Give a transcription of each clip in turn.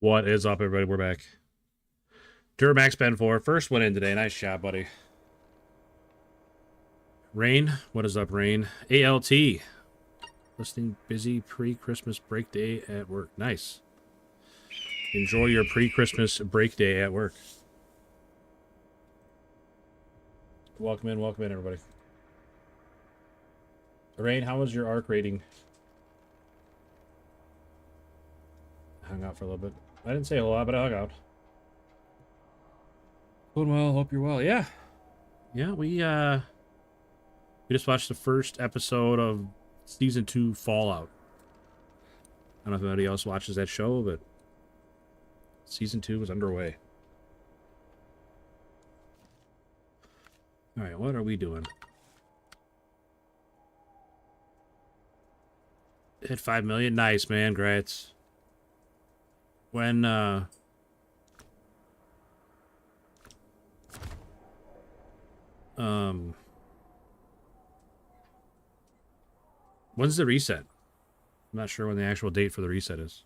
What is up, everybody? We're back. Duramax Ben 4. First one in today. Nice job, buddy. Rain. What is up, Rain? ALT. Listening busy pre-Christmas break day at work. Nice. Enjoy your pre-Christmas break day at work. Welcome in, everybody. Rain, how was your ARC rating? Hung out for a little bit. I didn't say a lot, but I hung out. Doing well. Hope you're well. Yeah. Yeah, we just watched the first episode of Season 2 Fallout. I don't know if anybody else watches that show, but Season 2 is underway. Alright, what are we doing? Hit 5 million. Nice, man. Grats. When, when's the reset? I'm not sure when the actual date for the reset is.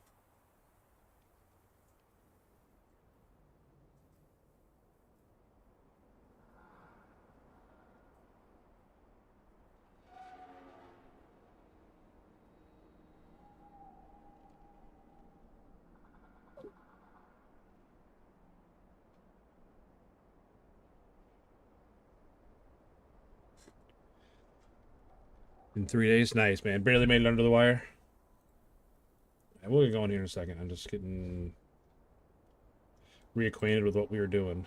In 3 days? Nice, man. Barely made it under the wire. We'll get going here in a second. I'm just getting reacquainted with what we were doing.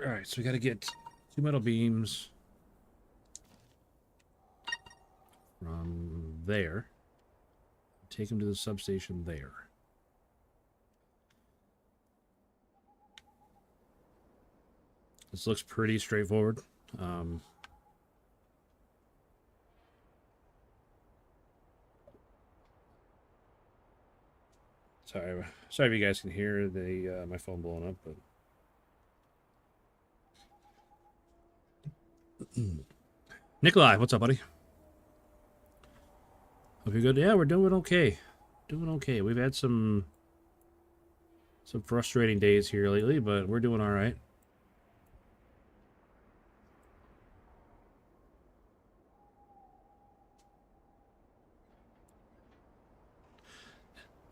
Alright, so we gotta get 2 metal beams from there. Take them to the substation there. This looks pretty straightforward. Sorry if you guys can hear the my phone blowing up, but Nikolai, what's up, buddy? Hope you're good. Yeah, we're doing okay. Doing okay. We've had some frustrating days here lately, but we're doing all right.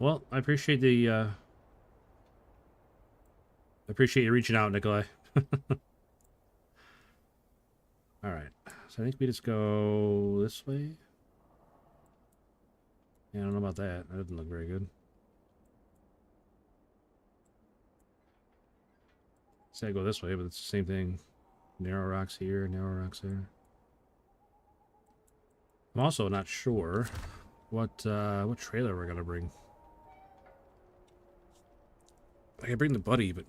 Well, I appreciate the I appreciate you reaching out, Nikolai. All right. So I think we just go this way. Yeah, I don't know about that. That doesn't look very good. Say I go this way, but it's the same thing. Narrow rocks here, narrow rocks there. I'm also not sure what trailer we're gonna bring. I can bring the buddy, but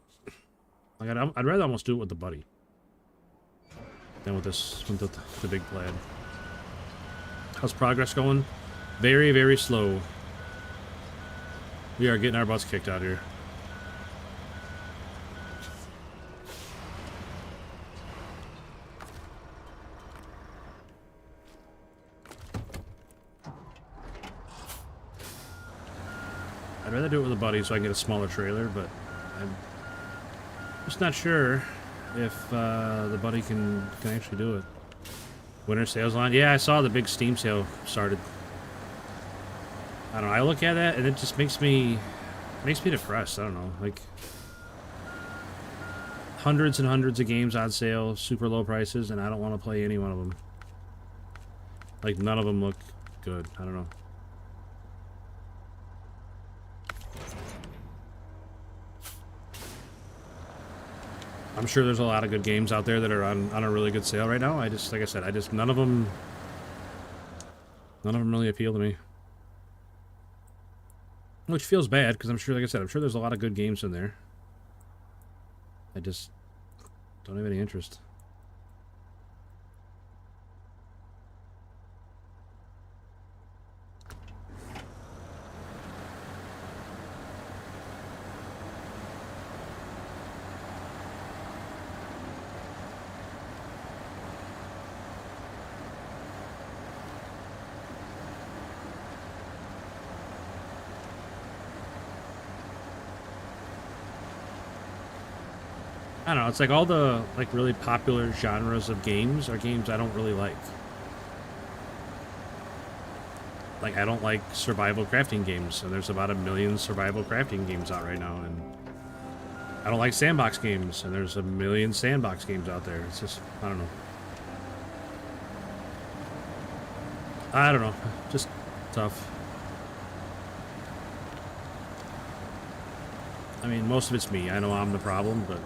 like I'd rather almost do it with the buddy than with this with the big plaid. How's progress going? Very, very slow. We are getting our butts kicked out here. I'd rather do it with a buddy so I can get a smaller trailer, but I'm just not sure if the buddy can actually do it. Winter sales line? Yeah, I saw the big Steam sale started. I don't know. I look at that and it just makes me depressed. I don't know. Like hundreds and hundreds of games on sale, super low prices, and I don't want to play any one of them. Like none of them look good. I don't know. I'm sure there's a lot of good games out there that are on a really good sale right now. Like I said, none of them really appeal to me. Which feels bad, because I'm sure, like I said, I'm sure there's a lot of good games in there. I just don't have any interest. I don't know, it's like all the like really popular genres of games are games I don't really like. Like, I don't like survival crafting games, and there's about 1 million survival crafting games out right now, and I don't like sandbox games, and there's 1 million sandbox games out there. It's just, I don't know. I don't know, just tough. I mean, most of it's me. I know I'm the problem, but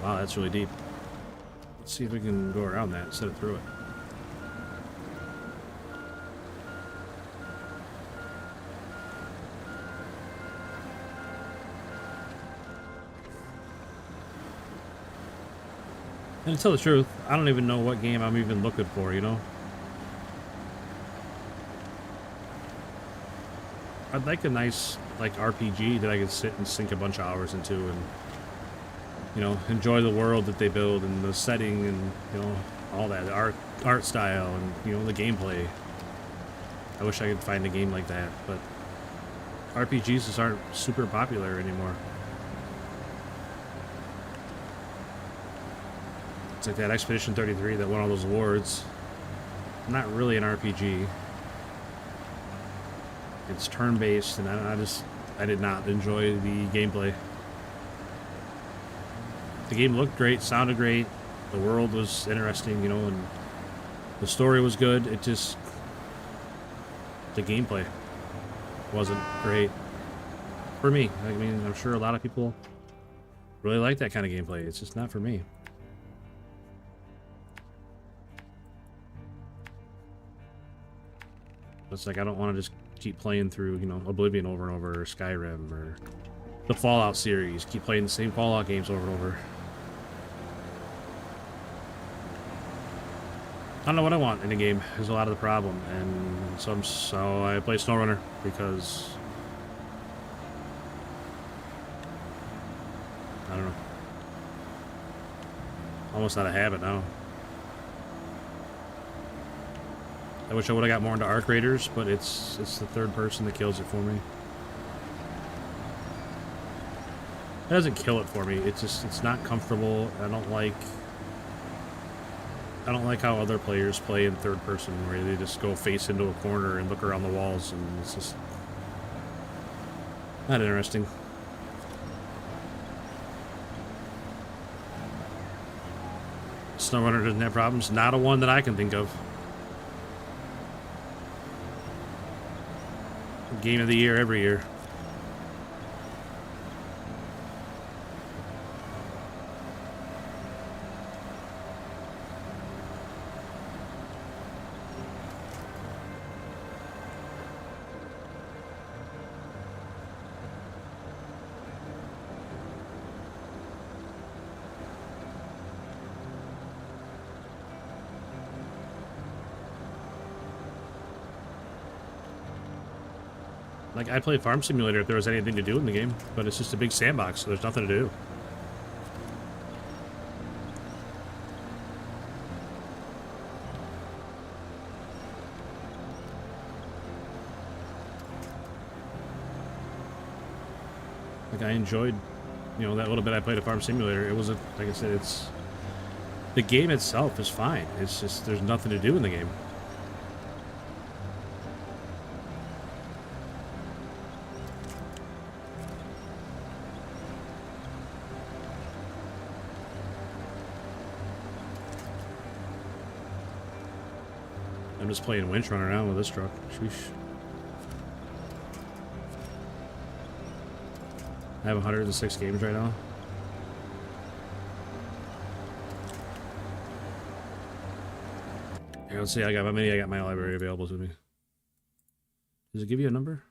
wow, that's really deep. Let's see if we can go around that instead of through it. And to tell the truth, I don't even know what game I'm even looking for, you know? I'd like a nice, like, RPG that I could sit and sink a bunch of hours into and, you know, enjoy the world that they build and the setting and, you know, all that, the art style and, you know, the gameplay. I wish I could find a game like that, but RPGs just aren't super popular anymore. It's like that Expedition 33 that won all those awards. Not really an RPG. It's turn-based, and I did not enjoy the gameplay. The game looked great, sounded great, the world was interesting, you know, and the story was good. It just, the gameplay wasn't great for me. I mean, I'm sure a lot of people really like that kind of gameplay. It's just not for me. It's like I don't want to just keep playing through, you know, Oblivion over and over, or Skyrim, or the Fallout series. Keep playing the same Fallout games over and over. I don't know what I want in a game is a lot of the problem, and so I play Snowrunner because I don't know. Almost out of habit now. I wish I would have got more into Arc Raiders, but it's the third person that kills it for me. It doesn't kill it for me. It's not comfortable. I don't like how other players play in third person, where they just go face into a corner and look around the walls, and it's just not interesting. Snowrunner doesn't have problems. Not a one that I can think of. Game of the year every year. Like, I'd play Farm Simulator if there was anything to do in the game, but it's just a big sandbox, so there's nothing to do. Like, I enjoyed, you know, that little bit I played of Farm Simulator. It was, like I said, the game itself is fine. It's just, there's nothing to do in the game. I'm just playing winch running around with this truck. Sheesh. I have 106 games right now. Here, let's see. I got my library available to me. Does it give you a number?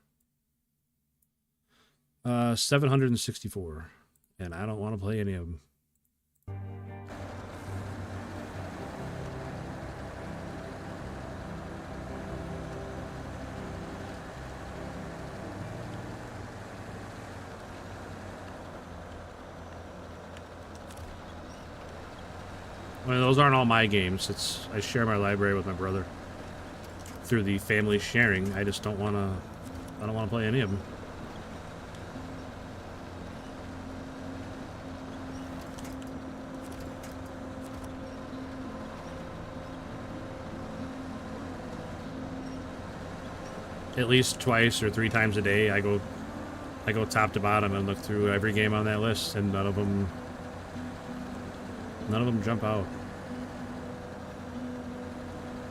764, and I don't want to play any of them. mean, those aren't all my games. I share my library with my brother through the family sharing. I just don't want to. I don't want to play any of them. At least twice or 3 times a day, I go top to bottom and look through every game on that list, and none of them jump out.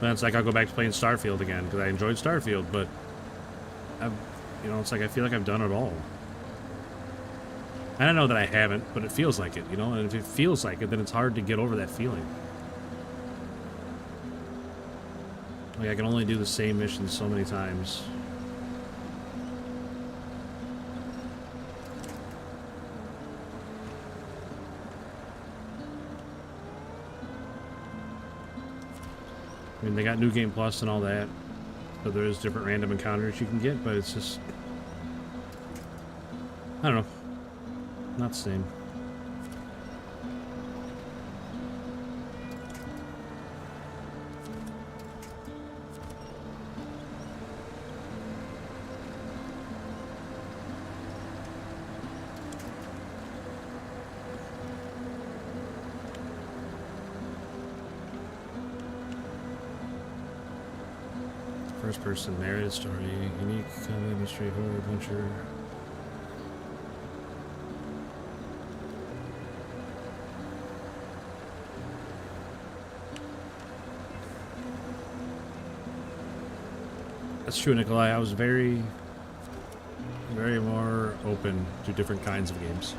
Then it's like I'll go back to playing Starfield again because I enjoyed Starfield, but you know, it's like I feel like I've done it all. And I know that I haven't, but it feels like it, you know. And if it feels like it, then it's hard to get over that feeling. Like I can only do the same mission so many times. I mean, they got New Game Plus and all that, so there is different random encounters you can get, but it's just, I don't know, not the same. First-person narrative story, unique comedy, mystery, horror, adventure. That's true, Nikolai. I was very more open to different kinds of games.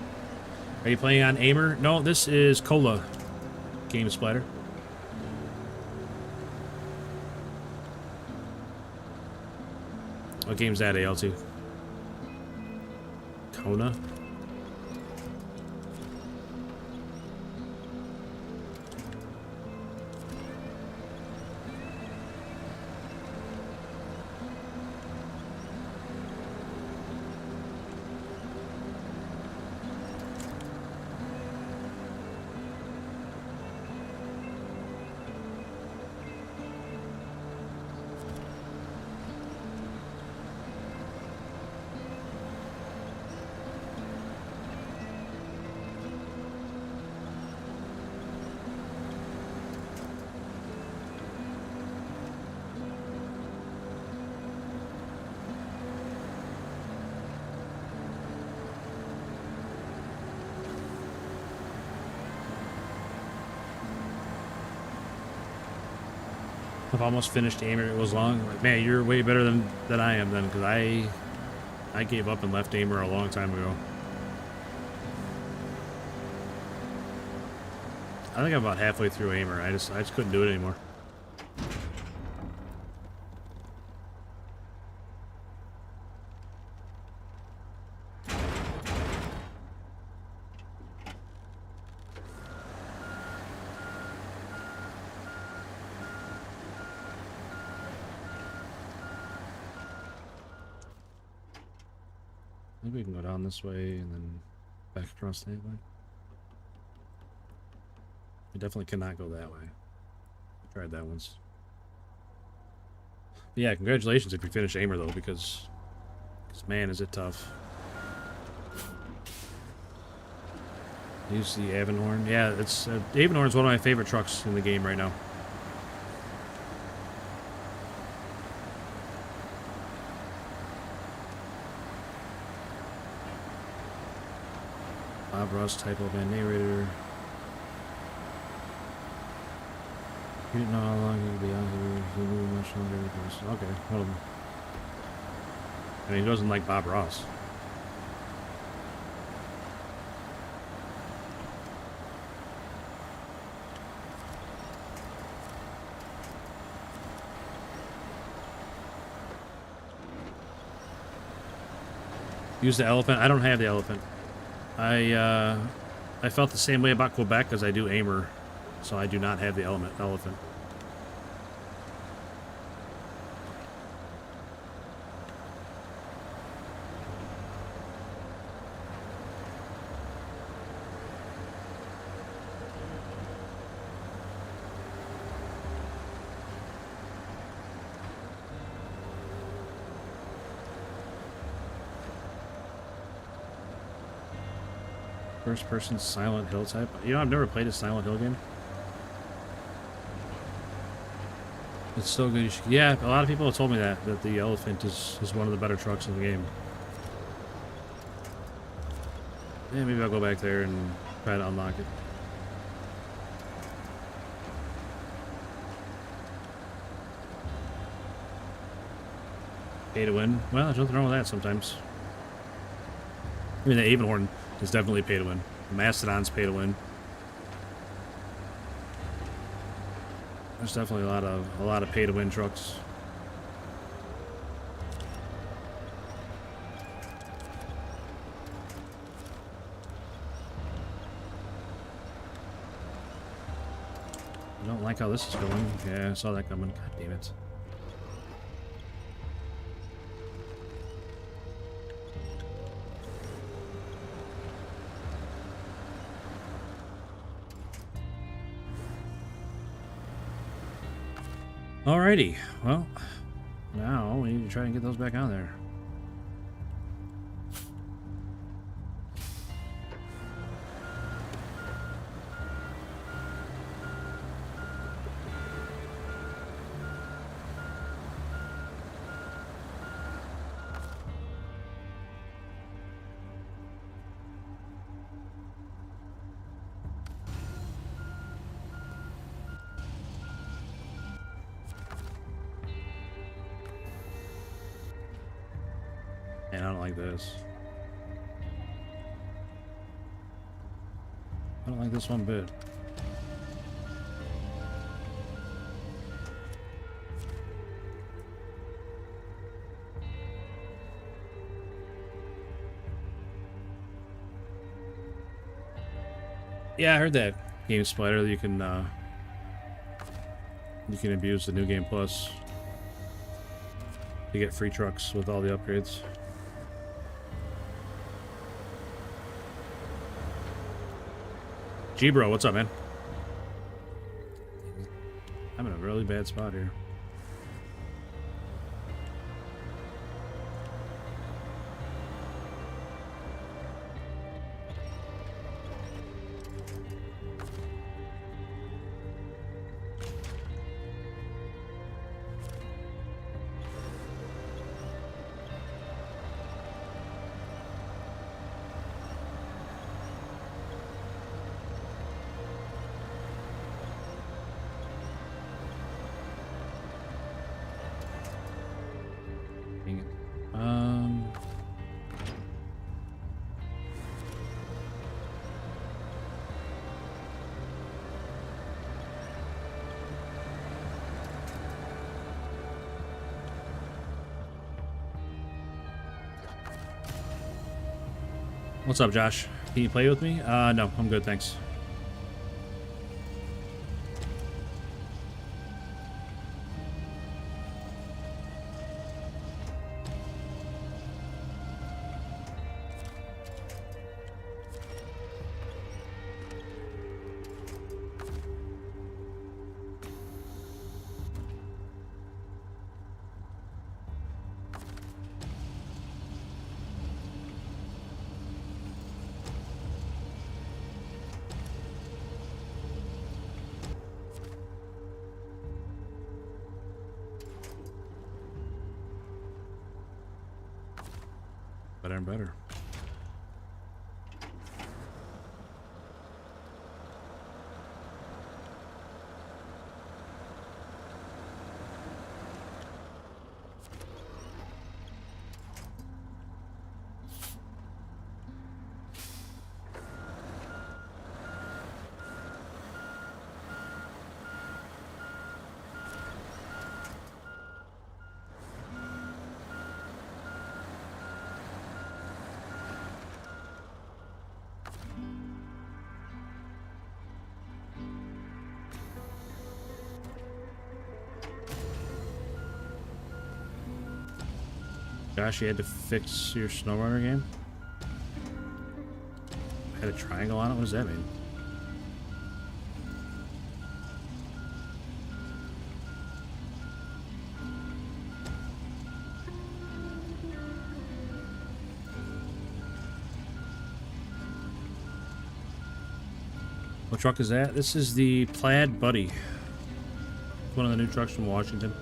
Are you playing on Aimer? No, this is Kola Game Splatter. What game's that, ALT? Kona? I've almost finished Aimer. It was long. Like, man, you're way better than I am then, because I gave up and left Aimer a long time ago. I think I'm about halfway through Aimer. I just couldn't do it anymore. Maybe we can go down this way and then back across that way. We definitely cannot go that way. I tried that once. But yeah, congratulations if you finish Aimer though, because man, is it tough. Use the Avonhorn. Yeah, it's Avonhorn is one of my favorite trucks in the game right now. Bob Ross typo band narrator. You didn't know how long he would be on here. He knew much longer. Okay, hold on. I mean, he doesn't like Bob Ross. Use the elephant. I don't have the elephant. I felt the same way about Quebec as I do Aimer, so I do not have the elephant. First person Silent Hill type. You know, I've never played a Silent Hill game. It's so good. Yeah, a lot of people have told me that the elephant is one of the better trucks in the game. Yeah, maybe I'll go back there and try to unlock it. Pay to win. Well, there's nothing wrong with that sometimes. I mean, the Avonhorn is definitely pay to win. The Mastodon's pay to win. There's definitely a lot of pay to win trucks. I don't like how this is going. Yeah, I saw that coming. God damn it. Alrighty, well, now we need to try and get those back on there. And I don't like this. I don't like this one bit. Yeah, I heard that Game Spider. You can abuse the New Game Plus to get free trucks with all the upgrades. G-Bro, what's up, man? I'm in a really bad spot here. What's up, Josh? Can you play with me? No, I'm good, thanks. Better and better. Josh, you had to fix your SnowRunner game? Had a triangle on it? What does that mean? What truck is that? This is the Plaid Buddy. One of the new trucks from Washington.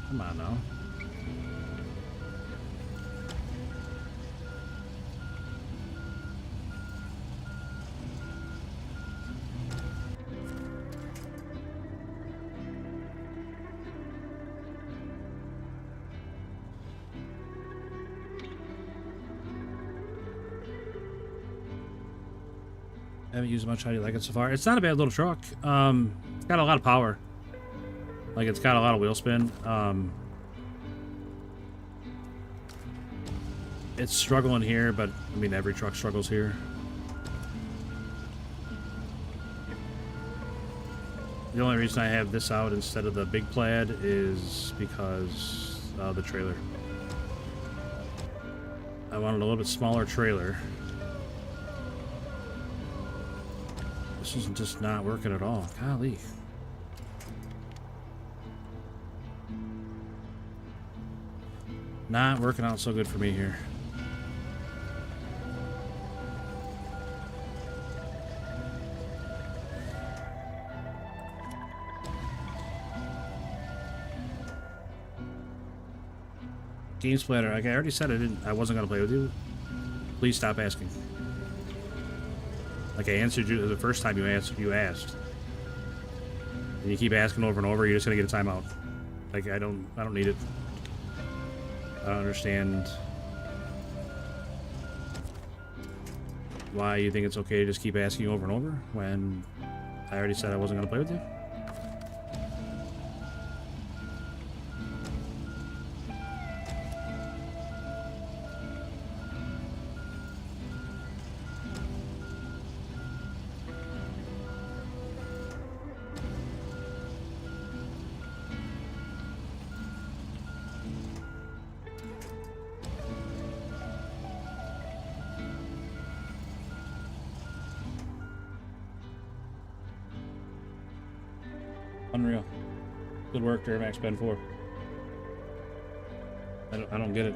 Come on now. I haven't used much. How do you like it so far? It's not a bad little truck. It's got a lot of power. Like, it's got a lot of wheel spin. It's struggling here, but I mean, every truck struggles here. The only reason I have this out instead of the big Plaid is because of the trailer. I wanted a little bit smaller trailer. This is just not working at all. Golly. Not working out so good for me here. Game Splatter, like I already said, I wasn't gonna play with you. Please stop asking. Like I answered you the first time you asked. And you keep asking over and over, you're just gonna get a timeout. Like I don't need it. I don't understand why you think it's okay to just keep asking over and over when I already said I wasn't gonna play with you. Unreal. Good work there, Max Ben 4. I don't get it.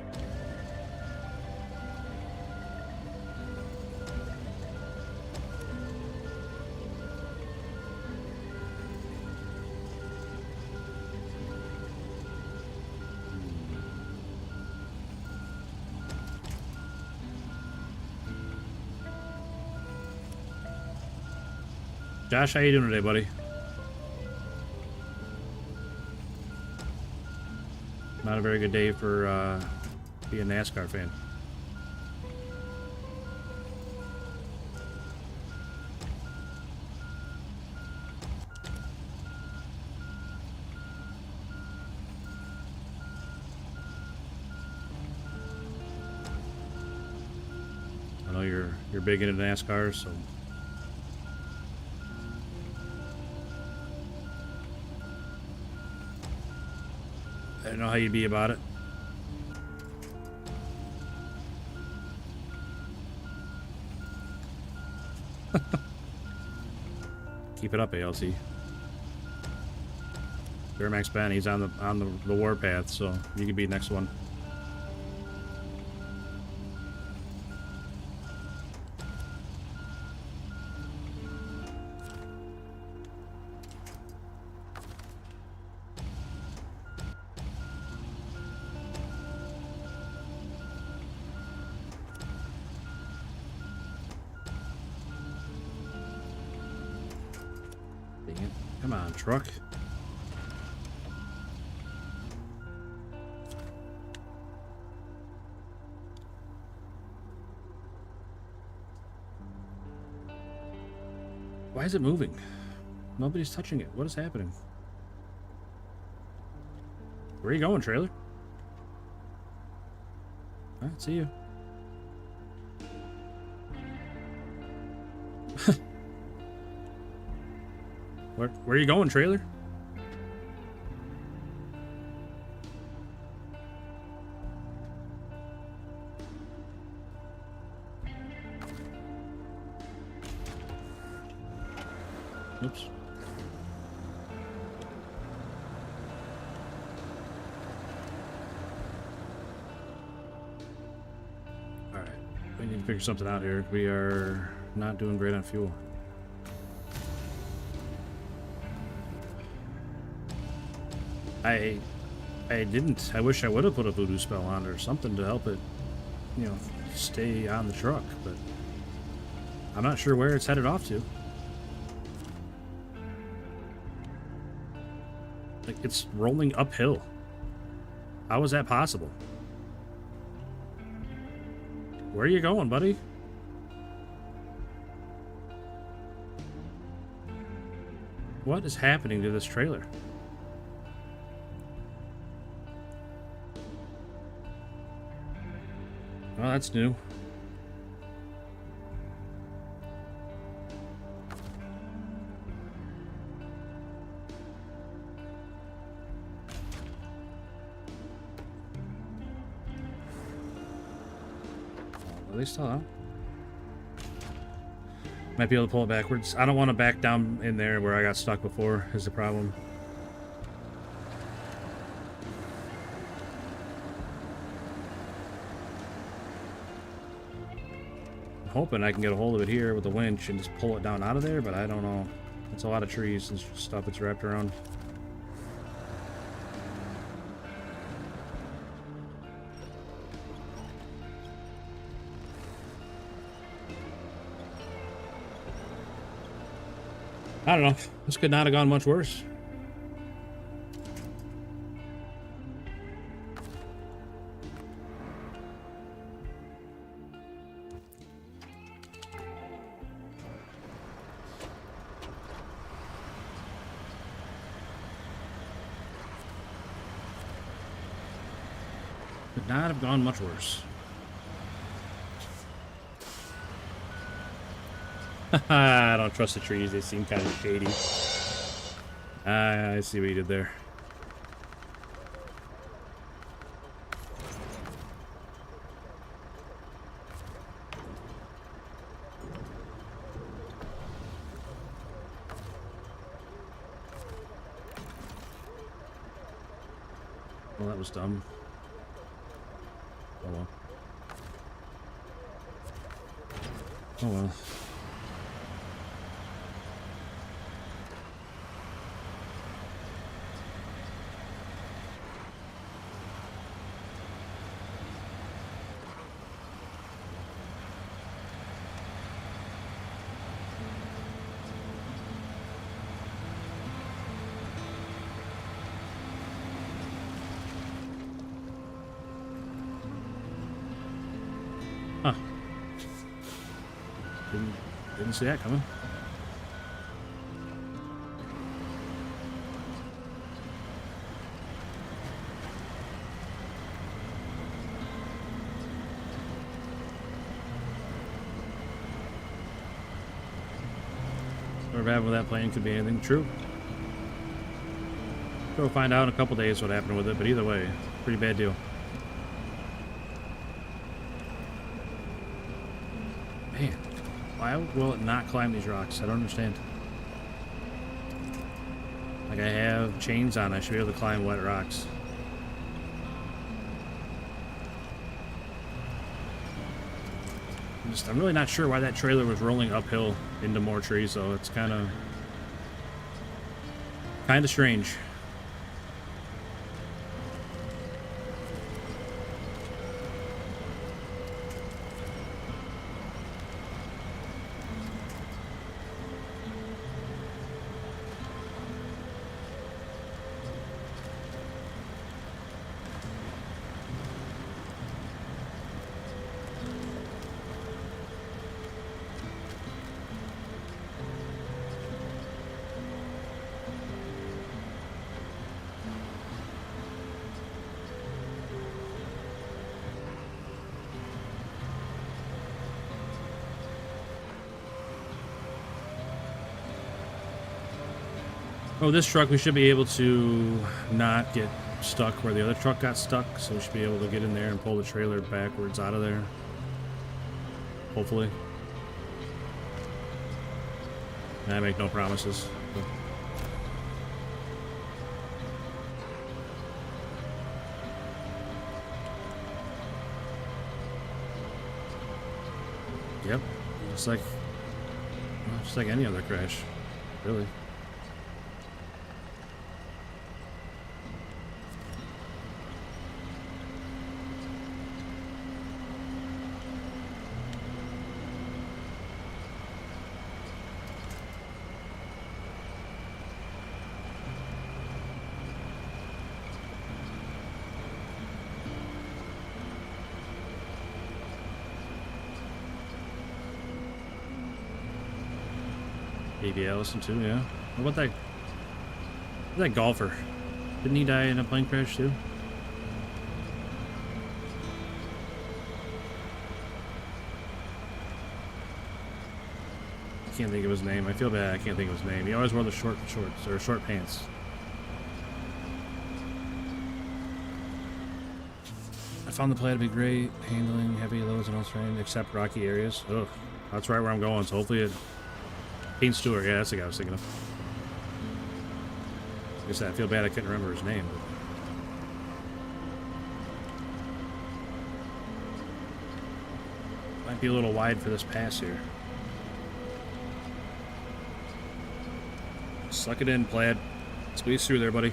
Josh, how you doing today, buddy? Not a very good day for being a NASCAR fan. I know you're big into NASCAR, so I don't know how you'd be about it. Keep it up, ALC. Duramax Ben, he's on the warpath, so you could be next one. Come on, truck. Why is it moving? Nobody's touching it. What is happening? Where are you going, trailer? Alright, see you. Where are you going, trailer? Oops. Alright, we need to figure something out here. We are not doing great on fuel. I didn't. I wish I would have put a voodoo spell on it or something to help it, you know, stay on the truck, but I'm not sure where it's headed off to. Like, it's rolling uphill. How is that possible? Where are you going, buddy? What is happening to this trailer? Well, that's new. Are they still out? Might be able to pull it backwards. I don't want to back down in there where I got stuck before, is the problem. I'm hoping I can get a hold of it here with the winch and just pull it down out of there, but I don't know. It's a lot of trees and stuff it's wrapped around. I don't know. This could not have gone much worse. Could not have gone much worse. I don't trust the trees. They seem kind of shady. I see what you did there. Well, that was dumb. Oh well. Oh well. Huh. Didn't see that coming. Whatever happened with that plane could be anything true. We'll find out in a couple days what happened with it, but either way, pretty bad deal. Man, why will it not climb these rocks? I don't understand. Like, I have chains on, I should be able to climb wet rocks. I'm really not sure why that trailer was rolling uphill into more trees, though. It's kind of strange. Oh, this truck, we should be able to not get stuck where the other truck got stuck, so we should be able to get in there and pull the trailer backwards out of there. Hopefully. I make no promises. But... Yep, just like any other crash, really. Maybe Allison too, yeah. What about that golfer? Didn't he die in a plane crash too? I can't think of his name. I feel bad. I can't think of his name. He always wore the short shorts or short pants. I found the play to be great, handling heavy loads and all terrain except rocky areas. Ugh, that's right where I'm going. So hopefully it. Pete Stewart, yeah, that's the guy I was thinking of. Like I said, I feel bad I couldn't remember his name. But might be a little wide for this pass here. Suck it in, Plaid. Squeeze through there, buddy.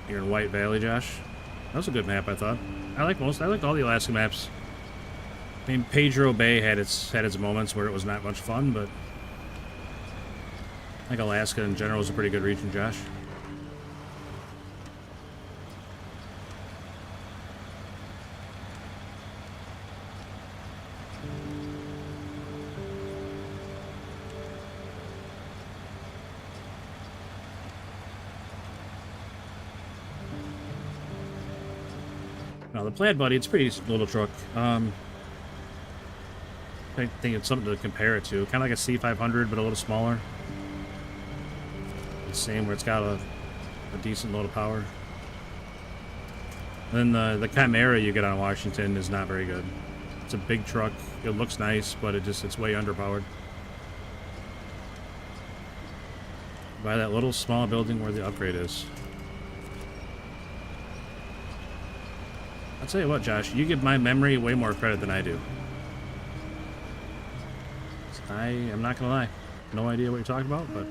You're in White Valley, Josh. That was a good map, I thought. I like all the Alaska maps. I mean, Pedro Bay had its moments where it was not much fun, but I think Alaska in general is a pretty good region, Josh. Now the Plaid Buddy, it's a pretty little truck. I think it's something to compare it to. Kind of like a C500, but a little smaller. The same where it's got a decent load of power. And then the Chimera you get on Washington is not very good. It's a big truck. It looks nice, but it's way underpowered. By that little small building where the upgrade is. I'll tell you what, Josh, you give my memory way more credit than I do. I am not gonna lie. No idea what you're talking about, but...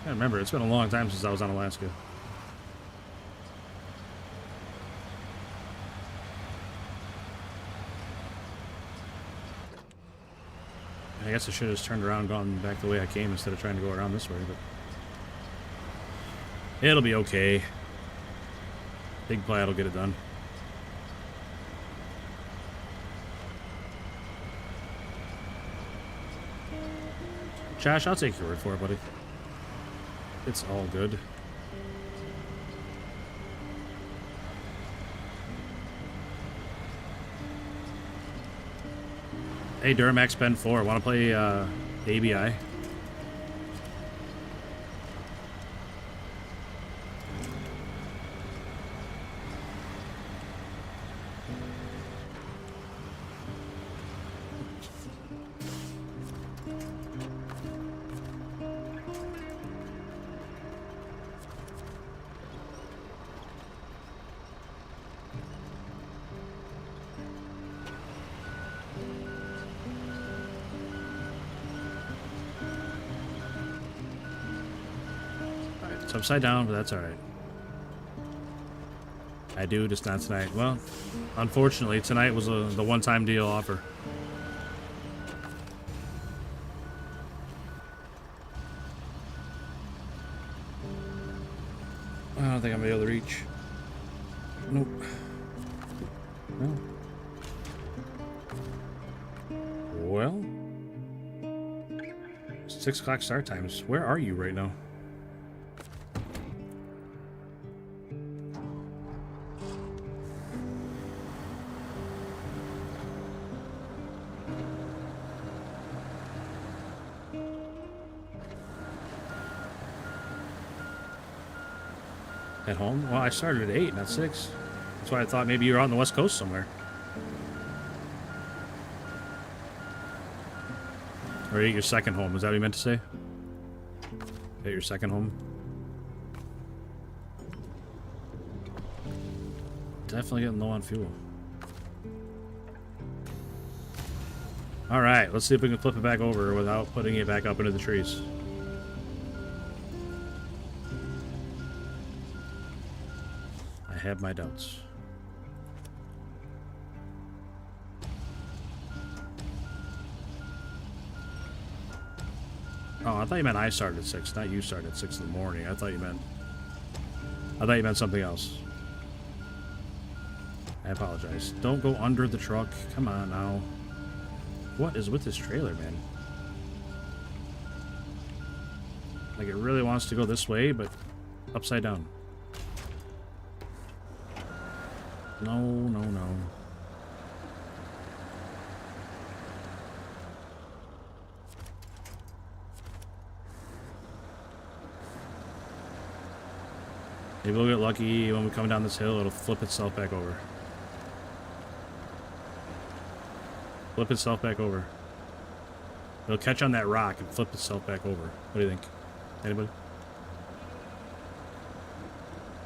I remember, it's been a long time since I was on Alaska. I guess I should have just turned around and gone back the way I came instead of trying to go around this way, but... It'll be okay. Big Plaid will get it done. Josh, I'll take your word for it, buddy. It's all good. Hey, Duramax Ben 4, want to play ABI? It's upside down, but that's alright. I do, just not tonight. Well, unfortunately, tonight was the one-time deal offer. I don't think I'm gonna be able to reach. Nope. No. Well, 6 o'clock start times. Where are you right now? At home? Well, I started at 8, not 6. That's why I thought maybe you were out on the West Coast somewhere. Or at your second home. Is that what you meant to say? At your second home? Definitely getting low on fuel. Alright, let's see if we can flip it back over without putting it back up into the trees. I have my doubts. Oh, I thought you meant I started at 6, not you started at 6 in the morning. I thought you meant something else. I apologize. Don't go under the truck. Come on now. What is with this trailer, man? Like, it really wants to go this way, but upside down. No, no, no. Maybe we'll get lucky when we come down this hill, it'll flip itself back over. Flip itself back over. It'll catch on that rock and flip itself back over. What do you think? Anybody?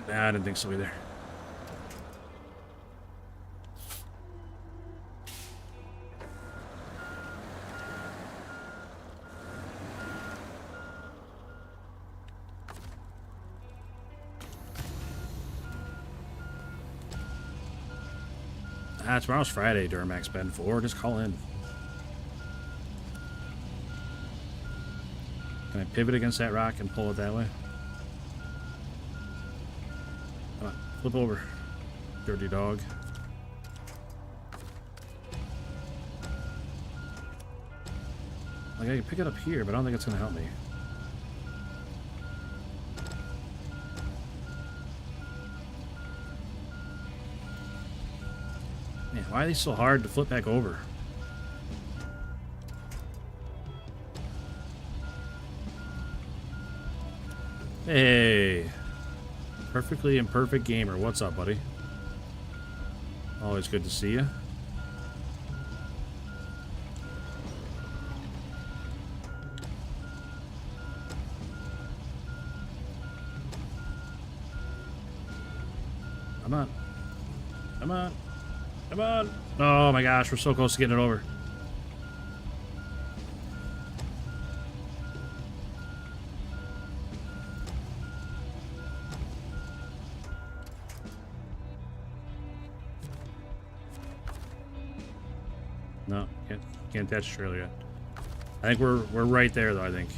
Nah, I didn't think so either. Tomorrow's Friday, Duramax Ben 4. Just call in. Can I pivot against that rock and pull it that way? Come on, flip over. Dirty dog. Like, I can pick it up here, but I don't think it's going to help me. Man, why are they so hard to flip back over? Hey! Perfectly imperfect gamer. What's up, buddy? Always good to see you. Come on. Come on. Come on. Oh my gosh, we're so close to getting it over. No, can't attach the trailer yet. I think we're right there though, I think.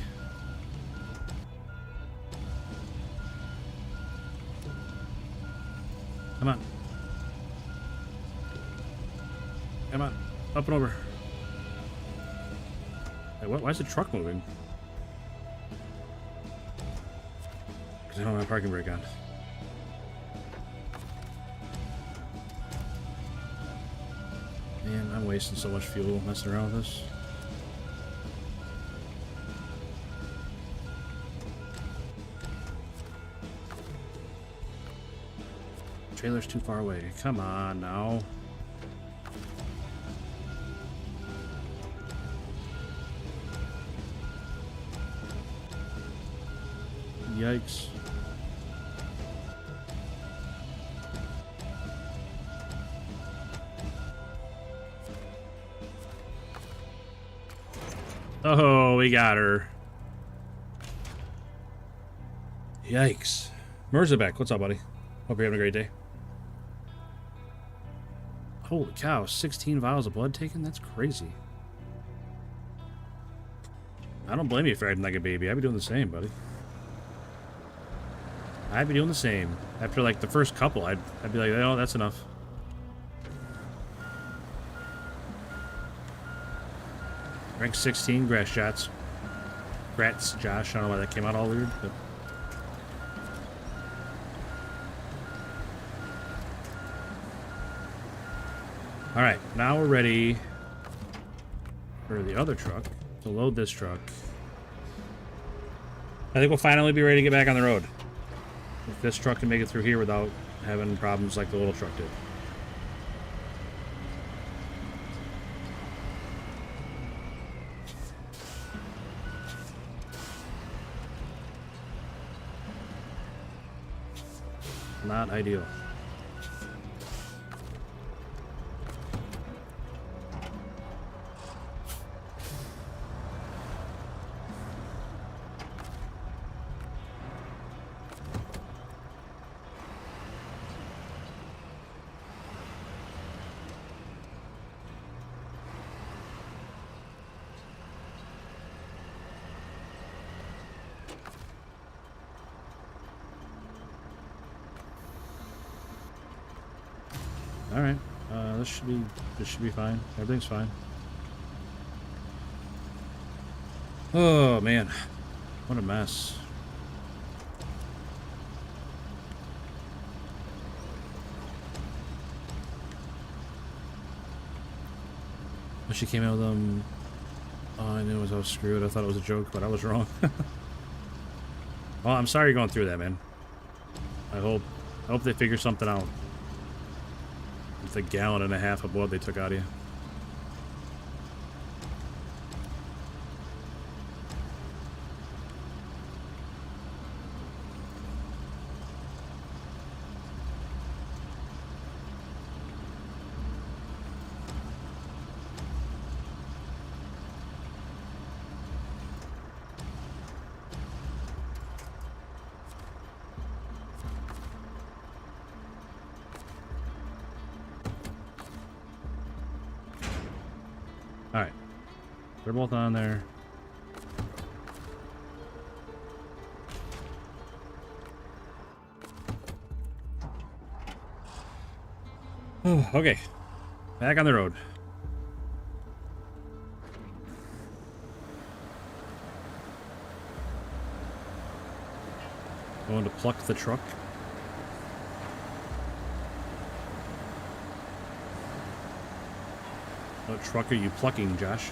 Come on. Come on. Up and over. Hey, why is the truck moving? Because I don't have my parking brake on. Man, I'm wasting so much fuel messing around with this. Trailer's too far away. Come on now. Yikes. Oh, we got her. Yikes. Merzabek, what's up, buddy? Hope you're having a great day. Holy cow, 16 vials of blood taken? That's crazy. I don't blame you for acting like a baby. I'd be doing the same, buddy. I'd be doing the same. After like the first couple, I'd be like, oh, that's enough. Rank 16, grass shots. Congrats, Josh. I don't know why that came out all weird, but... Alright, now we're ready for the other truck to load this truck. I think we'll finally be ready to get back on the road. If this truck can make it through here without having problems like the little truck did. Not ideal. All right, this should be fine. Everything's fine. Oh man, what a mess. When she came out with them, oh, I knew I was screwed. I thought it was a joke, but I was wrong. Well, I'm sorry you're going through that, man. I hope they figure something out. With a gallon and a half of blood they took out of you. Alright. They're both on there. Oh, okay. Back on the road. Going to pluck the truck. What truck are you plucking, Josh?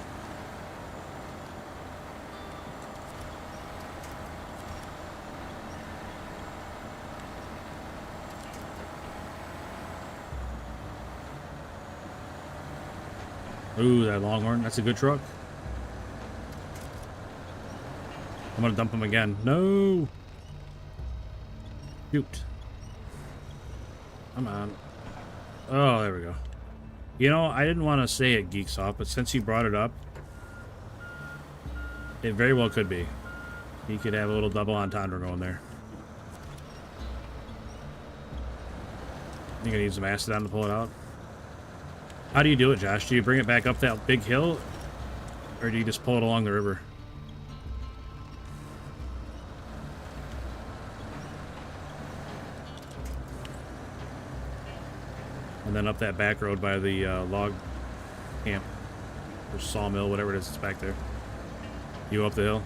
Ooh, that Longhorn. That's a good truck. I'm gonna dump him again. No! Shoot. Come on. Oh, there we go. You know, I didn't want to say it, Geeks Off, but since you brought it up, it very well could be. He could have a little double entendre going there. You gonna need some Mastodon to pull it out? How do you do it, Josh? Do you bring it back up that big hill? Or do you just pull it along the river? And then up that back road by the log camp. Or sawmill, whatever it is that's back there. You up the hill?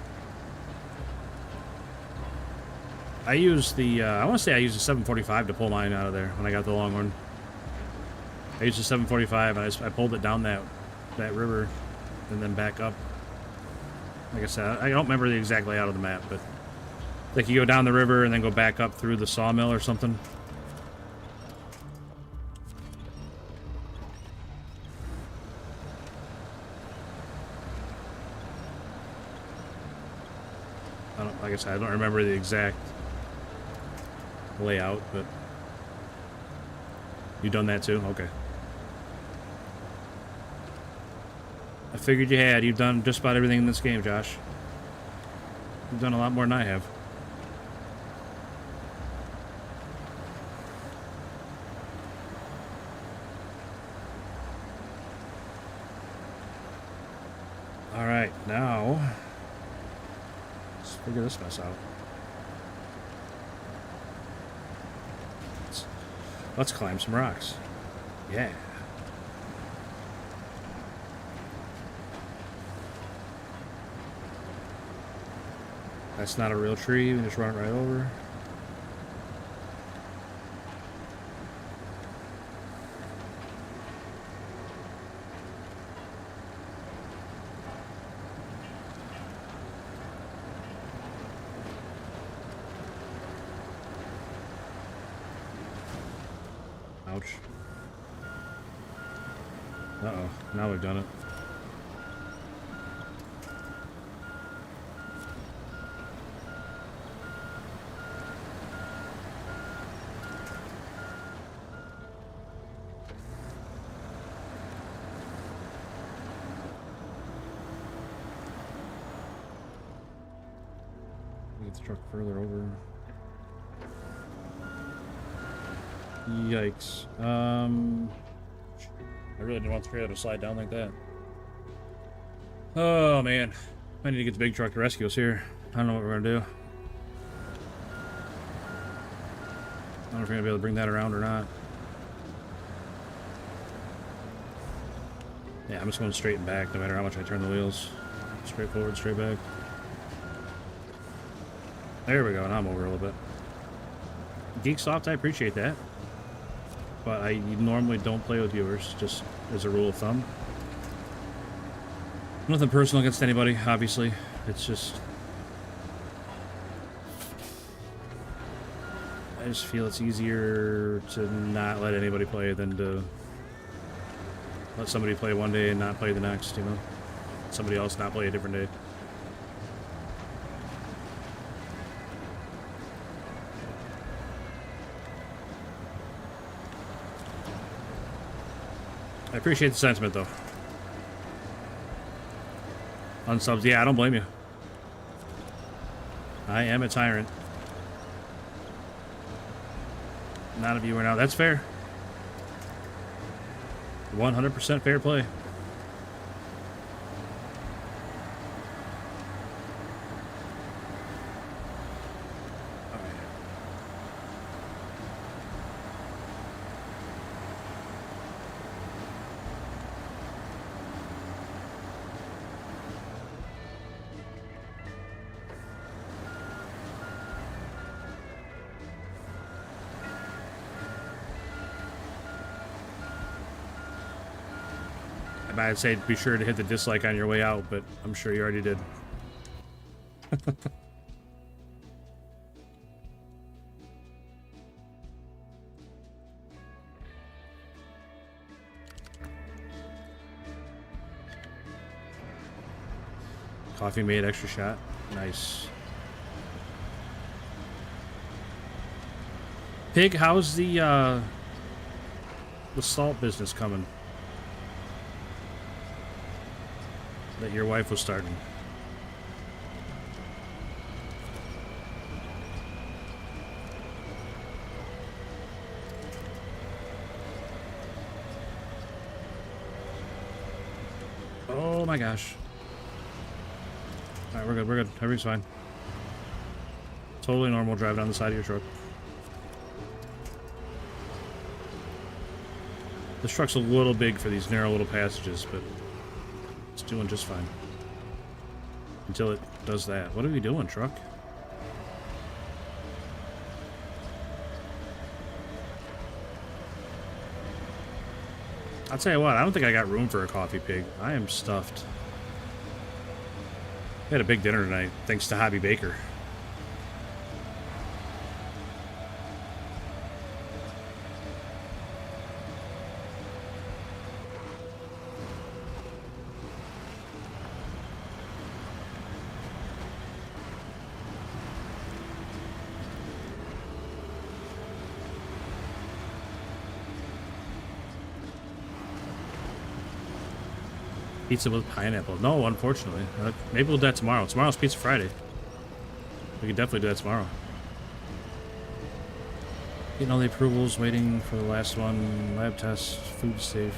I used the, I want to say I used the 745 to pull mine out of there when I got the Longhorn. I used the 745 and I pulled it down that river and then back up. Like I said, I don't remember the exact layout of the map, but like you go down the river and then go back up through the sawmill or something. Like I said, I don't remember the exact layout, but you done that too? Okay. I figured you had. You've done just about everything in this game, Josh. You've done a lot more than I have. Alright, now let's figure this mess out. Let's climb some rocks. Yeah. That's not a real tree. We can just run it right over. Ouch. Uh-oh. Now we've done it. Get the truck further over. Yikes. I really didn't want the trailer to slide down like that. Oh, man. I need to get the big truck to rescue us here. I don't know what we're going to do. I don't know if we're going to be able to bring that around or not. Yeah, I'm just going straight and back no matter how much I turn the wheels. Straight forward, straight back. There we go, and I'm over a little bit. Geeksoft, I appreciate that. But I normally don't play with viewers, just as a rule of thumb. Nothing personal against anybody, obviously. It's just... I just feel it's easier to not let anybody play than to let somebody play one day and not play the next, you know? Somebody else not play a different day. I appreciate the sentiment, though. Unsubs, yeah, I don't blame you. I am a tyrant. Not a viewer now. That's fair. 100% fair play. I'd say be sure to hit the dislike on your way out, but I'm sure you already did. Coffee made extra shot. Nice. Pig, how's the salt business coming? That your wife was starting. Oh my gosh. Alright, we're good, we're good. Everything's fine. Totally normal drive down the side of your truck. This truck's a little big for these narrow little passages, but it's doing just fine. Until it does that. What are we doing, truck? I'll tell you what, I don't think I got room for a coffee pig. I am stuffed. We had a big dinner tonight, thanks to Hobby Baker. Pizza with pineapple. No, unfortunately. Maybe we'll do that tomorrow. Tomorrow's Pizza Friday. We can definitely do that tomorrow. Getting all the approvals, waiting for the last one. Lab test, food safe.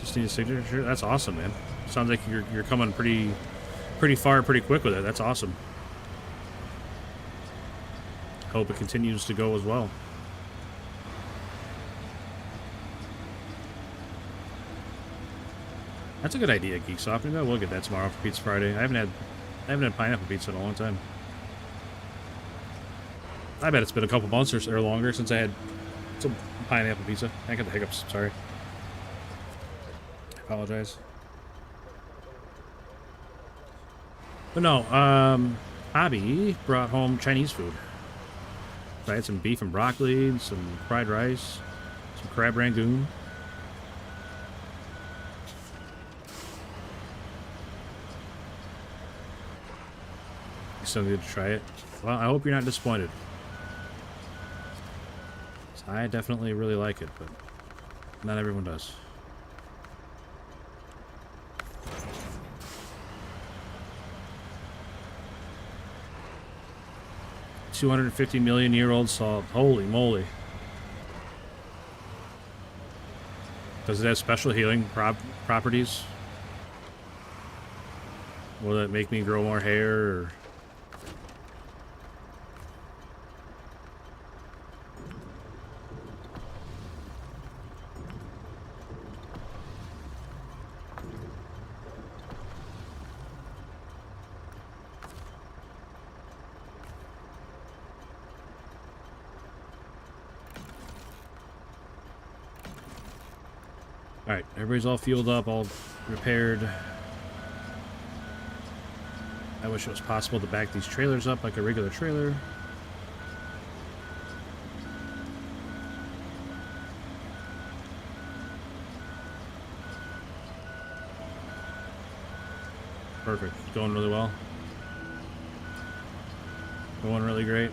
Just need a signature. That's awesome, man. Sounds like you're coming pretty far, pretty quick with it. That's awesome. Hope it continues to go as well. That's a good idea, Geeksoft. Maybe I will get that tomorrow for Pizza Friday. I haven't had pineapple pizza in a long time. I bet it's been a couple months or longer since I had some pineapple pizza. I got the hiccups. Sorry. I apologize. But no, Abby brought home Chinese food. So I had some beef and broccoli, some fried rice, some crab rangoon. You still need to try it? Well, I hope you're not disappointed. I definitely really like it, but not everyone does. $250 million salt. Holy moly. Does it have special healing properties? Will it make me grow more hair? Or... Alright, everybody's all fueled up, all repaired. I wish it was possible to back these trailers up like a regular trailer. Perfect. It's going really well. Going really great.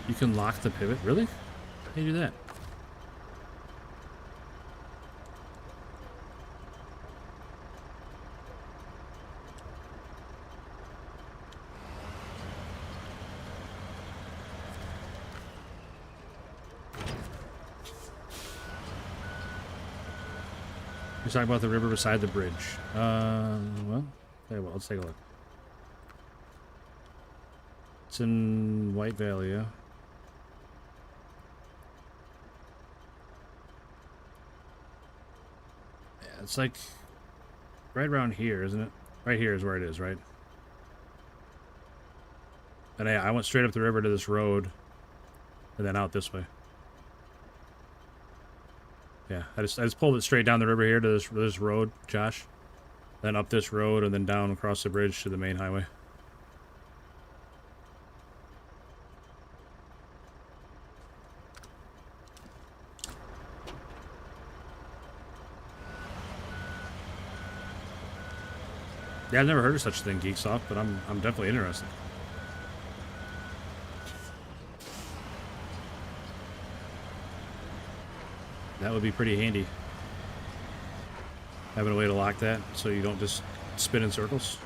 You can lock the pivot? Really? How do you do that? You're talking about the river beside the bridge. Well, okay, well, let's take a look. It's in White Valley, yeah. It's like right around here, isn't it? Right here is where it is, right? And I went straight up the river to this road and then out this way. Yeah, I just pulled it straight down the river here to this road, Josh. Then up this road and then down across the bridge to the main highway. Yeah, I've never heard of such a thing, Geeksoft, but I'm definitely interested. That would be pretty handy. Having a way to lock that so you don't just spin in circles.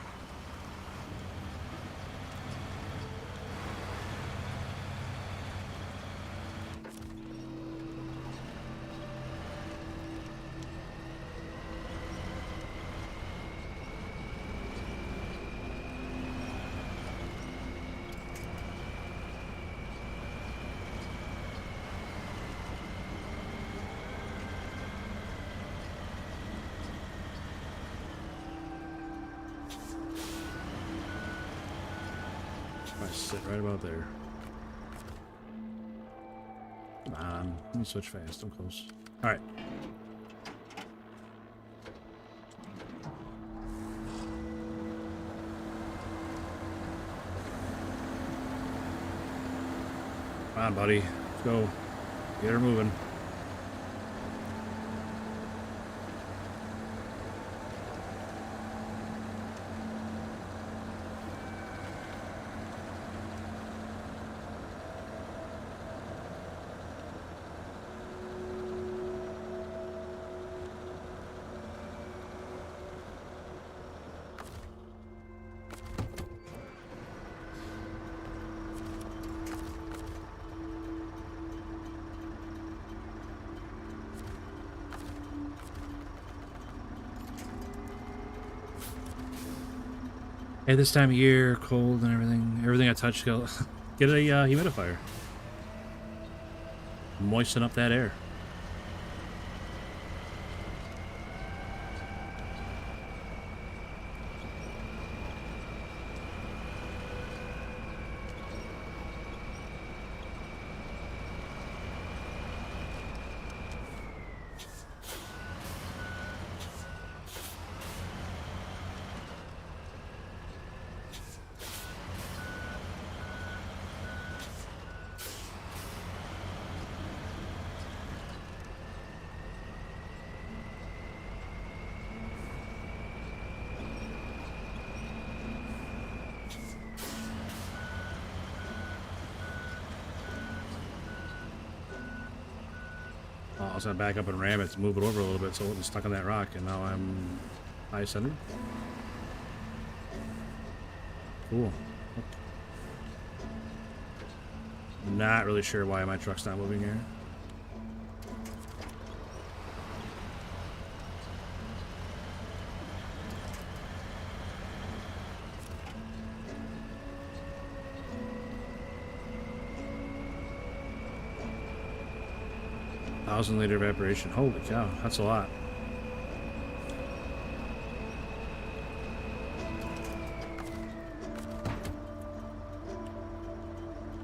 Sit right about there. Come on, let me switch fast. I'm close. All right. Come on, buddy. Let's go. Get her moving. Hey, this time of year, cold and everything I touch, get a humidifier. Moisten up that air. I was gonna back up and ram it to move it over a little bit so it wasn't stuck on that rock, and now I'm high centered. Cool. Not really sure why my truck's not moving here. Liter evaporation. Holy cow, that's a lot.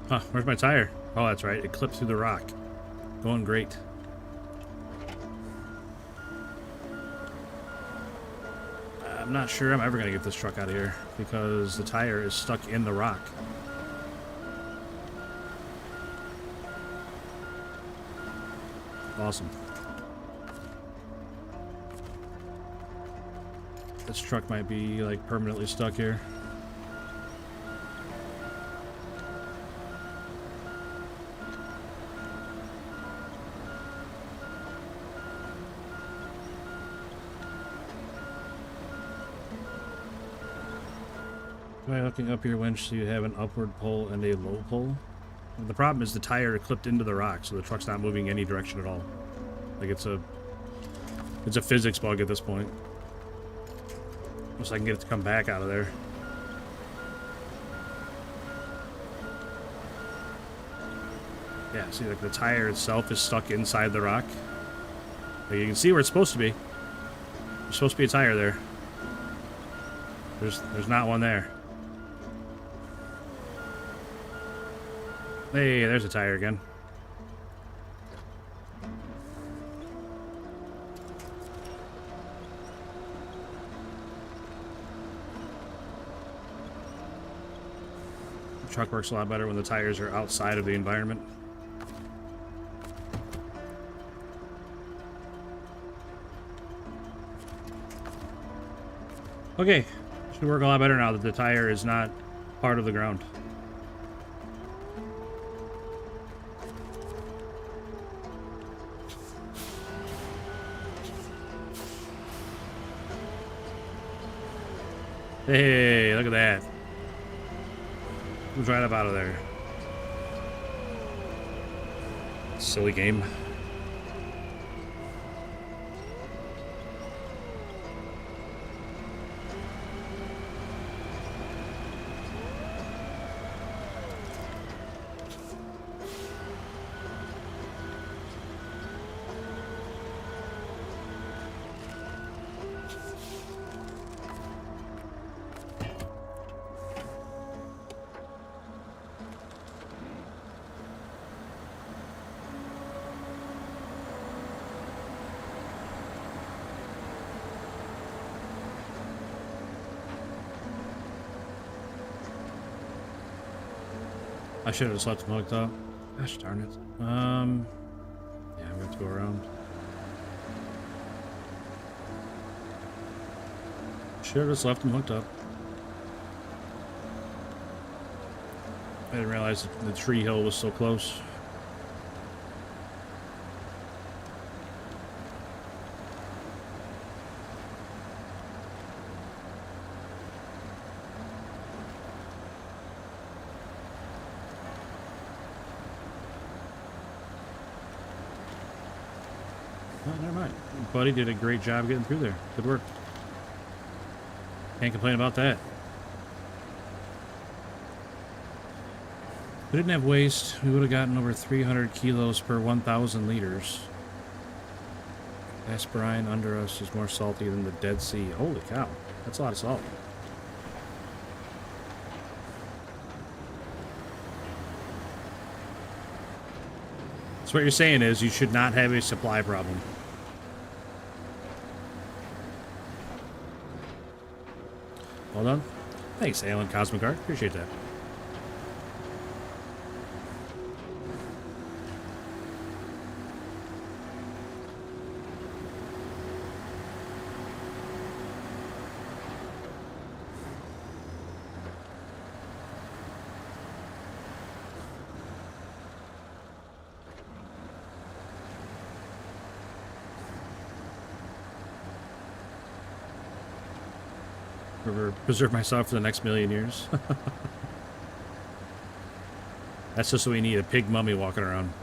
Huh, where's my tire? Oh, that's right. It clipped through the rock. Going great. I'm not sure I'm ever going to get this truck out of here because the tire is stuck in the rock. Awesome. This truck might be like permanently stuck here. By hooking up your winch so you have an upward pull and a low pull. The problem is the tire clipped into the rock, so the truck's not moving any direction at all. Like it's a physics bug at this point. Unless I can get it to come back out of there. Yeah, see, like the tire itself is stuck inside the rock. Like you can see where it's supposed to be. There's supposed to be a tire there. There's not one there. Hey, there's a tire again. The truck works a lot better when the tires are outside of the environment. Okay, should work a lot better now that the tire is not part of the ground. Hey, look at that. Who's right up out of there? Silly game. I should have just left him hooked up. Gosh darn it. Yeah, we have to go around. Should have just left him hooked up. I didn't realize the tree hill was so close. Oh, never mind. Buddy did a great job getting through there. Good work. Can't complain about that. If we didn't have waste, we would have gotten over 300 kilos per 1,000 liters. That brine under us is more salty than the Dead Sea. Holy cow. That's a lot of salt. So what you're saying is you should not have a supply problem. Well done. Thanks, Alan Cosmic Art. Appreciate that. preserve myself for the next million years. That's just what we need, a pig mummy walking around.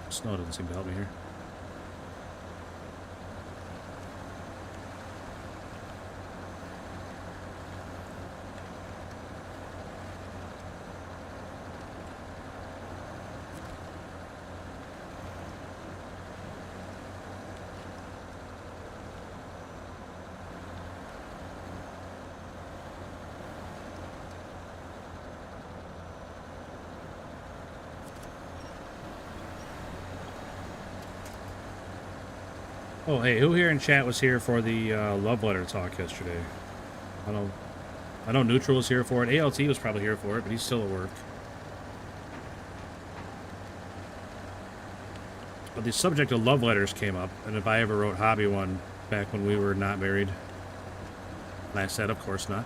Snow doesn't seem to help me here. Oh, hey, who here in chat was here for the love letter talk yesterday? I know Neutral was here for it. ALT was probably here for it, but he's still at work. But the subject of love letters came up, and if I ever wrote hobby one back when we were not married. And I said, of course not.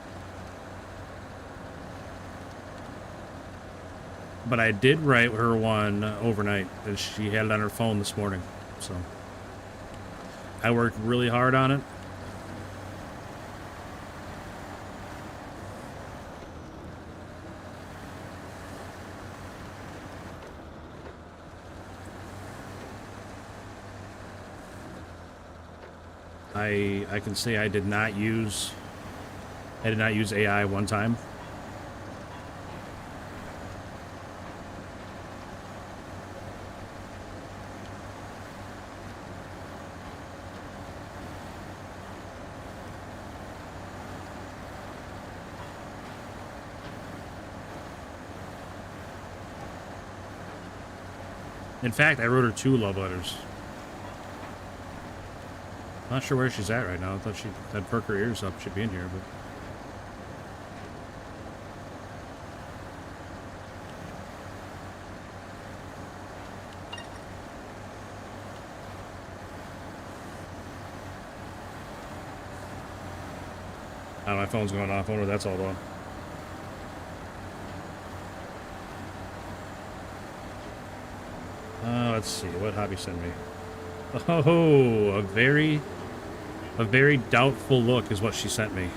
But I did write her one overnight, and she had it on her phone this morning, so... I worked really hard on it. I can say I did not use AI one time. In fact, I wrote her 2 love letters. Not sure where she's at right now. I thought she'd perk her ears up. She'd be in here, but... Oh, my phone's going off. I wonder what that's all about. Let's see. What hobby sent me? Oh, a very doubtful look is what she sent me.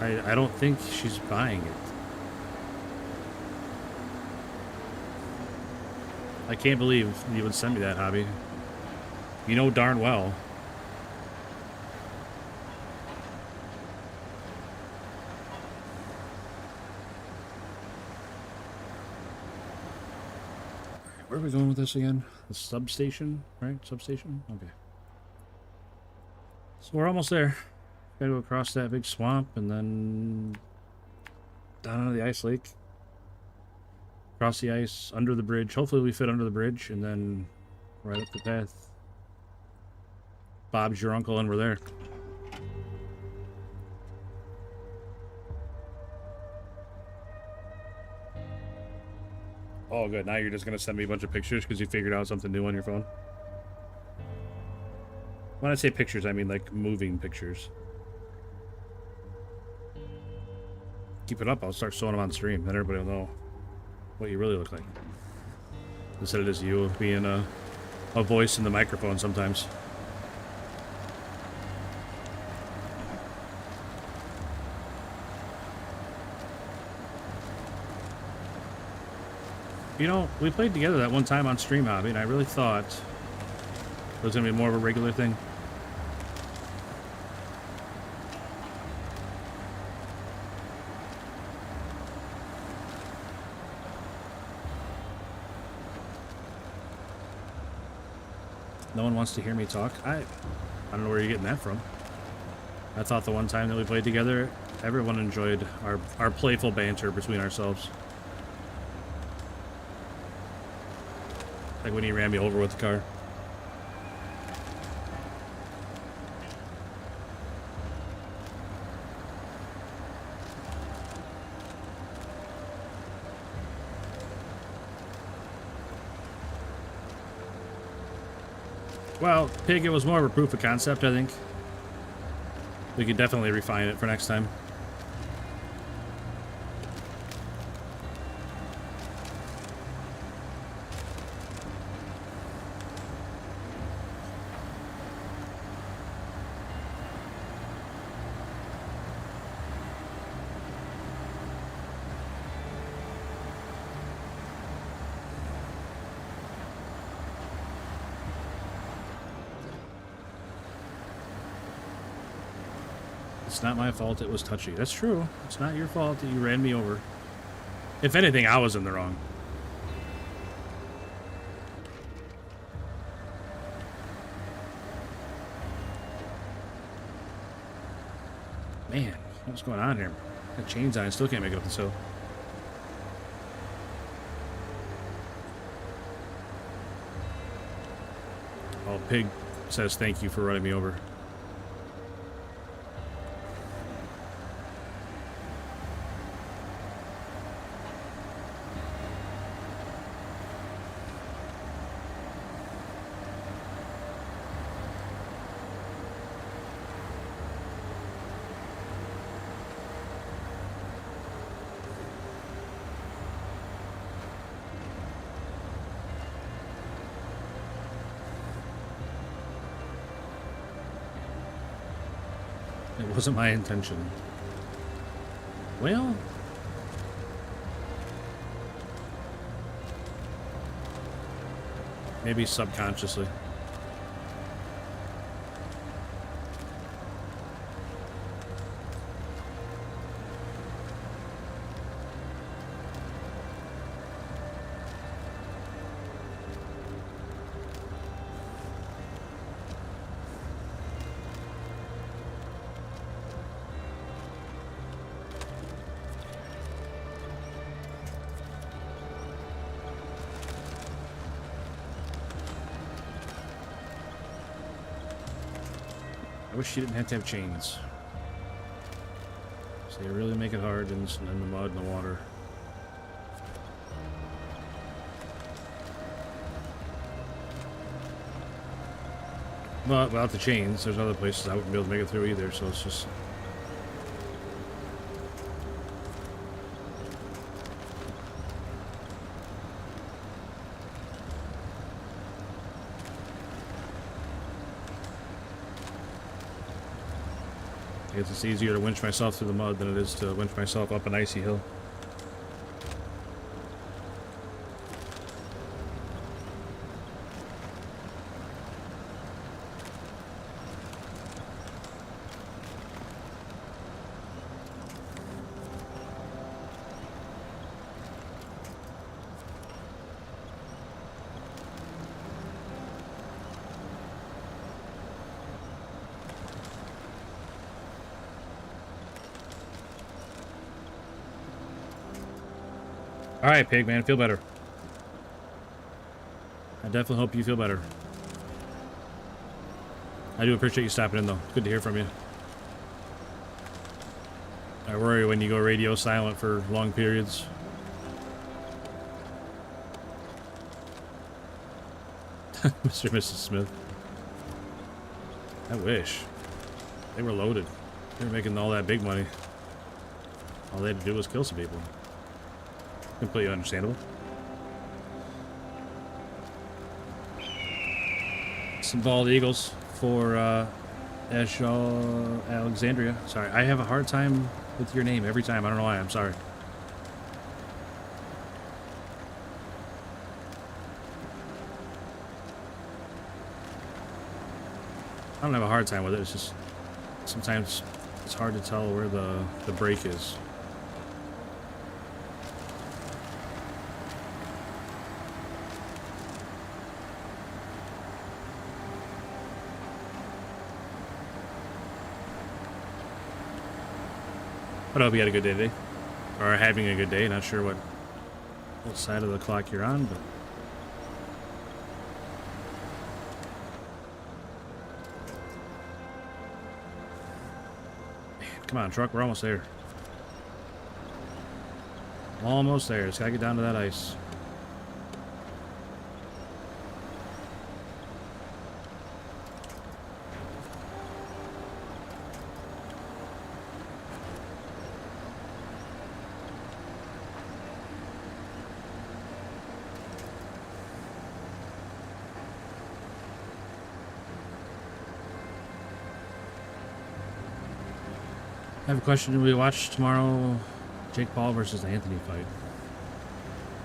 I don't think she's buying it. I can't believe you would send me that hobby. You know darn well. Where are we going with this again? The substation, right? Substation? Okay. So we're almost there. Gotta go across that big swamp and then down into the ice lake. Across the ice, under the bridge. Hopefully we fit under the bridge and then right up the path. Bob's your uncle and we're there. Oh, good. Now you're just going to send me a bunch of pictures because you figured out something new on your phone? When I say pictures, I mean like moving pictures. Keep it up. I'll start showing them on stream. Then everybody will know what you really look like. Instead of just you being a voice in the microphone sometimes. You know, we played together that one time on Stream Hobby, and I really thought it was going to be more of a regular thing. No one wants to hear me talk? I don't know where you're getting that from. I thought the one time that we played together, everyone enjoyed our playful banter between ourselves. Like when he ran me over with the car. Well, Pig, it was more of a proof of concept, I think. We could definitely refine it for next time. It's not my fault it was touchy. That's true. It's not your fault that you ran me over. If anything, I was in the wrong. Man, what's going on here? Got chains on, I still can't make it up this hill. Oh, Pig says thank you for running me over. It wasn't my intention. Well, maybe subconsciously. I wish she didn't have to have chains. So you really make it hard in the mud and the water. Well, without the chains, there's other places I wouldn't be able to make it through either, so it's just... I guess it's easier to winch myself through the mud than it is to winch myself up an icy hill. Alright, Pig, man, feel better. I definitely hope you feel better. I do appreciate you stopping in, though. Good to hear from you. I worry when you go radio silent for long periods. Mr. and Mrs. Smith. I wish. They were loaded. They were making all that big money. All they had to do was kill some people. Completely understandable. Some bald eagles for Alexandria. Sorry, I have a hard time with your name every time. I don't know why. I'm sorry. I don't have a hard time with it. It's just sometimes it's hard to tell where the break is. But I hope you had a good day today. Or having a good day. Not sure what side of the clock you're on, but... Man, come on, truck. We're almost there. Almost there. Just gotta get down to that ice. I have a question. Do we watch tomorrow Jake Paul versus Anthony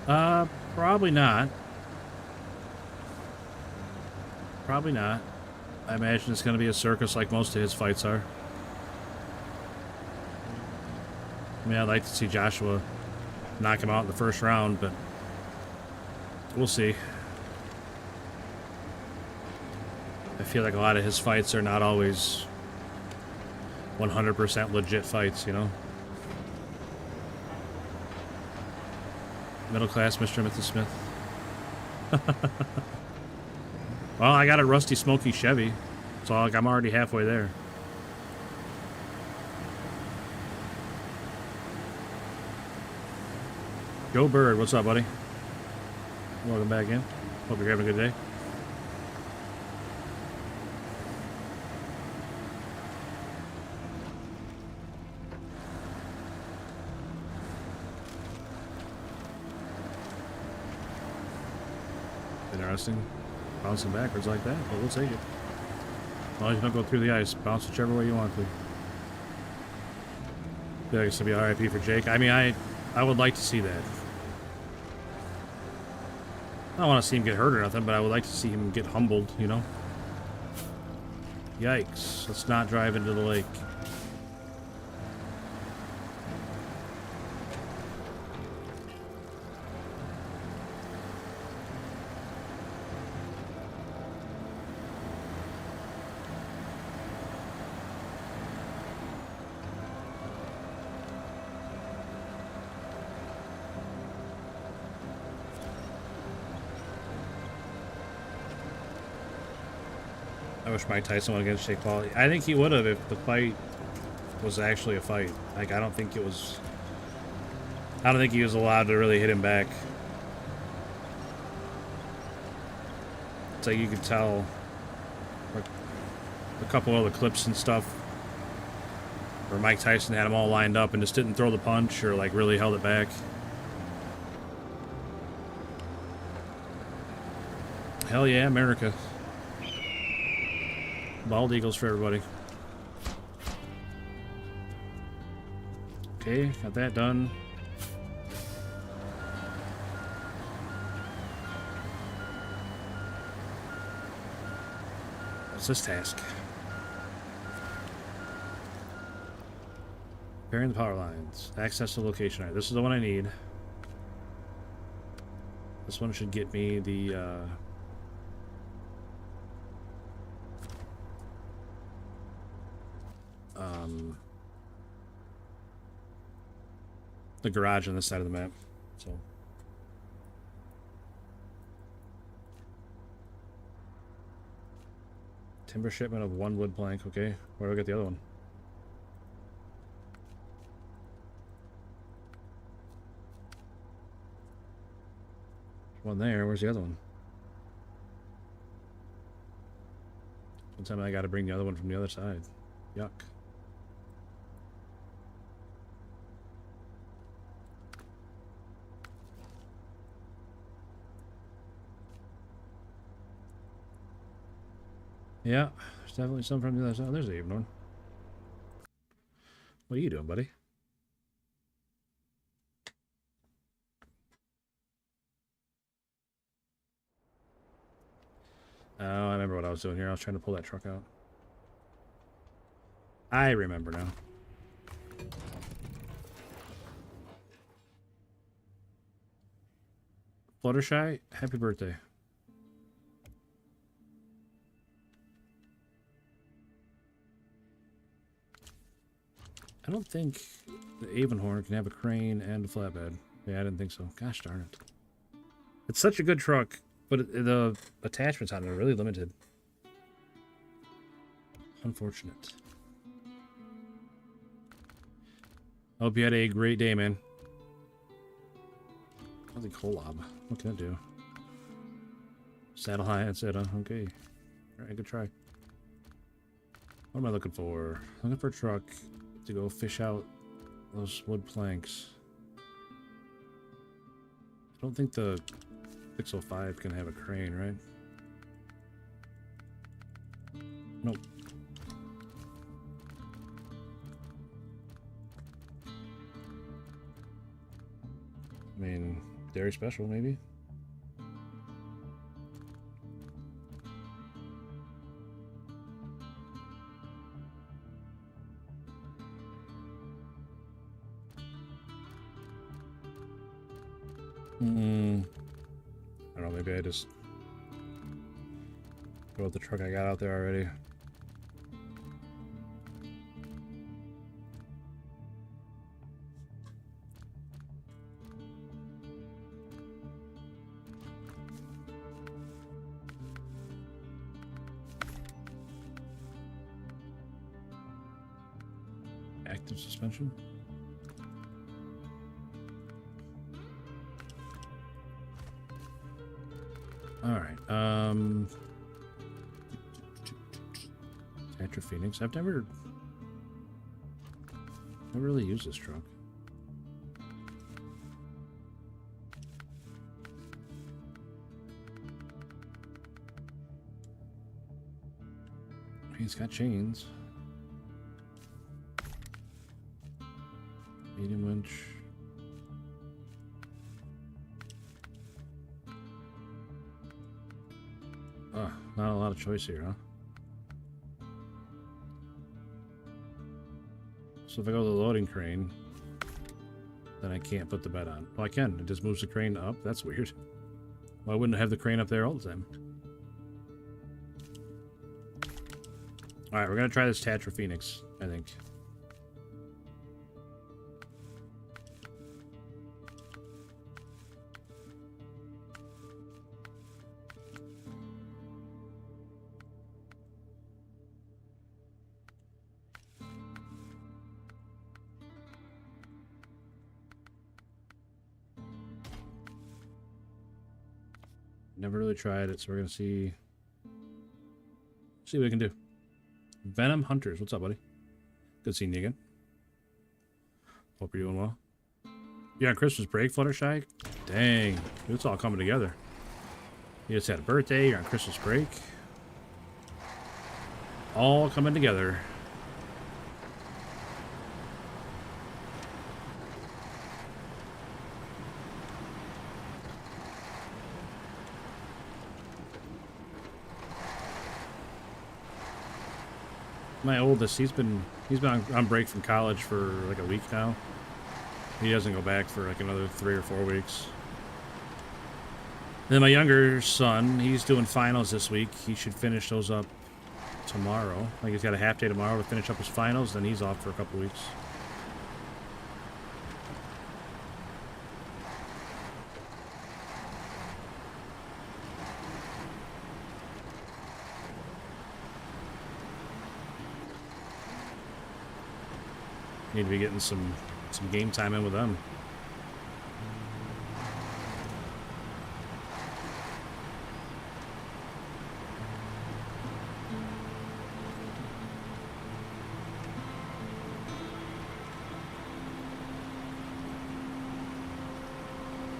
fight? Probably not. Probably not. I imagine it's going to be a circus like most of his fights are. I mean, I'd like to see Joshua knock him out in the first round, but we'll see. I feel like a lot of his fights are not always 100% legit fights, you know? Middle class Mr. and Mrs. Smith. Well, I got a rusty, smoky Chevy, so like, I'm already halfway there. Joe Bird, what's up, buddy? Welcome back in. Hope you're having a good day. Interesting. Bouncing backwards like that, but we'll take it. As long as you don't go through the ice, bounce whichever way you want to. I feel like it's gonna be RIP for Jake. I mean, I would like to see that. I don't want to see him get hurt or nothing, but I would like to see him get humbled, you know? Yikes. Let's not drive into the lake. I wish Mike Tyson went against Jake Paul. I think he would have if the fight was actually a fight. Like, I don't think he was allowed to really hit him back. It's like you could tell, like, a couple other clips and stuff where Mike Tyson had them all lined up and just didn't throw the punch or like really held it back. Hell yeah, America. Bald eagles for everybody. Okay, got that done. What's this task? Repairing the power lines. Access the location. Alright, this is the one I need. This one should get me the garage on this side of the map. So timber shipment of 1 wood plank. Okay, where do I get the other one? One there. Where's the other one? One time I got to bring the other one from the other side. Yuck. Yeah, there's definitely some from the other side. Oh, there's the even one. What are you doing, buddy? Oh, I remember what I was doing here. I was trying to pull that truck out. I remember now. Fluttershy, happy birthday. I don't think the Avonhorn can have a crane and a flatbed. Yeah, I didn't think so. Gosh darn it. It's such a good truck, but the attachments on it are really limited. Unfortunate. Hope you had a great day, man. How's the collab? What can it do? Saddle high, that's it, huh? Okay. Alright, good try. What am I looking for? Looking for a truck to go fish out those wood planks. I don't think the 605 can have a crane, right? Nope. I mean, dairy special, maybe? I don't know, maybe I just go with the truck I got out there already. Active suspension. All right. Tetra Phoenix. I've never really used this truck. He's got chains. Medium winch. Not a lot of choice here, huh? So if I go to the loading crane, then I can't put the bed on. Well, I can. It just moves the crane up. That's weird. Why wouldn't I have the crane up there all the time? Alright, we're going to try this Tetra Phoenix, I think. Never really tried it, so we're gonna see what we can do. Venom Hunters, what's up, buddy? Good seeing you again. Hope you're doing well. You on Christmas break, Fluttershy? Dang, it's all coming together. You just had a birthday, you're on Christmas break. All coming together. My oldest, he's been on break from college for like a week now. He doesn't go back for like another 3 or 4 weeks. Then my younger son, he's doing finals this week. He should finish those up tomorrow. Like he's got a half day tomorrow to finish up his finals, then he's off for a couple weeks. Need to be getting some game time in with them.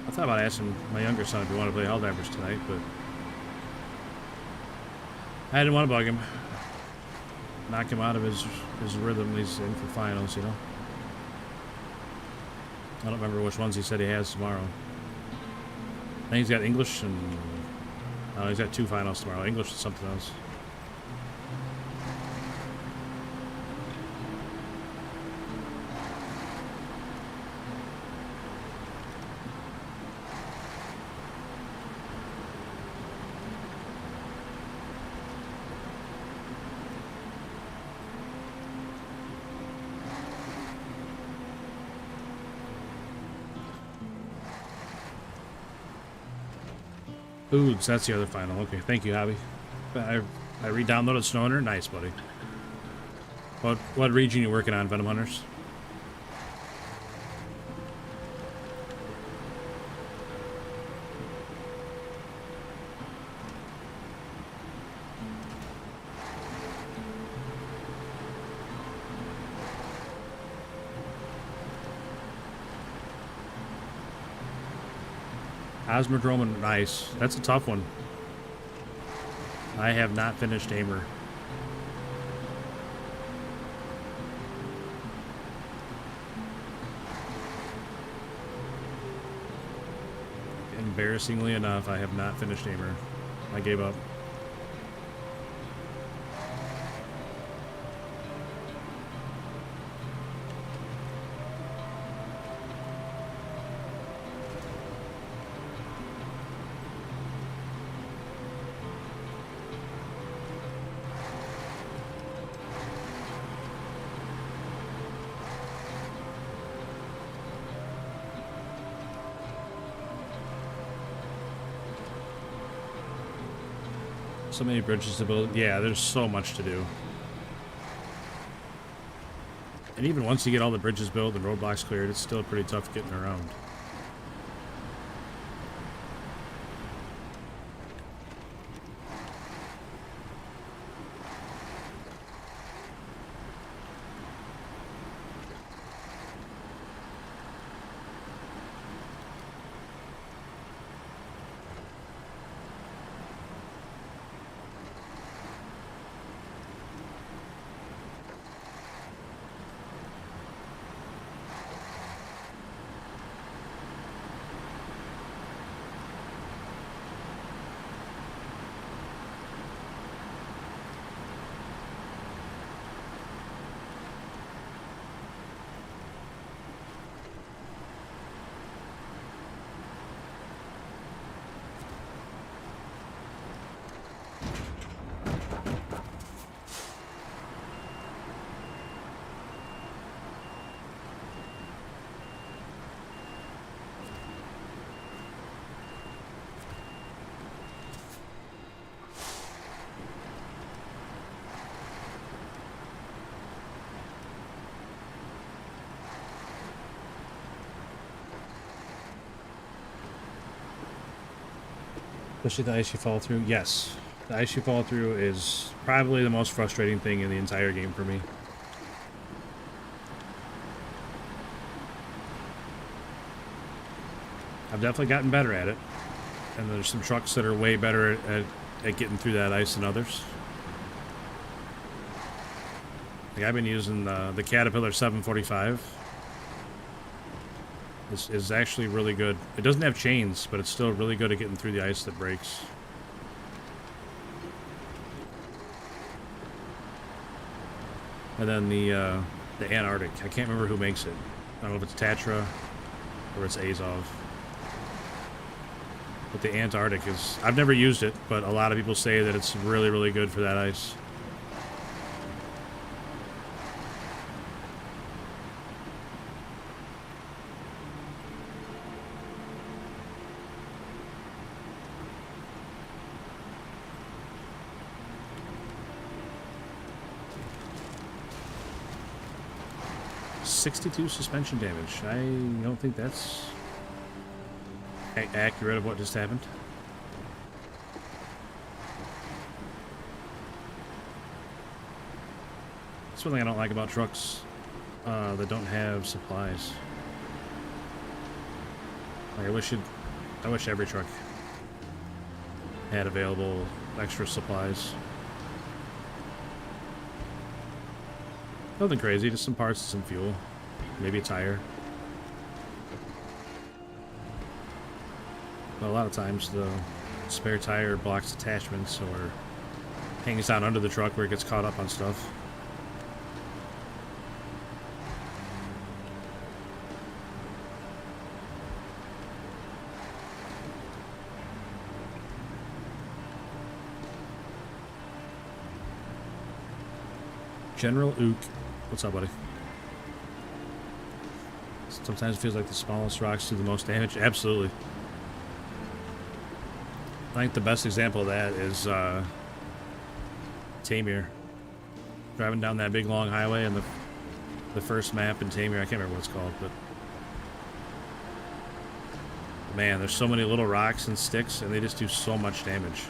I thought about asking my younger son if he wanted to play Helldivers tonight, but I didn't want to bug him. Knock him out of his rhythm. He's in for finals, you know. I don't remember which ones he said he has tomorrow. I think he's got English and he's got 2 finals tomorrow. English and something else. Oops, that's the other final. Okay, thank you, Hobby. I re-downloaded Snowrunner. Nice, buddy. What region you working on, Venom Hunters? Osmodrome, nice. That's a tough one. I have not finished Aimer. Embarrassingly enough, I have not finished Aimer. I gave up. So many bridges to build. Yeah, there's so much to do. And even once you get all the bridges built and roadblocks cleared, it's still pretty tough getting around. Especially the ice you fall through. Yes, the ice you fall through is probably the most frustrating thing in the entire game for me. I've definitely gotten better at it, and there's some trucks that are way better at getting through that ice than others. Like I've been using the Caterpillar 745. Is actually really good. It doesn't have chains, but it's still really good at getting through the ice that breaks. And then the Antarctic. I can't remember who makes it. I don't know if it's Tatra or it's Azov. But the Antarctic is... I've never used it, but a lot of people say that it's really, really good for that ice. .62 suspension damage. I don't think that's accurate of what just happened. That's one thing I don't like about trucks that don't have supplies. Like I wish every truck had available extra supplies. Nothing crazy, just some parts and some fuel. Maybe a tire. But a lot of times the spare tire blocks attachments or hangs down under the truck where it gets caught up on stuff. General Ook. What's up, buddy? Sometimes it feels like the smallest rocks do the most damage. Absolutely. I think the best example of that is Tamir. Driving down that big long highway and the first map in Tamir. I can't remember what it's called, but man, there's so many little rocks and sticks and they just do so much damage.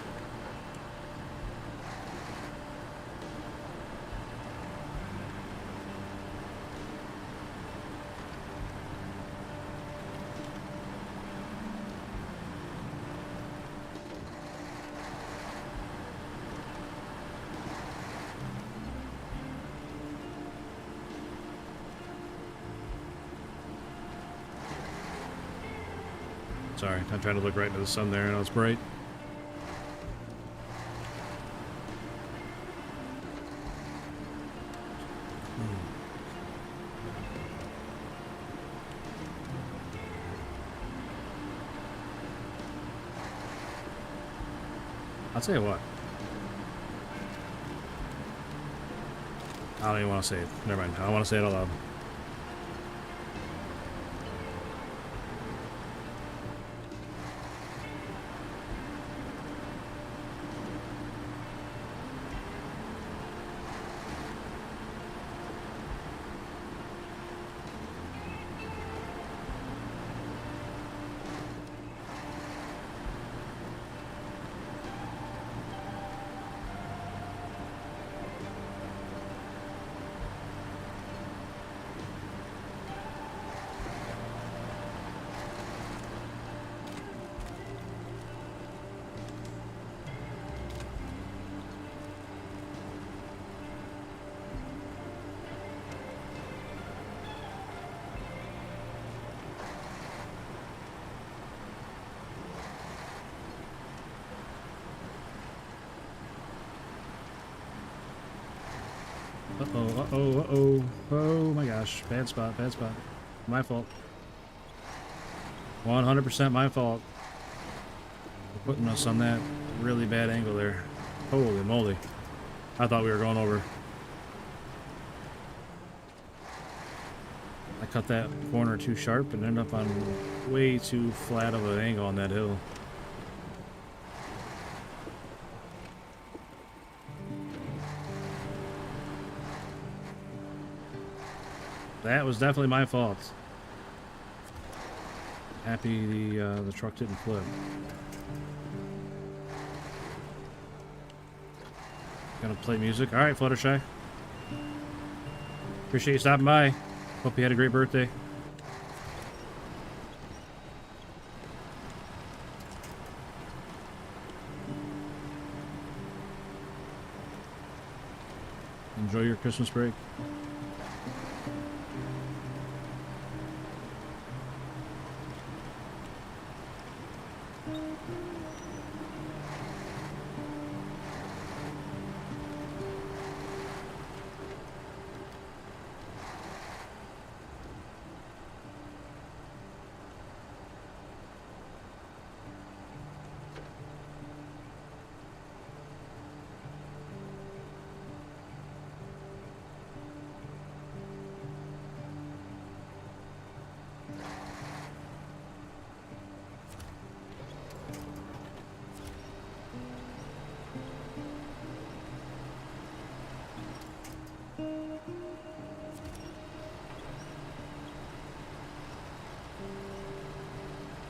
Sorry, I'm trying to look right into the sun there. I know it's bright. I'll tell you what. I don't even want to say it. Never mind. I don't want to say it out loud. Uh-oh, uh-oh, uh-oh. Oh my gosh. Bad spot, bad spot. My fault. 100% my fault. For putting us on that really bad angle there. Holy moly. I thought we were going over. I cut that corner too sharp and ended up on way too flat of an angle on that hill. That was definitely my fault. Happy the truck didn't flip. Gonna play music. All right, Fluttershy. Appreciate you stopping by. Hope you had a great birthday. Enjoy your Christmas break.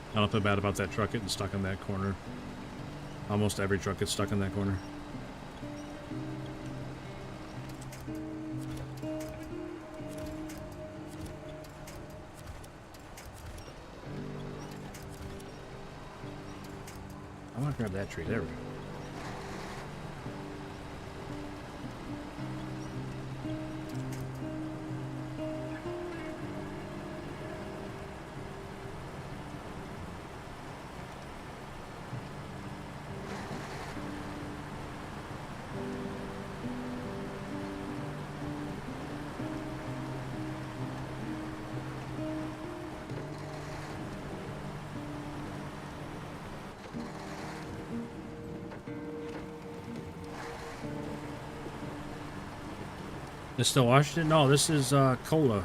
I don't feel bad about that truck getting stuck in that corner. Almost every truck gets stuck in that corner. I want to grab that tree. There we go. This still Washington? No, this is Kola.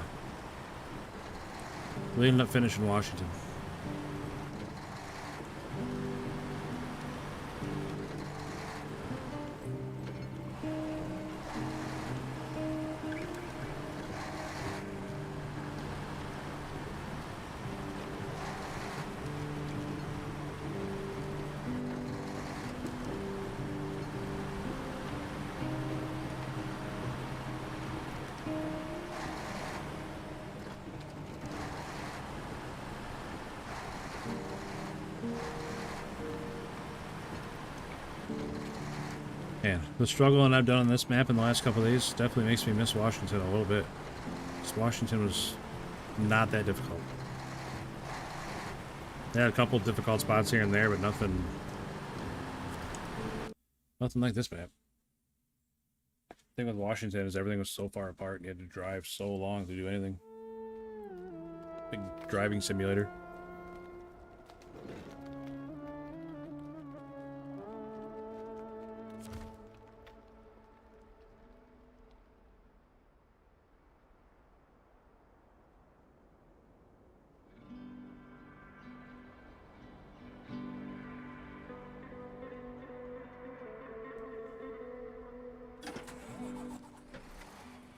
We ended up finishing Washington. Man, the struggling I've done on this map in the last couple of days definitely makes me miss Washington a little bit. Because Washington was not that difficult. They had a couple difficult spots here and there, but nothing like this map. The thing with Washington is everything was so far apart and you had to drive so long to do anything. Big driving simulator.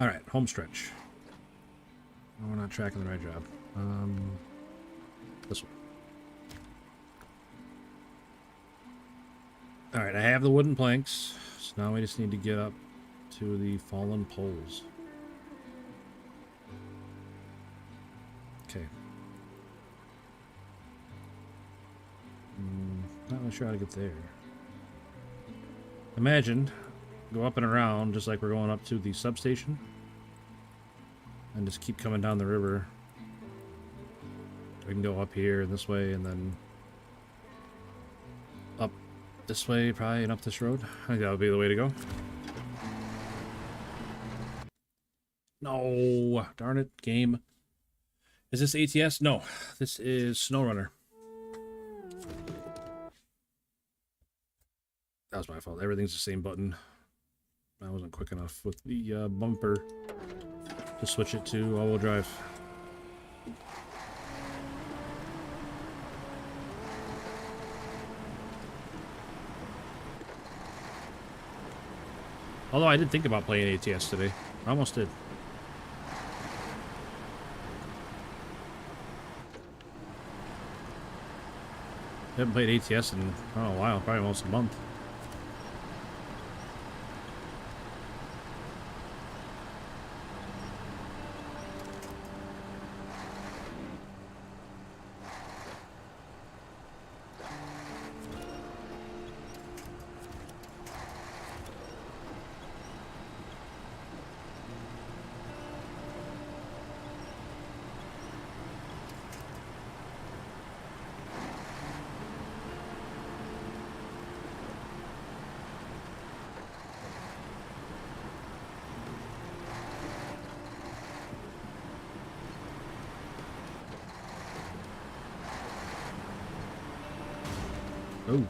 Alright, home stretch. Oh, we're not tracking the right job. This one. Alright, I have the wooden planks, so now we just need to get up to the fallen poles. Okay. Not really sure how to get there. Imagine, go up and around just like we're going up to the substation. And just keep coming down the river. We can go up here this way and then up this way probably and up this road. I think that would be the way to go. No, darn it, game. Is this ATS? No, this is SnowRunner. That was my fault. Everything's the same button. I wasn't quick enough with the bumper to switch it to all-wheel drive. Although I did think about playing ATS today. I almost did. I haven't played ATS in, I don't know, a while. Probably almost a month. Oh.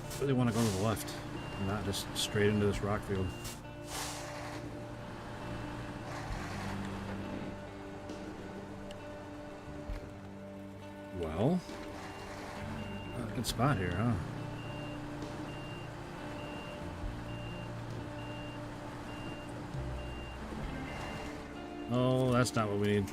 I really want to go to the left and not just straight into this rock field. Well, good spot here, huh? Oh, that's not what we need.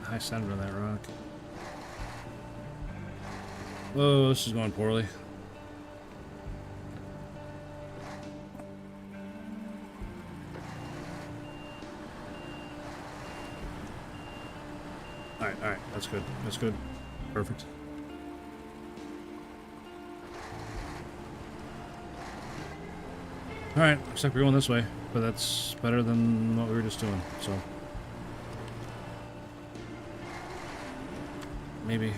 High center on that rock. Oh, this is going poorly. Alright, that's good. That's good. Perfect. Alright, looks like we're going this way, but that's better than what we were just doing, so. Maybe.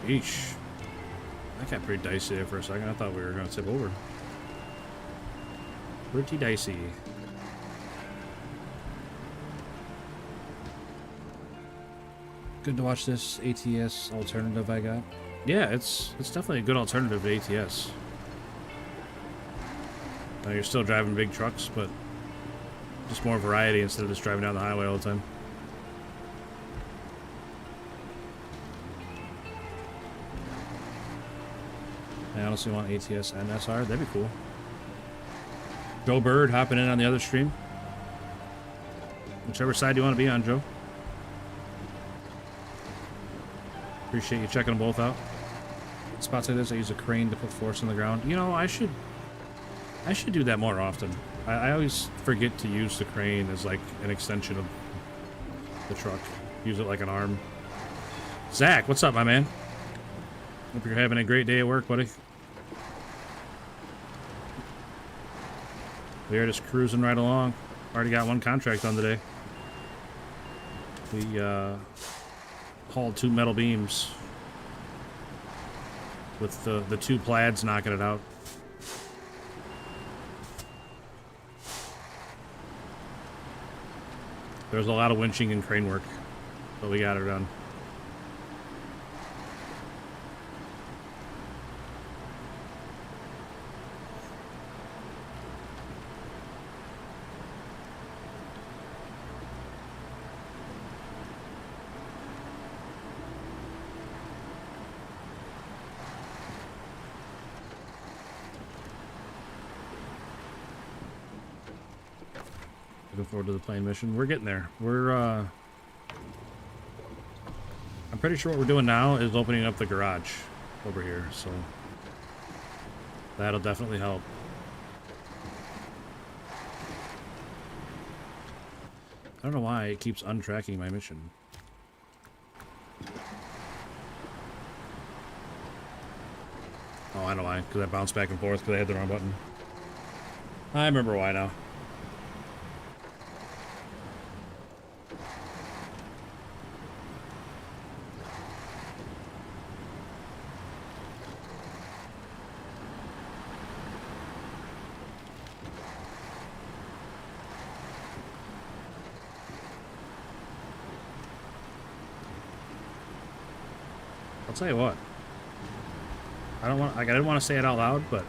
Eesh. That got pretty dicey there for a second. I thought we were going to tip over. Pretty dicey. Good to watch this ATS alternative I got. Yeah, it's definitely a good alternative to ATS. You're still driving big trucks, but just more variety instead of just driving down the highway all the time. I honestly want ATS and SR. That'd be cool. Joe Bird hopping in on the other stream. Whichever side you want to be on, Joe. Appreciate you checking them both out. Spots like this, I use a crane to put force on the ground. You know, I should do that more often. I always forget to use the crane as like an extension of the truck. Use it like an arm. Zach, what's up, my man? Hope you're having a great day at work, buddy. We are just cruising right along. Already got one contract done today. We hauled 2 metal beams with the 2 plaids knocking it out. There's a lot of winching and crane work, but we got it done. Looking forward to the plane mission. We're getting there. We're, I'm pretty sure what we're doing now is opening up the garage over here, so that'll definitely help. I don't know why it keeps untracking my mission. Oh, I know why. Because I bounced back and forth because I had the wrong button. I remember why now. I'll tell you what. I didn't want to say it out loud, but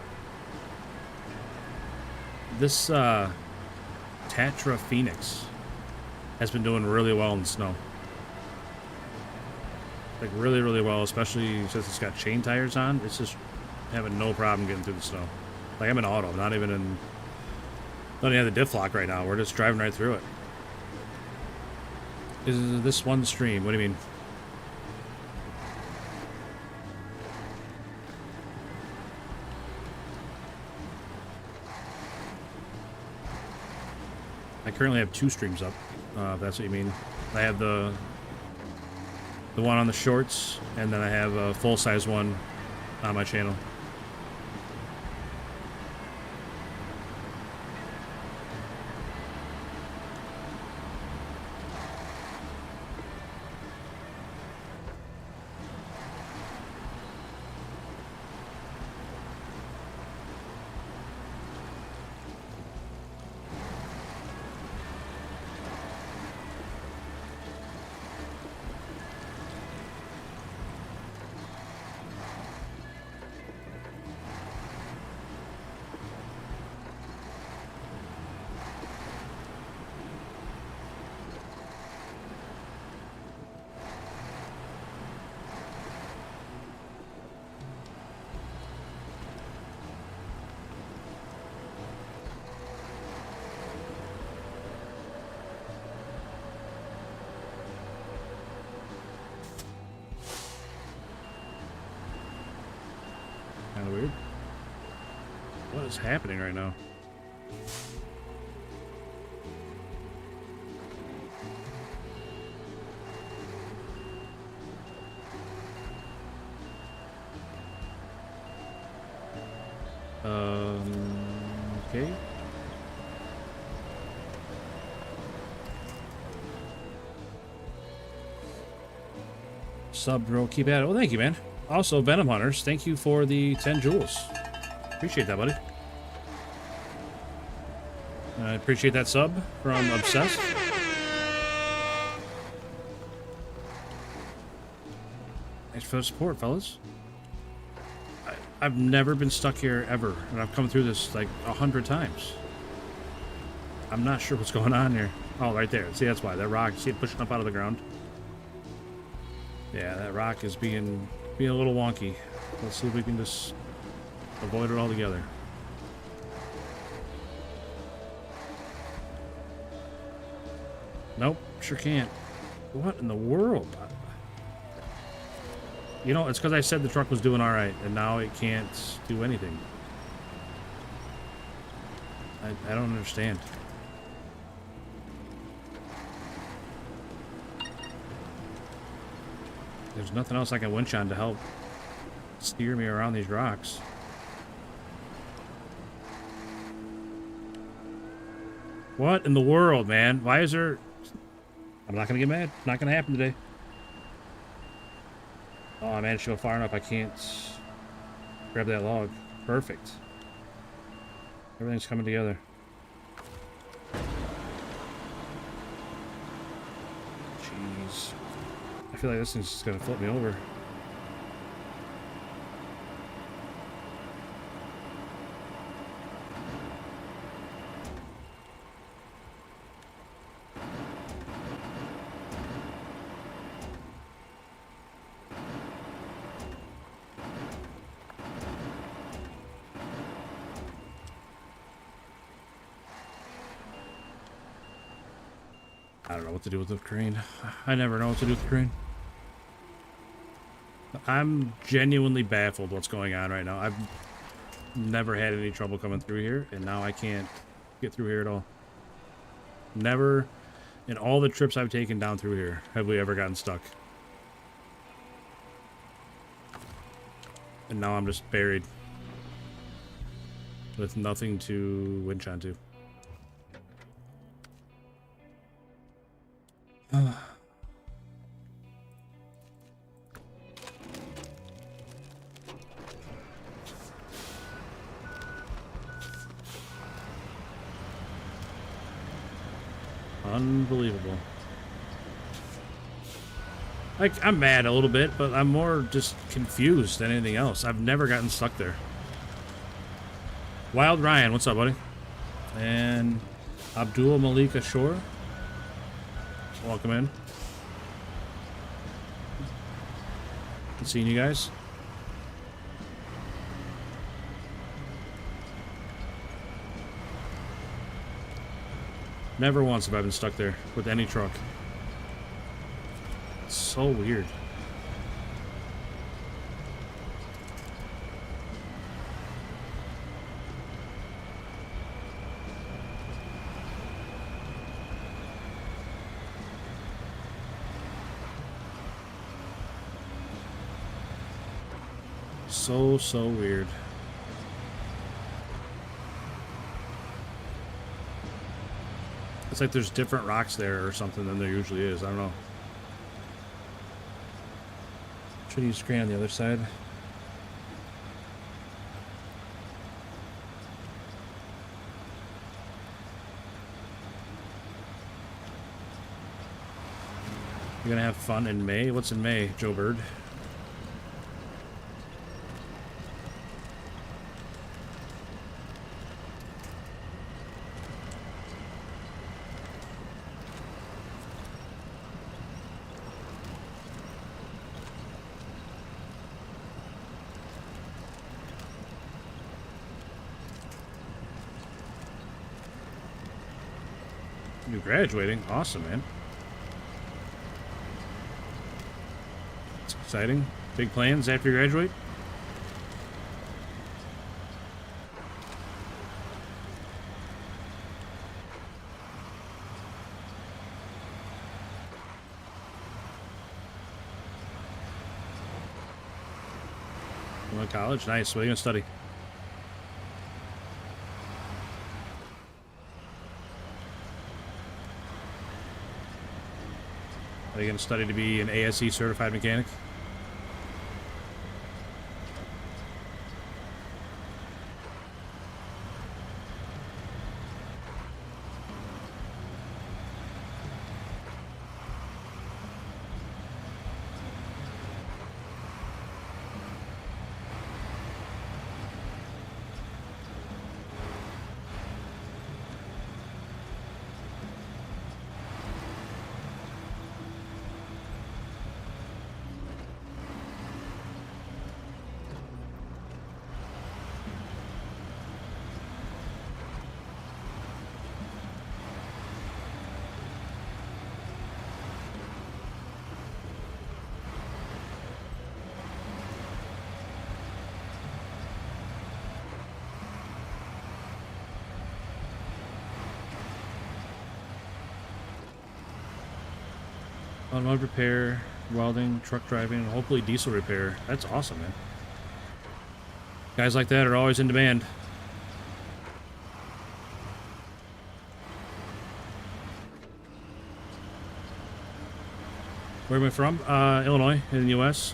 this Tatra Phoenix has been doing really well in the snow. Like really, really well, especially since it's got chain tires on. It's just having no problem getting through the snow. Like I'm in auto, not even the diff lock right now. We're just driving right through it. Is this one stream? What do you mean? I currently have 2 streams up, if that's what you mean. I have the one on the shorts, and then I have a full-size one on my channel. Kind of weird. What is happening right now? Okay. Sub, bro. Keep at it. Well, thank you, man. Also, Venom Hunters, thank you for the 10 jewels. Appreciate that, buddy. I appreciate that sub from Obsessed. Thanks for the support, fellas. I've never been stuck here ever, and I've come through this like 100 times. I'm not sure what's going on here. Oh, right there. See, that's why. That rock, see it pushing up out of the ground? Yeah, that rock is being a little wonky. Let's see if we can just avoid it altogether. Nope, sure can't. What in the world? You know, it's because I said the truck was doing alright, and now it can't do anything. I don't understand. There's nothing else I can winch on to help steer me around these rocks. What in the world, man? Why is there... I'm not gonna get mad. Not gonna happen today. Oh, I managed to go far enough. I can't grab that log. Perfect. Everything's coming together. Jeez. I feel like this thing's just gonna flip me over. I don't know what to do with the crane. I never know what to do with the crane. I'm genuinely baffled what's going on right now. I've never had any trouble coming through here, and now I can't get through here at all. Never in all the trips I've taken down through here have we ever gotten stuck. And now I'm just buried with nothing to winch onto. Unbelievable. Like, I'm mad a little bit, but I'm more just confused than anything else. I've never gotten stuck there. Wild Ryan, what's up, buddy? And Abdul Malik Ashore. Welcome in. Good seeing you guys. Never once have I been stuck there with any truck. It's so weird. So weird. It's like there's different rocks there or something than there usually is. I don't know. Should use screen on the other side. You're gonna have fun in May? What's in May, Joe Bird? You're graduating? Awesome, man. It's exciting. Big plans after you graduate? Going to college? Nice. What are you going to study? Are you going to study to be an ASE certified mechanic? Automotive repair, welding, truck driving, and hopefully diesel repair. That's awesome, man. Guys like that are always in demand. Where am I from? Illinois, in the U.S.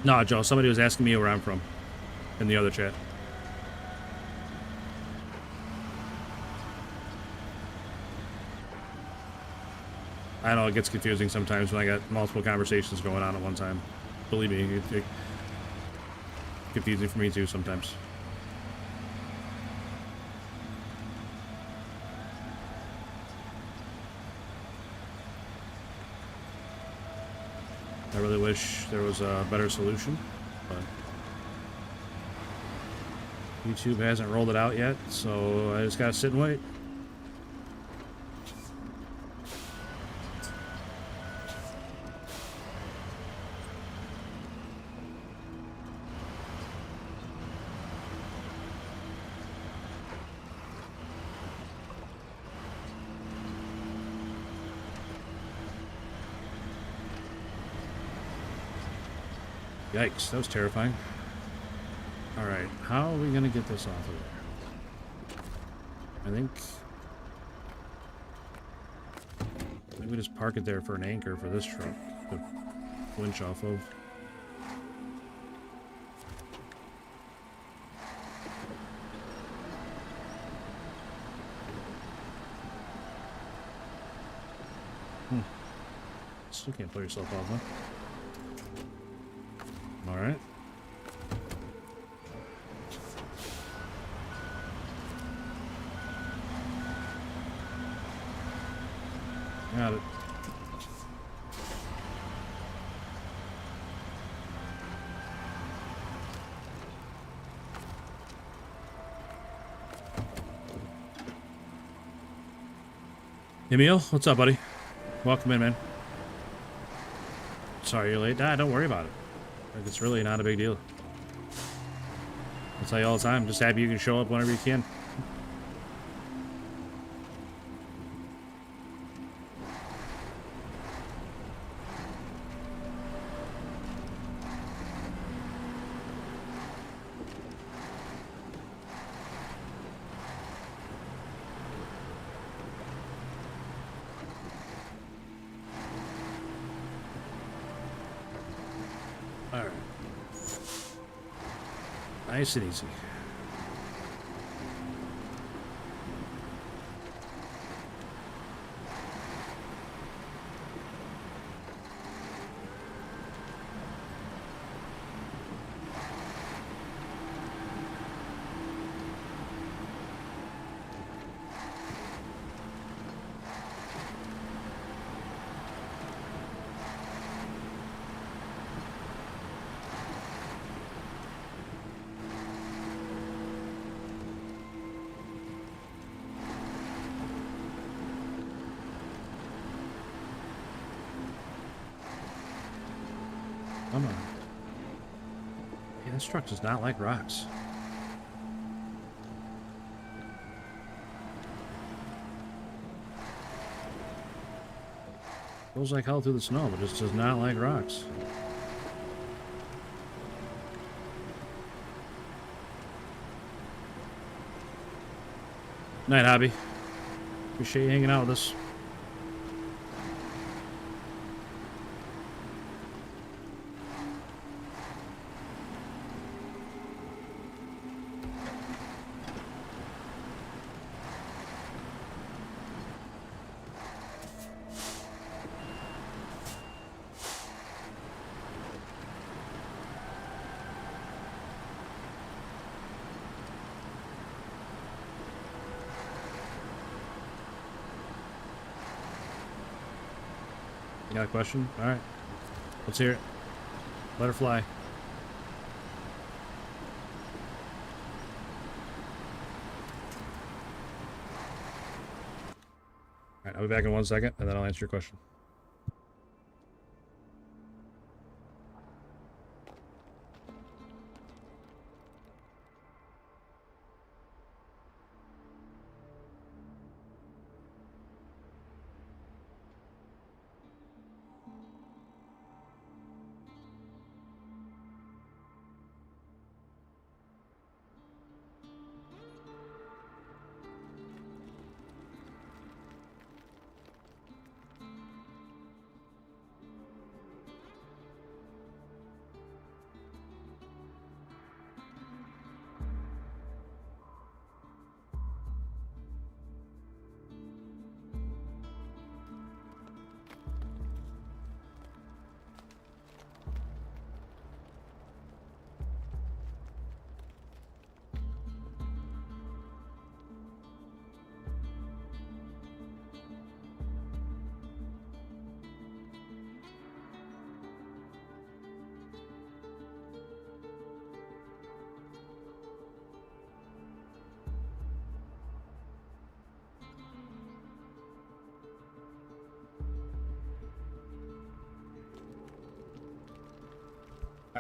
No, Joe, somebody was asking me where I'm from in the other chat. I know it gets confusing sometimes when I got multiple conversations going on at one time. Believe me, it's confusing for me too sometimes. I really wish there was a better solution, but YouTube hasn't rolled it out yet, so I just gotta sit and wait. Yikes, that was terrifying. Alright, how are we gonna get this off of there? I think maybe we just park it there for an anchor for this truck to winch off of. Still can't pull yourself off, huh? Alright. Got it. Emil, what's up, buddy? Welcome in, man. Sorry you're late. Nah, don't worry about it. Like, it's really not a big deal. I'll tell you all the time. Just happy you can show up whenever you can. Alright. Nice and easy. Come on. Hey, this truck does not like rocks. Goes like hell through the snow, but just does not like rocks. Night, Hobby. Appreciate you hanging out with us. You got a question? Alright. Let's hear it. Let her fly. Alright, I'll be back in 1 second, and then I'll answer your question.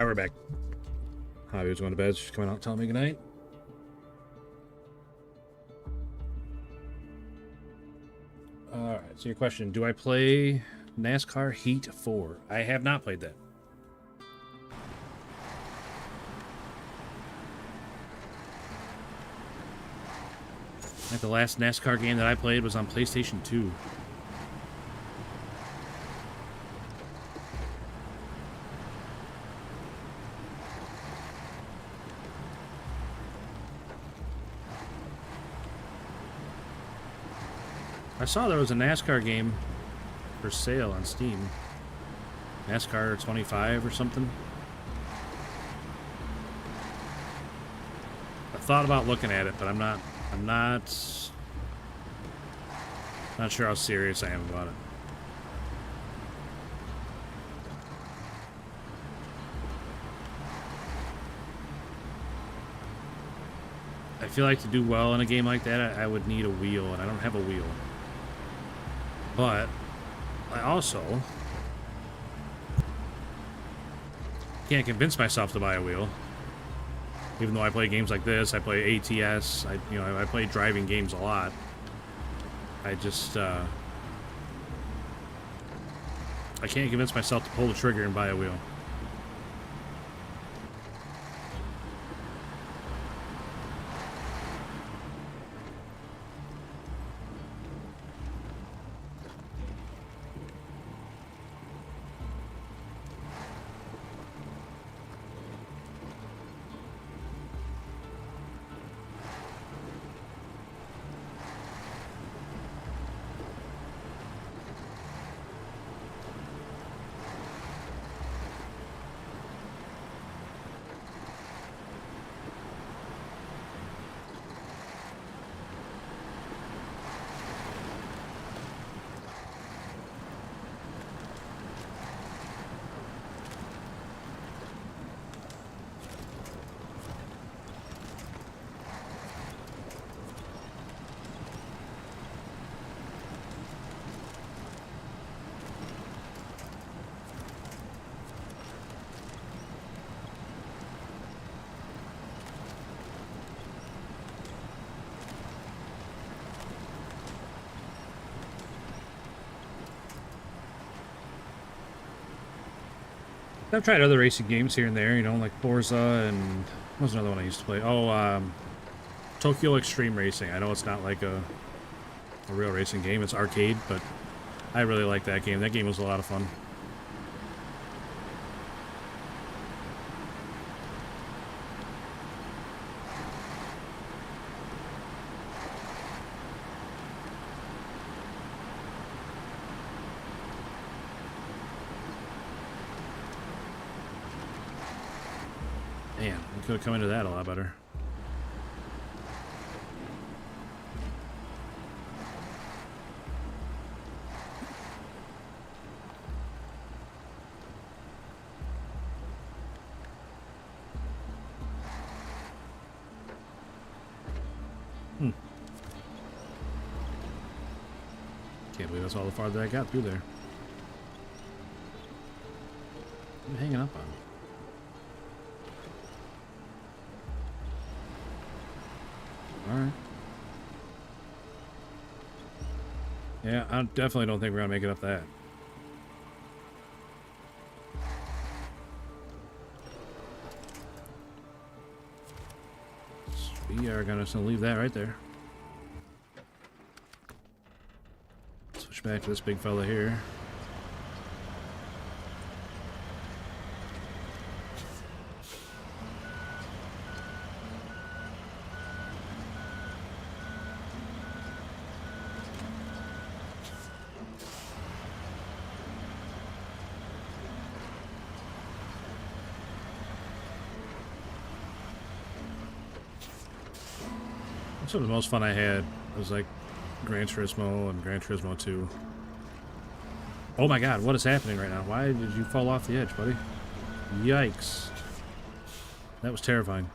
Alright, we're back. Javi was going to bed. She's coming out telling me goodnight. Alright, so your question. Do I play NASCAR Heat 4? I have not played that. I think the last NASCAR game that I played was on PlayStation 2. I saw there was a NASCAR game for sale on Steam. NASCAR 25 or something. I thought about looking at it, but I'm not sure how serious I am about it. I feel like to do well in a game like that, I would need a wheel, and I don't have a wheel. But I also can't convince myself to buy a wheel. Even though I play games like this, I play ATS, I play driving games a lot. I just I can't convince myself to pull the trigger and buy a wheel. I've tried other racing games here and there, you know, like Forza and... What was another one I used to play? Oh, Tokyo Extreme Racing. I know it's not like a real racing game. It's arcade, but I really like that game. That game was a lot of fun. Man, we could have come into that a lot better. Can't believe that's all the farther I got through there. What am I hanging up on? Alright. Yeah, I definitely don't think we're gonna make it up that. So we are gonna leave that right there. Switch back to this big fella here. Some of the most fun I had was like Gran Turismo and Gran Turismo 2. Oh my god, what is happening right now? Why did you fall off the edge, buddy? Yikes. That was terrifying.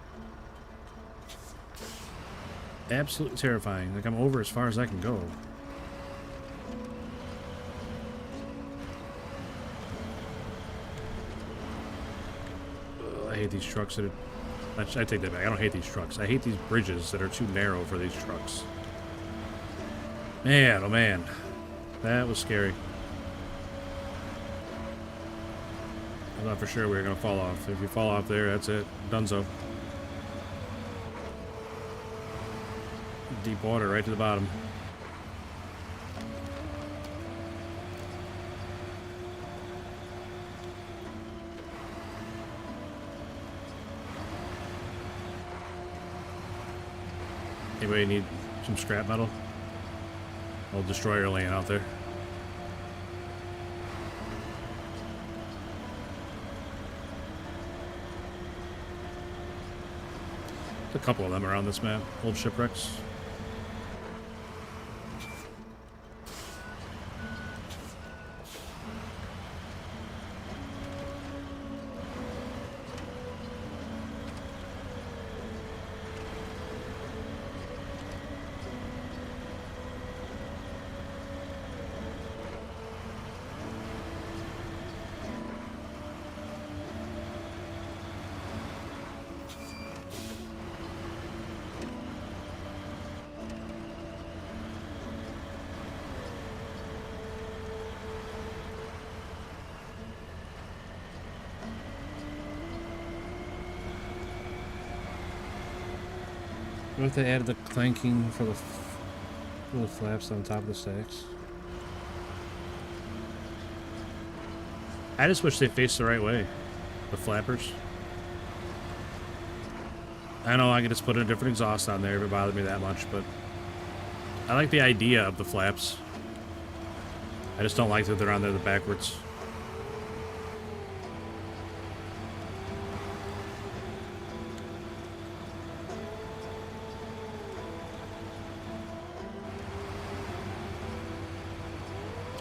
Absolutely terrifying. Like I'm over as far as I can go. Ugh, I hate these trucks that are... I take that back. I don't hate these trucks. I hate these bridges that are too narrow for these trucks. Man, oh man. That was scary. I thought for sure we were going to fall off. If you fall off there, that's it. Dunzo. Deep water right to the bottom. Anybody need some scrap metal? Old destroyer laying out there. There's a couple of them around this map. Old shipwrecks. What if they added the clanking for the flaps on top of the stacks? I just wish they faced the right way. The flappers. I know I could just put a different exhaust on there if it bothered me that much, but I like the idea of the flaps. I just don't like that they're on there the backwards.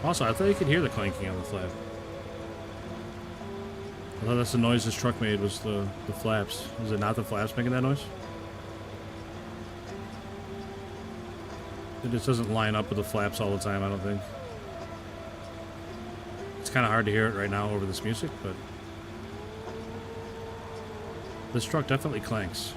Also, I thought you could hear the clanking on the flap. I thought that's the noise this truck made, was the flaps. Is it not the flaps making that noise? It just doesn't line up with the flaps all the time, I don't think. It's kind of hard to hear it right now over this music, but this truck definitely clanks.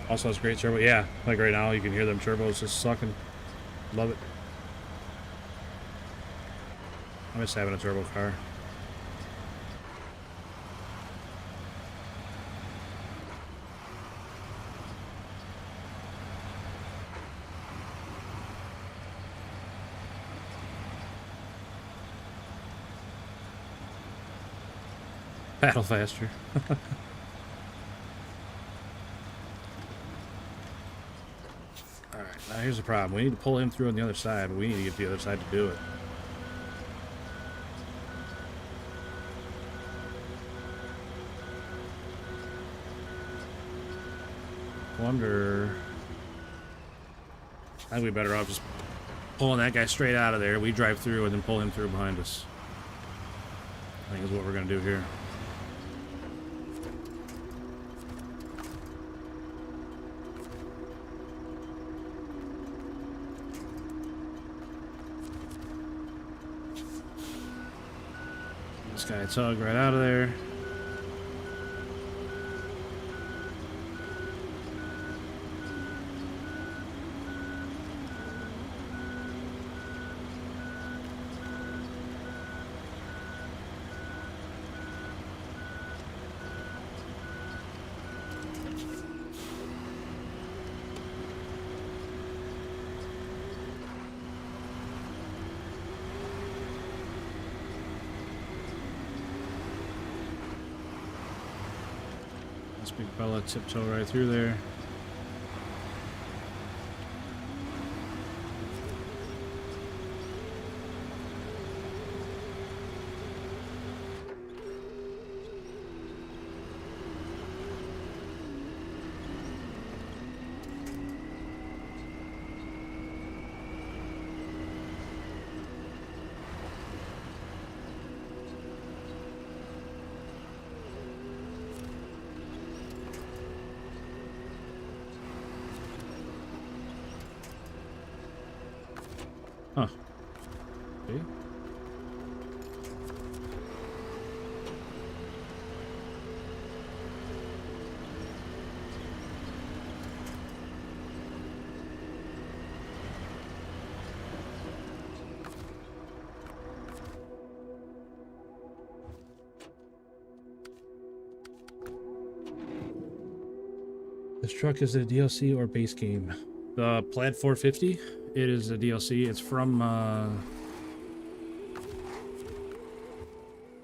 Also has great turbo. Yeah, like right now you can hear them turbos just sucking. Love it. I miss having a turbo car. Paddle faster. Alright, now here's the problem. We need to pull him through on the other side, but we need to get to the other side to do it. Wonder... I think we'd better off just pulling that guy straight out of there. We drive through and then pull him through behind us. I think is what we're going to do here. This guy tug right out of there. This big fella tiptoe right through there. Huh. Okay. This truck is a DLC or base game. The Plaid 450, it is a DLC. It's from,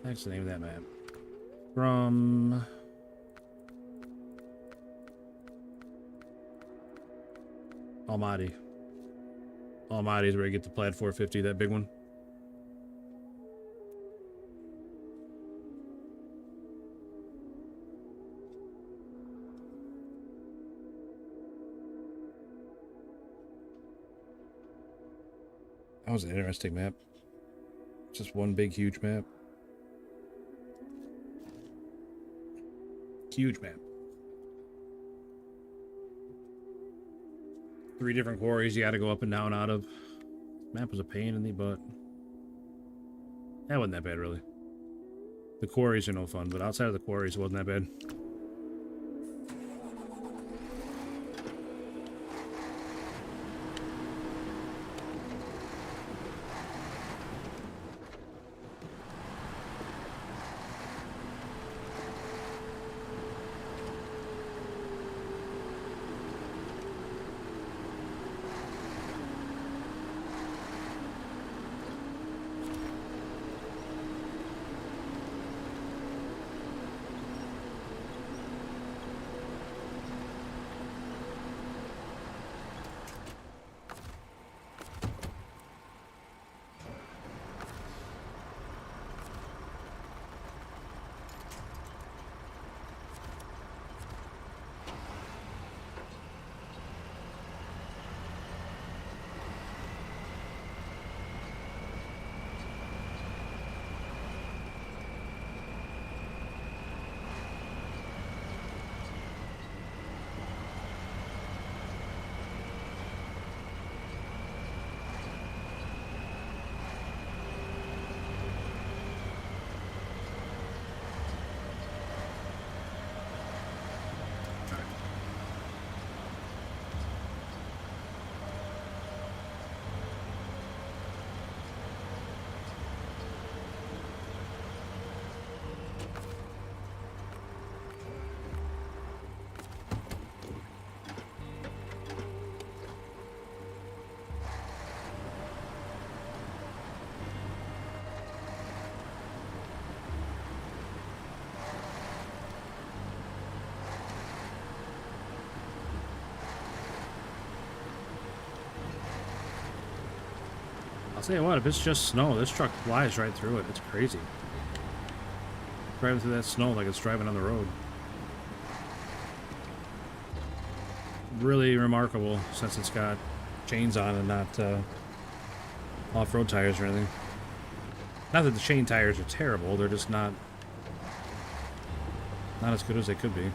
that's the name of that map. From... Almighty. Almighty is where you get the Plaid 450, that big one. That was an interesting map. Just one big, huge map. Huge map. 3 different quarries you gotta go up and down out of. Map was a pain in the butt. That wasn't that bad, really. The quarries are no fun, but outside of the quarries, it wasn't that bad. tell you what, if it's just snow, this truck flies right through it. It's crazy. Driving through that snow like it's driving on the road. Really remarkable since it's got chains on and not off-road tires or anything. Not that the chain tires are terrible, they're just not as good as they could be.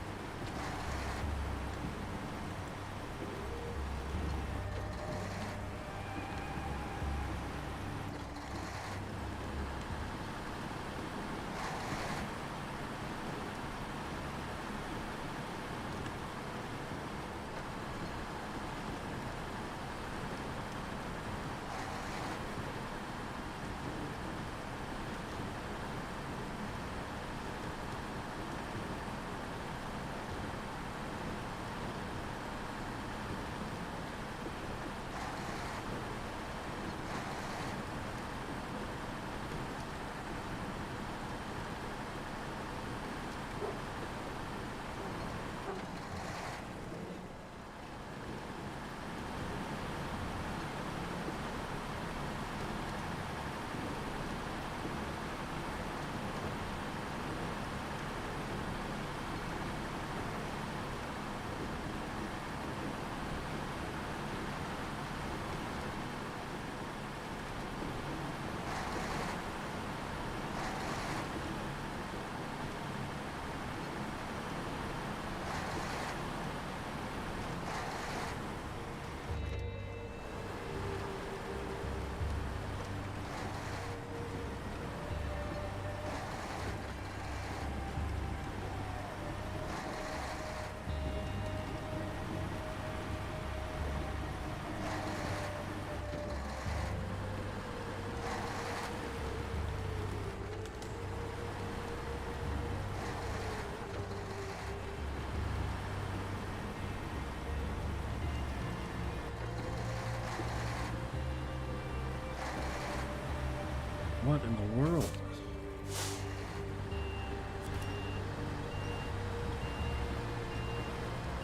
What in the world?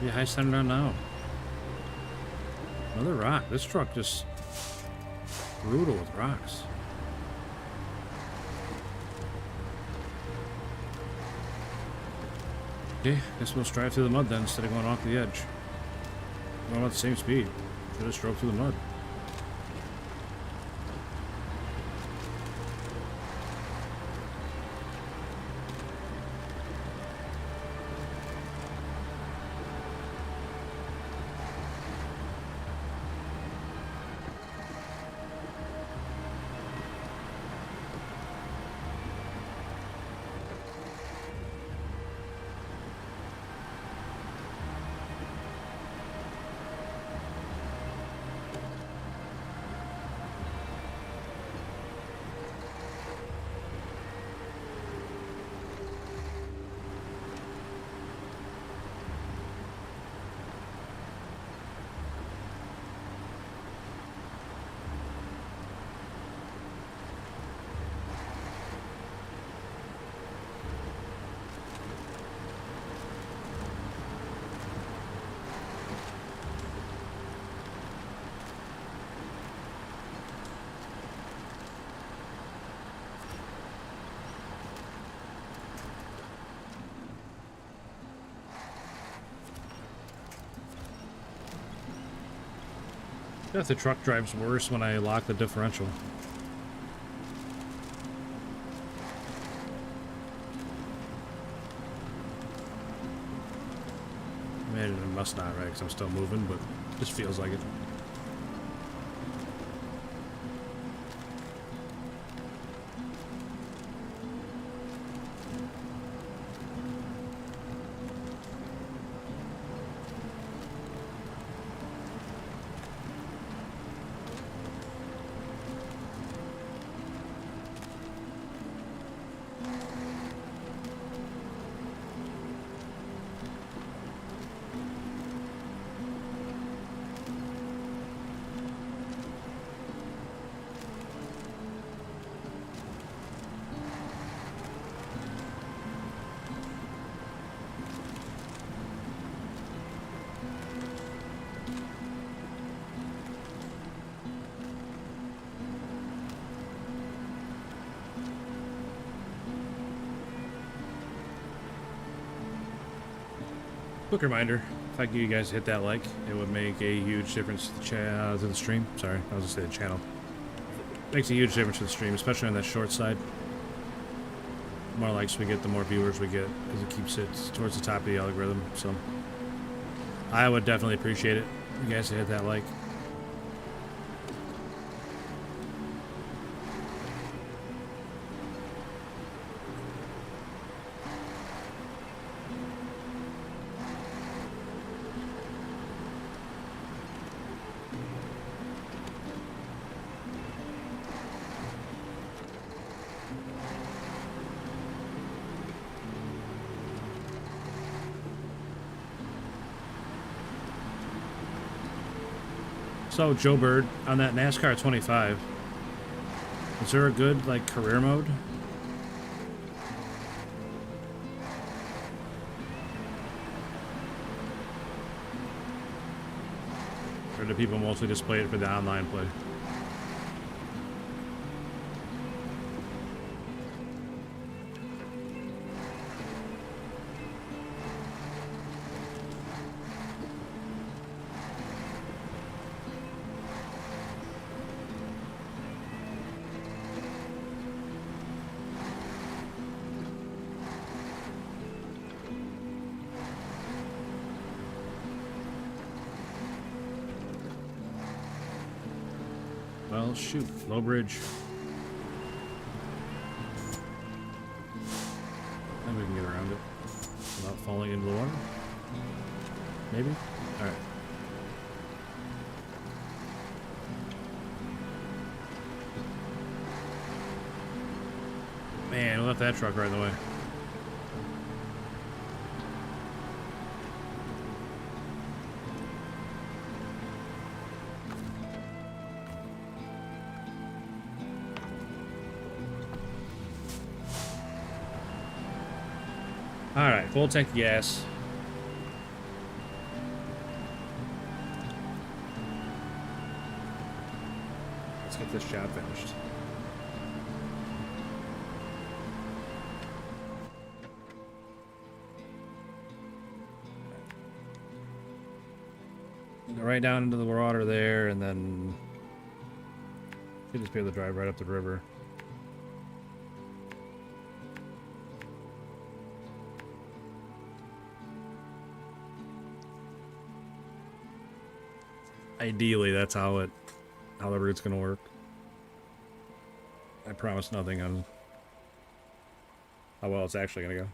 Yeah, high center now. Another rock. This truck just brutal with rocks. Okay, guess we'll drive through the mud then instead of going off the edge. Going about the same speed. Should just drove through the mud. I bet the truck drives worse when I lock the differential. I mean, it must not, right? Because I'm still moving, but it just feels like it. Quick reminder, if I could get you guys to hit that like, it would make a huge difference to the stream. Sorry, I was gonna say the channel. Makes a huge difference to the stream, especially on that short side. The more likes we get, the more viewers we get, because it keeps it towards the top of the algorithm. So I would definitely appreciate it if you guys to hit that like. So, Joe Bird, on that NASCAR 25, is there a good, like, career mode? Or do people mostly just play it for the online play? Well, shoot. Low bridge. I think we can get around it without falling into the water. Maybe? Alright. Man, we left that truck right in the way. Alright, full tank of gas. Let's get this job finished. Go right down into the water there, and then should just be able to drive right up the river. Ideally, that's how the route's gonna work. I promise nothing on how well it's actually gonna go.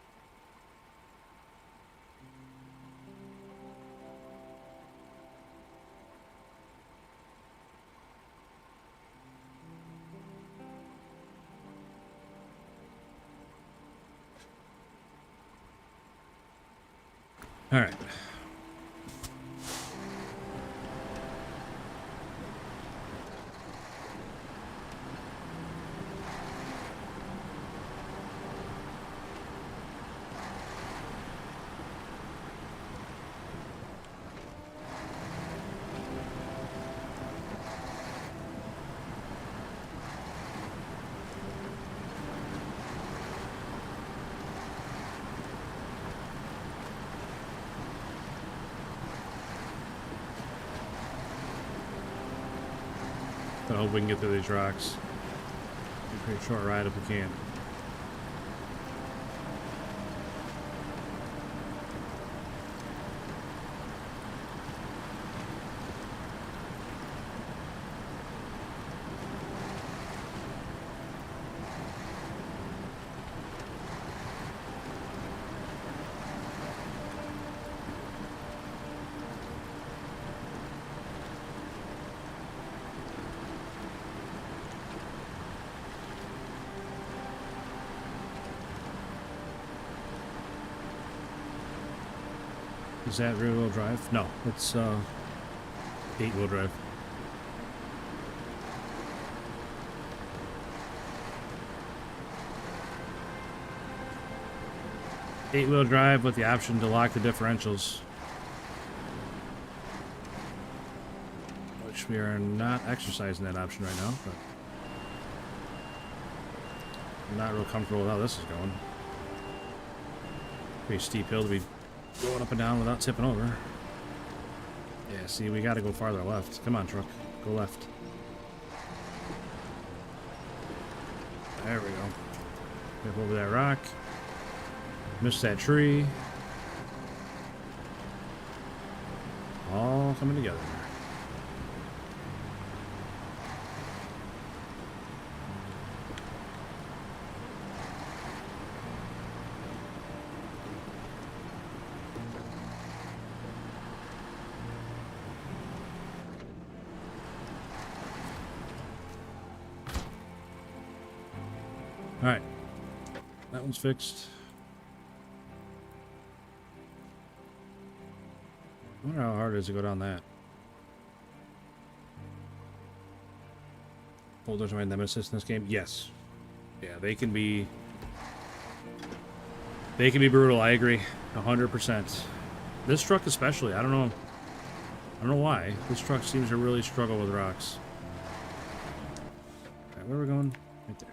All right. I hope we can get through these rocks. A pretty short ride if we can. Is that rear-wheel drive? No, it's 8-wheel drive. Eight-wheel drive with the option to lock the differentials, which we are not exercising that option right now, but I'm not real comfortable with how this is going. Pretty steep hill to be Going up and down without tipping over. Yeah, see, we gotta go farther left. Come on, truck. Go left. There we go. Get over that rock. Missed that tree. All coming together. Alright. That one's fixed. I wonder how hard it is to go down that. Boulders are my nemesis in this game? Yes. Yeah, they can be brutal, I agree. 100%. This truck especially, I don't know why. This truck seems to really struggle with rocks. Alright, where are we going? Right there.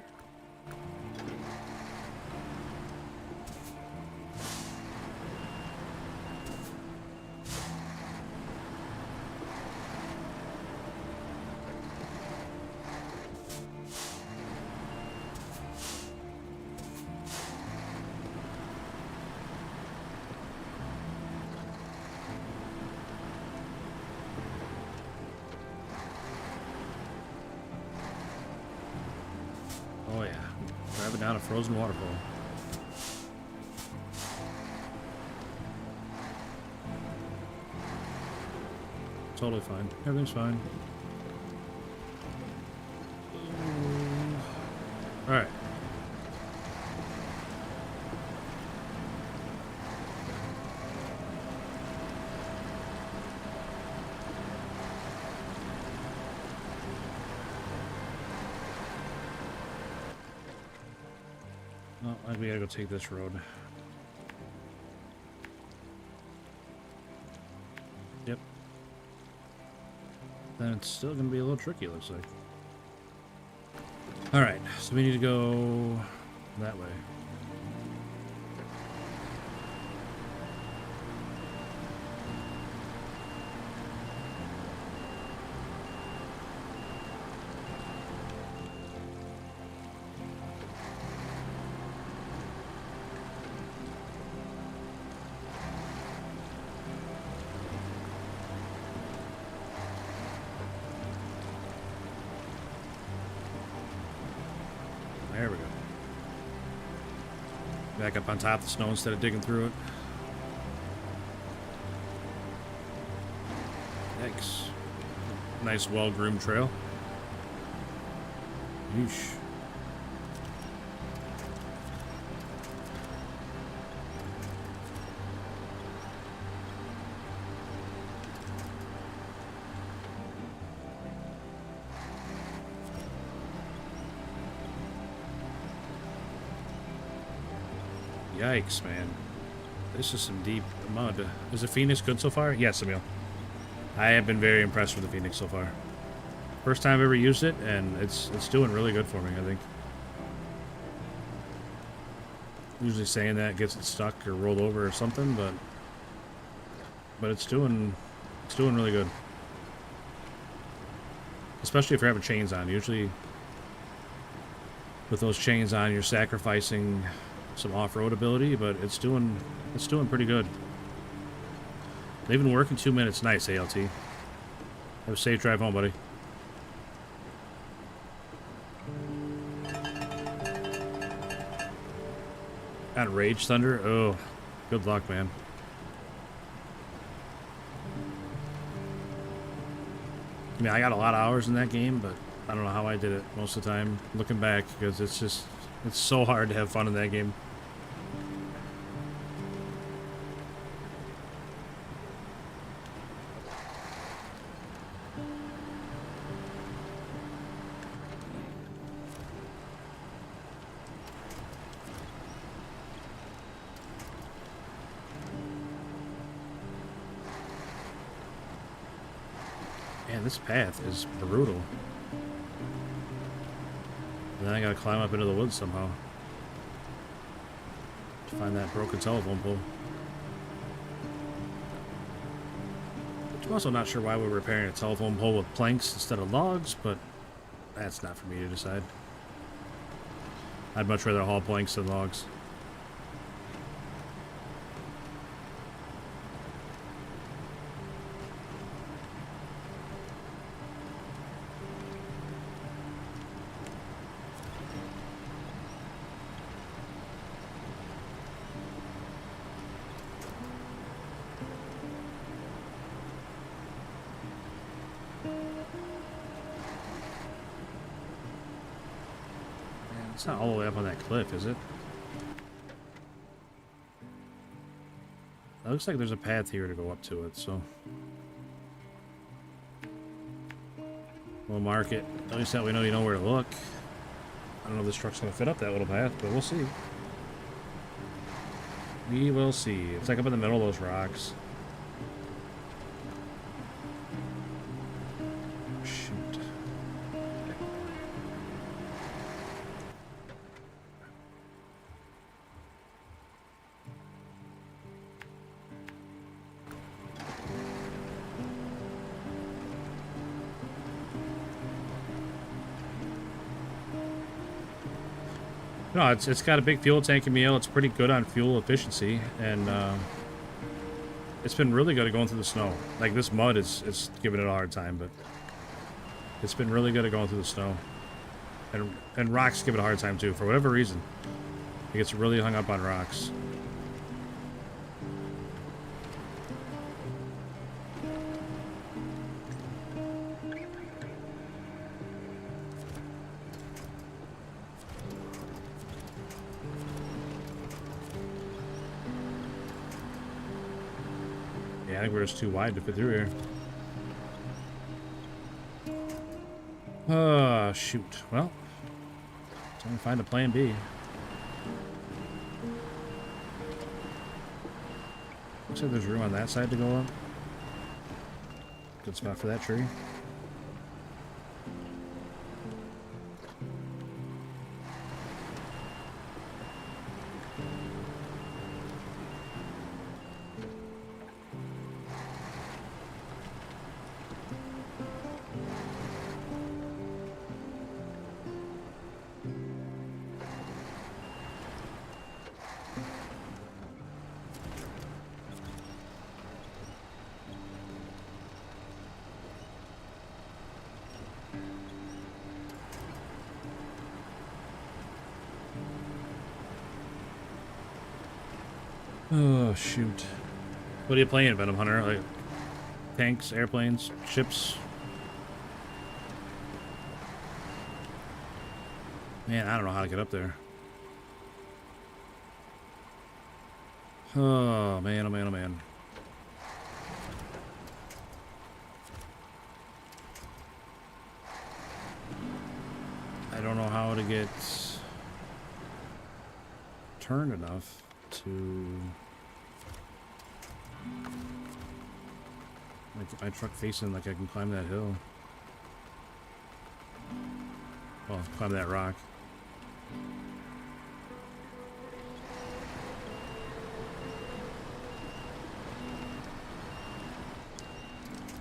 Oh yeah, driving down a frozen waterfall. Totally fine. Everything's fine. Alright. Oh, we gotta go take this road. Yep. Then it's still gonna be a little tricky, it looks like. Alright, so we need to go that way. There we go. Back up on top of the snow instead of digging through it. Thanks. Nice, well-groomed trail. Yeesh. Yikes, man. This is some deep mud. Is the Phoenix good so far? Yes, Emil. I have been very impressed with the Phoenix so far. First time I've ever used it, and it's doing really good for me, I think. Usually saying that gets it stuck or rolled over or something, but it's doing really good. Especially if you're having chains on. Usually with those chains on, you're sacrificing some off-road ability, but it's doing pretty good. They've been working 2 minutes. Nice, ALT. Have a safe drive home, buddy. Got Rage Thunder. Oh, good luck, man. I mean, I got a lot of hours in that game, but I don't know how I did it most of the time, looking back, because it's so hard to have fun in that game. Man, this path is brutal. And then I gotta climb up into the woods somehow to find that broken telephone pole. I'm also not sure why we're repairing a telephone pole with planks instead of logs, but that's not for me to decide. I'd much rather haul planks than logs. It's not all the way up on that cliff, is it? It looks like there's a path here to go up to it, so... we'll mark it. At least that we know you know where to look. I don't know if this truck's going to fit up that little path, but we'll see. We will see. It's like up in the middle of those rocks. Shoot. No, it's got a big fuel tank and meal. It's pretty good on fuel efficiency, and it's been really good at going through the snow. Like this mud is giving it a hard time, but it's been really good at going through the snow. And rocks give it a hard time too, for whatever reason. It gets really hung up on rocks. I think we're just too wide to fit through here. Oh, shoot. Well, time to find a plan B. Looks like there's room on that side to go up. Good spot for that tree. Oh, shoot. What are you playing, Venom Hunter? Like, tanks, airplanes, ships? Man, I don't know how to get up there. Oh, man, oh, man, oh, man. I don't know how to get turned enough to like my truck facing like I can climb that hill. Well, climb that rock.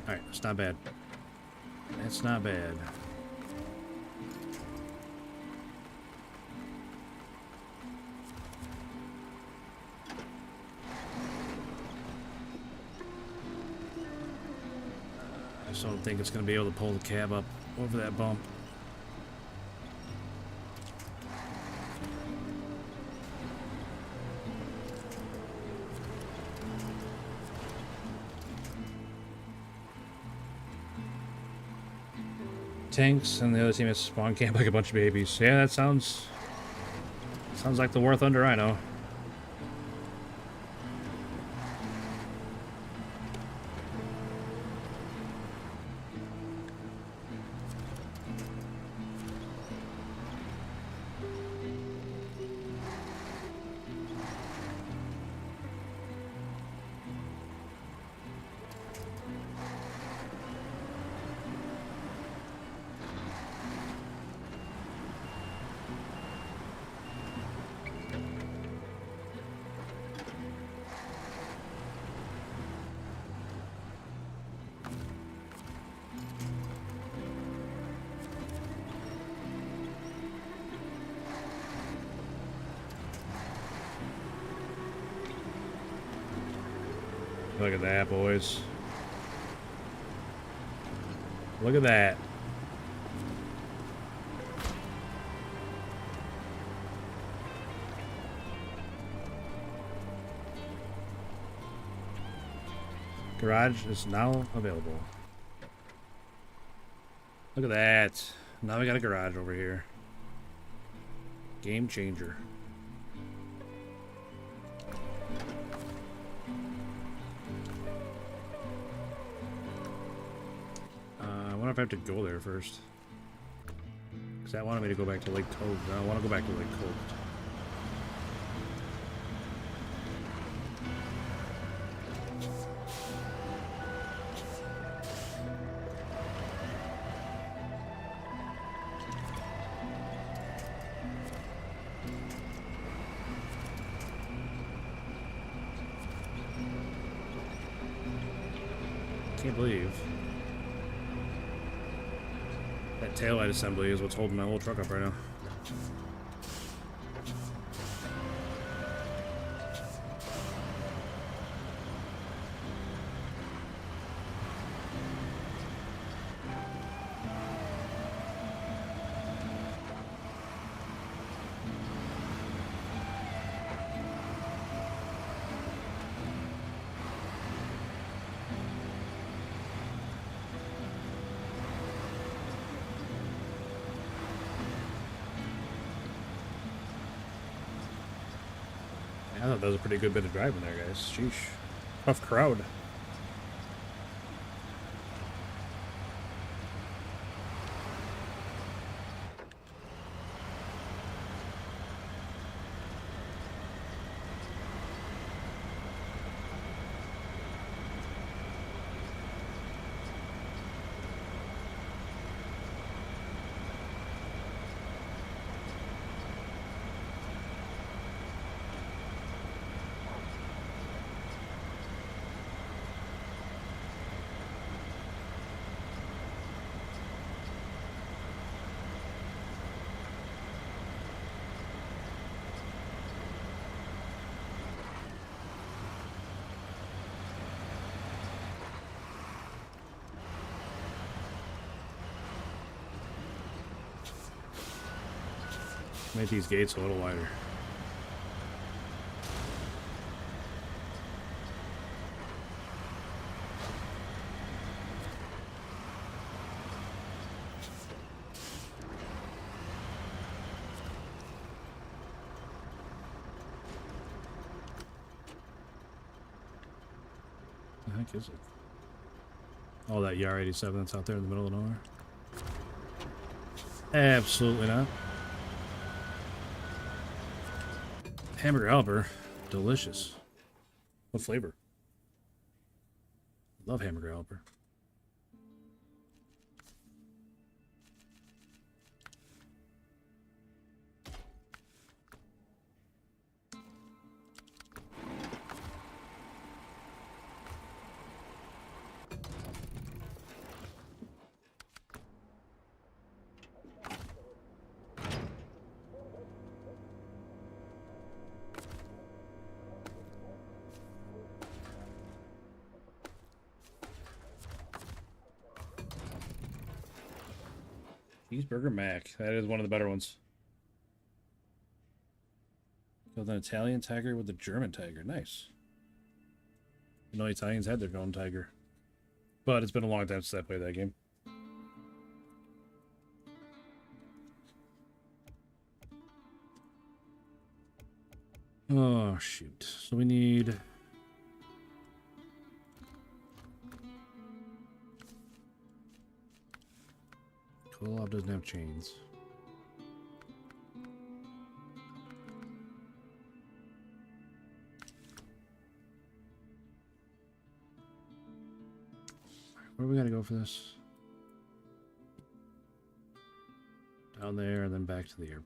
Alright, it's not bad. It's not bad. I just don't think it's going to be able to pull the cab up over that bump. Tanks and the other team has spawn camp like a bunch of babies. Yeah, that sounds like the War Thunder I know. Look at that, boys. Look at that. Garage is now available. Look at that. Now we got a garage over here. Game changer. I wonder if I have to go there first. Because that wanted me to go back to Lake Cove. I don't want to go back to Lake Cove. Can't believe that taillight assembly is what's holding my whole truck up right now. I thought that was a pretty good bit of driving there, guys. Sheesh. Tough crowd. Make these gates a little wider. The heck is it? Oh, that Yar 87 that's out there in the middle of nowhere? Absolutely not. Hamburger helper. Delicious. What flavor? Love hamburger helper. Cheeseburger Mac. That is one of the better ones. Killed an Italian tiger with a German tiger. Nice. You know, Italians had their own tiger. But it's been a long time since I played that game. Oh, shoot. So we need... Kola doesn't have chains. Where do we gotta go for this? Down there and then back to the airport.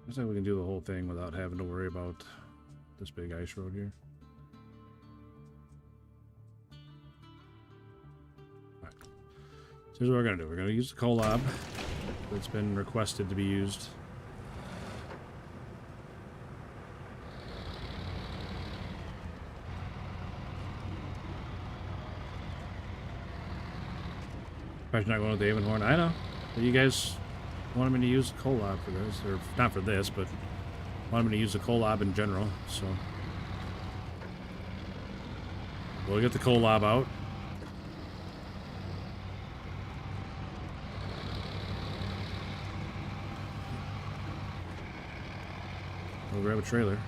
Looks like we can do the whole thing without having to worry about this big ice road here. Alright. So here's what we're going to do. We're going to use the collab that's been requested to be used. Probably not going with the Avonhorn. I know. But you guys wanted me to use the collab for this. Or not for this, but wanted me to use the collab in general. So we'll get the collab out. We'll grab a trailer.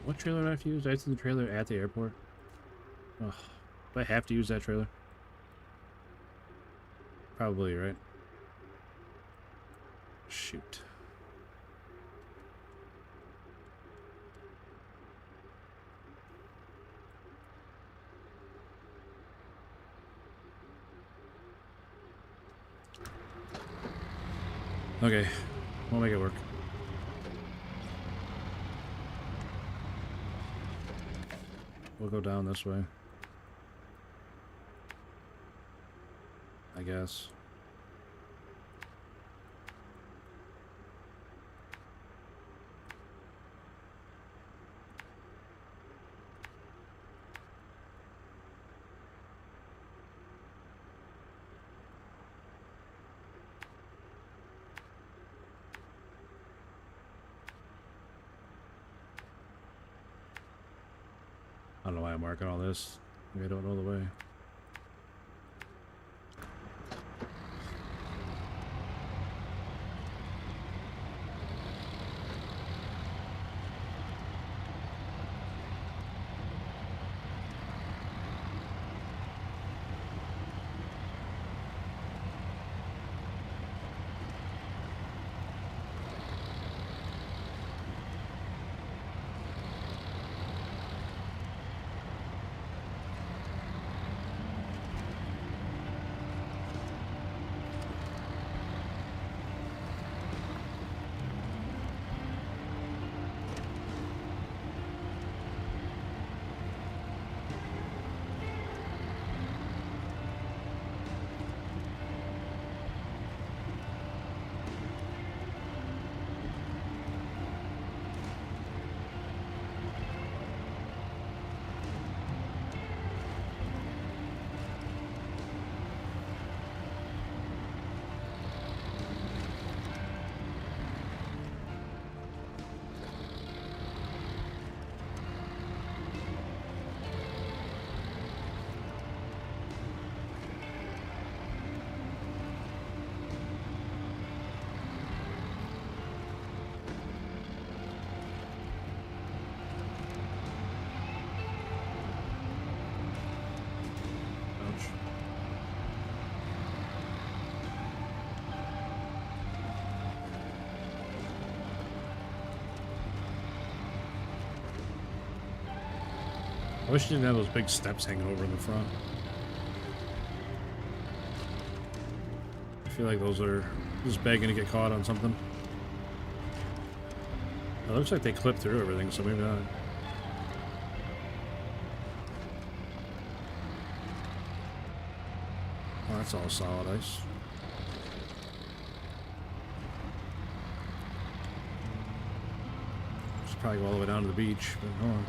What trailer do I have to use? Do I have to use the trailer at the airport? Oh, do I have to use that trailer? Probably, right? Shoot. Okay, we'll make it work. We'll go down this way, I guess. I don't know why I'm marking all this. Maybe I don't know the way. I wish you didn't have those big steps hanging over in the front. I feel like those are just begging to get caught on something. It looks like they clip through everything, so maybe not. Oh, that's all solid ice. Should probably go all the way down to the beach, but hold on.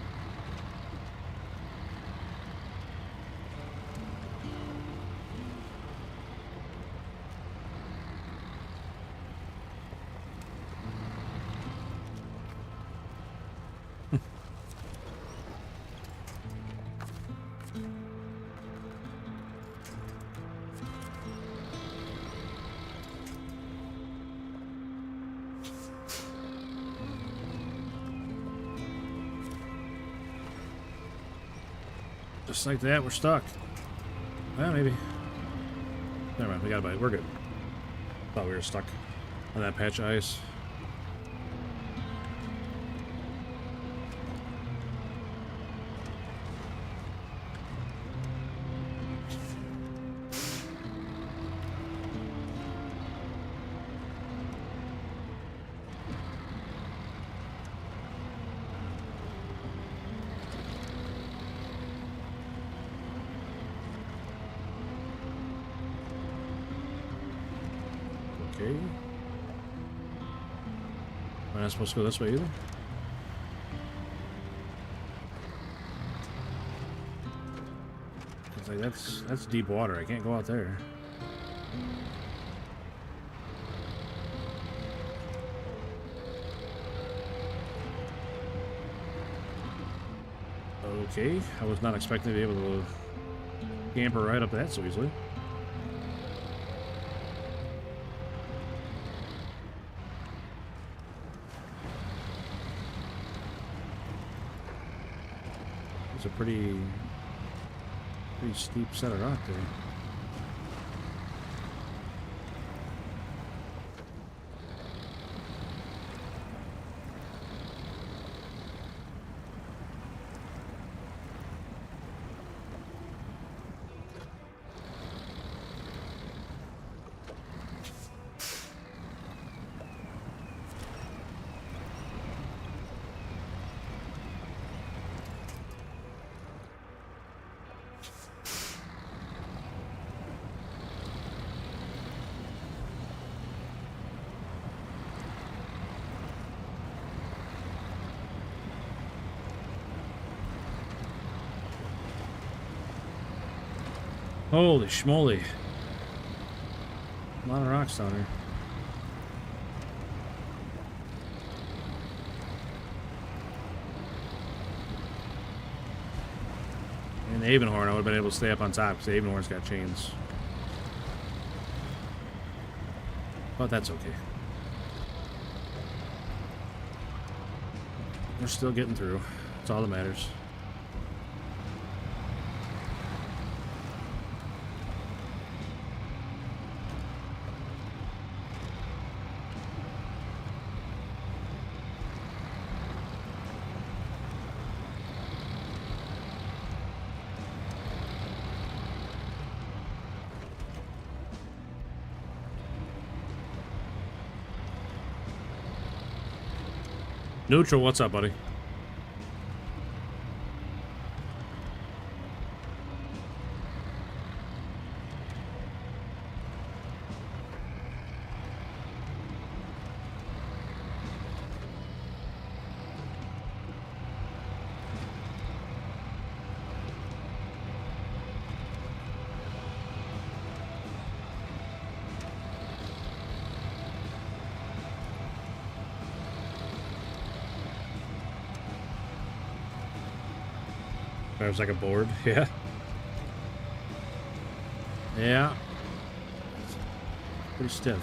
Just like that, we're stuck. Well, maybe. Never mind, we got a bite. We're good. Thought we were stuck on that patch of ice. Okay. Am I not supposed to go this way either? It's like that's deep water. I can't go out there. Okay, I was not expecting to be able to camper right up that so easily. It's a pretty steep set of rock there. Holy schmoly. A lot of rocks down here. And the Avonhorn, I would have been able to stay up on top because the Avonhorn's got chains. But that's okay. We're still getting through. That's all that matters. Neutral, what's up, buddy? There's like a board, yeah. Yeah. Pretty stiff.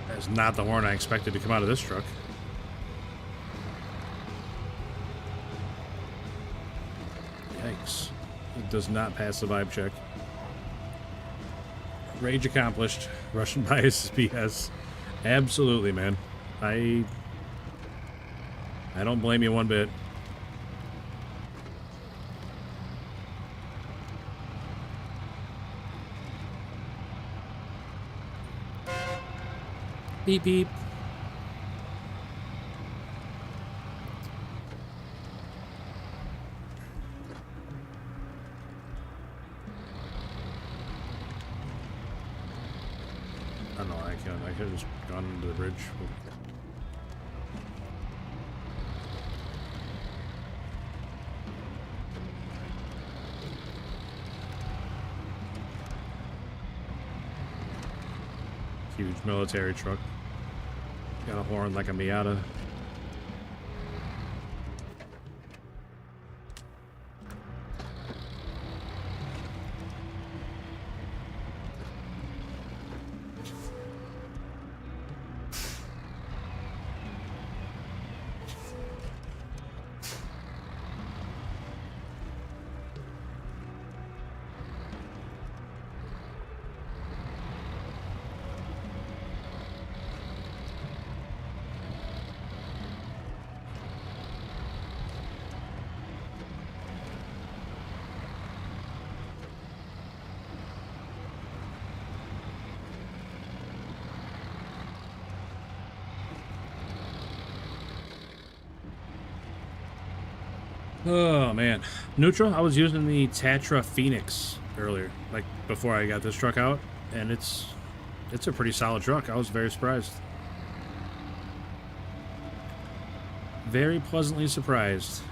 That's not the horn I expected to come out of this truck. Yikes. It does not pass the vibe check. Rage accomplished. Russian bias is BS. Absolutely, man. I don't blame you one bit. Beep beep. I could have just gone into the bridge. Huge military truck. Got a horn like a Miata. Oh man, neutral. I was using the Tatra Phoenix earlier, like before I got this truck out, and it's a pretty solid truck. I was very surprised, very pleasantly surprised.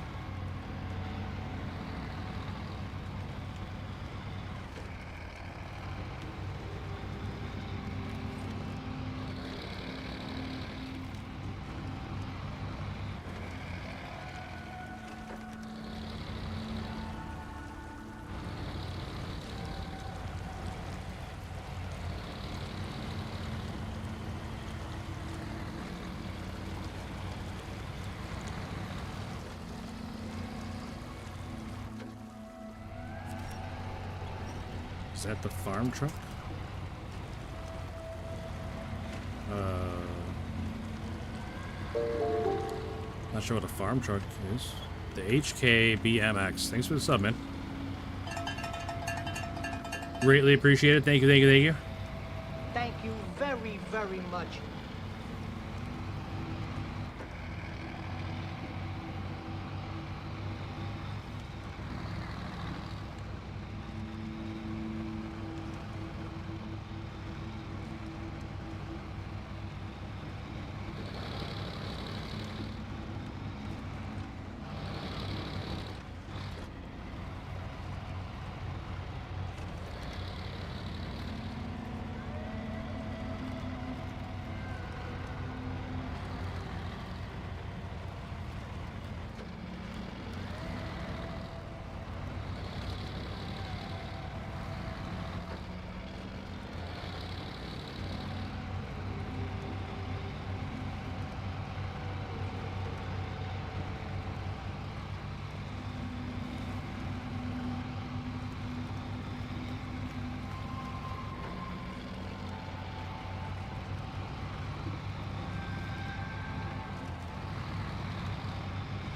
Is that the farm truck? Not sure what a farm truck is. The HKBMX. Thanks for the sub, man. Greatly appreciate it. Thank you, thank you, thank you. Thank you very, very much.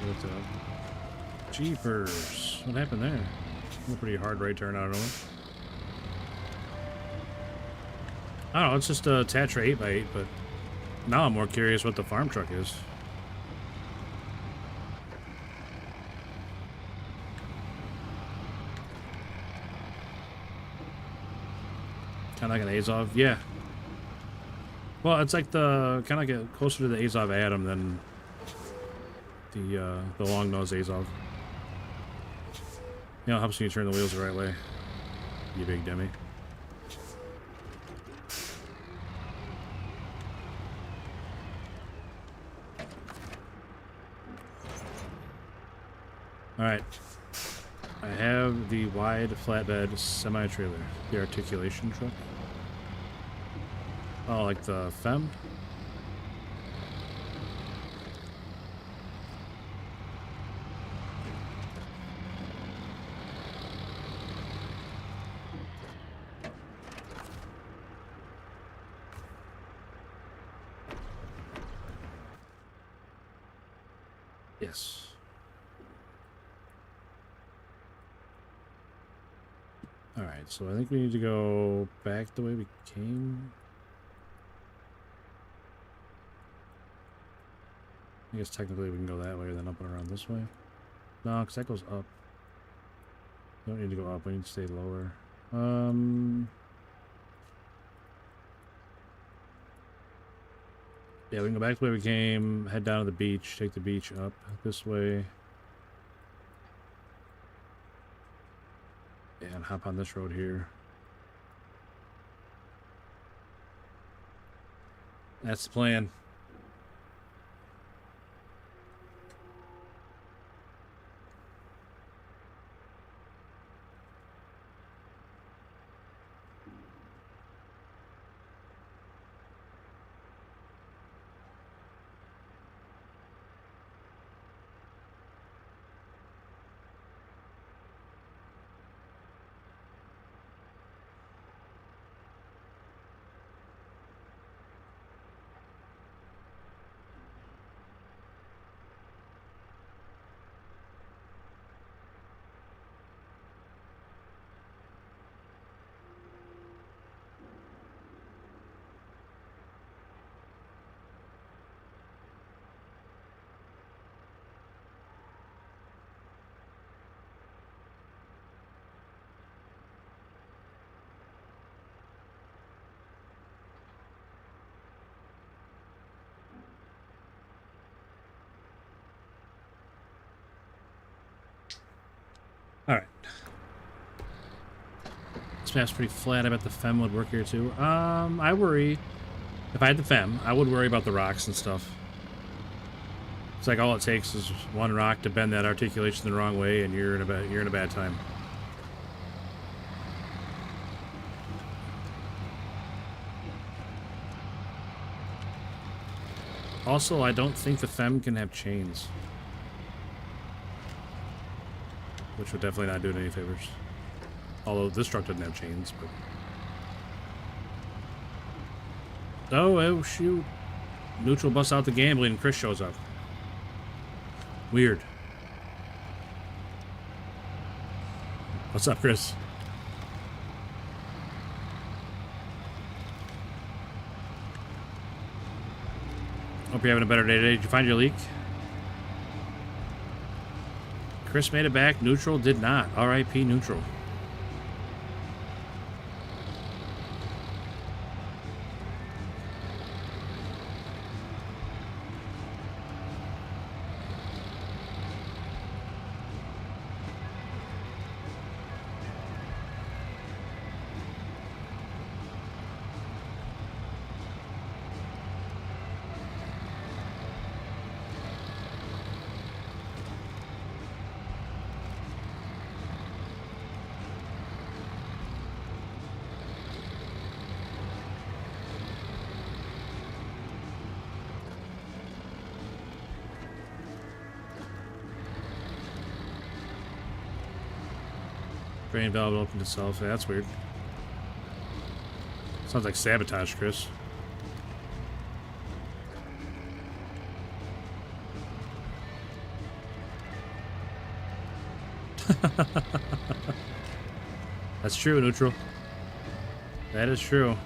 What's up? Jeepers. What happened there? A pretty hard right turn out of nowhere. I don't know, it's just a Tatra 8x8, but now I'm more curious what the farm truck is. Kind of like an Azov, yeah. Well, it's like the kind of like closer to the Azov Atom than the long nose Azov. You know, it helps when you turn the wheels the right way. You big dummy. Alright. I have the wide flatbed semi-trailer. The articulation truck. Oh, like the FEM? Yes. Alright, so I think we need to go back the way we came. I guess technically we can go that way, then up and around this way. No, because that goes up. We don't need to go up, we need to stay lower. Yeah, we can go back the way we came, head down to the beach, take the beach up this way. And hop on this road here. That's the plan. Alright. This map's pretty flat. I bet the fem would work here too. I worry. If I had the fem, I would worry about the rocks and stuff. It's like all it takes is one rock to bend that articulation the wrong way, and you're in a bad time. Also, I don't think the fem can have chains, which would definitely not do it any favors. Although this truck doesn't have chains, but oh shoot! Neutral busts out the gambling, and Chris shows up. Weird. What's up, Chris? Hope you're having a better day today. Did you find your leak? Chris made it back. Neutral did not. R.I.P. Neutral. Drain valve opened itself. Yeah, that's weird. Sounds like sabotage, Chris. That's true, Neutral. That is true.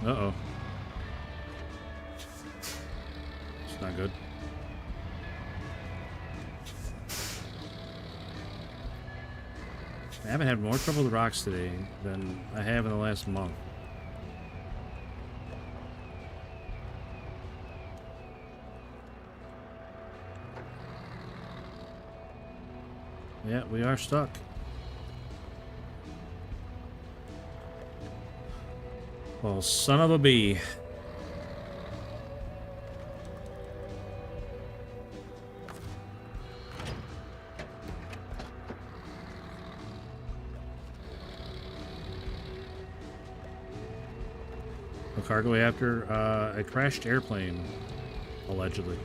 Uh-oh. It's not good. I haven't had more trouble with rocks today than I have in the last month. Yeah, we are stuck. Well, son of a bee. A cargo after a crashed airplane, allegedly.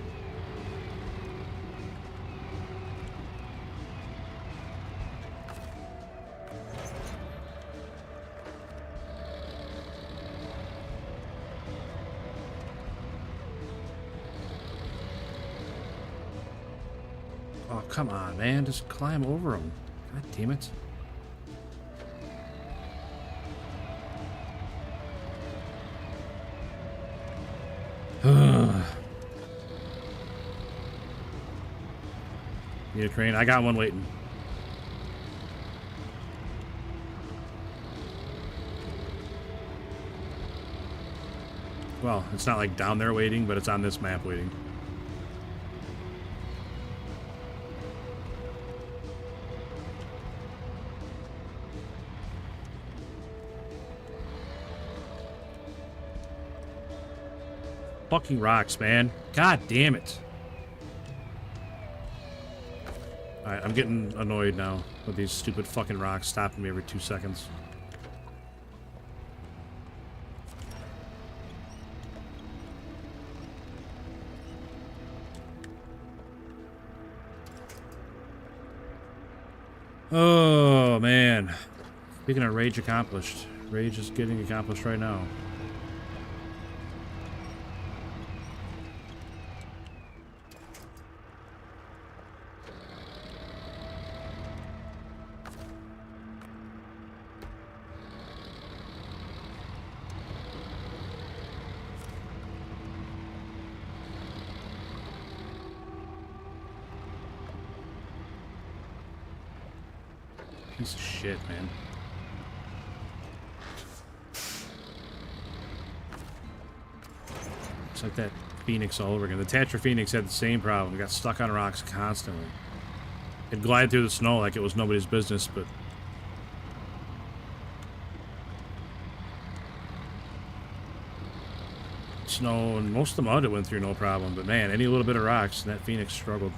Oh, come on, man. Just climb over them. God damn it. Need a crane? I got one waiting. Well, it's not like down there waiting, but it's on this map waiting. Fucking rocks, man. God damn it. Alright, I'm getting annoyed now with these stupid fucking rocks stopping me every 2 seconds. Oh, man. Speaking of rage accomplished. Rage is getting accomplished right now. Piece of shit, man. It's like that Phoenix all over again. The Tetra Phoenix had the same problem. It got stuck on rocks constantly. It'd glide through the snow like it was nobody's business, but... Snow and most of the mud it went through no problem, but man, any little bit of rocks, and that Phoenix struggled.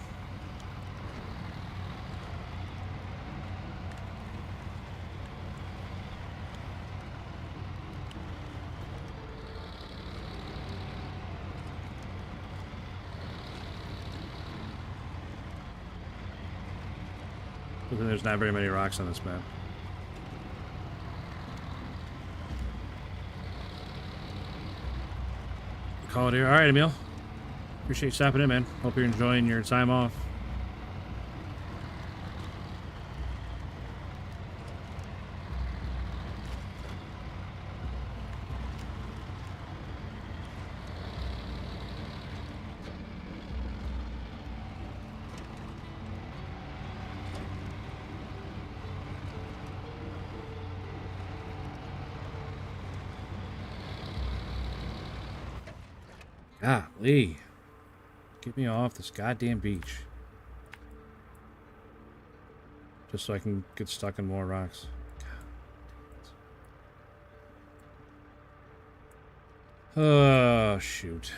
But then there's not very many rocks on this map. Call it here. Alright, Emil. Appreciate you stopping in, man. Hope you're enjoying your time off. Golly. Get me off this goddamn beach. Just so I can get stuck in more rocks. Oh, shoot.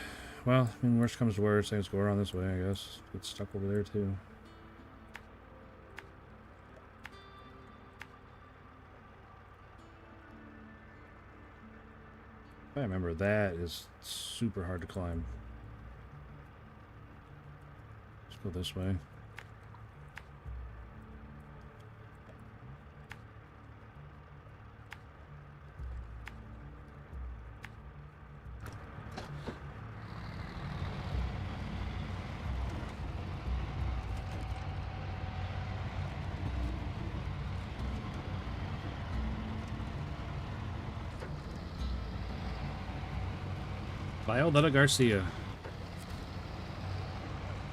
Well, I mean, worst comes to worst, things go around this way, I guess. Get stuck over there, too. I remember that is super hard to climb. Let's go this way. Violetta Garcia.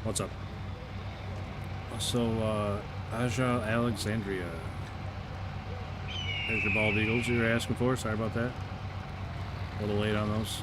What's up? Also, Aja Alexandria. There's your bald eagles you were asking for. Sorry about that. A little late on those.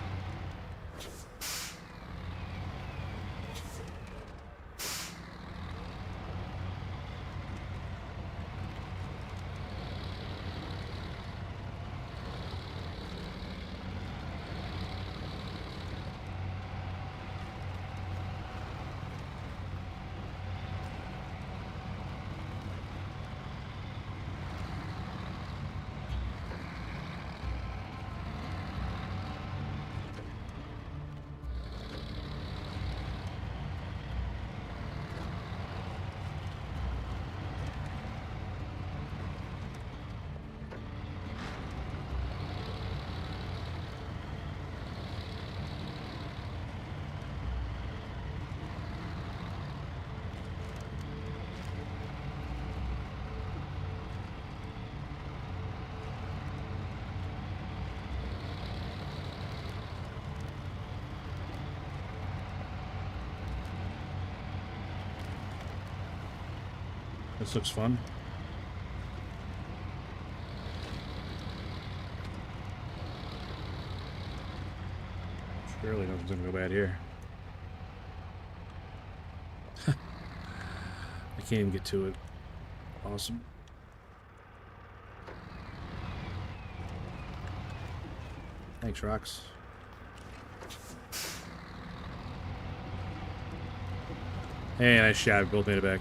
This looks fun. Surely nothing's gonna go bad here. I can't even get to it. Awesome. Thanks, Rocks. Hey, nice shot. Both made it back.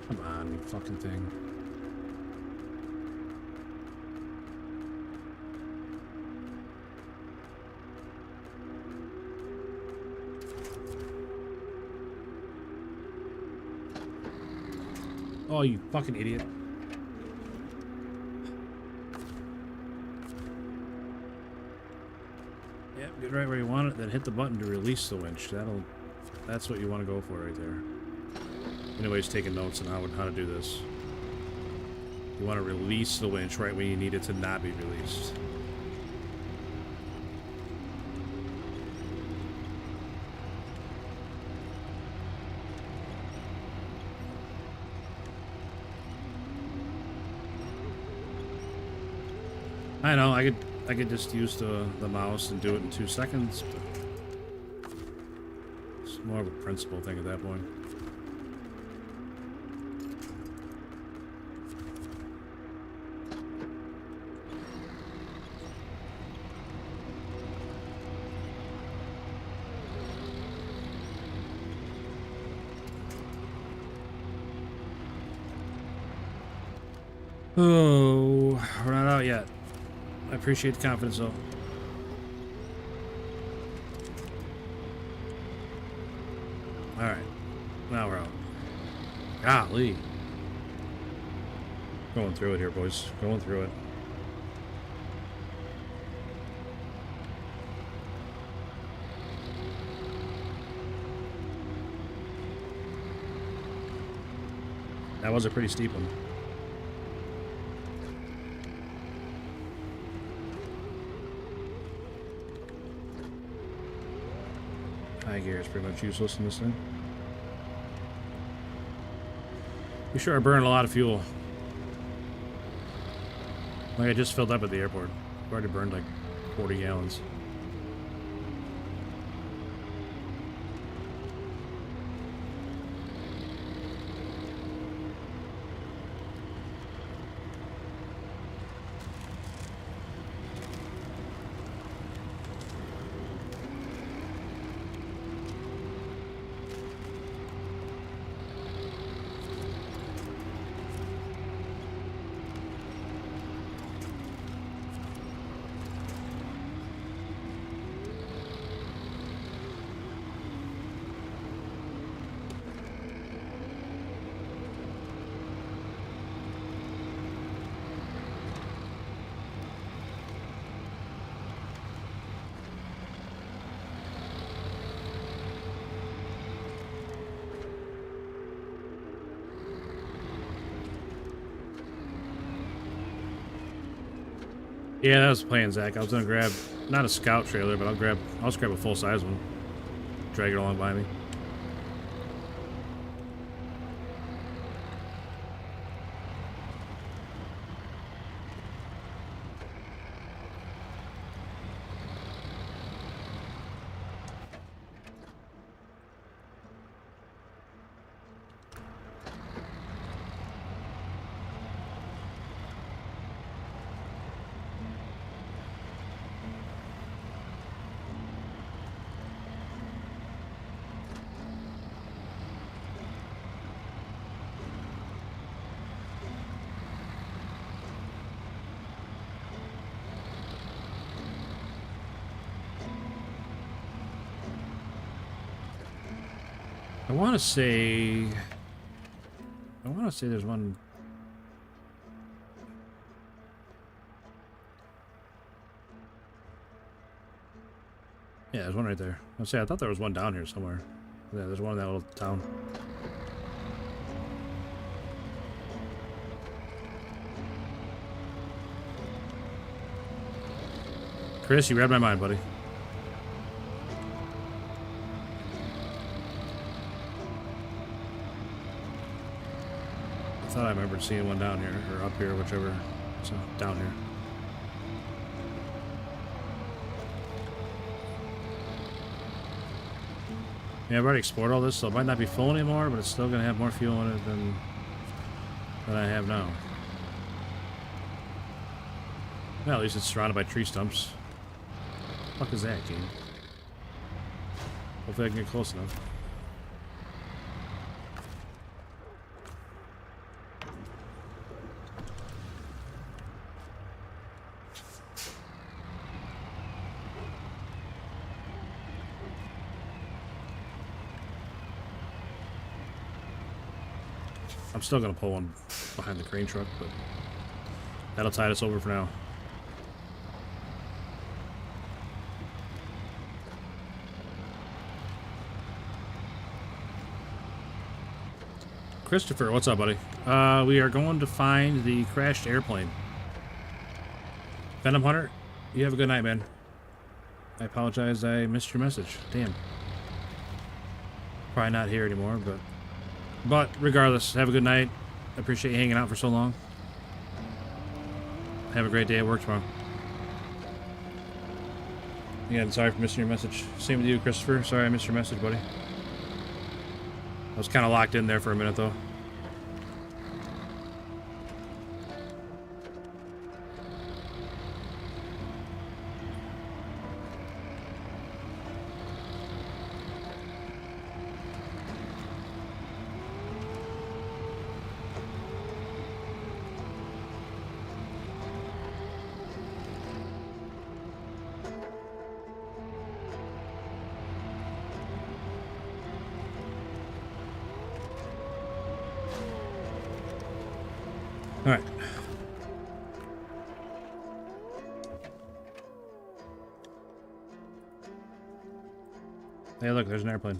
Come on, you fucking thing. Oh, you fucking idiot. Yep, get right where you want it, then hit the button to release the winch. That's what you want to go for right there. Anyways, taking notes on how to do this. You want to release the winch right when you need it to not be released. I know, I could just use the mouse and do it in 2 seconds, but it's more of a principle thing at that point. Oh, we're not out yet. I appreciate the confidence, though. Alright. Now we're out. Golly. Going through it here, boys. Going through it. That was a pretty steep one. High gear is pretty much useless in this thing. We sure are burning a lot of fuel. Like I just filled up at the airport. I've already burned like 40 gallons. Yeah, that was the plan, Zach. I was gonna grab not a scout trailer, but I'll just grab a full size one. Drag it along by me. I want to say there's one. Yeah, there's one right there. I thought there was one down here somewhere. Yeah, there's one in that little town. Chris, you read my mind, buddy. I thought I remembered seeing one down here, or up here, whichever. So, down here. Yeah, I've already explored all this, so it might not be full anymore, but it's still going to have more fuel in it than I have now. Well, at least it's surrounded by tree stumps. What the fuck is that, game? Hopefully I can get close enough. I'm still gonna pull one behind the crane truck, but that'll tide us over for now. Christopher, what's up, buddy? We are going to find the crashed airplane. Venom Hunter, you have a good night, man. I apologize, I missed your message. Damn. Probably not here anymore, but regardless, have a good night. I appreciate you hanging out for so long. Have a great day at work tomorrow. Again, sorry for missing your message. Same with you, Christopher. Sorry I missed your message, buddy. I was kind of locked in there for a minute, though. Alright. Hey, look, there's an airplane.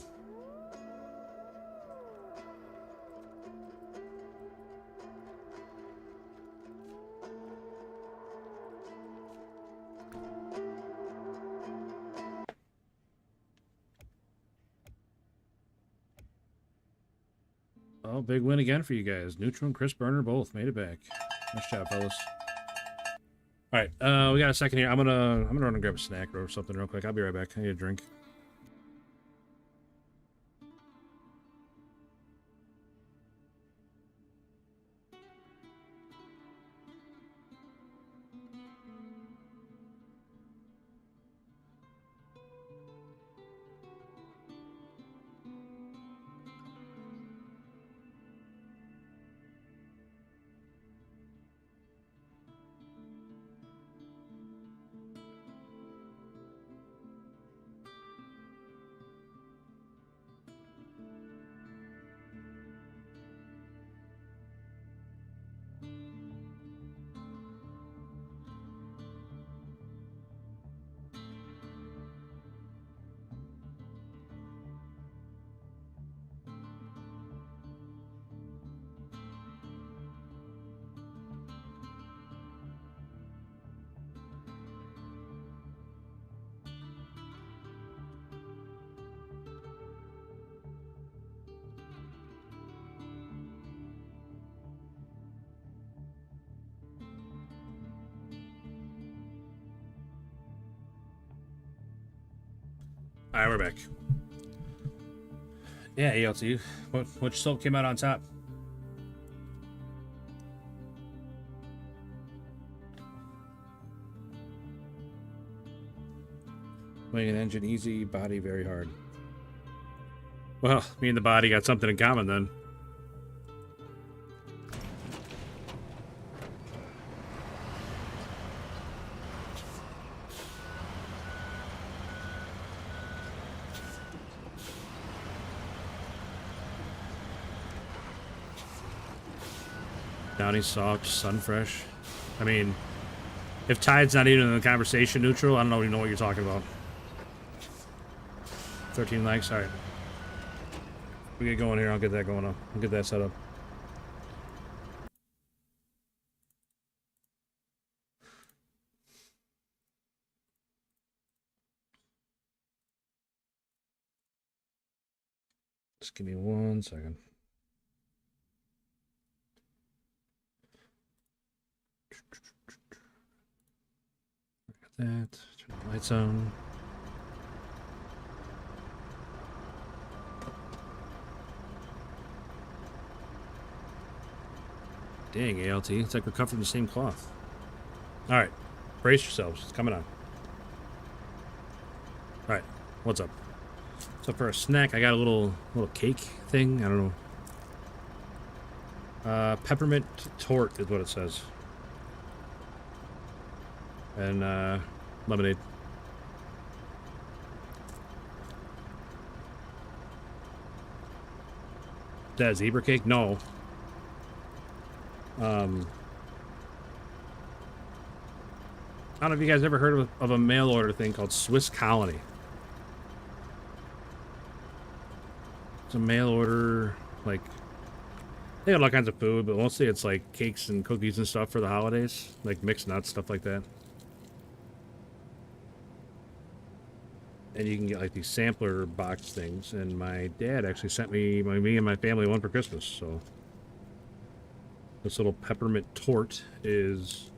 Oh, big win again for you guys. Neutral and Chris Burner both made it back. Nice job, fellas. All right, we got a second here. I'm gonna run and grab a snack or something real quick. I'll be right back. I need a drink. All right, we're back. Yeah, ELT. Which soap came out on top? Wing and engine easy, body very hard. Well, me and the body got something in common then. Downy soft, sun fresh. I mean, if Tide's not even in the conversation, neutral, I don't even know what you're talking about. 13 likes, alright. We get going here, I'll get that going on. I'll get that set up. Just give me 1 second. That. Turn the lights on. Dang, ALT. It's like we're cut from the same cloth. Alright. Brace yourselves. It's coming on. Alright. What's up? So for a snack, I got a little cake thing. I don't know. Peppermint tort is what it says. And lemonade. Is that a zebra cake? No. I don't know if you guys ever heard of a mail order thing called Swiss Colony. It's a mail order, like, they have all kinds of food, but mostly it's like cakes and cookies and stuff for the holidays, like mixed nuts, stuff like that. And you can get like these sampler box things. And my dad actually sent me and my family one for Christmas. So this little peppermint tort is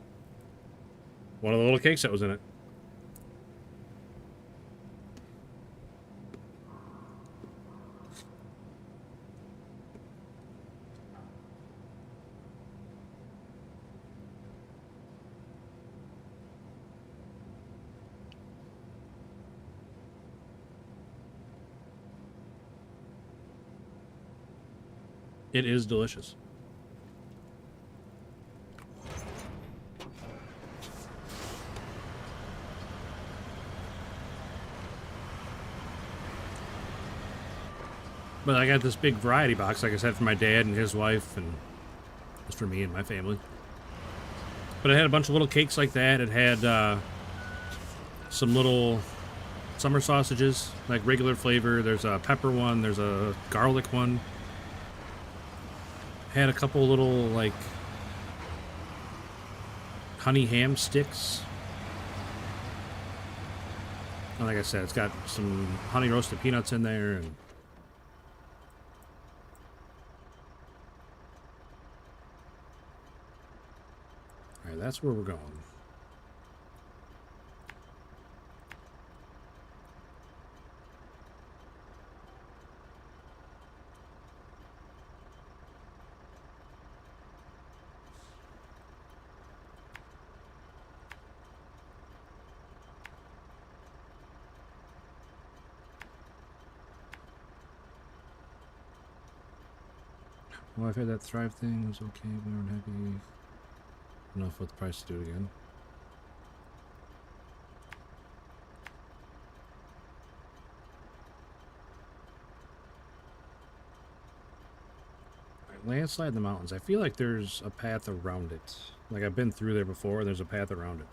one of the little cakes that was in it. It is delicious. But I got this big variety box, like I said, for my dad and his wife, and just for me and my family. But it had a bunch of little cakes like that. It had some little summer sausages, like regular flavor. There's a pepper one. There's a garlic one. Had a couple little, like, honey ham sticks. And like I said, it's got some honey roasted peanuts in there. And all right, that's where we're going. Well, I've had that Thrive thing. It was okay. We weren't happy enough with the price to do it again. All right, landslide in the mountains. I feel like there's a path around it. Like I've been through there before, and there's a path around it.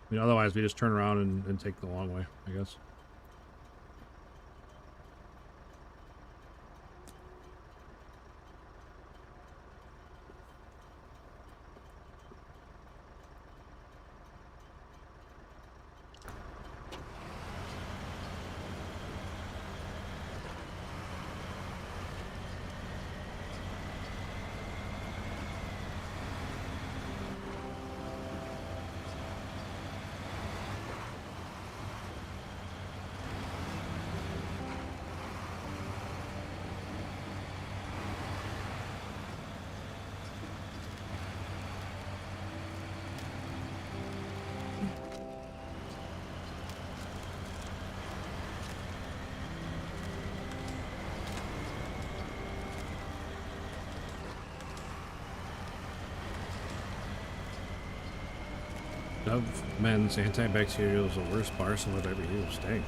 I mean, otherwise we just turn around and take the long way, I guess. Dove Men's antibacterial is the worst bar soap I've ever used. Dang.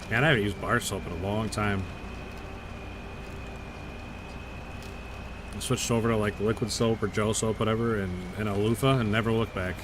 Man, I haven't used bar soap in a long time. I switched over to like liquid soap or gel soap, whatever, and a loofah, and never looked back.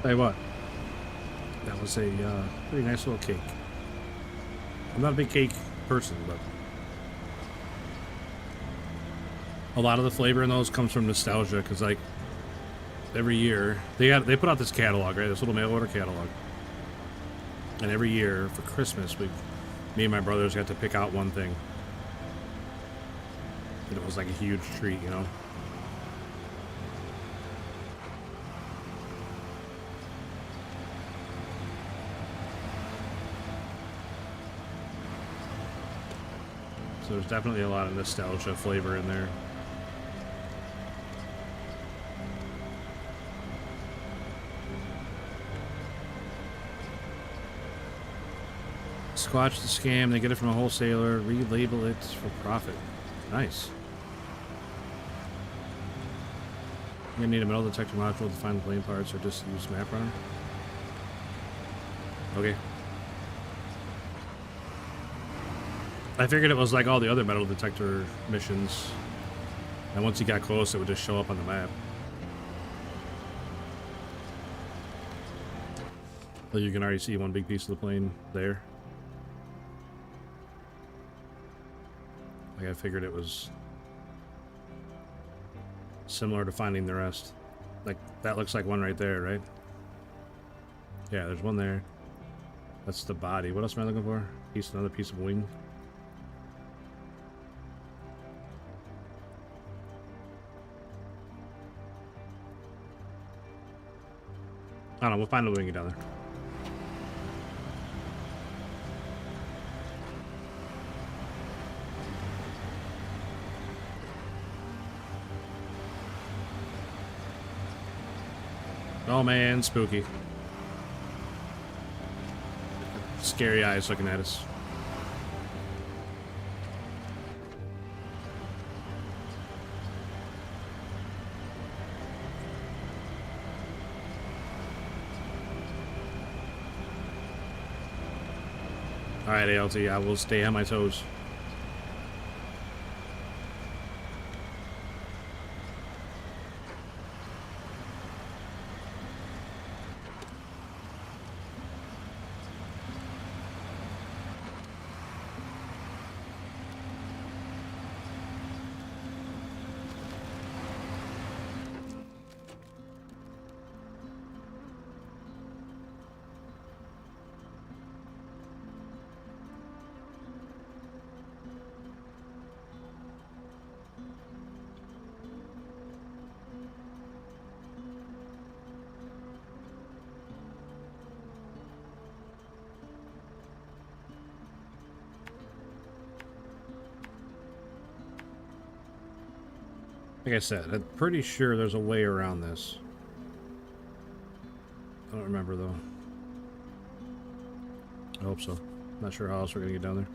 Tell you what, that was a pretty nice little cake. I'm not a big cake person, but a lot of the flavor in those comes from nostalgia, because like every year they put out this catalog, right? This little mail order catalog, and every year for Christmas, me and my brothers got to pick out one thing, and it was like a huge treat, you know. So there's definitely a lot of nostalgia flavor in there. Squash the scam, they get it from a wholesaler, relabel it for profit. Nice. You're gonna need a metal detector module to find the plane parts, or just use map runner. Okay. I figured it was like all the other metal detector missions, and once you got close, it would just show up on the map. So you can already see one big piece of the plane there. Like I figured it was similar to finding the rest. Like that looks like one right there, right? Yeah, there's one there. That's the body. What else am I looking for? Another piece of wing. I don't know, we'll find a wing down there. Oh man, spooky. Scary eyes looking at us. Alright, ALT, I will stay on my toes. Like I said, I'm pretty sure there's a way around this. I don't remember though. I hope so. Not sure how else we're gonna get down there.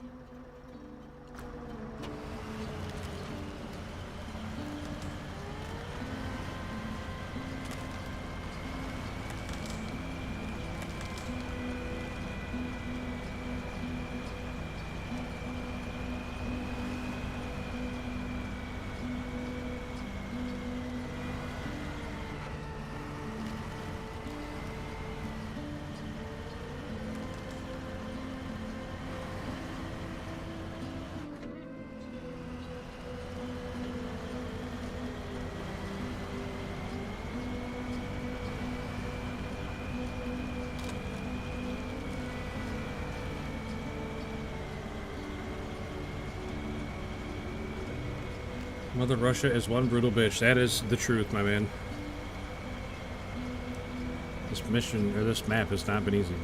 Mother Russia is one brutal bitch. That is the truth, my man. This mission, or this map, has not been easy.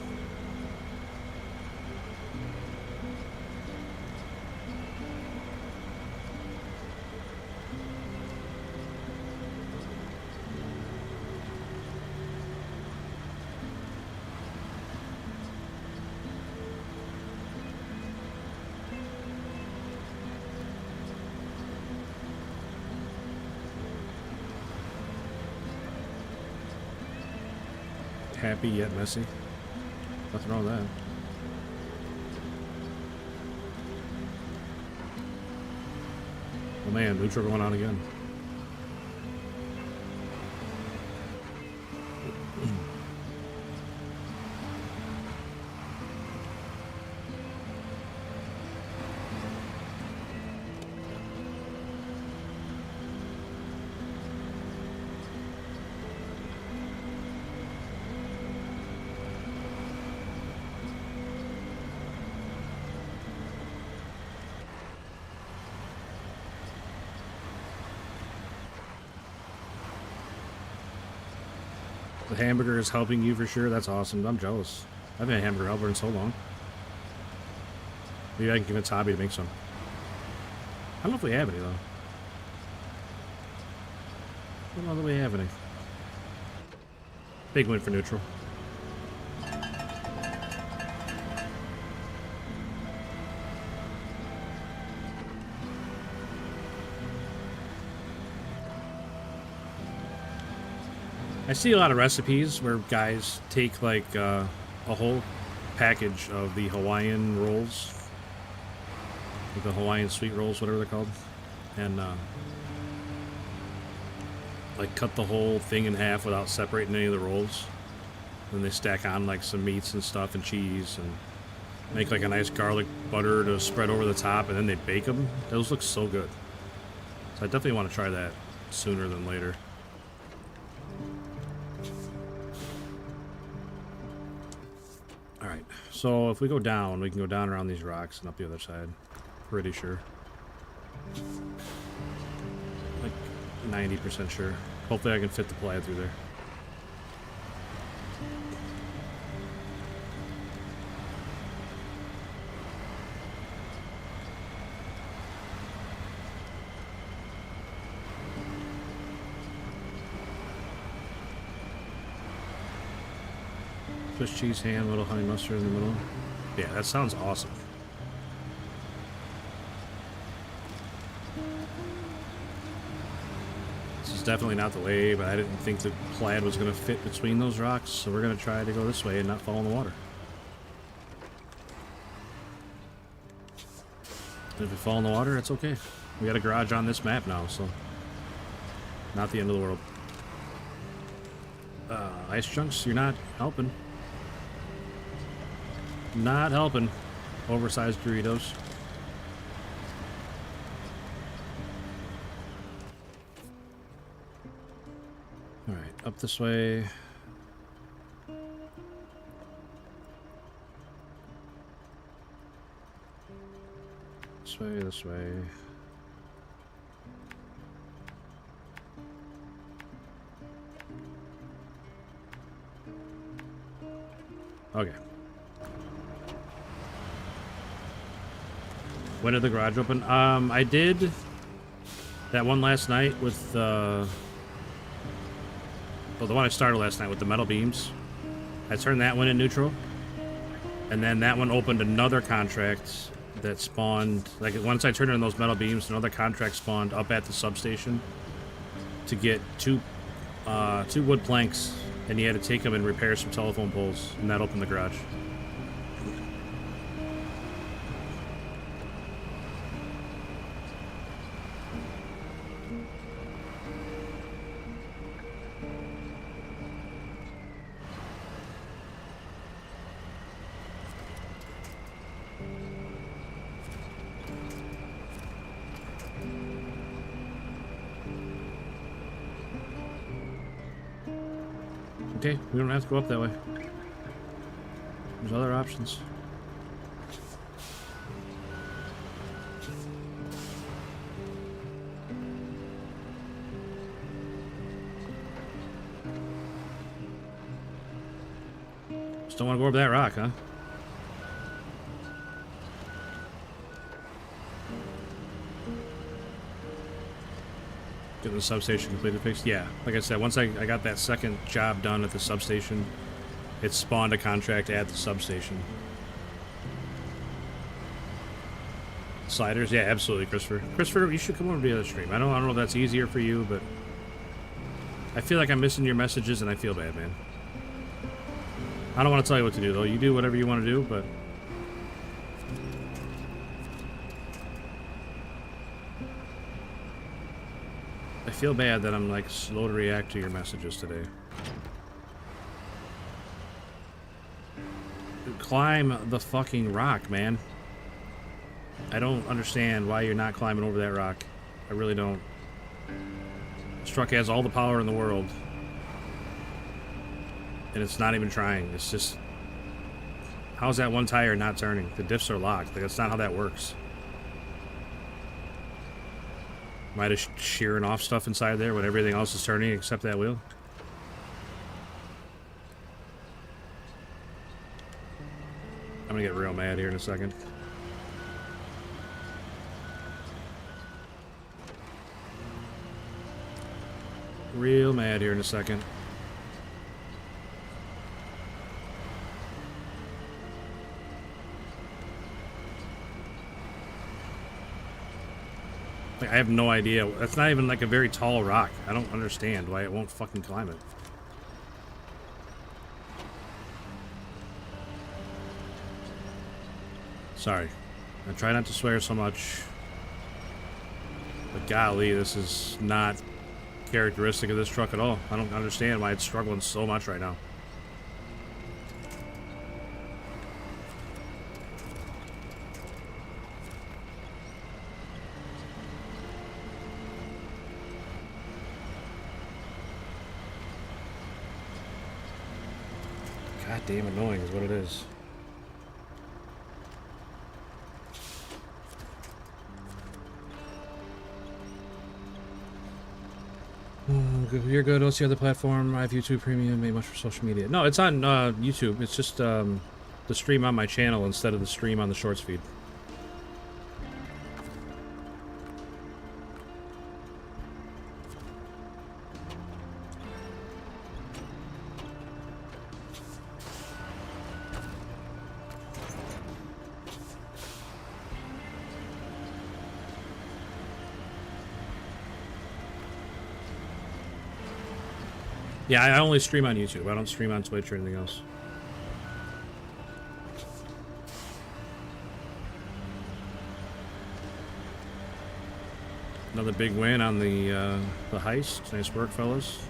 Happy yet messy. Nothing wrong with that. Oh man, neutral going on again. The hamburger is helping you for sure. That's awesome. I'm jealous. I haven't had a hamburger helper in so long. Maybe I can convince Hobby to make some. I don't know if we have any, though. I don't know that we have any. Big win for neutral. I see a lot of recipes where guys take like a whole package of the Hawaiian rolls, like the Hawaiian sweet rolls, whatever they're called, and like cut the whole thing in half without separating any of the rolls. Then they stack on like some meats and stuff and cheese and make like a nice garlic butter to spread over the top, and then they bake them. Those look so good. So I definitely want to try that sooner than later. Alright, so if we go down, we can go down around these rocks and up the other side. Pretty sure. Like 90% sure. Hopefully I can fit the plaid through there. Swiss cheese, ham, little honey mustard in the middle. Yeah, that sounds awesome. This is definitely not the way, but I didn't think the plaid was going to fit between those rocks, so we're going to try to go this way and not fall in the water. And if we fall in the water, it's okay. We got a garage on this map now, so not the end of the world. Ice chunks, you're not helping. Not helping. Oversized Doritos. Alright, up this way. This way, this way. Okay. When did the garage open? I did that one last night with well, the one I started last night with the metal beams. I turned that one in neutral, and then that one opened another contract that spawned. Like once I turned in those metal beams, another contract spawned up at the substation to get two wood planks, and you had to take them and repair some telephone poles, and that opened the garage. Okay, we don't have to go up that way. There's other options. Just don't want to go over that rock, huh? Getting the substation completely fixed? Yeah. Like I said, once I got that second job done at the substation, it spawned a contract at the substation. Sliders? Yeah, absolutely, Christopher. Christopher, you should come over to the other stream. I don't know if that's easier for you, but I feel like I'm missing your messages and I feel bad, man. I don't want to tell you what to do, though. You do whatever you want to do, but I feel bad that I'm like slow to react to your messages today. Climb the fucking rock, man. I don't understand why you're not climbing over that rock. I really don't. This truck has all the power in the world, and it's not even trying. It's just, how's that one tire not turning? The diffs are locked. Like, that's not how that works. Am I just shearing off stuff inside there when everything else is turning except that wheel? I'm gonna get real mad here in a second. Real mad here in a second. Like, I have no idea. That's not even like a very tall rock. I don't understand why it won't fucking climb it. Sorry. I try not to swear so much. But golly, this is not characteristic of this truck at all. I don't understand why it's struggling so much right now. Goddamn annoying is what it is. You're good. What's the other platform? I have YouTube Premium. Made much for social media. No, it's on YouTube. It's just the stream on my channel instead of the stream on the Shorts feed. Yeah, I only stream on YouTube. I don't stream on Twitch or anything else. Another big win on the heist. Nice work, fellas.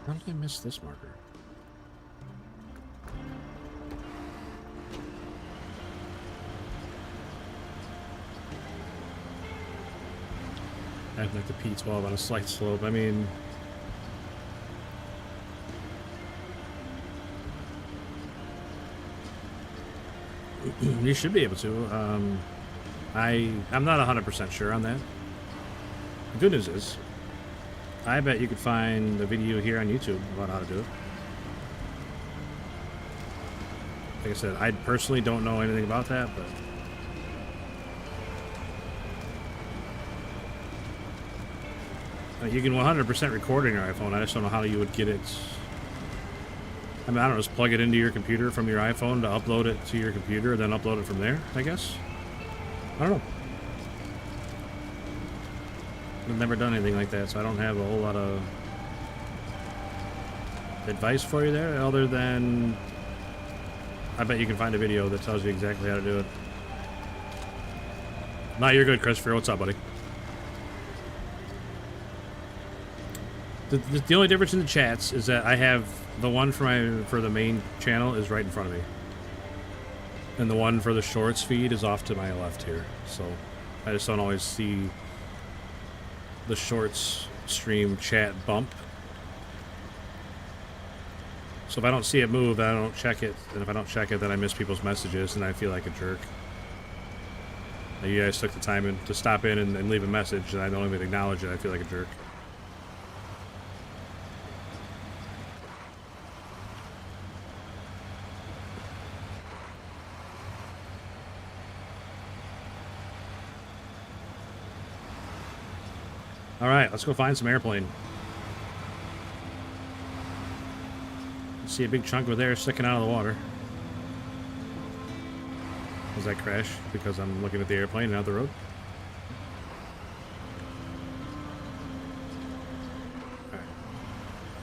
How did I miss this marker? I have like the P12 on a slight slope. I mean, you should be able to. I'm not 100% sure on that. The good news is, I bet you could find a video here on YouTube about how to do it. Like I said, I personally don't know anything about that, but you can 100% record in your iPhone. I just don't know how you would get it. I mean, I don't know, just plug it into your computer from your iPhone to upload it to your computer, then upload it from there, I guess. I don't know. I've never done anything like that, so I don't have a whole lot of advice for you there, other than I bet you can find a video that tells you exactly how to do it. Nah, you're good, Christopher. What's up, buddy? The only difference in the chats is that I have the one for the main channel is right in front of me, and the one for the Shorts feed is off to my left here. So I just don't always see the Shorts stream chat bump. So if I don't see it move, then I don't check it, and if I don't check it, then I miss people's messages, and I feel like a jerk. Like, you guys took the time to stop in and leave a message, and I don't even acknowledge it. I feel like a jerk. All right, let's go find some airplane. See a big chunk over there sticking out of the water. Does that crash because I'm looking at the airplane and out the road? Alright.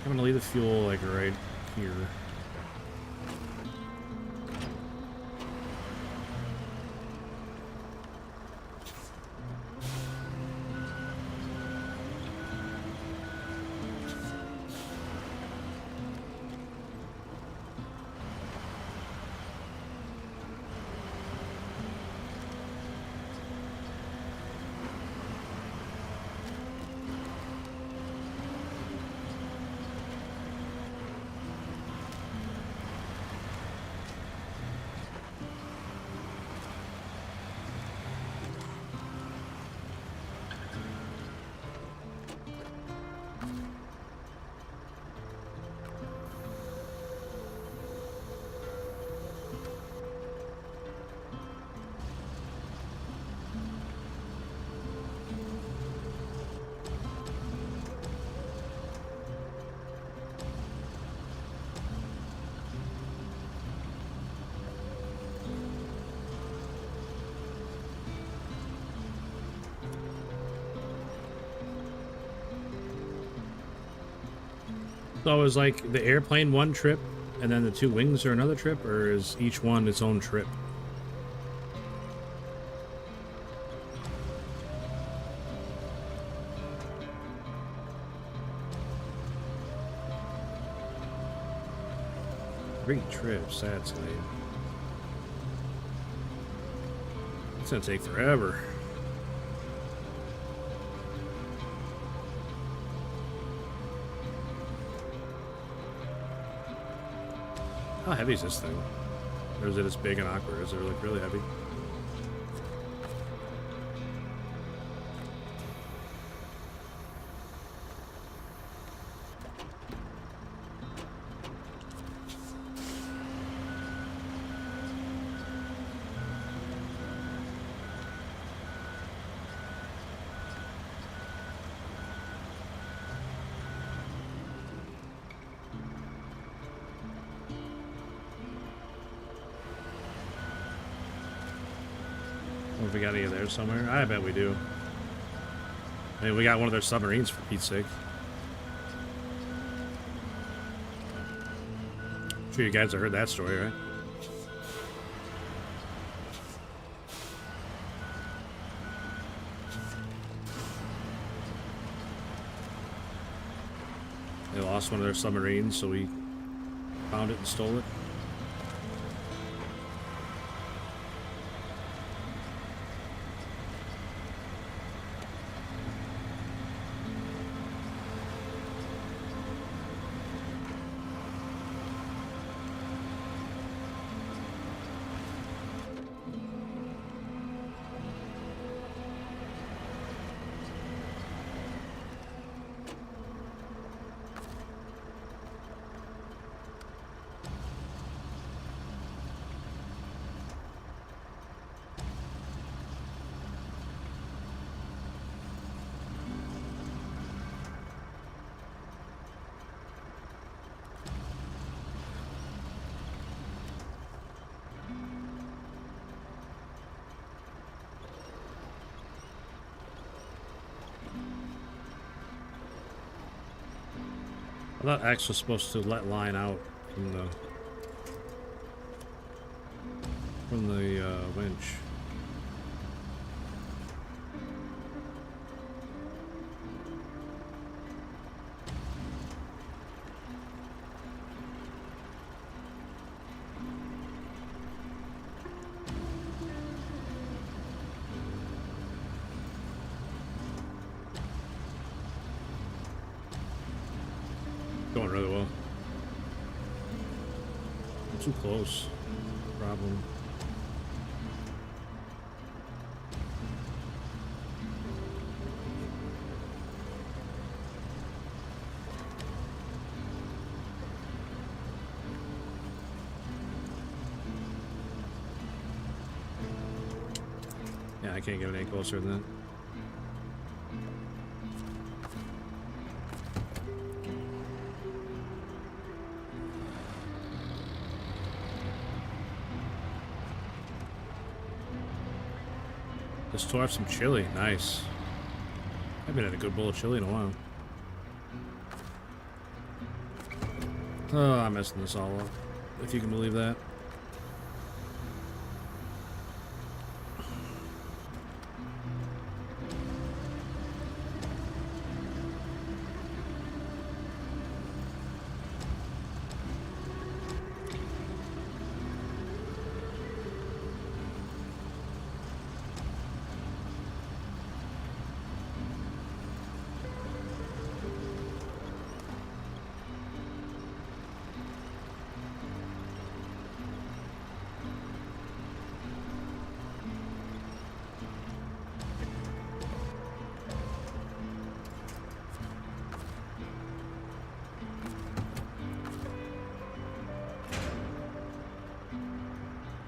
I'm gonna leave the fuel like right here. So is like the airplane one trip and then the two wings are another trip, or is each one its own trip? Three trips, that's lame. It's gonna take forever. How heavy is this thing? Or is it as big and awkward? Is it like really heavy? If we got any of theirs somewhere. I bet we do. I mean, we got one of their submarines, for Pete's sake. I'm sure you guys have heard that story, right? They lost one of their submarines, so we found it and stole it. I thought X was supposed to let line out from the winch. Going really well. I'm too close. Problem. Yeah, I can't get it any closer than that. Just tore off some chili. Nice. I haven't had a good bowl of chili in a while. Oh, I'm messing this all up. If you can believe that.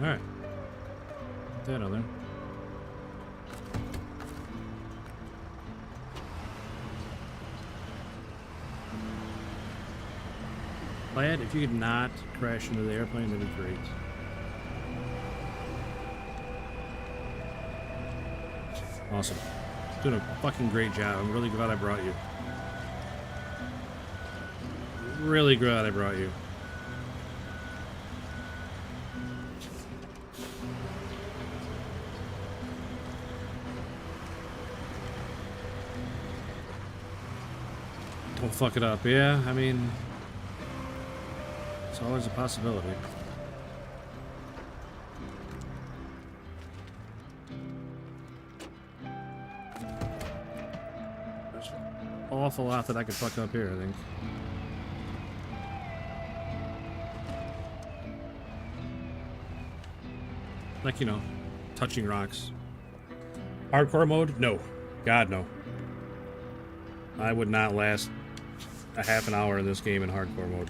Alright. Put that on there. Plaid, if you could not crash into the airplane, that'd be great. Awesome. Doing a fucking great job. I'm really glad I brought you. Really glad I brought you. Don't fuck it up. Yeah, I mean, it's always a possibility. There's an awful lot that I could fuck up here, I think. Like, you know, touching rocks. Hardcore mode? No. God, no. I would not last a half an hour in this game in hardcore mode.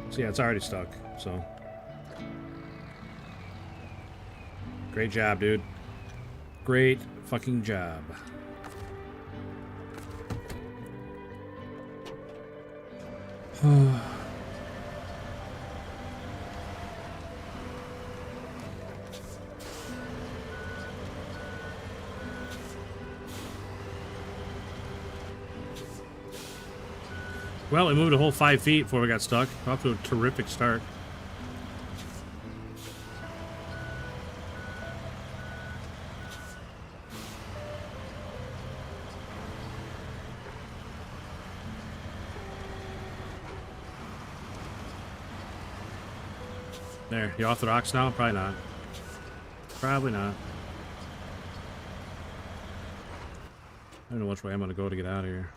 So yeah, it's already stuck, so. Great job, dude. Great fucking job. Well, we moved a whole 5 feet before we got stuck. Off to a terrific start. There, you off the rocks now? Probably not. Probably not. I don't know which way I'm gonna go to get out of here.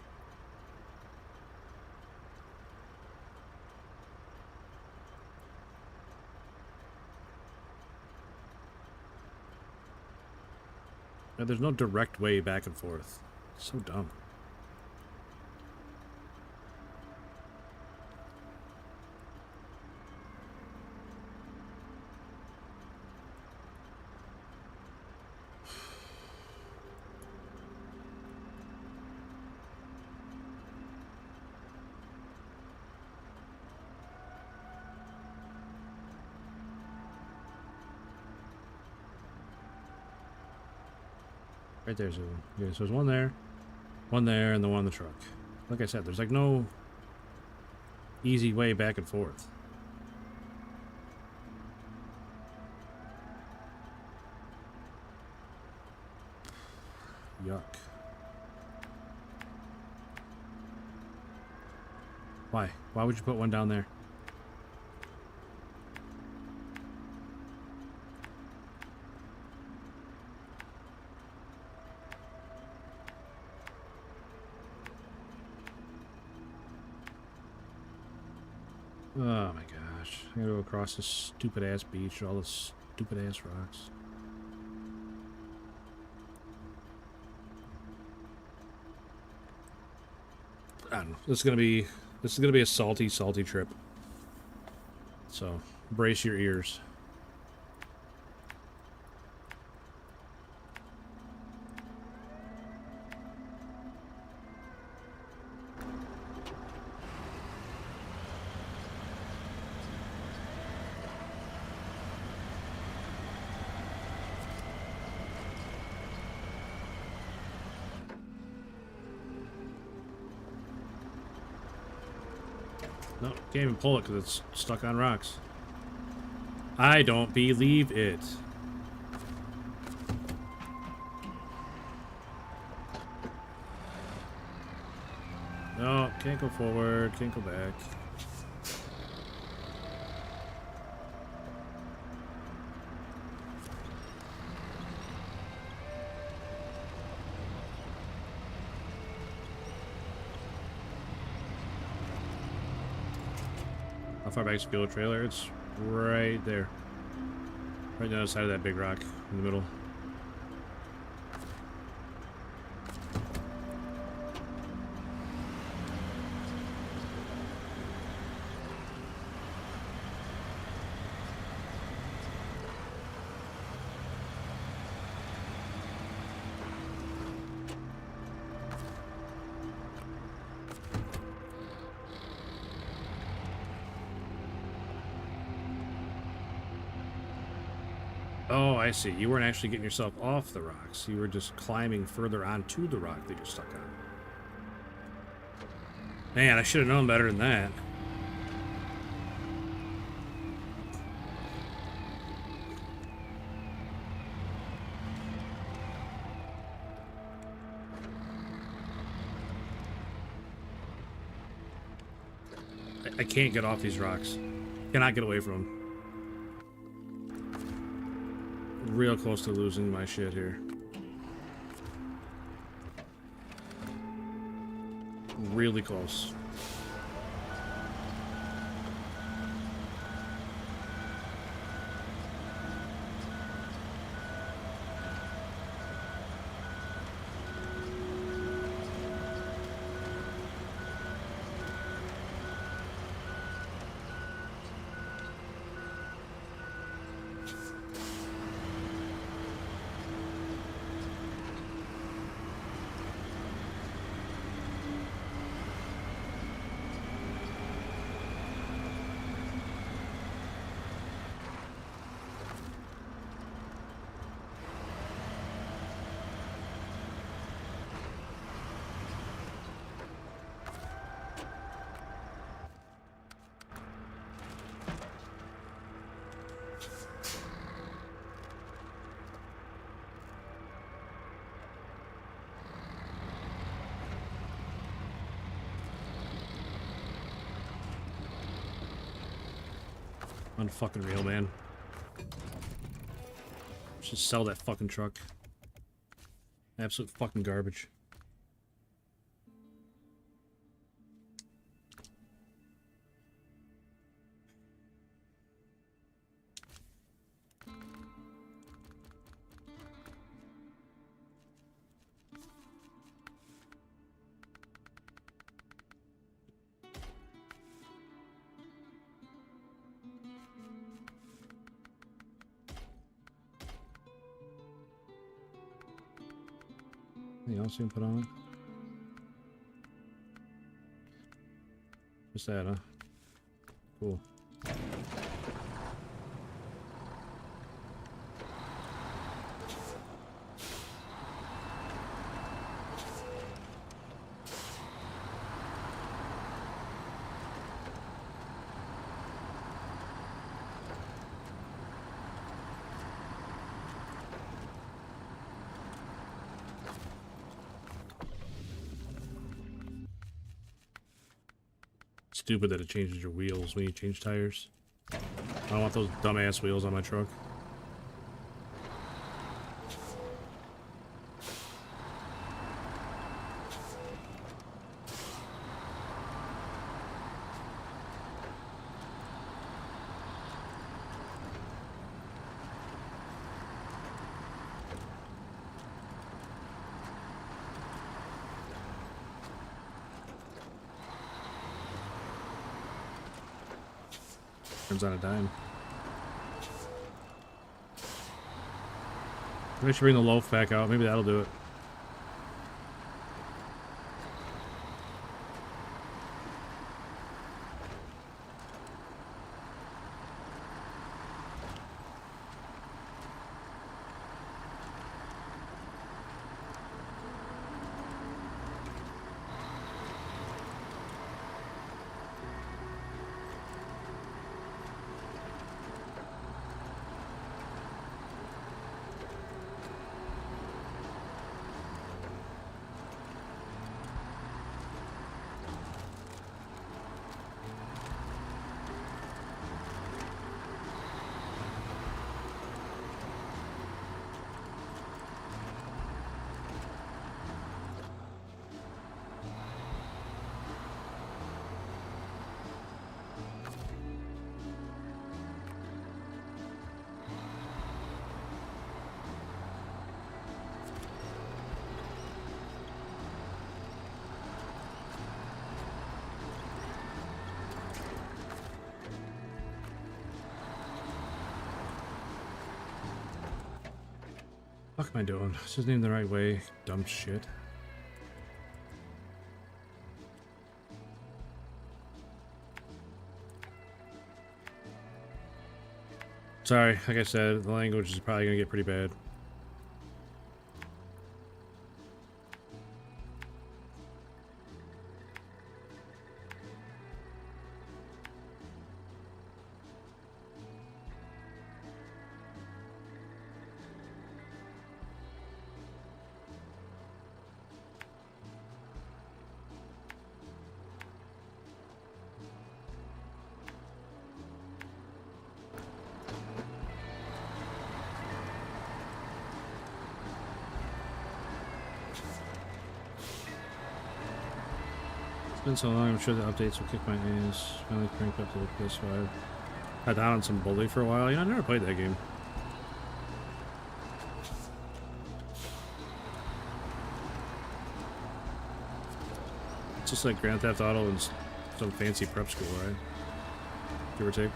Yeah, there's no direct way back and forth. So dumb. Right there's a one. Okay, so there's one there, and the one in the truck. Like I said, there's like no easy way back and forth. Yuck. Why? Why would you put one down there? Oh my gosh. I gotta go across this stupid ass beach, all those stupid ass rocks. I don't know. This is gonna be a salty, salty trip. So brace your ears. No, can't even pull it because it's stuck on rocks. I don't believe it. No, can't go forward, can't go back. How far back is the Gila trailer? It's right there. Right down the side of that big rock in the middle. Oh, I see. You weren't actually getting yourself off the rocks. You were just climbing further onto the rock that you're stuck on. Man, I should have known better than that. I can't get off these rocks. Cannot get away from them. Real close to losing my shit here. Really close. Unfucking real, man. Should sell that fucking truck. Absolute fucking garbage. Anything else you can put on it? What's that, huh? Cool. Stupid that it changes your wheels when you change tires. I don't want those dumbass wheels on my truck. Turns on a dime. Maybe I should bring the loaf back out. Maybe that'll do it. What the fuck am I doing? This isn't even the right way. Dumb shit. Sorry, like I said, the language is probably gonna get pretty bad. It's been so long, I'm sure the updates will kick my ass. Finally cranked up to the PS5. Had that on some bully for a while. You know, I never played that game. It's just like Grand Theft Auto and some fancy prep school, right? Give or take.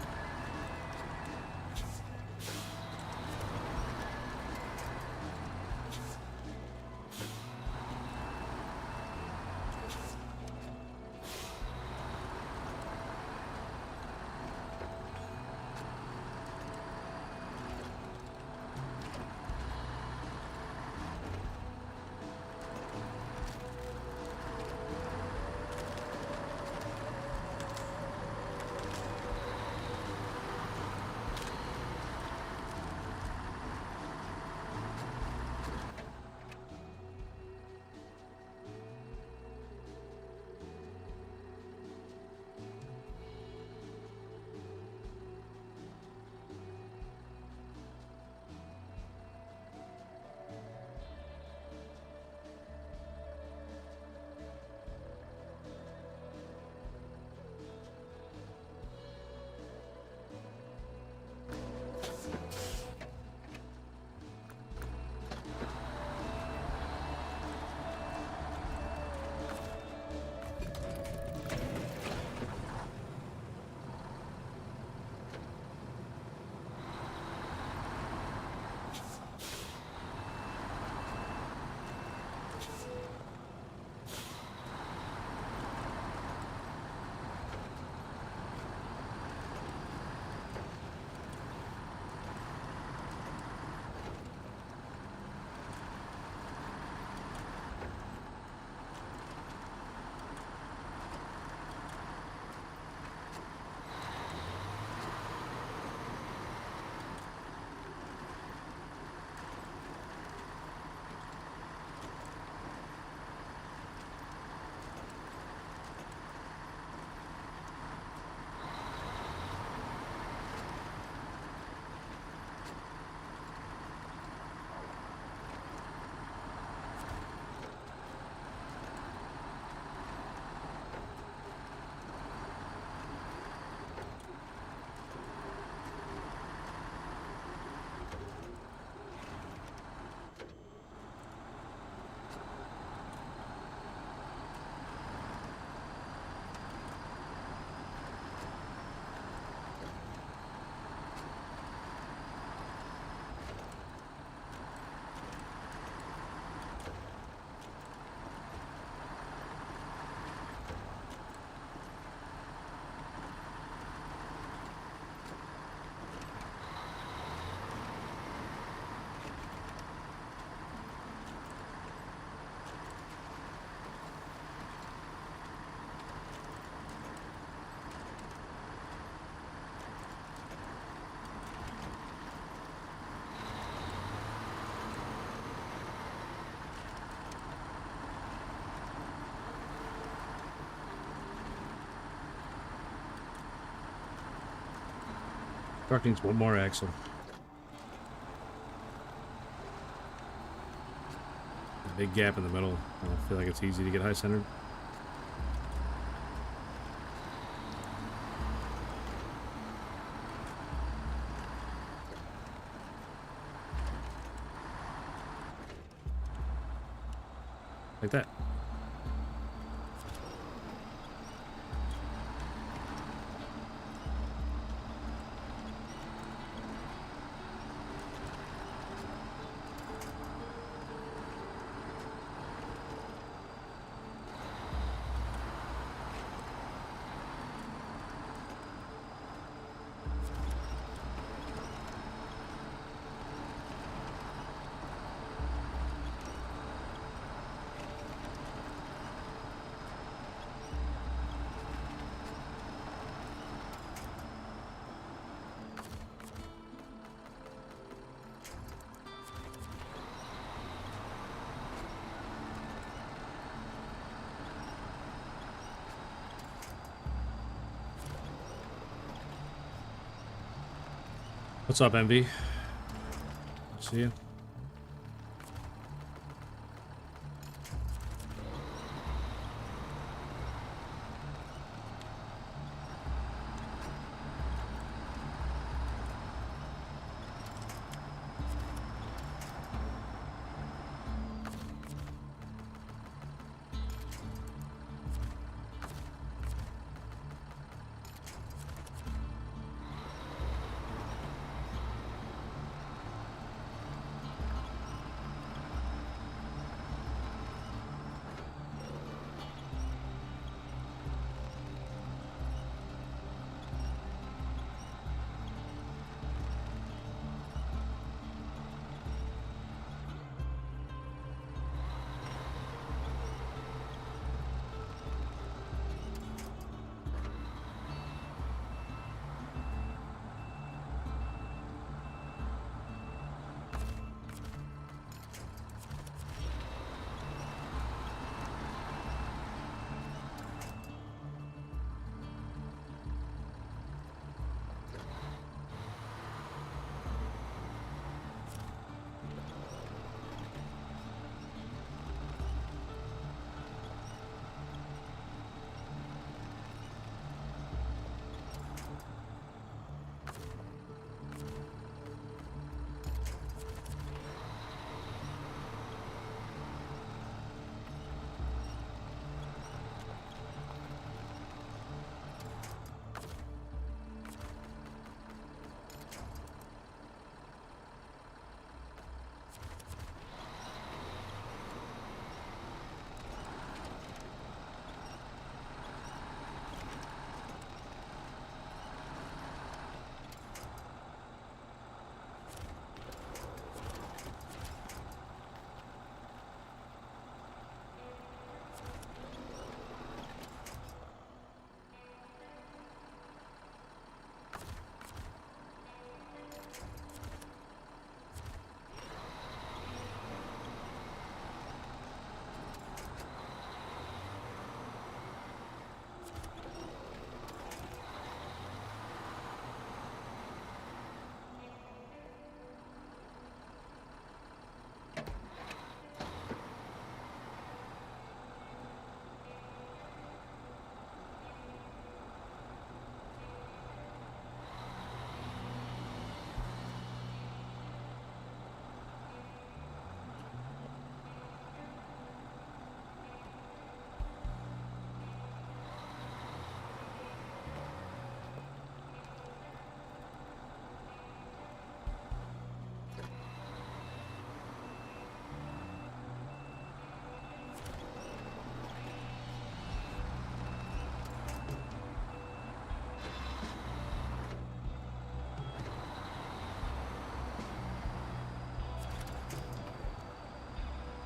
Truck needs one more axle. A big gap in the middle. I don't feel like it's easy to get high centered. Like that. What's up, MV? See you.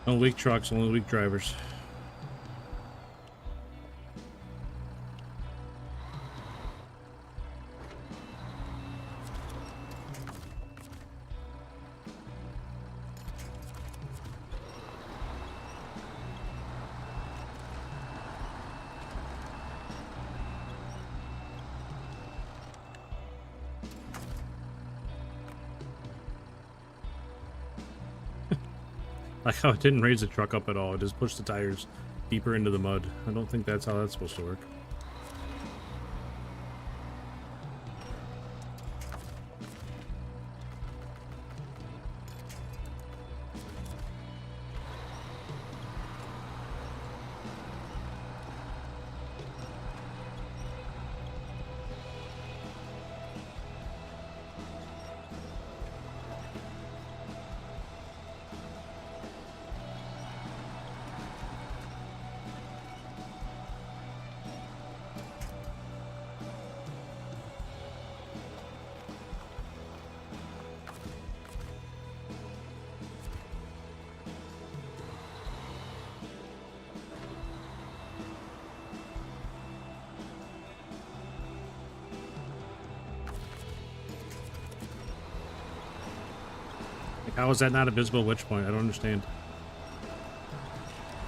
No weak trucks, only weak drivers. Like how it didn't raise the truck up at all. It just pushed the tires deeper into the mud. I don't think that's how that's supposed to work. How is that not a visible witch point? I don't understand.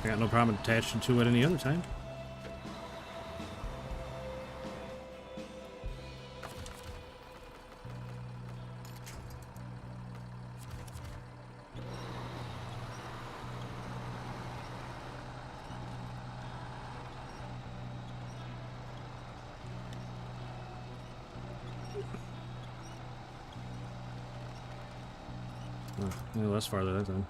I got no problem attaching to it any other time. Yeah, less farther that time.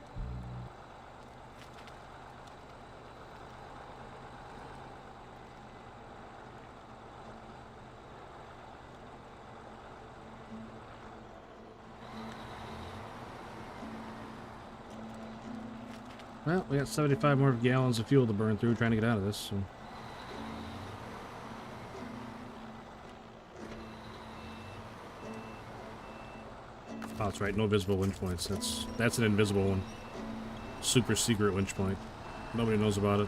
Well, we got 75 more gallons of fuel to burn through trying to get out of this, so. Oh, that's right, no visible winch points. That's an invisible one. Super secret winch point. Nobody knows about it.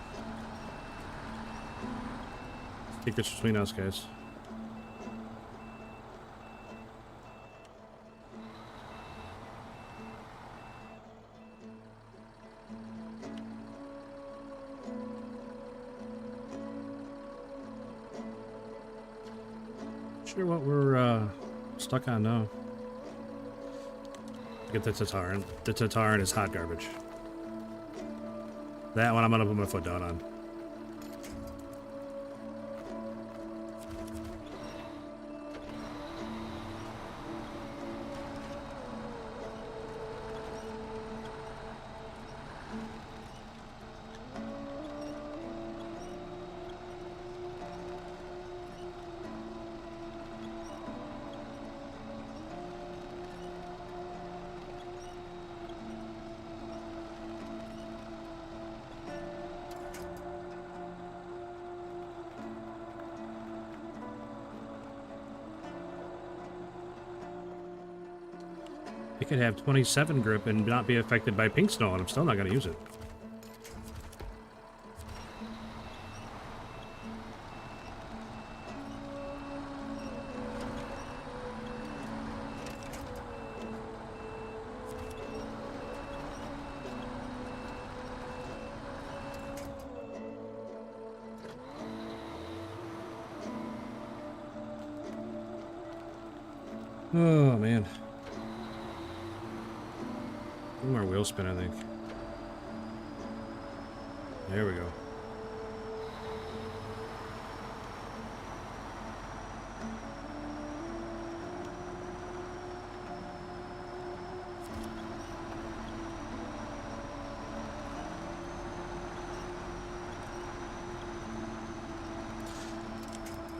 Take this between us, guys. Sure what we're stuck on now. Get the Tataran. The Tataran is hot garbage. That one I'm gonna put my foot down on. It could have 27 grip and not be affected by pink snow, and I'm still not going to use it. Oh, man. One more wheel spin, I think. There we go.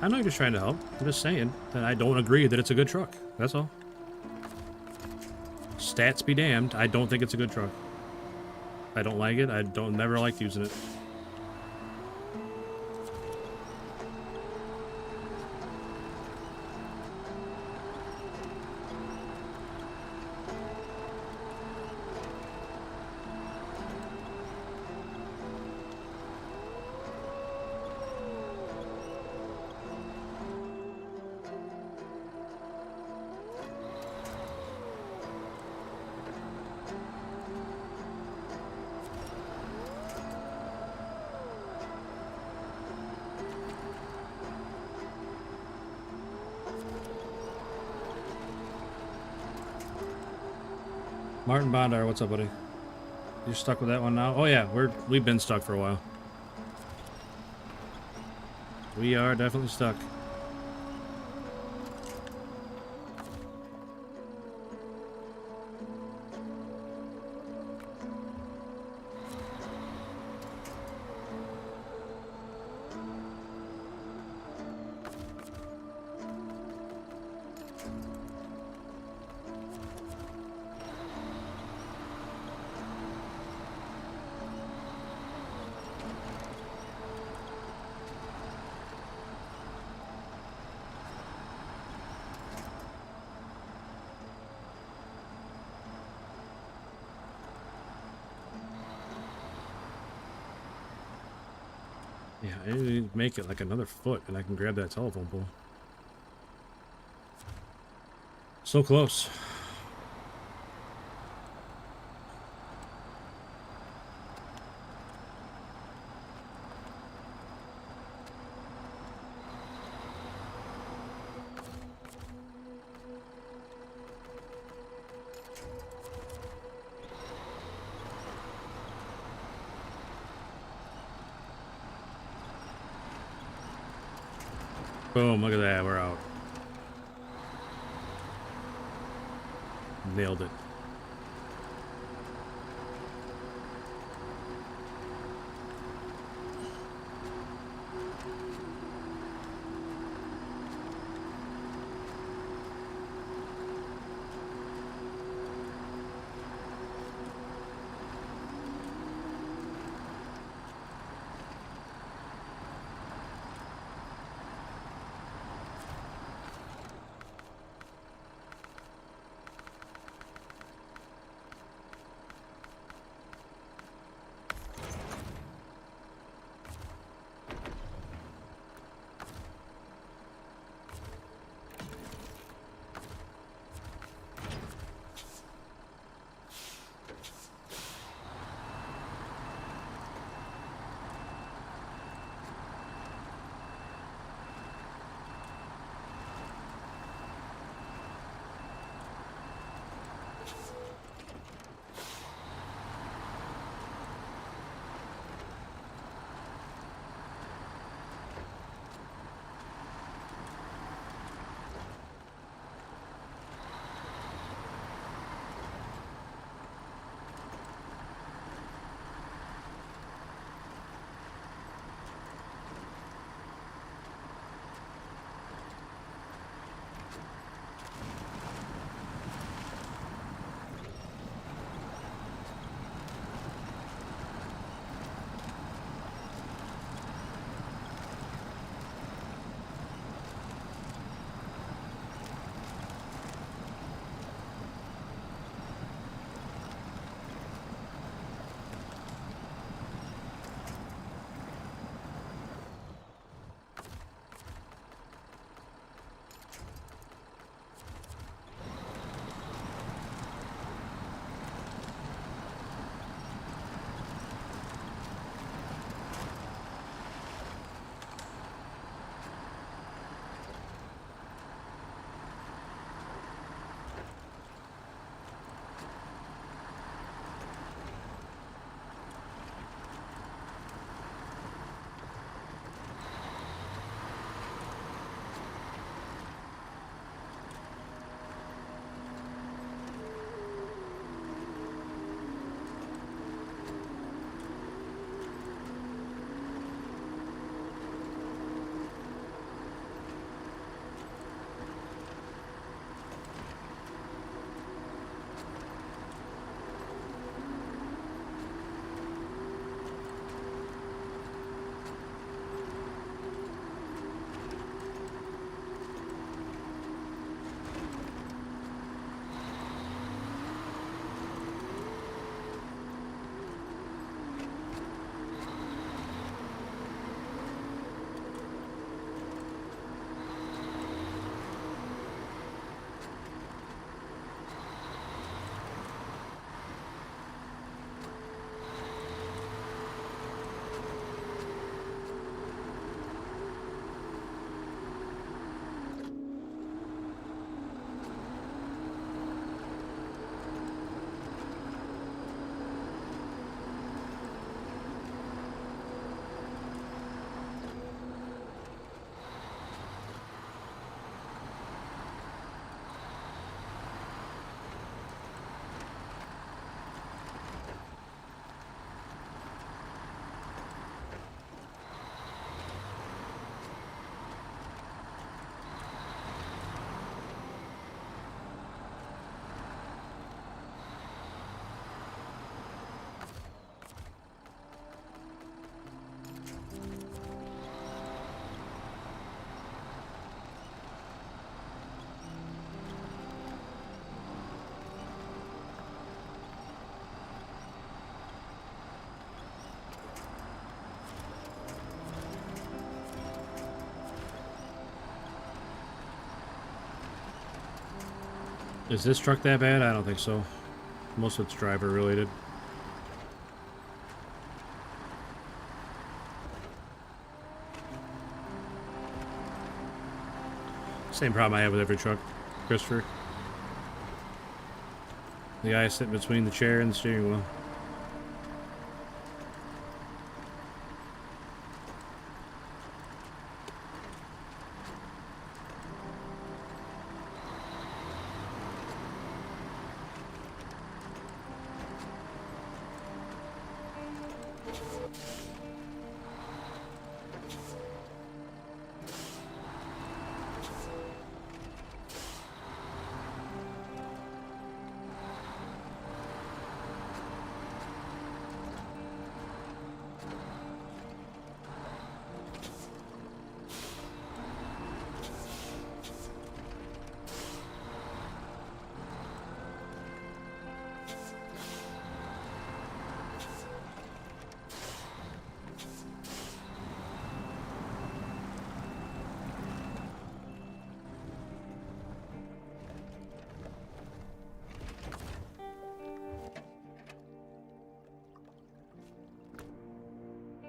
I know you're just trying to help. I'm just saying that I don't agree that it's a good truck. That's all. Stats be damned. I don't think it's a good truck. I don't like it. I don't never liked using it. Martin Bondar, what's up, buddy? You stuck with that one now? Oh yeah, we've been stuck for a while. We are definitely stuck. Yeah, I need to make it like another foot and I can grab that telephone pole. So close. Boom, look at that, we're out. Nailed it. Is this truck that bad? I don't think so. Most of it's driver related. Same problem I have with every truck, Christopher. The guy sitting between the chair and the steering wheel.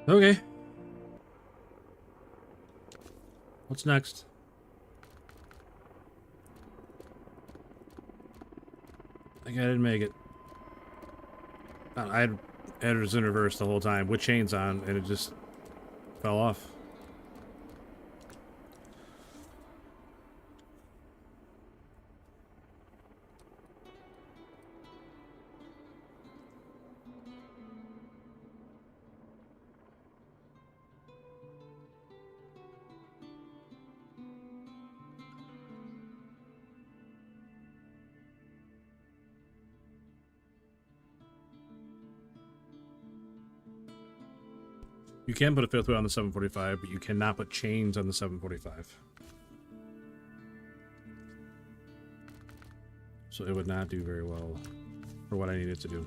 Okay. What's next? I think I didn't make it. I had it in reverse the whole time with chains on, and it just fell off. You can put a fifth wheel on the 745, but you cannot put chains on the 745. So it would not do very well for what I need it to do.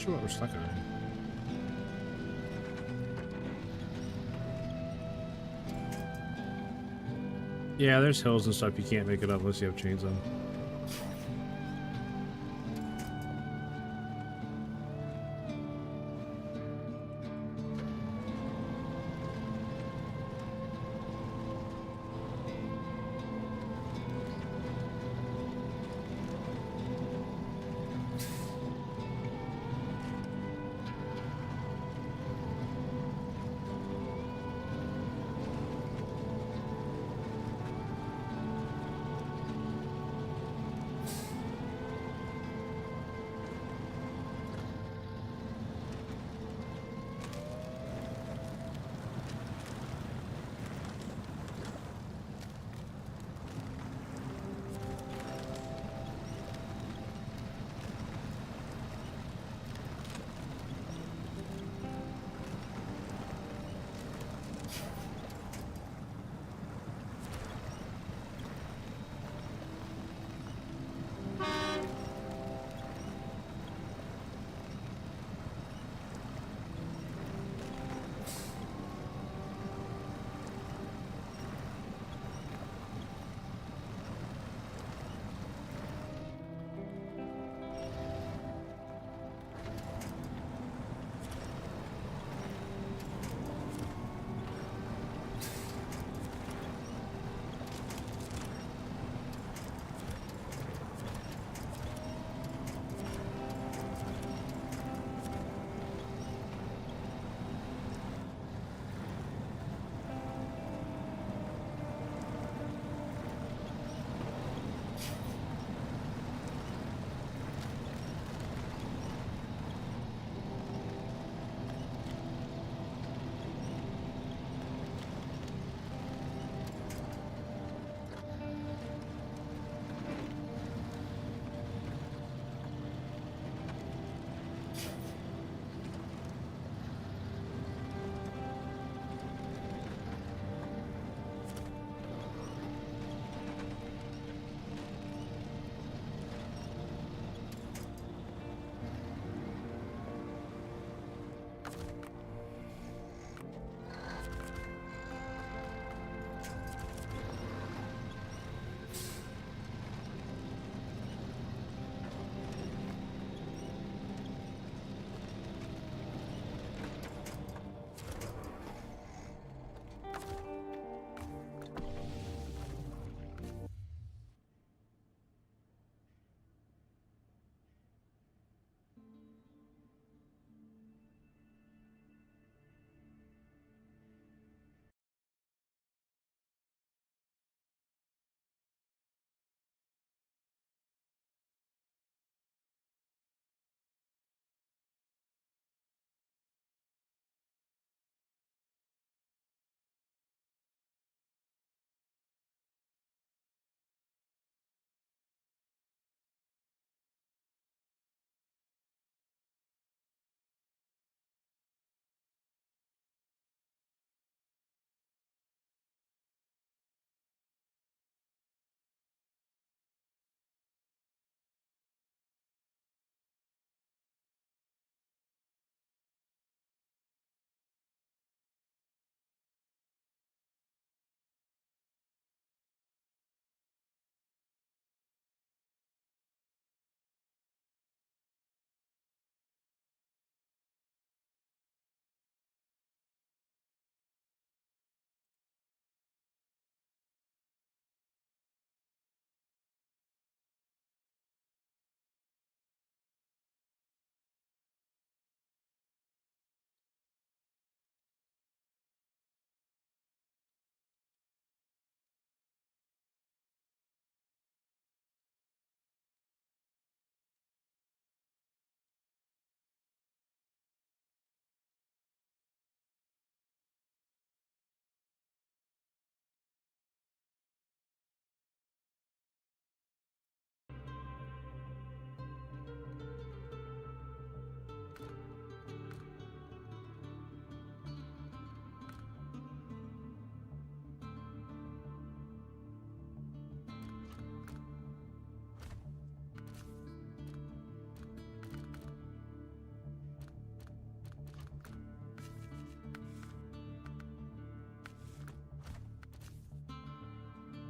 sure what we're stuck on. Yeah, there's hills and stuff you can't make it up unless you have chains on.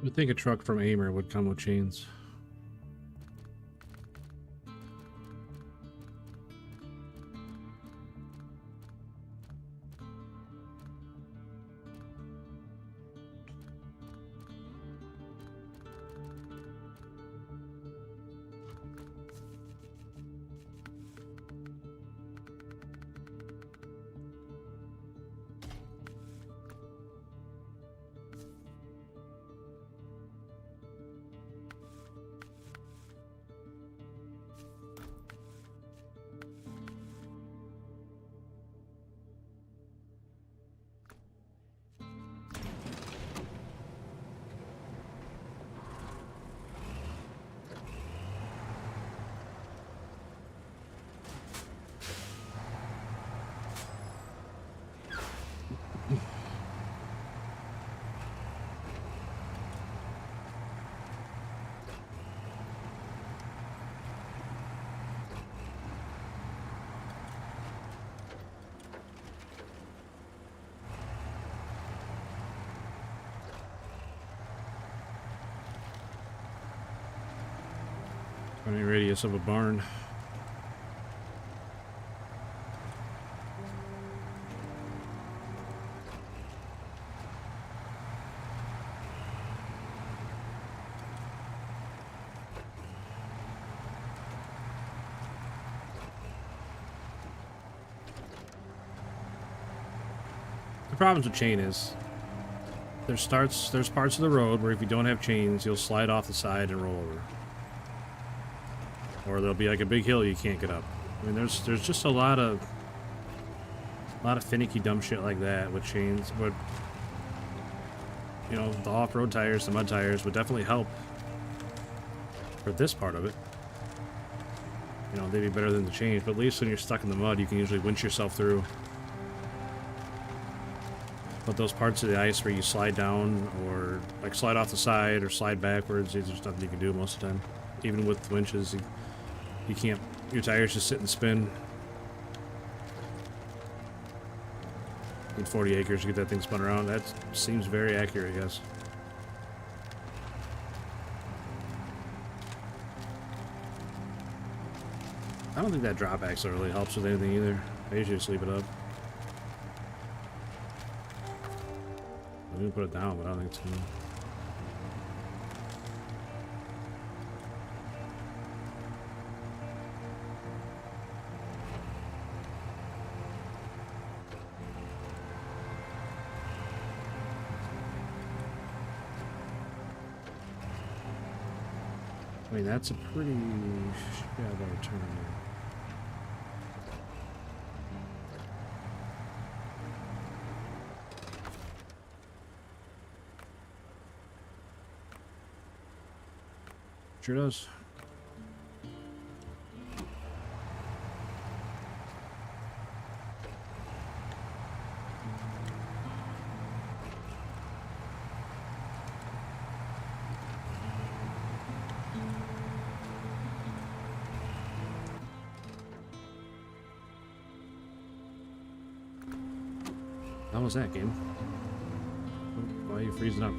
would think a truck from Aimer would come with chains. Any radius of a barn. The problems with chain is there's parts of the road where if you don't have chains, you'll slide off the side and roll over. Or there'll be like a big hill you can't get up. I mean, there's just a lot of finicky dumb shit like that with chains. But you know, the off-road tires, the mud tires would definitely help for this part of it. You know, they'd be better than the chains, but at least when you're stuck in the mud, you can usually winch yourself through. But those parts of the ice where you slide down or like slide off the side or slide backwards, there's just nothing you can do most of the time. Even with winches, you can't, your tires just sit and spin. You need 40 acres to get that thing spun around. That seems very accurate, I guess. I don't think that drop axle really helps with anything either. I usually just leave it up. I'm gonna put it down, but I don't think it's gonna. I mean, that's a pretty shallow turn there. Sure does. How was that game? Why are you freezing up?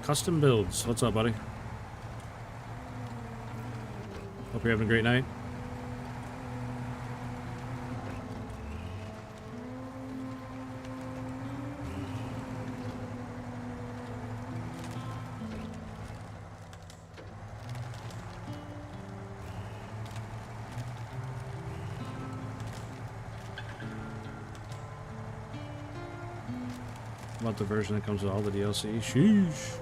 Custom builds. What's up, buddy? Hope you're having a great night. How about the version that comes with all the DLC? Sheesh.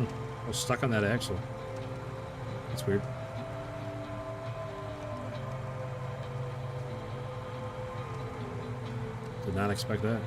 I was stuck on that axle. That's weird. Did not expect that.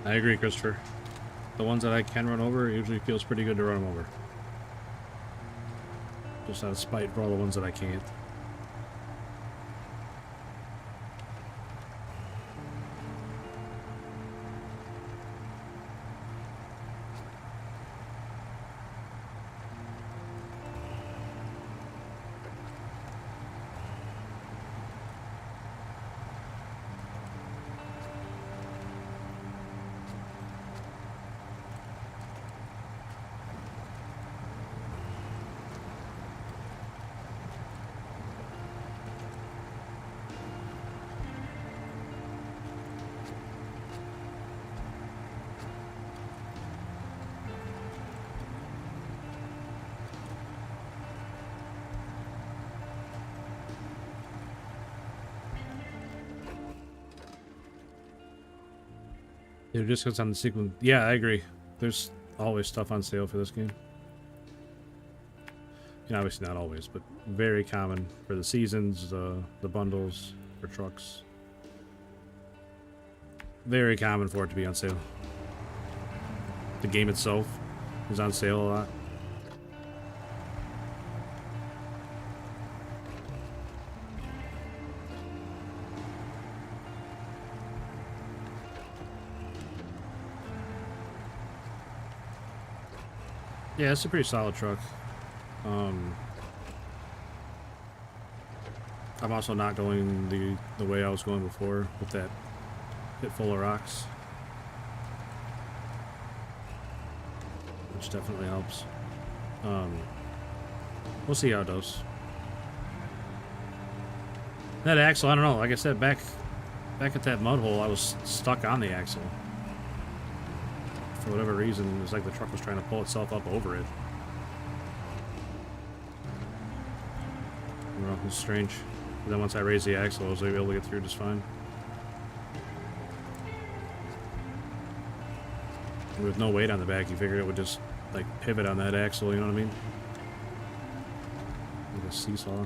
I agree, Christopher. The ones that I can run over, it usually feels pretty good to run them over. Just out of spite for all the ones that I can't. It just goes on the sequence. Yeah, I agree. There's always stuff on sale for this game. You know, obviously not always, but very common for the seasons, the bundles, for trucks. Very common for it to be on sale. The game itself is on sale a lot. Yeah, it's a pretty solid truck. I'm also not going the way I was going before with that pit full of rocks, which definitely helps. We'll see how it goes. That axle, I don't know. Like I said, back at that mud hole, I was stuck on the axle. For whatever reason, it was like the truck was trying to pull itself up over it. I don't know, it was strange. But then once I raised the axle, I was able to get through just fine. And with no weight on the back, you figured it would just, like, pivot on that axle, you know what I mean? Like a seesaw.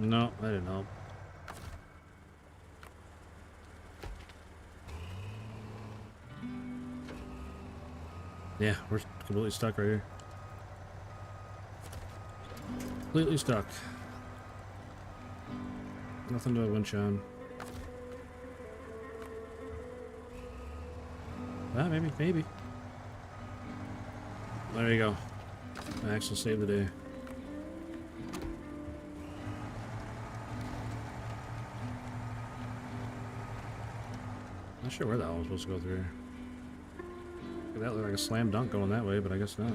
No, I didn't help. Yeah, we're completely stuck right here. Completely stuck. Nothing to winch on. Ah, maybe. There you go. Max will save the day. Not sure where the hell I'm supposed to go through here. That looked like a slam dunk going that way, but I guess not.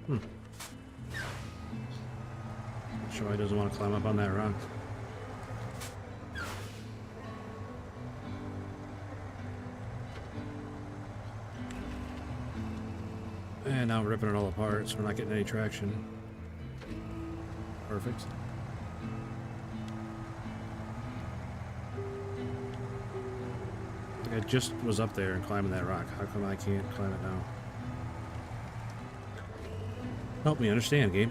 Not sure why he doesn't want to climb up on that rock. And now we're ripping it all apart, so we're not getting any traction. Perfect. Like I just was up there and climbing that rock. How come I can't climb it now? Help me understand, game.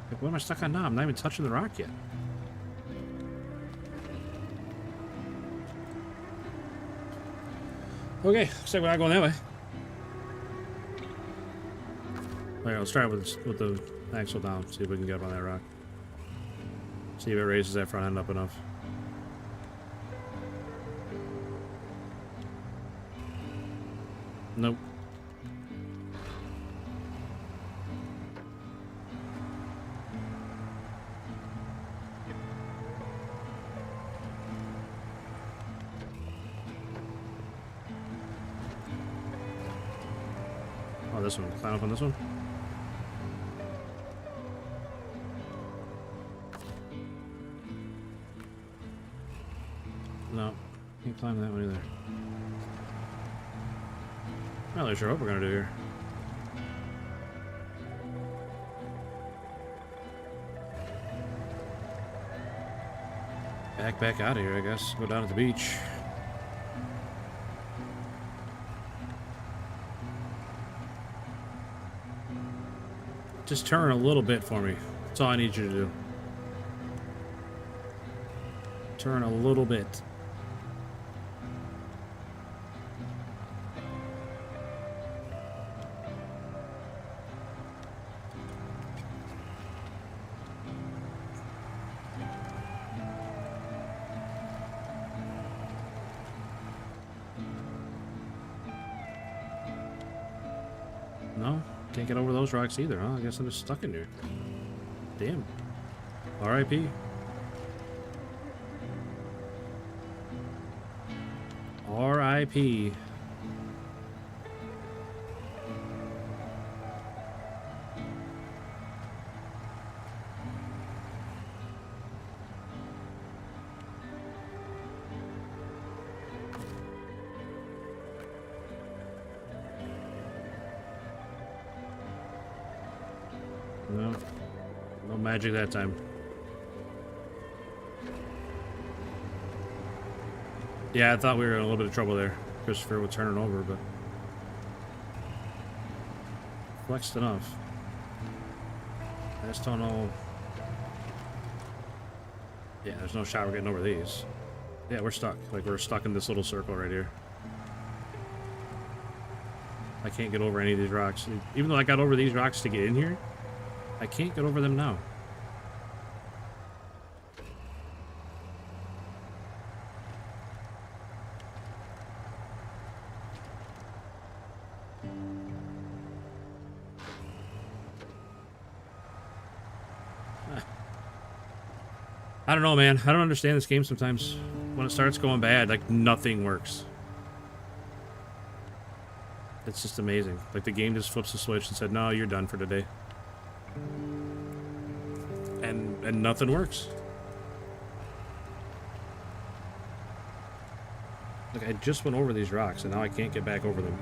Like, what am I stuck on now? I'm not even touching the rock yet. Okay, looks like we're not going that way. Alright, let's try it with the axle down. See if we can get up on that rock. See if it raises that front end up enough. Nope. Oh, this one. Climb up on this one? No. Can't climb that one either. Not really sure what we're gonna do here. Back out of here, I guess. Go down to the beach. Just turn a little bit for me. That's all I need you to do. Turn a little bit. No? Can't get over those rocks either, huh? I guess I'm just stuck in here. Damn. R.I.P. R.I.P. No. No magic that time. Yeah, I thought we were in a little bit of trouble there. Christopher was turning over, but... flexed enough. I just don't know... Yeah, there's no shot we're getting over these. Yeah, we're stuck. Like, we're stuck in this little circle right here. I can't get over any of these rocks. Even though I got over these rocks to get in here, I can't get over them now. I don't know, man. I don't understand this game sometimes. When it starts going bad, like, nothing works. It's just amazing. Like, the game just flips the switch and said, no, you're done for today. And nothing works. Like, I just went over these rocks, and now I can't get back over them.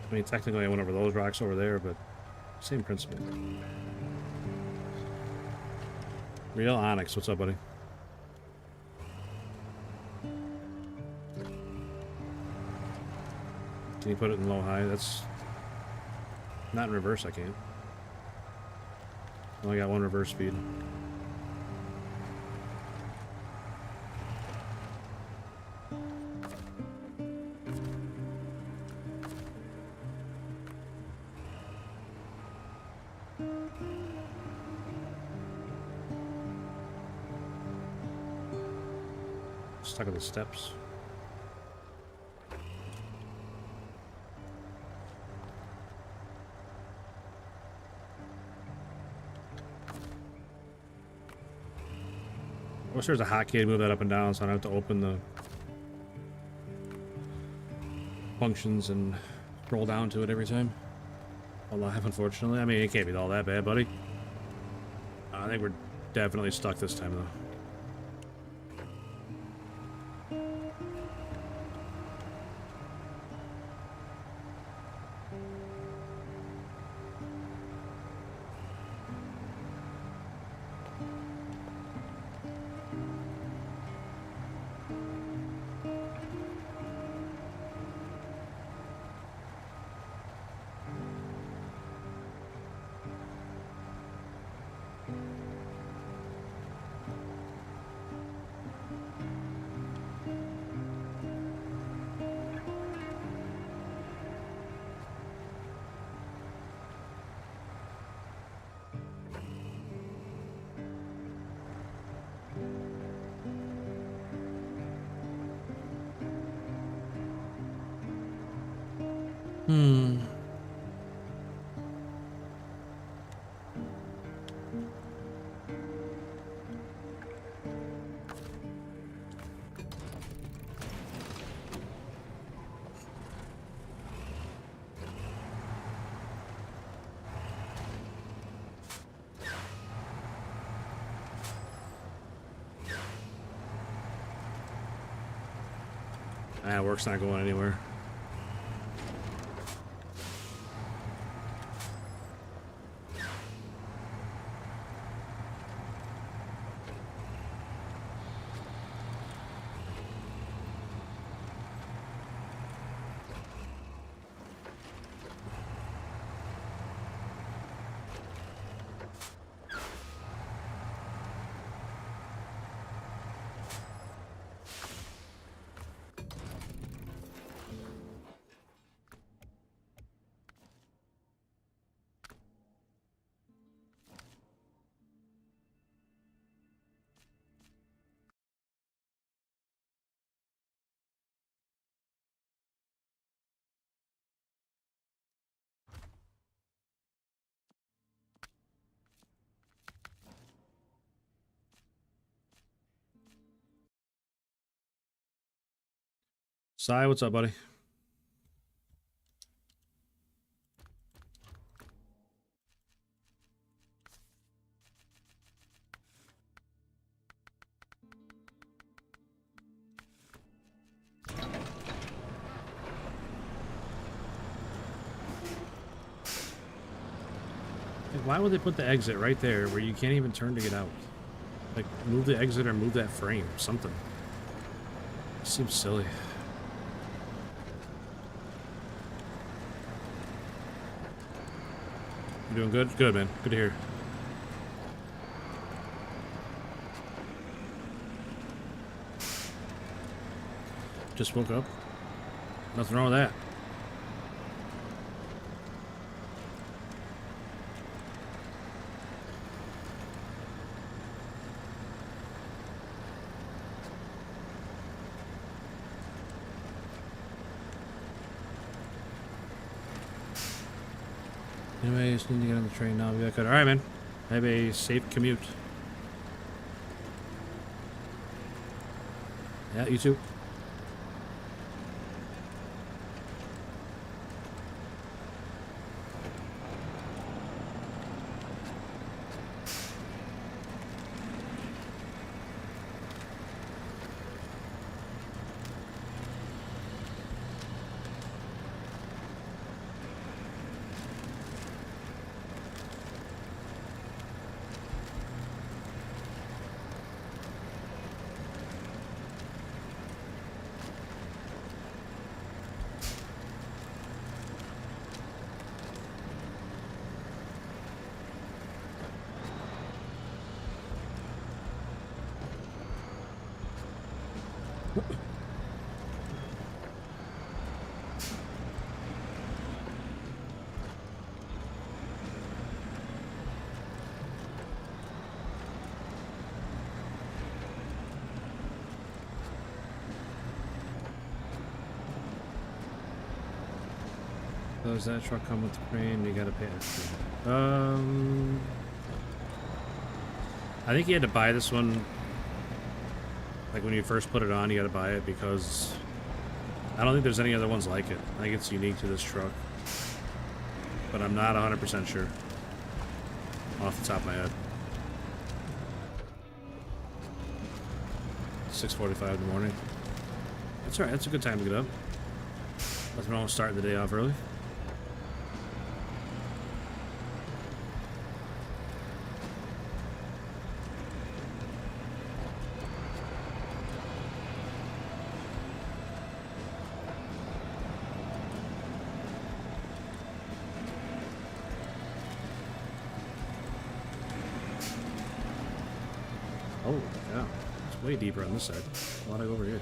I mean, technically I went over those rocks over there, but same principle. Real Onyx, what's up, buddy? Can you put it in low high? That's not in reverse, I can't. Only got one reverse speed. Stuck at the steps. I wish there was a hotkey to move that up and down so I don't have to open the functions and scroll down to it every time. Alive, unfortunately. I mean, it can't be all that bad, buddy. I think we're definitely stuck this time, though. Ah, work's not going anywhere. Sai, what's up, buddy? Like, why would they put the exit right there where you can't even turn to get out? Like, move the exit or move that frame, something. It seems silly. You doing good? Good, man. Good to hear. Just woke up. Nothing wrong with that. Anyway, just need to get on the train now. Be back. All right, man. Have a safe commute. Yeah, you too. Does that truck come with the crane? You gotta pay extra. I think you had to buy this one. Like when you first put it on, you gotta buy it because I don't think there's any other ones like it. I think it's unique to this truck. But I'm not 100% sure. Off the top of my head. 6:45 in the morning. That's alright, that's a good time to get up. Nothing wrong with starting the day off early. Oh, yeah. It's way deeper on this side. Why'd I go over here?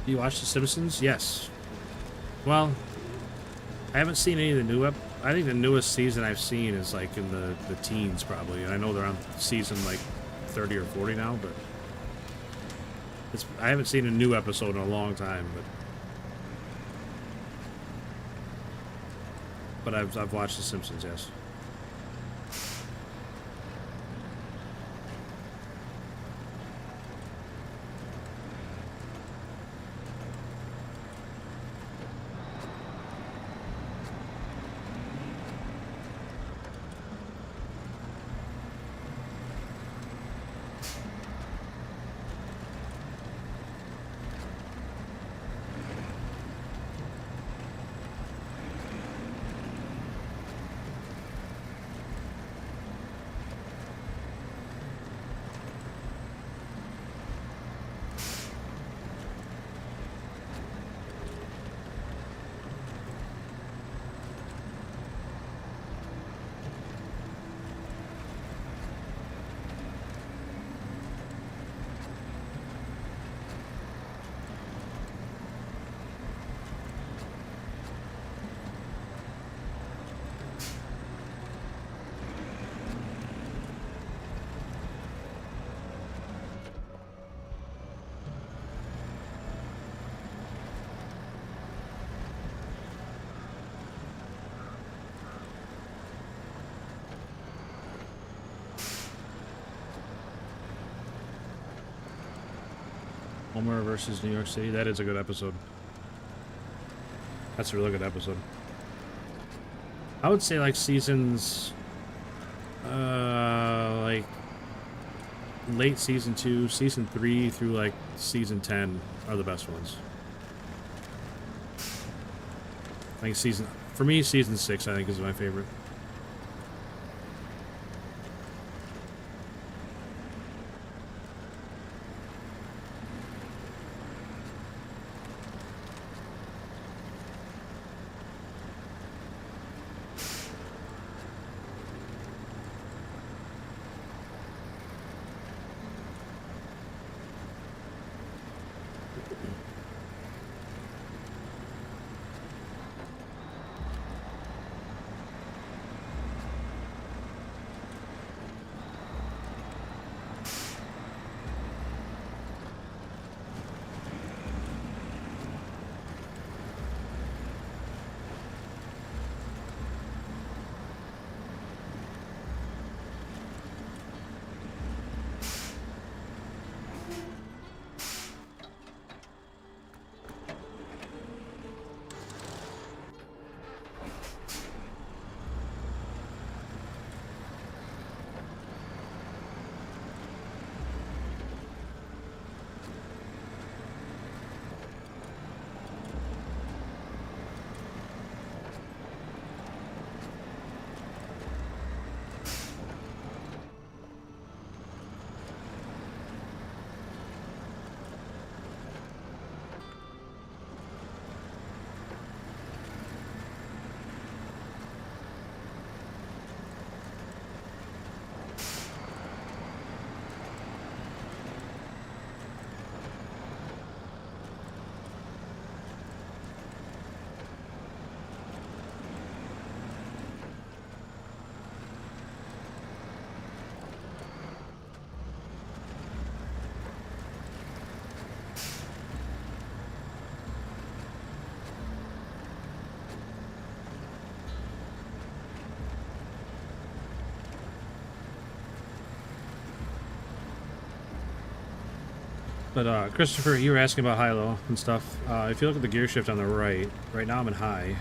You watch The Simpsons? Yes. Well, I haven't seen any of the new I think the newest season I've seen is like in the teens probably, and I know they're on season like 30 or 40 now, but I haven't seen a new episode in a long time, but I've watched The Simpsons, yes. Homer versus New York City. That is a good episode. That's a really good episode. I would say like seasons, like late season 2, season 3 through like season 10 are the best ones. I think for me, season 6 I think is my favorite. But Christopher, you were asking about high-low and stuff. If you look at the gear shift on the right now I'm in high.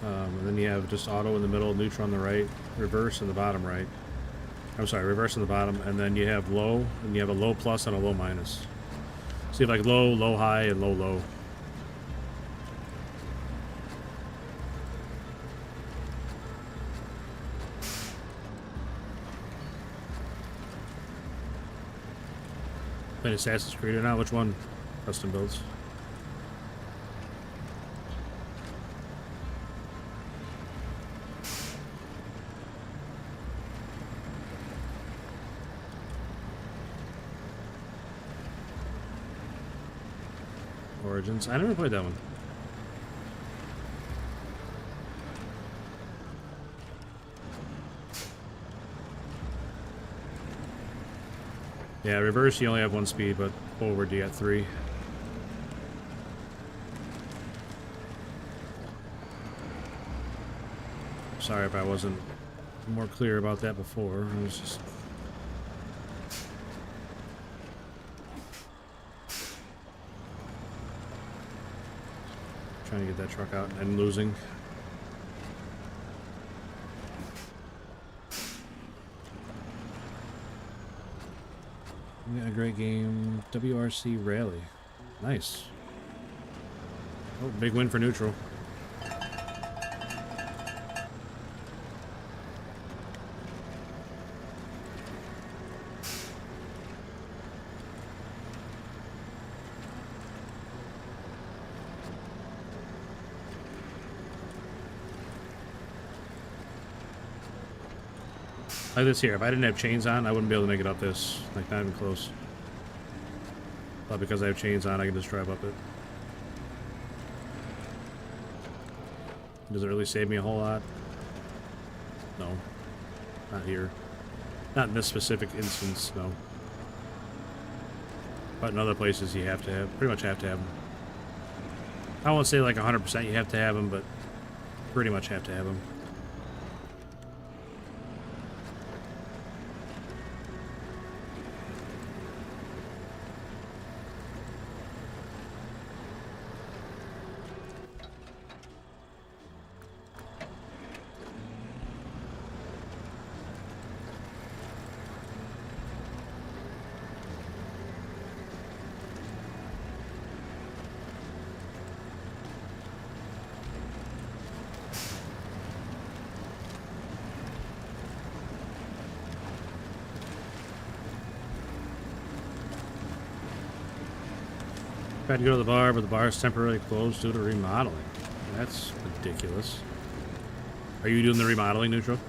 And then you have just auto in the middle, neutral on the right, reverse in the bottom right. I'm sorry, reverse in the bottom, and then you have low, and you have a low plus and a low minus. So you have like low, low high, and low low. Playing Assassin's Creed or not? Which one? Custom builds. Origins. I never played that one. Yeah, reverse you only have 1 speed, but forward you got 3. Sorry if I wasn't more clear about that before. I was just trying to get that truck out and losing. We got a great game. WRC Rally. Nice. Oh, big win for neutral. Like this here, if I didn't have chains on, I wouldn't be able to make it up this. Like, not even close. But because I have chains on, I can just drive up it. Does it really save me a whole lot? No. Not here. Not in this specific instance, no. But in other places, you have to have, pretty much have to have them. I won't say like 100% you have to have them, but pretty much have to have them. Tried to go to the bar, but the bar is temporarily closed due to remodeling. That's ridiculous. Are you doing the remodeling, Neutral?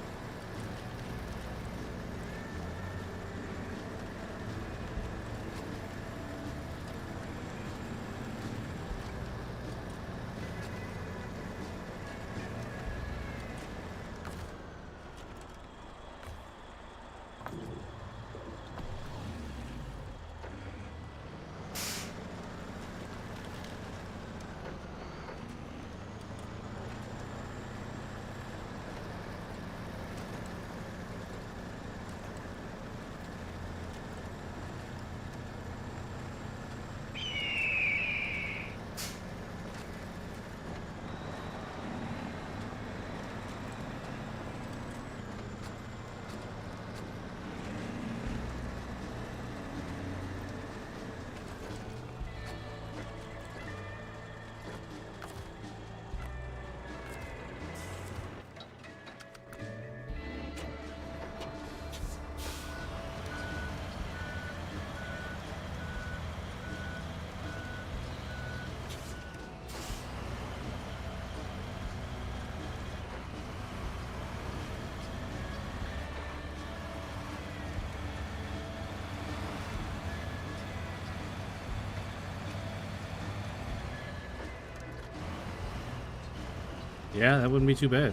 Yeah, that wouldn't be too bad.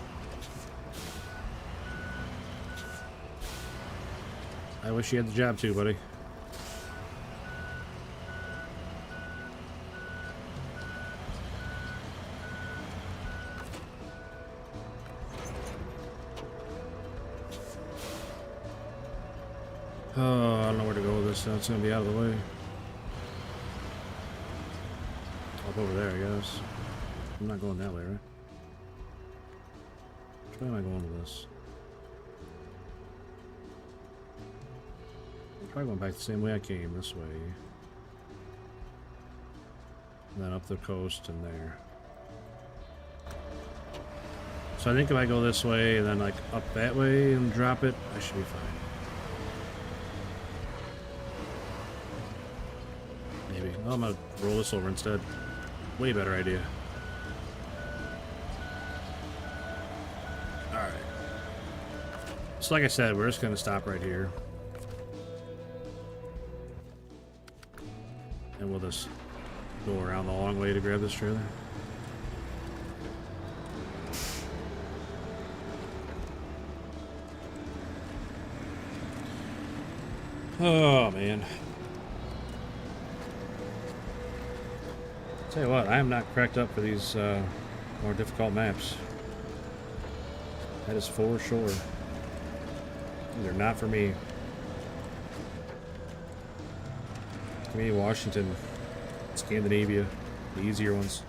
I wish you had the job too, buddy. Oh, I don't know where to go with this, so it's gonna be out of the way. Up over there, I guess. I'm not going that way, right? Which way am I going with this? I'm probably going back the same way I came, this way. And then up the coast and there. So I think if I go this way and then like up that way and drop it, I should be fine. Maybe. Oh, I'm gonna roll this over instead. Way better idea. Alright. So like I said, we're just gonna stop right here. And we'll just go around the long way to grab this trailer. Oh, man. Tell you what, I am not cracked up for these more difficult maps. That is for sure. These are not for me. Give me Washington, Scandinavia, the easier ones.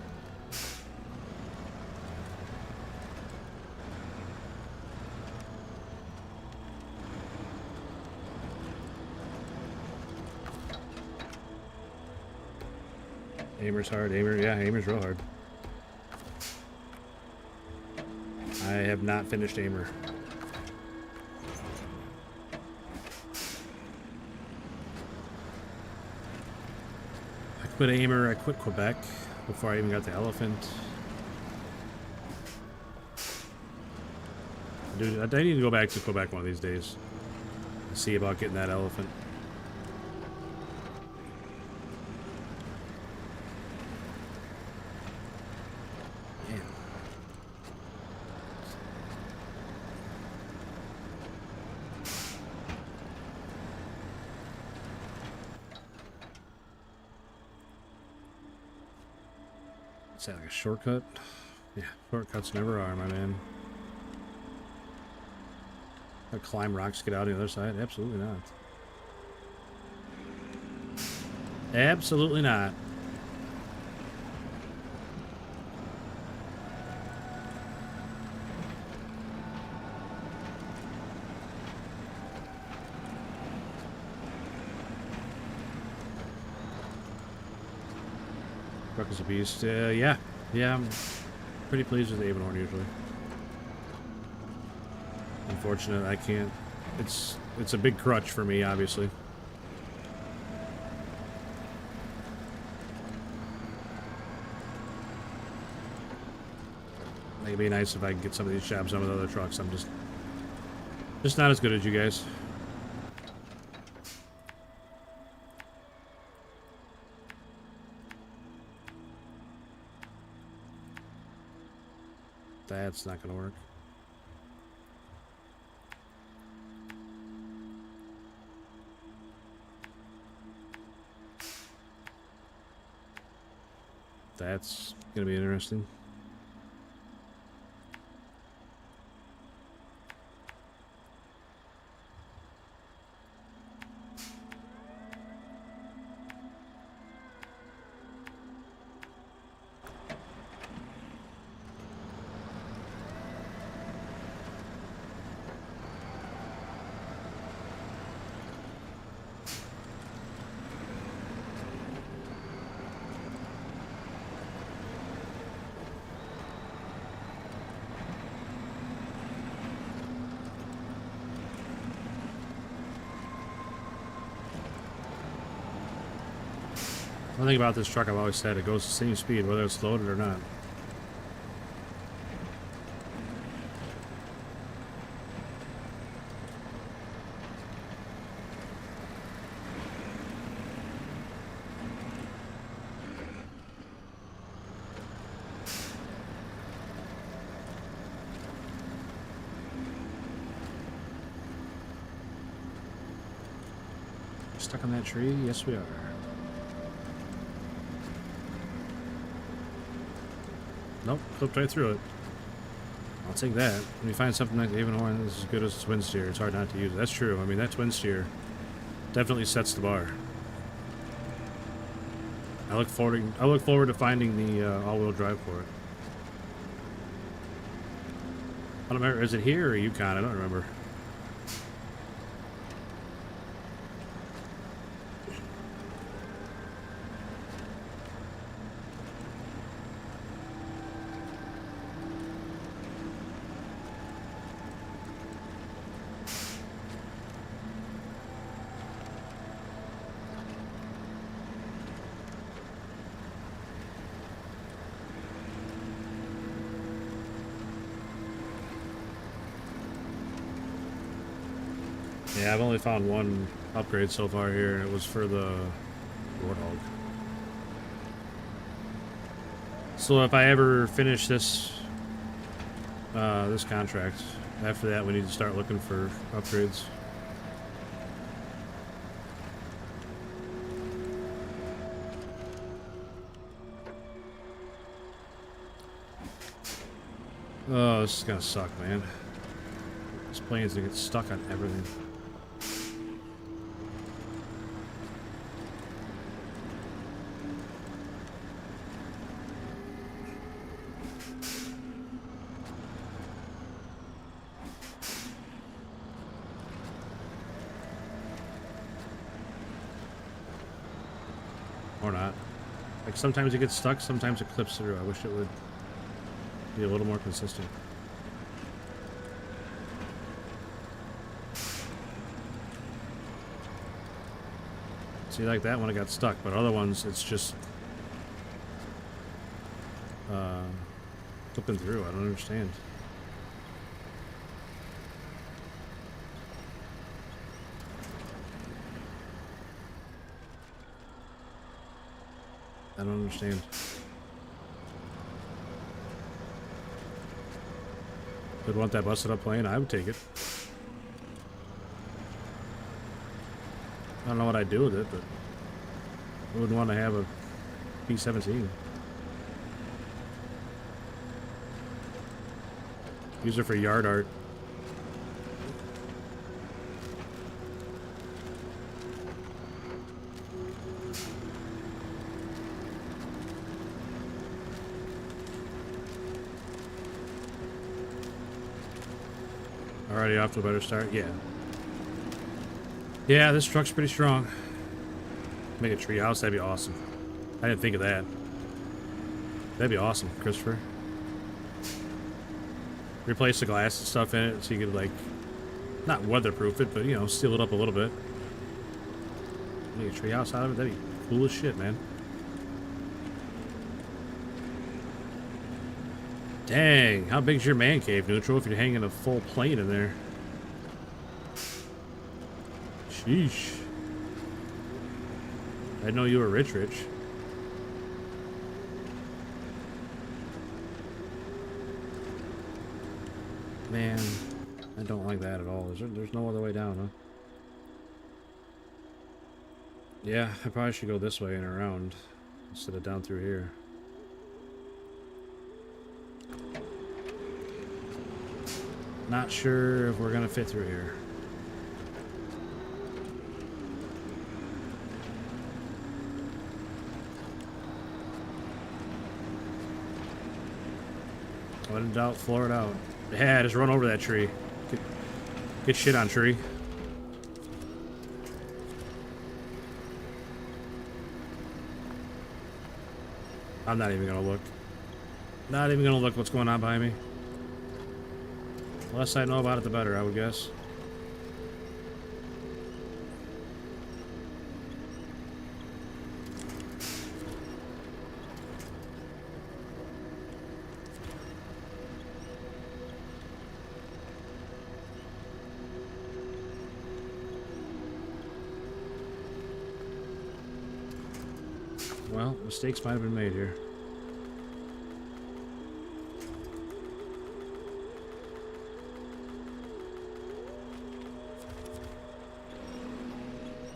Aimer's hard. Aimer's real hard. I have not finished Aimer. I quit Aimer, I quit Quebec before I even got the elephant. Dude, I need to go back to Quebec one of these days and see about getting that elephant. Is that like a shortcut? Yeah, shortcuts never are, my man. I climb rocks to get out on the other side? Absolutely not. Absolutely not. Truck is a beast. Yeah, I'm pretty pleased with the Avonhorn usually. Unfortunate, I can't. It's a big crutch for me, obviously. It'd be nice if I could get some of these jobs on with other trucks. I'm just not as good as you guys. That's not gonna work. That's gonna be interesting. One thing about this truck I've always said, it goes the same speed whether it's loaded or not. Stuck on that tree? Yes, we are. Nope, clipped right through it. I'll take that. When you find something like the Avonhorn that's as good as a twin steer, it's hard not to use it. That's true. I mean, that twin steer definitely sets the bar. I look forward to finding the all-wheel drive for it. I don't remember. Is it here or Yukon? I don't remember. Yeah, I've only found one upgrade so far here, and it was for the Warthog. So if I ever finish this this contract, after that we need to start looking for upgrades. Oh, this is gonna suck, man. This plane's gonna get stuck on everything. Or not. Like, sometimes it gets stuck, sometimes it clips through. I wish it would be a little more consistent. See, like that one, it got stuck, but other ones, it's just clipping through. I don't understand. I don't understand. Would want that busted up plane? I would take it. I don't know what I'd do with it, but I wouldn't want to have a P-17. Use it for yard art. Already off to a better start? Yeah. Yeah, this truck's pretty strong. Make a treehouse, that'd be awesome. I didn't think of that. That'd be awesome, Christopher. Replace the glass and stuff in it so you could, like, not weatherproof it, but, you know, seal it up a little bit. Make a treehouse out of it, that'd be cool as shit, man. Dang, how big's your man cave, Neutral, if you're hanging a full plane in there? Sheesh. I didn't know you were rich. Man, I don't like that at all. There's no other way down, huh? Yeah, I probably should go this way and around instead of down through here. Not sure if we're gonna fit through here. When in doubt, floor it out. Yeah, just run over that tree. Get shit on tree. I'm not even gonna look. Not even gonna look what's going on behind me. The less I know about it, the better, I would guess. Well, mistakes might have been made here.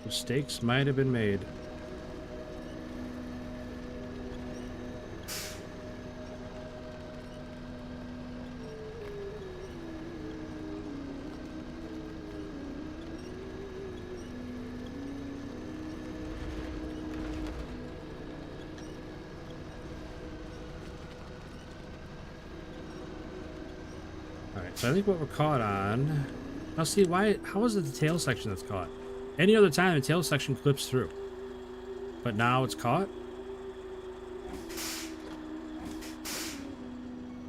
Mistakes might have been made. So I think what we're caught on... Now see, why? How is it the tail section that's caught? Any other time the tail section clips through. But now it's caught?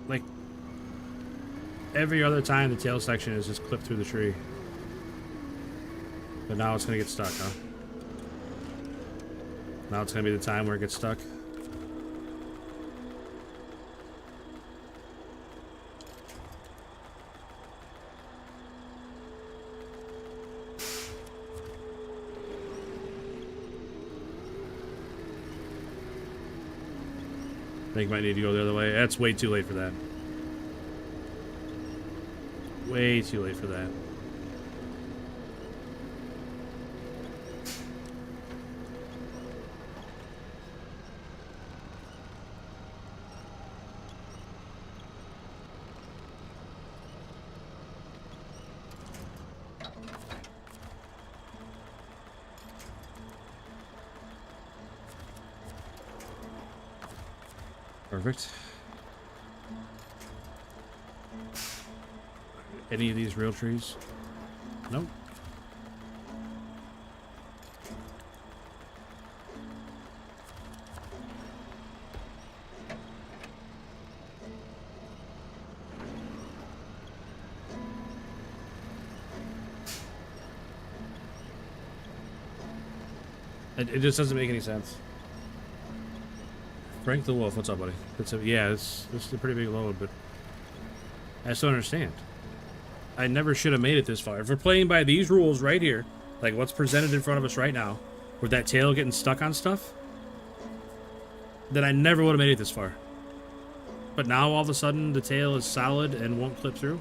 Like, every other time the tail section is just clipped through the tree. But now it's gonna get stuck, huh? Now it's gonna be the time where it gets stuck. I think might need to go the other way. That's way too late for that. Way too late for that. Perfect. Any of these real trees? Nope. It just doesn't make any sense. Frank the Wolf, what's up, buddy? Yeah, it's a pretty big load, but I just don't understand. I never should have made it this far. If we're playing by these rules right here, like what's presented in front of us right now, with that tail getting stuck on stuff, then I never would have made it this far. But now all of a sudden the tail is solid and won't clip through.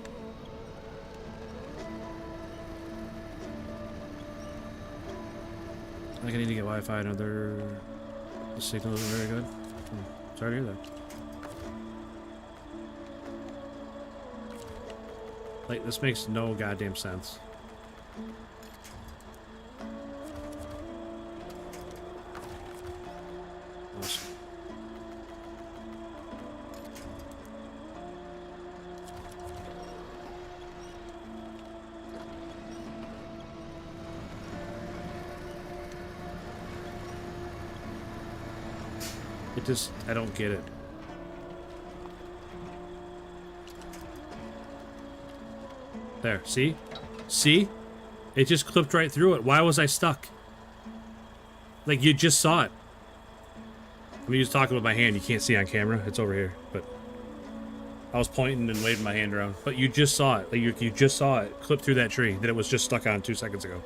I think I need to get Wi-Fi. Another... The signal isn't very good. Sorry to hear that. Like, this makes no goddamn sense. Awesome. It just, I don't get it. There, see? See? It just clipped right through it. Why was I stuck? Like, you just saw it. I'm just talking with my hand. You can't see on camera. It's over here. But I was pointing and waving my hand around. But you just saw it. Like, you just saw it clip through that tree that it was just stuck on 2 seconds ago.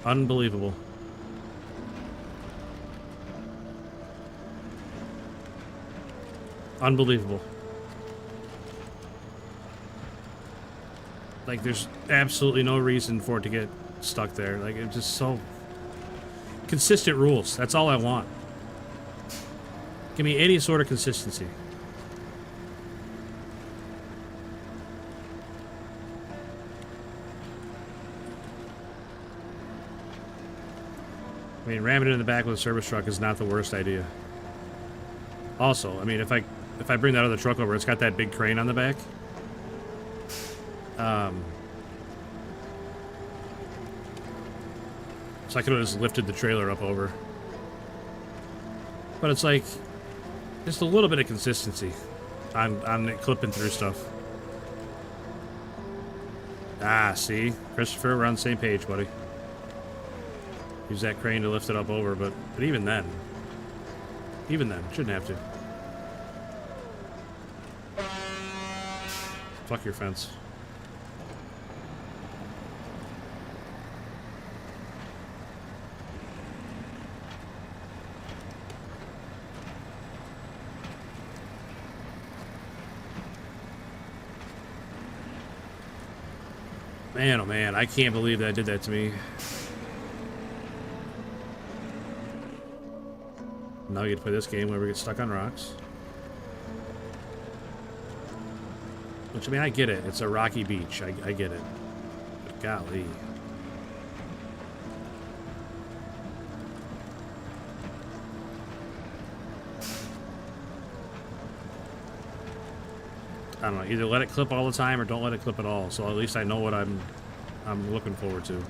Unbelievable. Unbelievable. Like, there's absolutely no reason for it to get stuck there. Like, it's just so... Consistent rules. That's all I want. Give me any sort of consistency. I mean, ramming it in the back with a service truck is not the worst idea. Also, I mean, if I bring that other truck over, it's got that big crane on the back. So I could have just lifted the trailer up over. But it's like, just a little bit of consistency on it clipping through stuff. Ah, see? Christopher, we're on the same page, buddy. Use that crane to lift it up over, but even then, shouldn't have to. Fuck your fence. Man, oh man, I can't believe that did that to me. Now you get to play this game where we get stuck on rocks. Which, I mean, I get it. It's a rocky beach. I get it. But golly. I don't know, either let it clip all the time or don't let it clip at all. So at least I know what I'm looking forward to.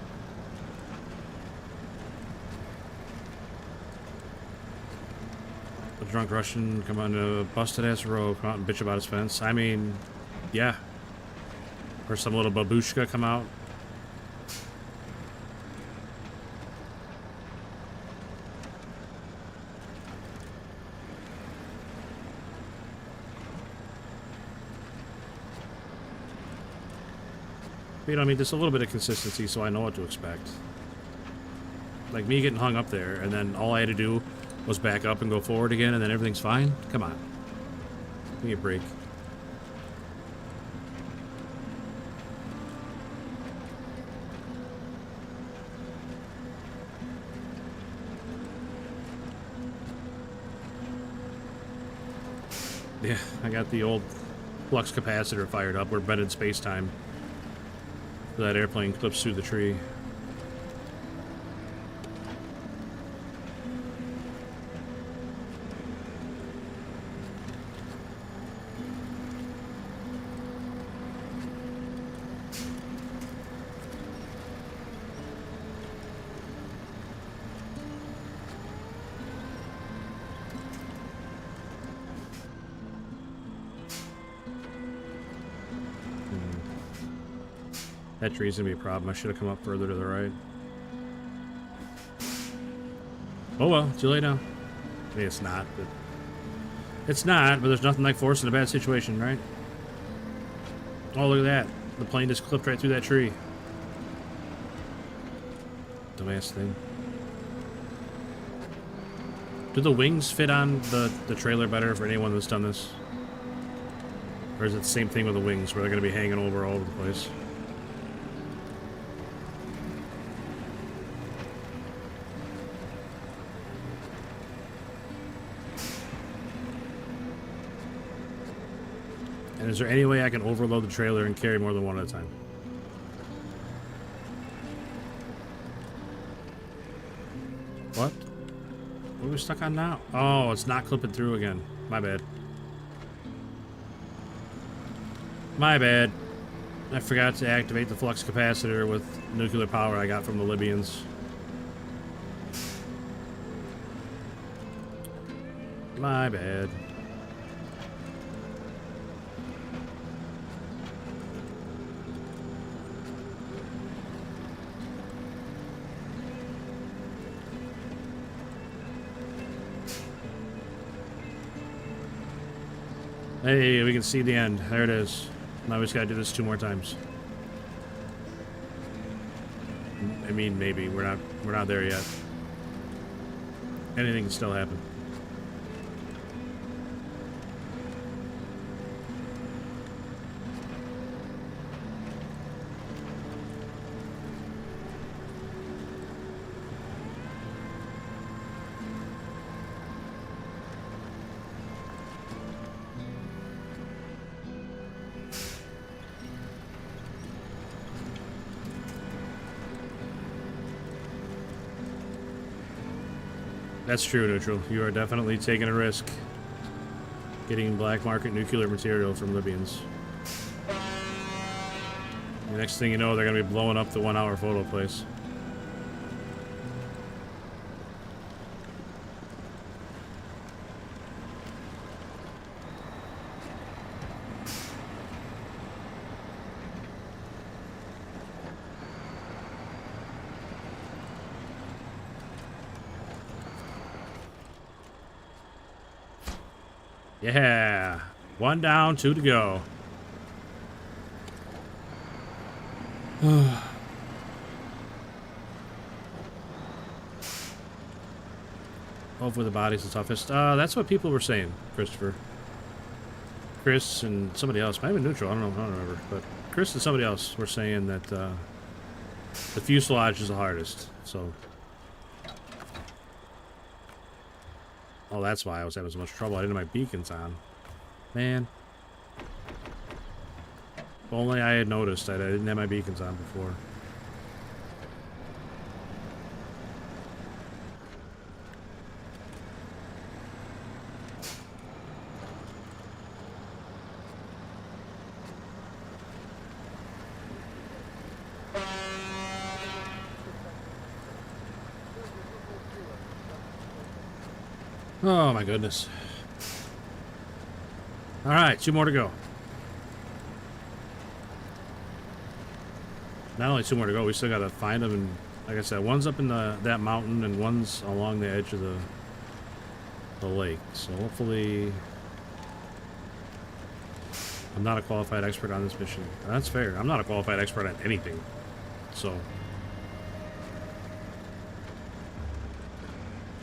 A drunk Russian come on a busted ass road, come out and bitch about his fence. I mean, yeah. Or some little babushka come out. You know, I mean, there's a little bit of consistency, so I know what to expect. Like me getting hung up there, and then all I had to do was back up and go forward again, and then everything's fine? Come on. Give me a break. Yeah, I got the old flux capacitor fired up. We're bending space-time. That airplane clips through the tree. That tree's gonna be a problem. I should have come up further to the right. Oh well, too late now. I mean, it's not, but... It's not, but there's nothing like forcing a bad situation, right? Oh, look at that. The plane just clipped right through that tree. Dumbass thing. Do the wings fit on the trailer better for anyone that's done this? Or is it the same thing with the wings, where they're gonna be hanging over all over the place? And is there any way I can overload the trailer and carry more than one at a time? What? What are we stuck on now? Oh, it's not clipping through again. My bad. My bad. I forgot to activate the flux capacitor with nuclear power I got from the Libyans. My bad. Hey, we can see the end. There it is. Now we just gotta do this 2 more times. I mean, maybe we're not there yet. Anything can still happen. That's true, Neutral. You are definitely taking a risk getting black market nuclear material from Libyans. The next thing you know, they're going to be blowing up the 1-hour photo place. Yeah, 1 down, 2 to go. Hopefully the body's the toughest. That's what people were saying, Christopher. Chris and somebody else, maybe Neutral, I don't remember. But Chris and somebody else were saying that the fuselage is the hardest, so... Oh, that's why I was having so much trouble. I didn't have my beacons on. Man. If only I had noticed that I didn't have my beacons on before. Oh my goodness. Alright, 2 more to go. Not only 2 more to go, we still gotta find them, and like I said, one's up in that mountain and one's along the edge of the lake. So hopefully I'm not a qualified expert on this mission. That's fair. I'm not a qualified expert at anything. So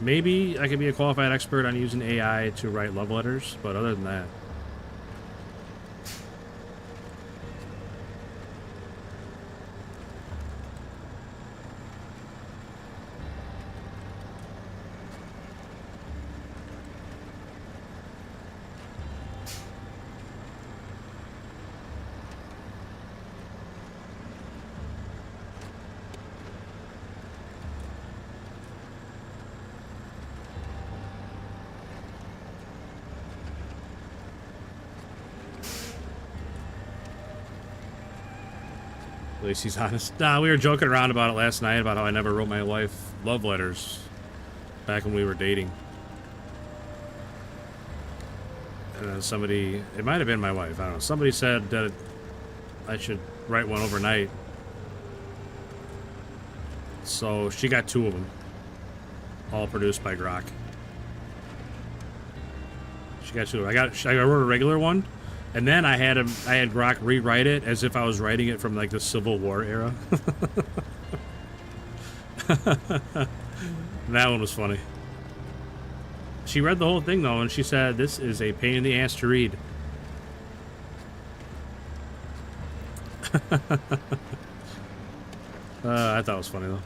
maybe I could be a qualified expert on using AI to write love letters, but other than that, at least he's honest. Nah, we were joking around about it last night about how I never wrote my wife love letters back when we were dating. And somebody, it might have been my wife, I don't know, somebody said that I should write one overnight. So she got 2 of them, all produced by Grok. She got 2. I wrote a regular one, and then I had Grok rewrite it as if I was writing it from like the Civil War era. That one was funny. She read the whole thing though, and she said, "This is a pain in the ass to read." I thought it was funny though.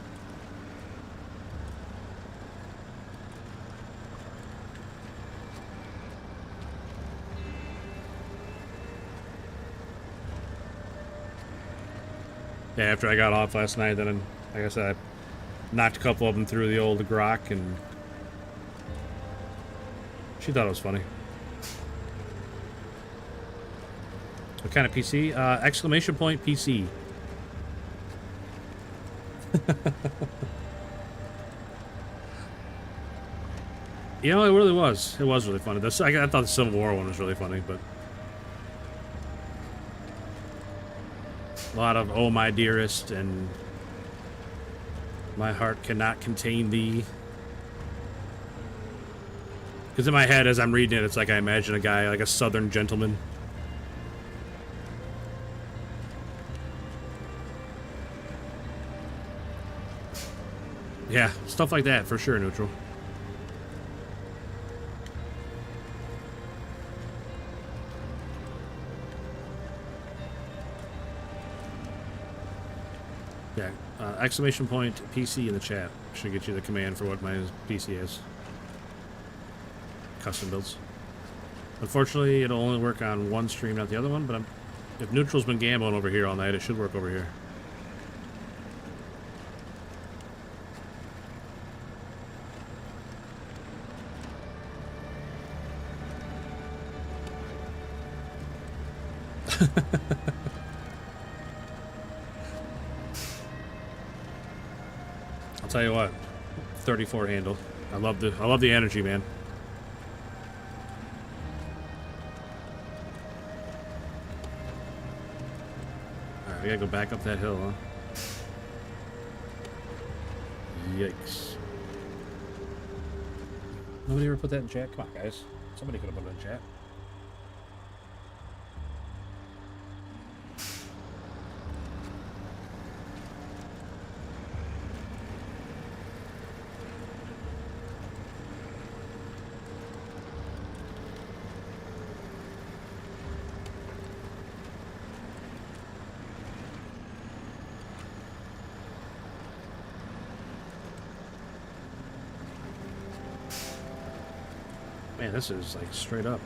Yeah, after I got off last night, then like I said, I knocked a couple of them through the old Grok, and she thought it was funny. What kind of PC? Exclamation point PC. You know, it really was. It was really funny. I thought the Civil War one was really funny, but a lot of "Oh my dearest" and "My heart cannot contain thee." Because in my head, as I'm reading it, it's like I imagine a guy, like a southern gentleman. Yeah, stuff like that, for sure, Neutral. Yeah, exclamation point PC in the chat should get you the command for what my PC is. Custom builds. Unfortunately, it'll only work on one stream, not the other one, but if Neutral's been gambling over here all night, it should work over here. I'll tell you what, 34 handle. I love the energy, man. All right, we gotta go back up that hill, huh? Yikes! Nobody ever put that in chat. Come on, guys. Somebody could have put it in chat. Man, this is like straight up.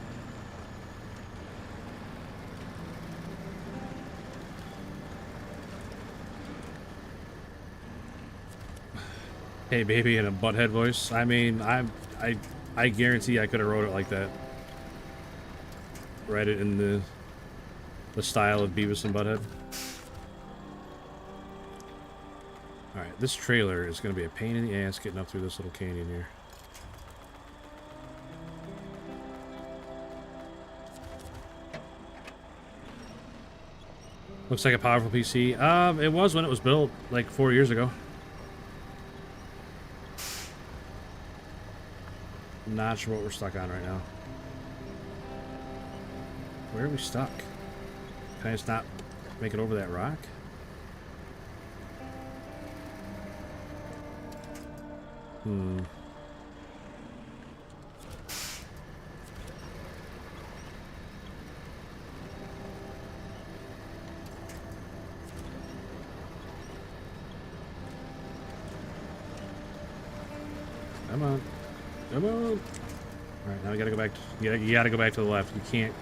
Hey baby, in a butthead voice. I mean, I guarantee I could have wrote it like that. Write it in the style of Beavis and Butthead. Alright, this trailer is gonna be a pain in the ass getting up through this little canyon here. Looks like a powerful PC. It was when it was built, like 4 years ago. Not sure what we're stuck on right now. Where are we stuck? Can I just not make it over that rock? Hmm. Come on. Come on. Alright, now we gotta go back. You gotta go back to the left. You can't.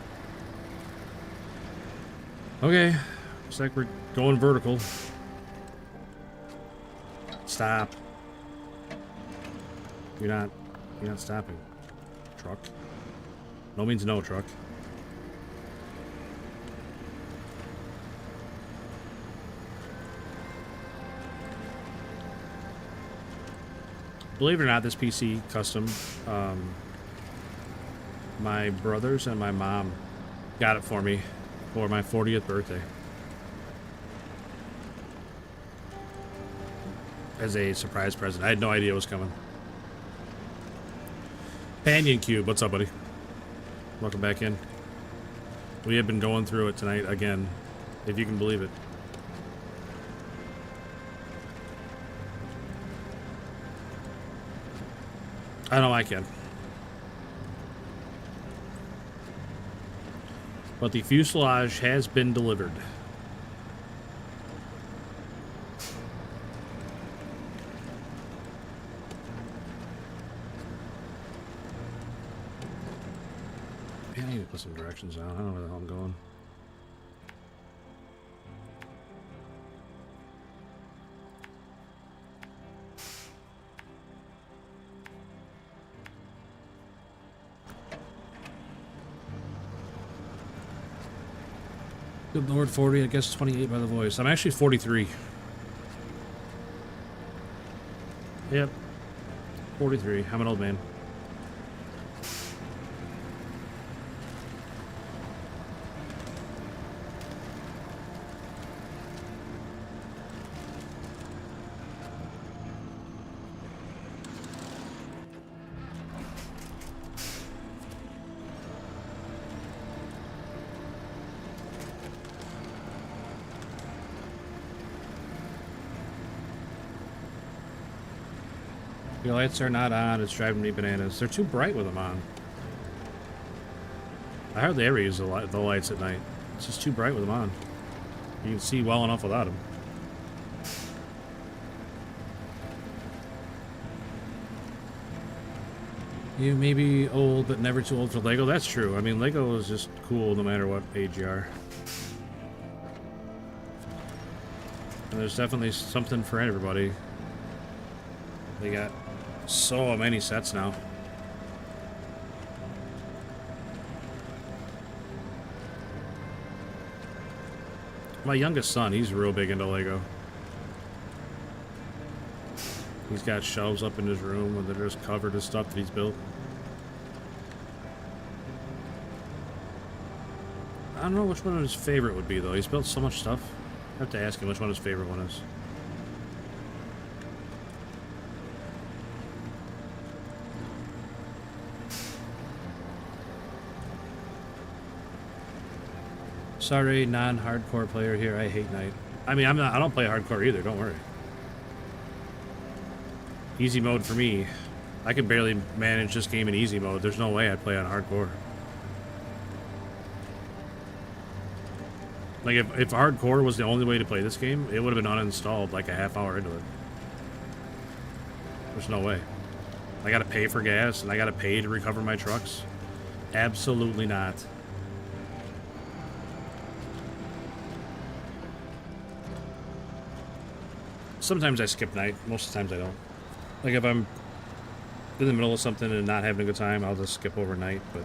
Okay. Looks like we're going vertical. Stop. You're not stopping. Truck. No means no, truck. Believe it or not, this PC custom, my brothers and my mom got it for me for my 40th birthday. As a surprise present. I had no idea it was coming. Panion Cube, what's up, buddy? Welcome back in. We have been going through it tonight again, if you can believe it. I know I can. But the fuselage has been delivered. Man, I need to put some directions down. I don't know where the hell I'm going. Good Lord, 40, I guess 28 by the voice. I'm actually 43. Yep. 43. I'm an old man. The lights are not on, it's driving me bananas. They're too bright with them on. I hardly ever use the lights at night. It's just too bright with them on. You can see well enough without them. You may be old, but never too old for Lego. That's true. I mean, Lego is just cool no matter what age you are. And there's definitely something for everybody. They got so many sets now. My youngest son, he's real big into Lego. He's got shelves up in his room and they're just covered with stuff that he's built. I don't know which one his favorite would be, though. He's built so much stuff. I have to ask him which one his favorite one is. Sorry, non-hardcore player here. I hate Night. I mean, I don't play hardcore either. Don't worry. Easy mode for me. I can barely manage this game in easy mode. There's no way I'd play on hardcore. Like, if hardcore was the only way to play this game, it would have been uninstalled like a half hour into it. There's no way. I gotta pay for gas and I gotta pay to recover my trucks. Absolutely not. Sometimes I skip night. Most of the times I don't. Like, if I'm in the middle of something and not having a good time, I'll just skip over night, but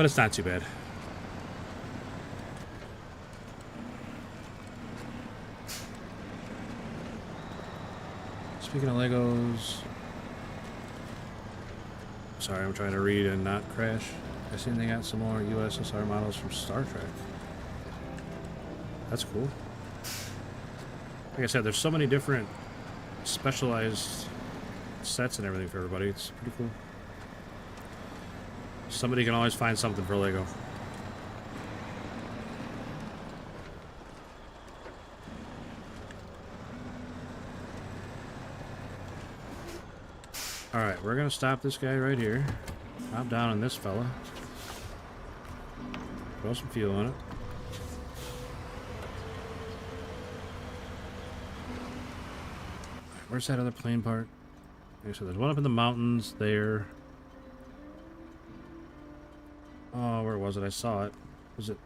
it's not too bad. Speaking of Legos... Sorry, I'm trying to read and not crash. I seen they got some more USSR models from Star Trek. That's cool. Like I said, there's so many different specialized sets and everything for everybody. It's pretty cool. Somebody can always find something for Lego. Alright, we're gonna stop this guy right here. Drop down on this fella. Throw some fuel on it. Where's that other plane part? Okay, so there's one up in the mountains there. Oh, where was it? I saw it. Was it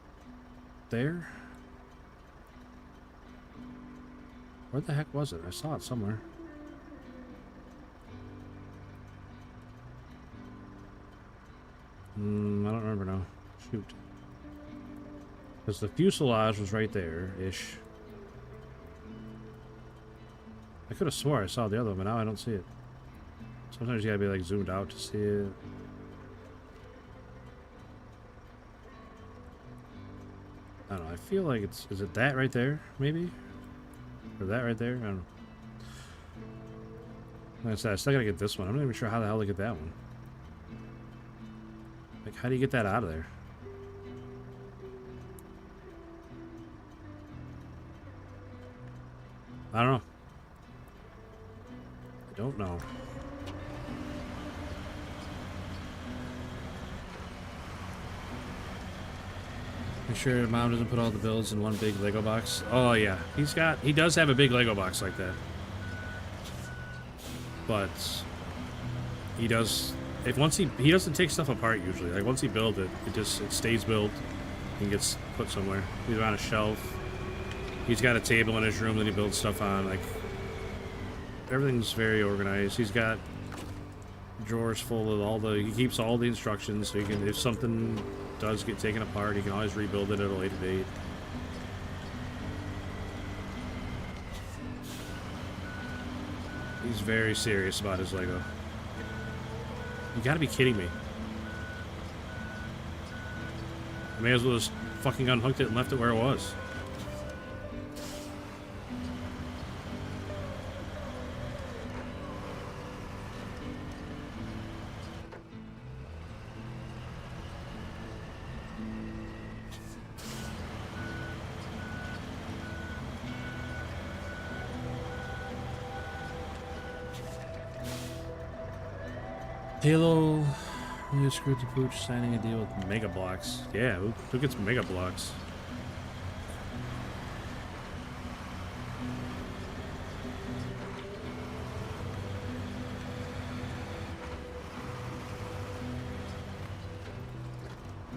there? Where the heck was it? I saw it somewhere. I don't remember now. Shoot. Because the fuselage was right there-ish. I could have swore I saw the other one, but now I don't see it. Sometimes you gotta be like zoomed out to see it. I don't know, I feel like it's... Is it that right there, maybe? Or that right there? I don't know. Like I said, I still gotta get this one. I'm not even sure how the hell to get that one. Like, how do you get that out of there? I don't know. I don't know. Make sure Mom doesn't put all the builds in one big Lego box. Oh yeah, he does have a big Lego box like that. But he does, once he doesn't take stuff apart usually. Like once he builds it, it stays built and gets put somewhere. Either on a shelf. He's got a table in his room that he builds stuff on. Like everything's very organized. He's got drawers full of he keeps all the instructions so you can, if something does get taken apart, he can always rebuild it at a later date. He's very serious about his Lego. You gotta be kidding me. I may as well just fucking unhooked it and left it where it was. Halo really screwed the pooch signing a deal with Mega Blocks. Yeah, who gets Mega Blocks?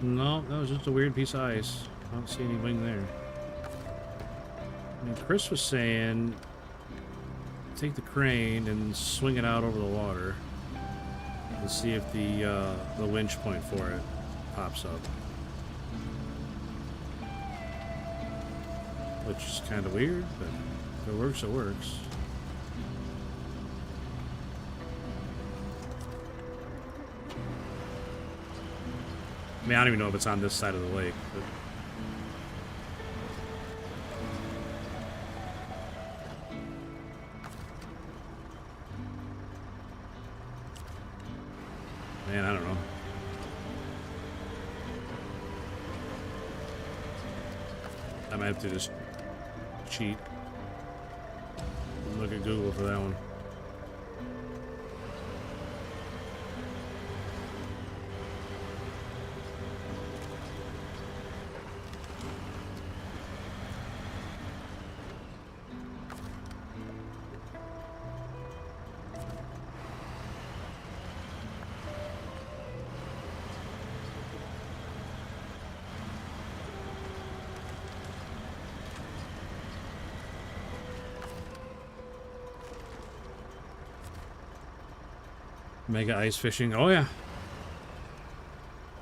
No, that was just a weird piece of ice. I don't see any wing there. I mean, Chris was saying take the crane and swing it out over the water. Let's see if the winch point for it pops up. Which is kind of weird, but if it works, it works. I mean, I don't even know if it's on this side of the lake, but... Man, I don't know. I might have to just cheat and look at Google for that one. Mega ice fishing. Oh, yeah.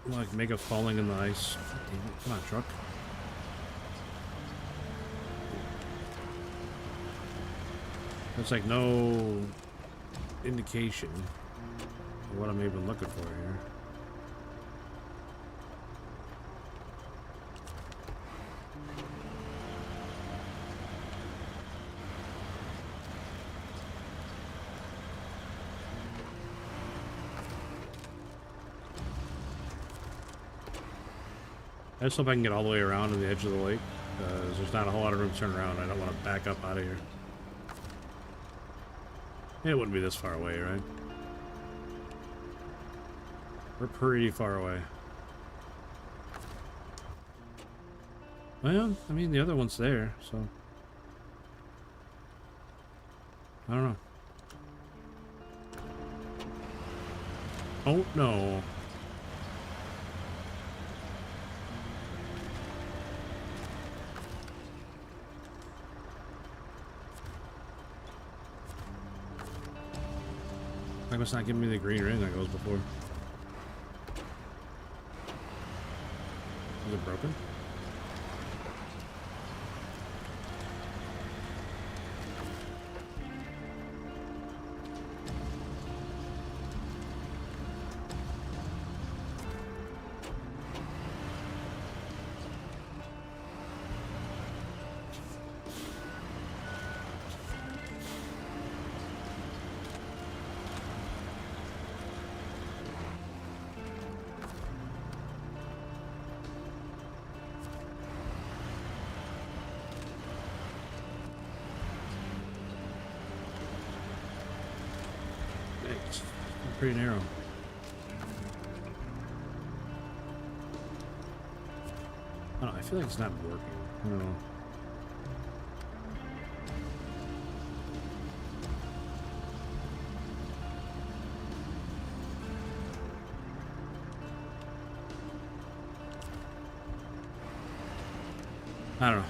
Like mega falling in the ice. Damn it. Come on, truck. There's like no indication of what I'm even looking for here. I just hope I can get all the way around to the edge of the lake. There's not a whole lot of room to turn around. I don't want to back up out of here. It wouldn't be this far away, right? We're pretty far away. Well, I mean, the other one's there, so... I don't know. Oh, no. Like it's not giving me the green ring that goes before. Is it broken? It's pretty narrow. I don't know, I feel like it's not working. I don't know. I don't know.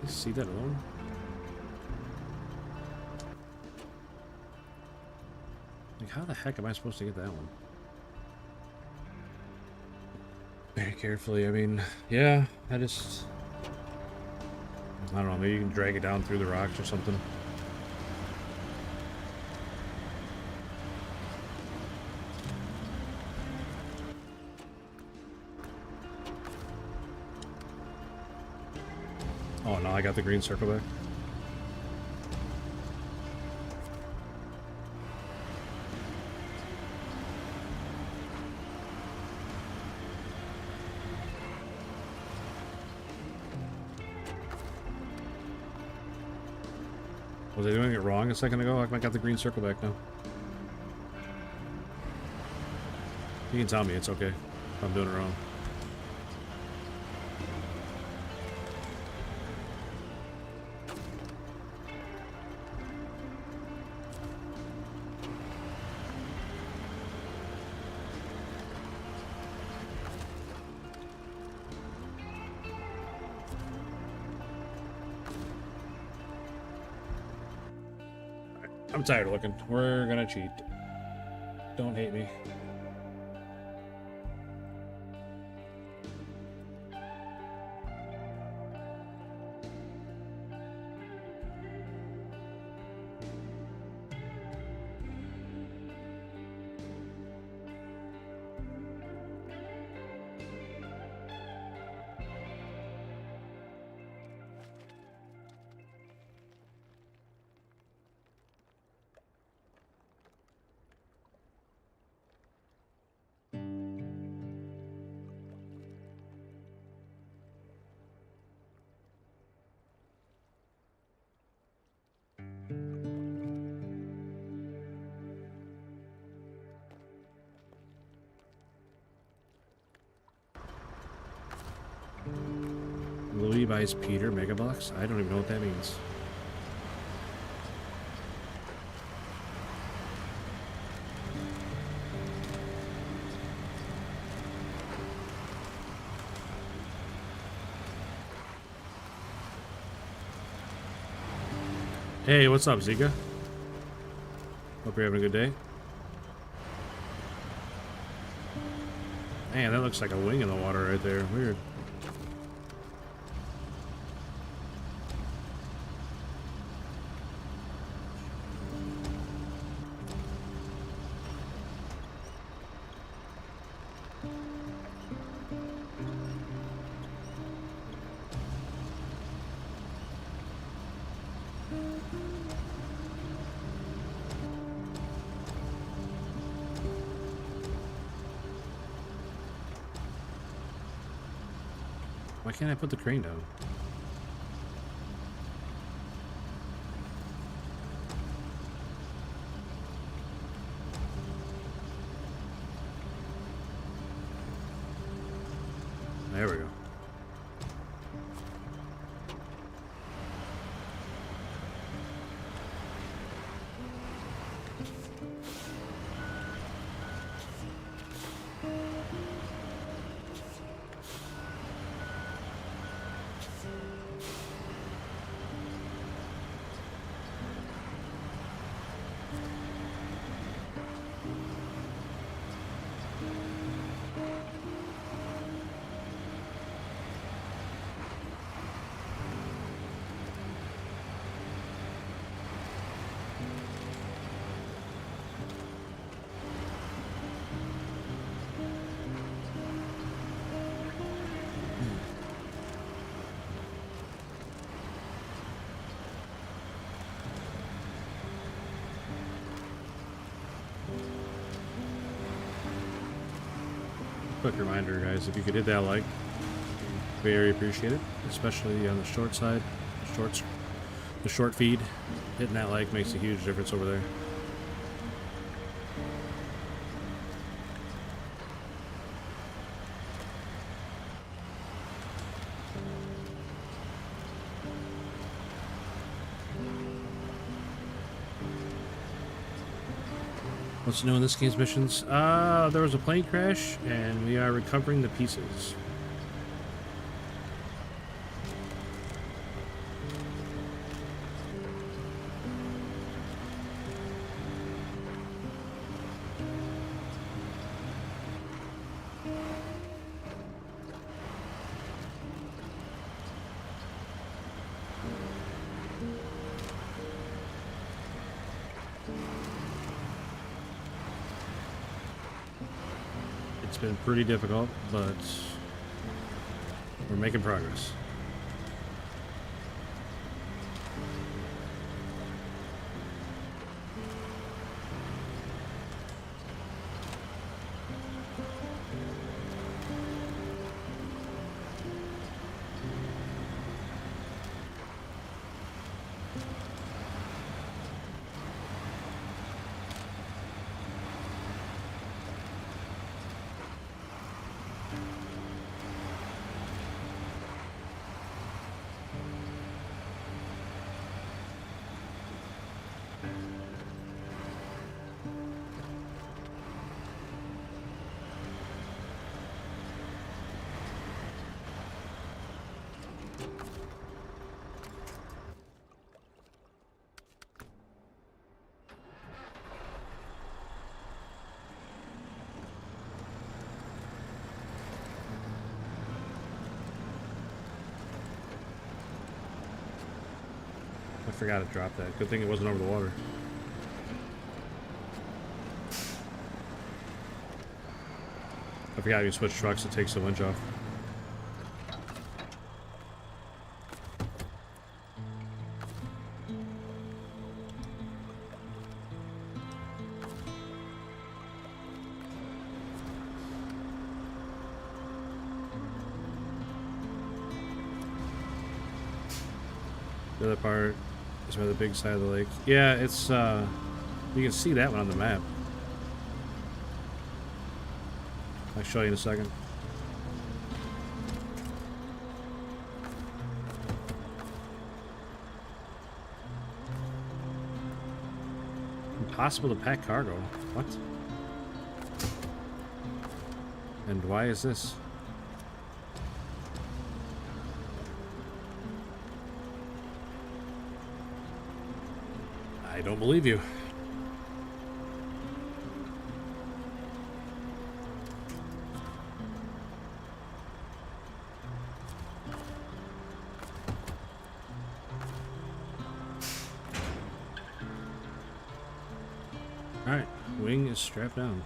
You see that alone? Like, how the heck am I supposed to get that one? Very carefully, I mean, yeah, I don't know, maybe you can drag it down through the rocks or something. Oh, no, I got the green circle back. Was I doing it wrong a second ago? I got the green circle back now. You can tell me, it's okay if I'm doing it wrong. I'm tired of looking. We're gonna cheat. Don't hate me. Louis buys Peter Megabox? I don't even know what that means. Hey, what's up, Zika? Hope you're having a good day. Man, that looks like a wing in the water right there. Weird. Why can't I put the crane down? There we go. Quick reminder, guys, if you could hit that like, very appreciate it, especially on the short side, the short feed. Hitting that like makes a huge difference over there. What's new in this game's missions? There was a plane crash, and we are recovering the pieces. It's been pretty difficult, but we're making progress. I forgot to drop that. Good thing it wasn't over the water. I forgot you switch trucks, it takes the winch off. The other part is by the big side of the lake. Yeah, it's you can see that one on the map. I'll show you in a second. Impossible to pack cargo. What? And why is this? I don't believe you. Alright, wing is strapped down.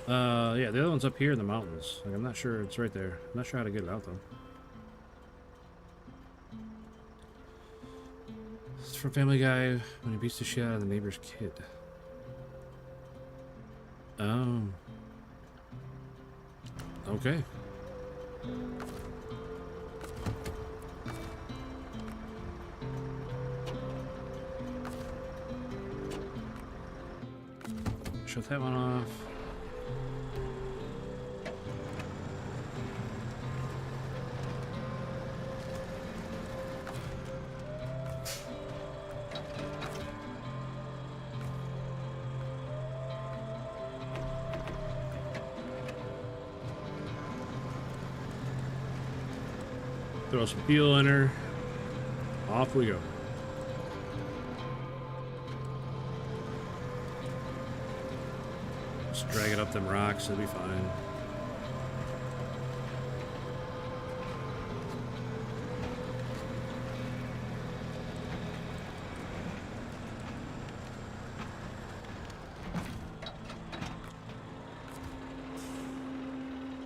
Yeah, the other one's up here in the mountains. Like, I'm not sure it's right there. I'm not sure how to get it out, though. It's from Family Guy when he beats the shit out of the neighbor's kid. Oh. Okay. Shut that one off. Throw some fuel in her. Off we go. Just drag it up them rocks, it'll be fine.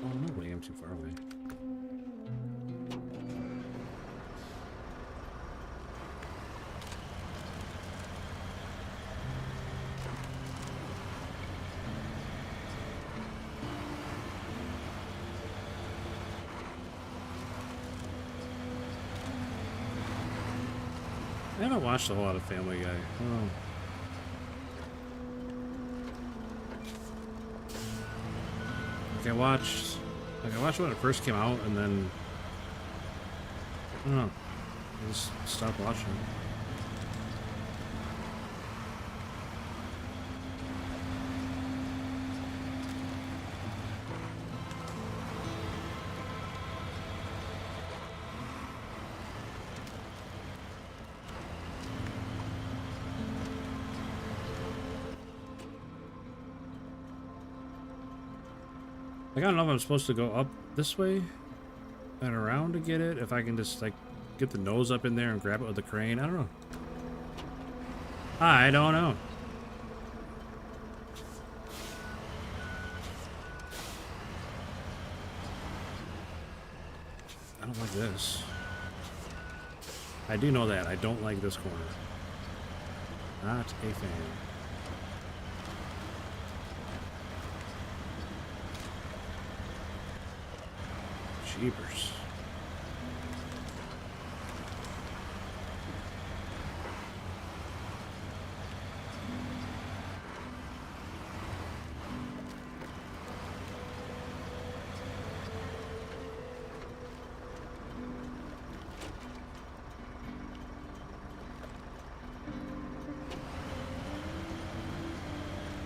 Oh, no way, I'm too far away. I haven't watched a lot of Family Guy. I don't know. I watched when it first came out, and then I don't know. I just stopped watching it. Like, I don't know if I'm supposed to go up this way and around to get it. If I can just, like, get the nose up in there and grab it with the crane. I don't know. I don't know. I don't like this. I do know that. I don't like this corner. Not a fan. Jeepers.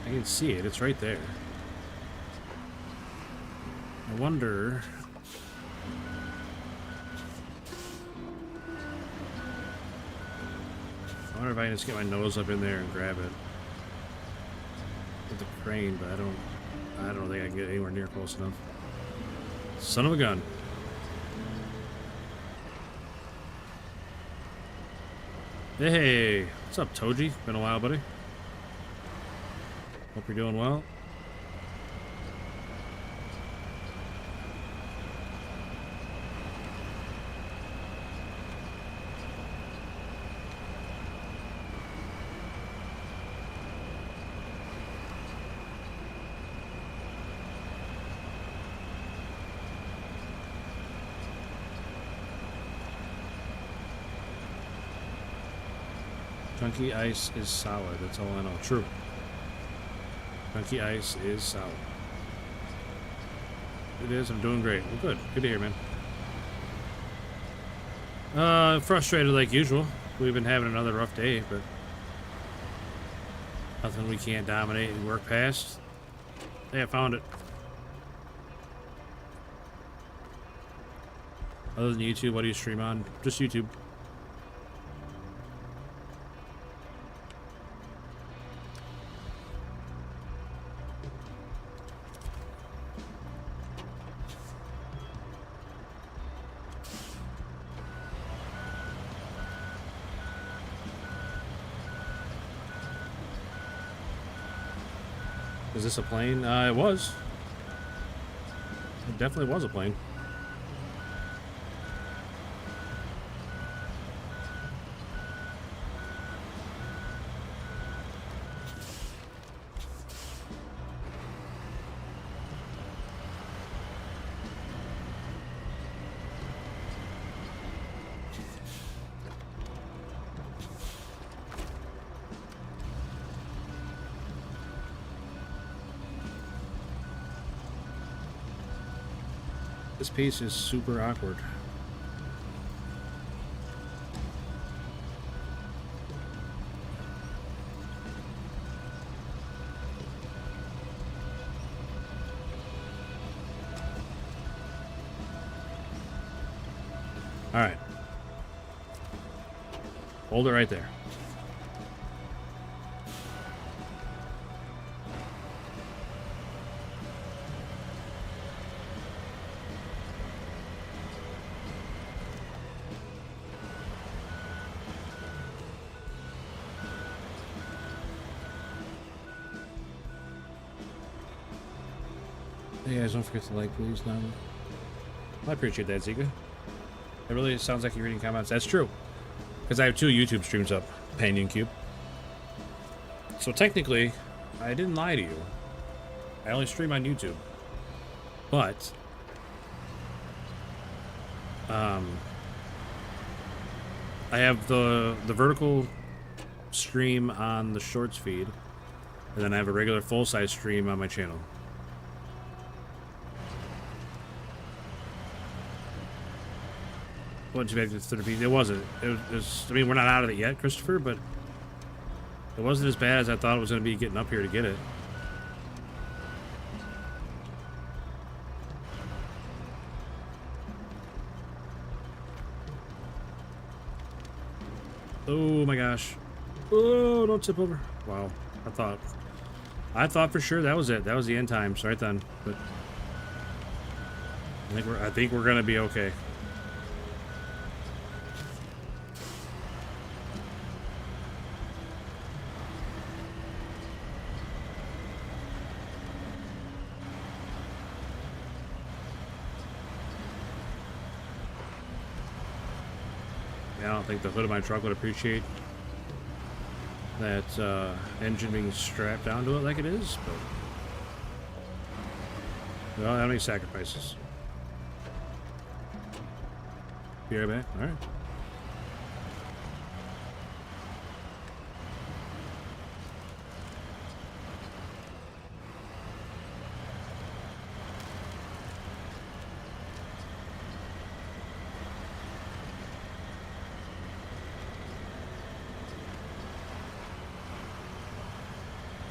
I can see it. It's right there. I wonder... I wonder if I can just get my nose up in there and grab it with the crane, but I don't think I can get anywhere near close enough. Son of a gun. Hey, what's up, Toji? Been a while, buddy. Hope you're doing well. Chunky ice is solid. That's all I know. True. Chunky ice is solid. It is. I'm doing great. Well, good. Good to hear, man. Frustrated like usual. We've been having another rough day, but nothing we can't dominate and work past. Hey, I found it. Other than YouTube, what do you stream on? Just YouTube. Is this a plane? It was. It definitely was a plane. This piece is super awkward. All right. Hold it right there. Hey guys, don't forget to like, please. Now, I appreciate that, Zika. It really sounds like you're reading comments. That's true, because I have 2 YouTube streams up, Panion Cube. So technically, I didn't lie to you. I only stream on YouTube, but I have the vertical stream on the Shorts feed, and then I have a regular full-size stream on my channel. Wasn't too bad to 30 feet. It wasn't. It was, I mean, we're not out of it yet, Christopher, but it wasn't as bad as I thought it was going to be getting up here to get it. Oh my gosh. Oh, don't tip over. Wow. I thought for sure that was it. That was the end times right then. But I think we're going to be okay. I don't think the hood of my truck would appreciate that engine being strapped down to it like it is, but well, how many sacrifices? Be right back. All right.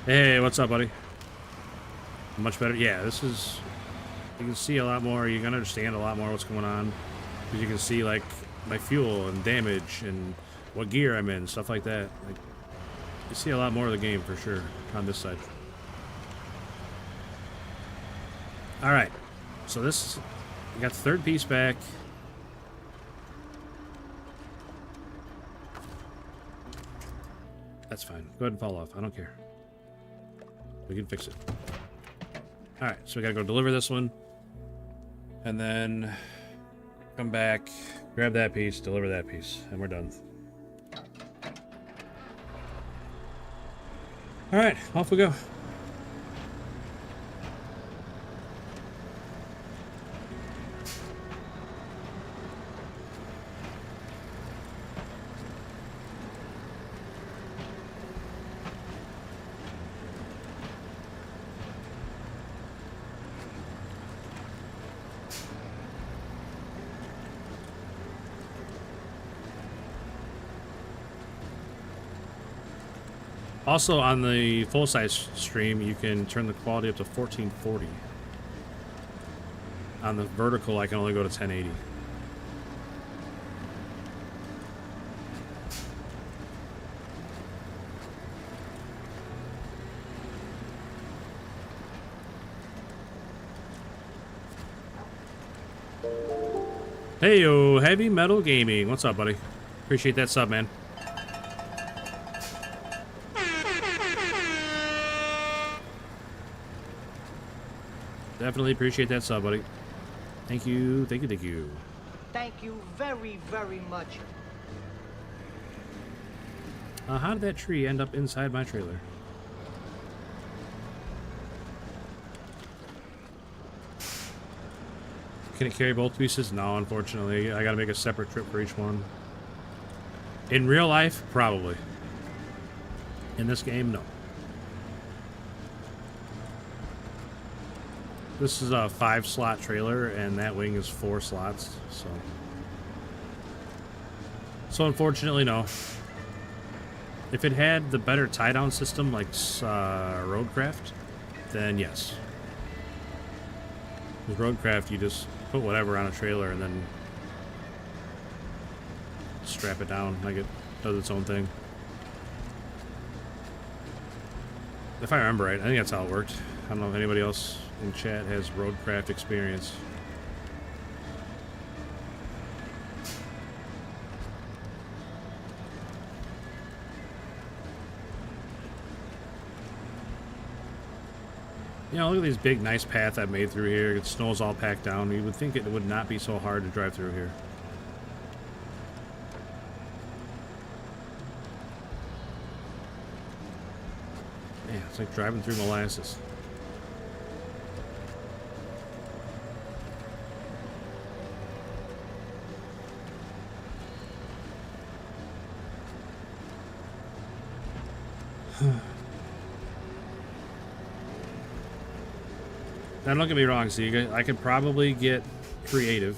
Hey, what's up, buddy? Much better. Yeah, this is... You can see a lot more. You can understand a lot more what's going on. Because you can see, like, my fuel and damage and what gear I'm in, stuff like that. Like, you see a lot more of the game, for sure, on this side. Alright. So this... We got the third piece back. That's fine. Go ahead and fall off. I don't care. We can fix it. Alright, so we gotta go deliver this one. And then come back, grab that piece, deliver that piece, and we're done. Alright, off we go. Also, on the full-size stream, you can turn the quality up to 1440. On the vertical, I can only go to 1080. Heyo, Heavy Metal Gaming. What's up, buddy? Appreciate that sub, man. Definitely appreciate that sub, buddy. Thank you, thank you, thank you. Thank you very, very much. How did that tree end up inside my trailer? Can it carry both pieces? No, unfortunately. I gotta make a separate trip for each one. In real life, probably. In this game, no. This is a 5-slot trailer, and that wing is 4 slots. So unfortunately, no. If it had the better tie-down system like Roadcraft, then yes. With Roadcraft, you just put whatever on a trailer and then strap it down like it does its own thing. If I remember right, I think that's how it worked. I don't know if anybody else in chat has Roadcraft experience. You know, look at these big, nice paths I've made through here. The snow's all packed down. You would think it would not be so hard to drive through here. Yeah, it's like driving through molasses. Now, don't get me wrong, Ziga. I could probably get creative.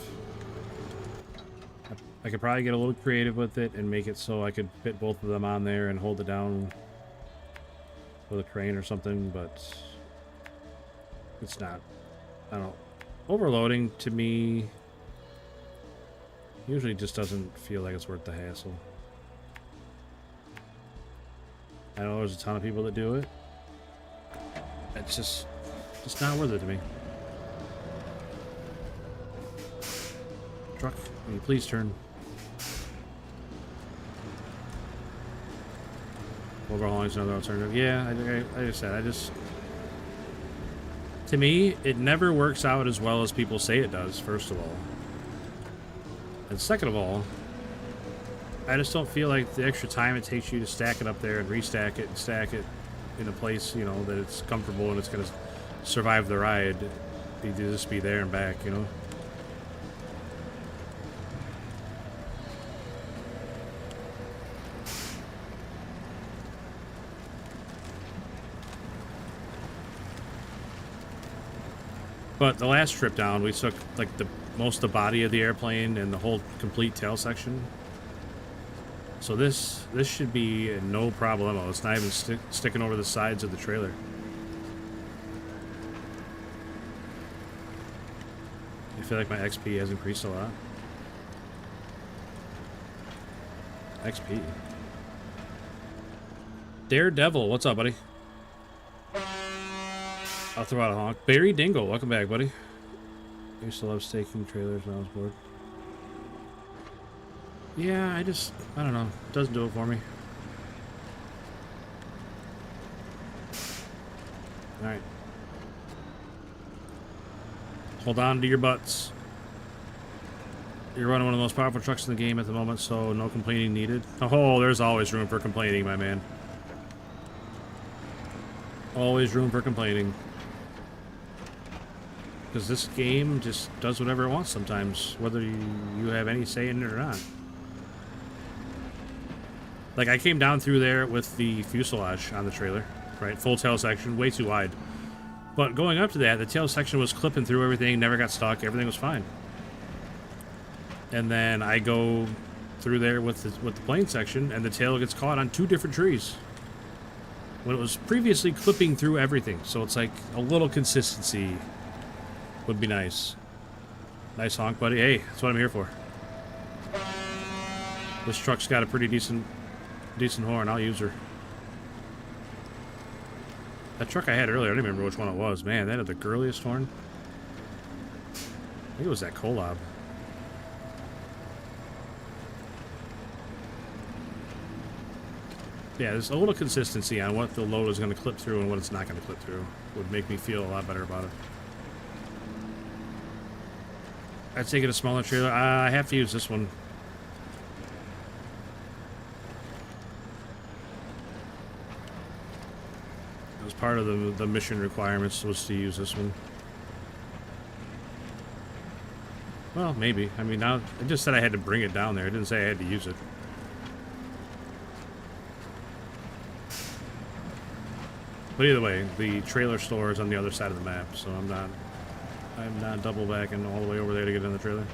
I could probably get a little creative with it and make it so I could fit both of them on there and hold it down with a crane or something, but it's not. I don't know. Overloading, to me, usually just doesn't feel like it's worth the hassle. I know there's a ton of people that do it. It's just not worth it to me. Truck, will you please turn? Overhauling is another alternative. Yeah, I just said, to me, it never works out as well as people say it does, first of all. And second of all, I just don't feel like the extra time it takes you to stack it up there and restack it and stack it in a place, you know, that it's comfortable and it's going to survive the ride. You just be there and back, you know? But the last trip down, we took like most of the body of the airplane and the whole complete tail section. So this should be no problemo. It's not even sticking over the sides of the trailer. I feel like my XP has increased a lot. XP. Daredevil, what's up, buddy? I'll throw out a honk. Barry Dingle, welcome back, buddy. I used to love staking trailers when I was bored. Yeah, I don't know. It doesn't do it for me. Alright. Hold on to your butts. You're running one of the most powerful trucks in the game at the moment, so no complaining needed. Oh, there's always room for complaining, my man. Always room for complaining. Because this game just does whatever it wants sometimes, whether you have any say in it or not. Like, I came down through there with the fuselage on the trailer, right? Full tail section, way too wide. But going up to that, the tail section was clipping through everything, never got stuck, everything was fine. And then I go through there with the plane section, and the tail gets caught on 2 different trees. When it was previously clipping through everything. So it's like a little consistency would be nice. Nice honk, buddy. Hey, that's what I'm here for. This truck's got a pretty decent horn. I'll use her. That truck I had earlier, I don't remember which one it was. Man, that had the girliest horn. I think it was that Kolab. Yeah, there's a little consistency on what the load is going to clip through and what it's not going to clip through. Would make me feel a lot better about it. I'd take it a smaller trailer. I have to use this one. It was part of the mission requirements was to use this one. Well, maybe. I mean, now it just said I had to bring it down there. It didn't say I had to use it. But either way, the trailer store is on the other side of the map, so I'm not I'm not double backing all the way over there to get in the trailer.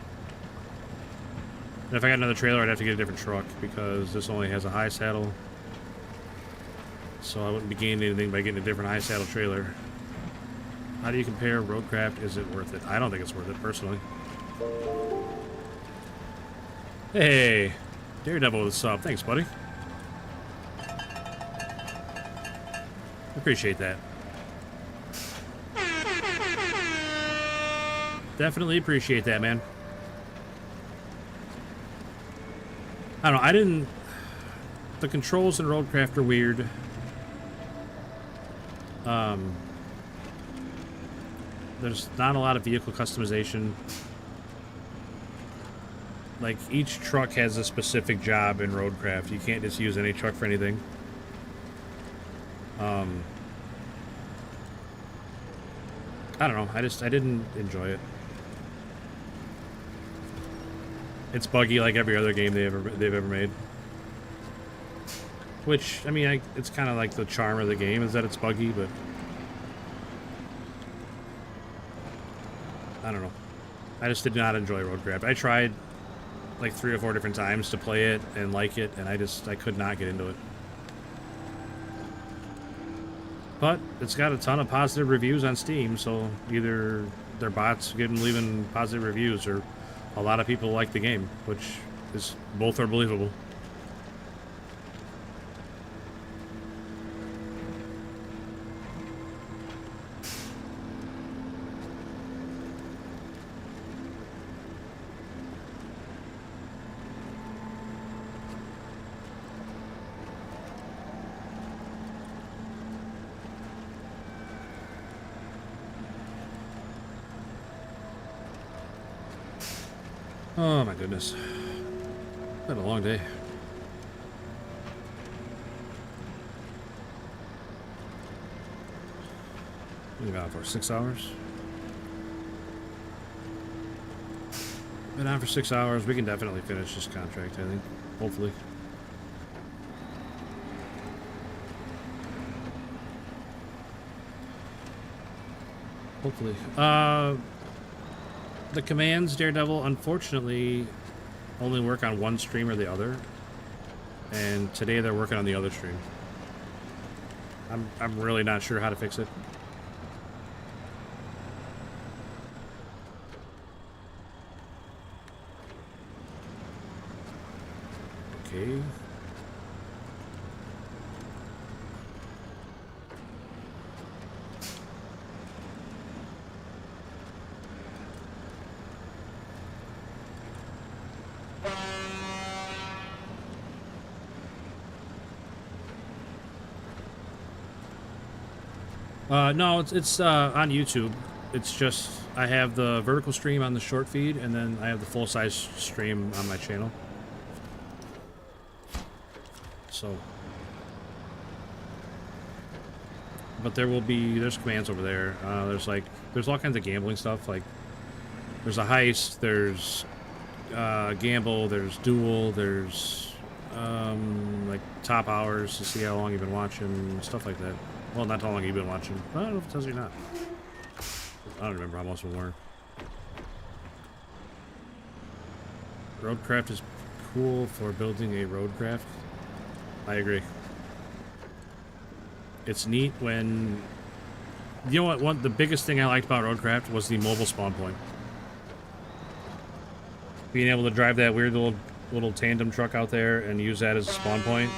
And if I got another trailer, I'd have to get a different truck because this only has a high saddle. So I wouldn't be gaining anything by getting a different high saddle trailer. How do you compare Roadcraft? Is it worth it? I don't think it's worth it, personally. Hey, Daredevil with a sub. Thanks, buddy. Appreciate that. Definitely appreciate that, man. I don't know, I didn't... The controls in Roadcraft are weird. There's not a lot of vehicle customization. Like, each truck has a specific job in Roadcraft. You can't just use any truck for anything. I don't know. I didn't enjoy it. It's buggy like every other game they've ever made. Which, I mean, it's kind of like the charm of the game is that it's buggy, but I don't know. I just did not enjoy Roadcraft. I tried like 3 or 4 different times to play it and like it, and I could not get into it. But it's got a ton of positive reviews on Steam, so either their bots leaving positive reviews or a lot of people like the game, which is both are believable. Oh my goodness. It's been a long day. Been on for 6 hours. Been on for 6 hours. We can definitely finish this contract, I think. Hopefully. Hopefully. The commands, Daredevil, unfortunately, only work on one stream or the other. And today they're working on the other stream. I'm really not sure how to fix it. Okay. No, it's on YouTube. It's just I have the vertical stream on the short feed, and then I have the full-size stream on my channel. So, but there's commands over there. There's all kinds of gambling stuff. Like there's a heist, there's gamble, there's duel, there's like top hours to see how long you've been watching, stuff like that. Well, not how long you've been watching. I don't know if it tells you not. I don't remember how most of them were. Roadcraft is cool for building a roadcraft. I agree. It's neat when... You know what? The biggest thing I liked about Roadcraft was the mobile spawn point. Being able to drive that weird little tandem truck out there and use that as a spawn point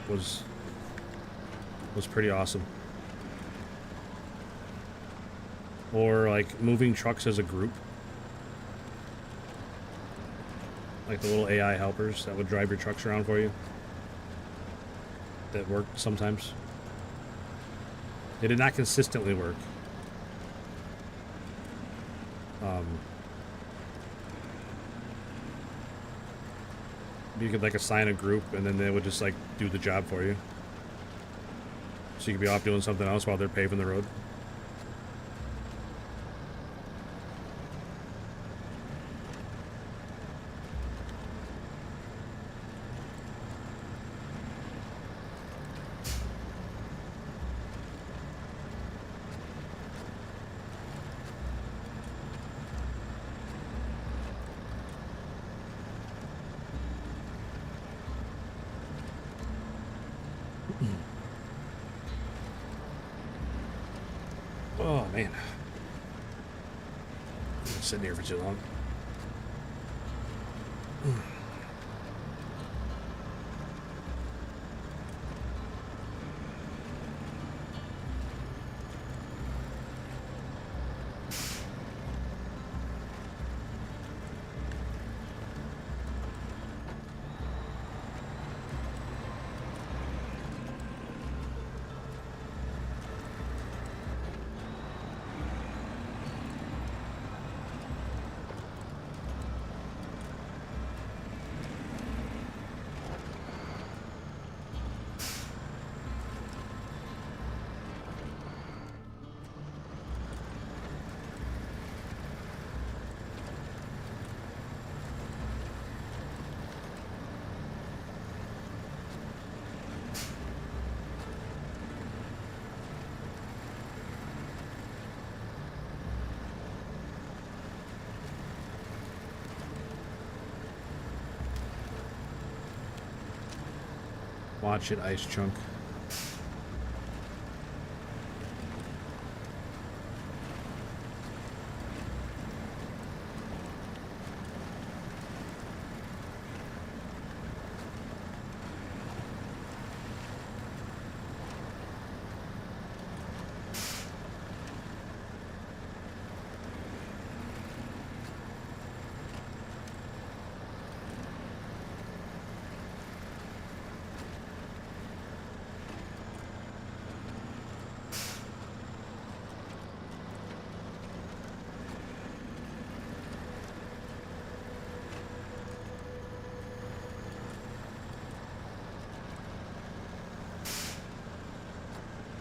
was pretty awesome. Or like moving trucks as a group. Like the little AI helpers that would drive your trucks around for you. That worked sometimes. It did not consistently work. You could like assign a group and then they would just like do the job for you. So you could be off doing something else while they're paving the road. Oh man, I've been sitting here for too long. Watch it, ice chunk.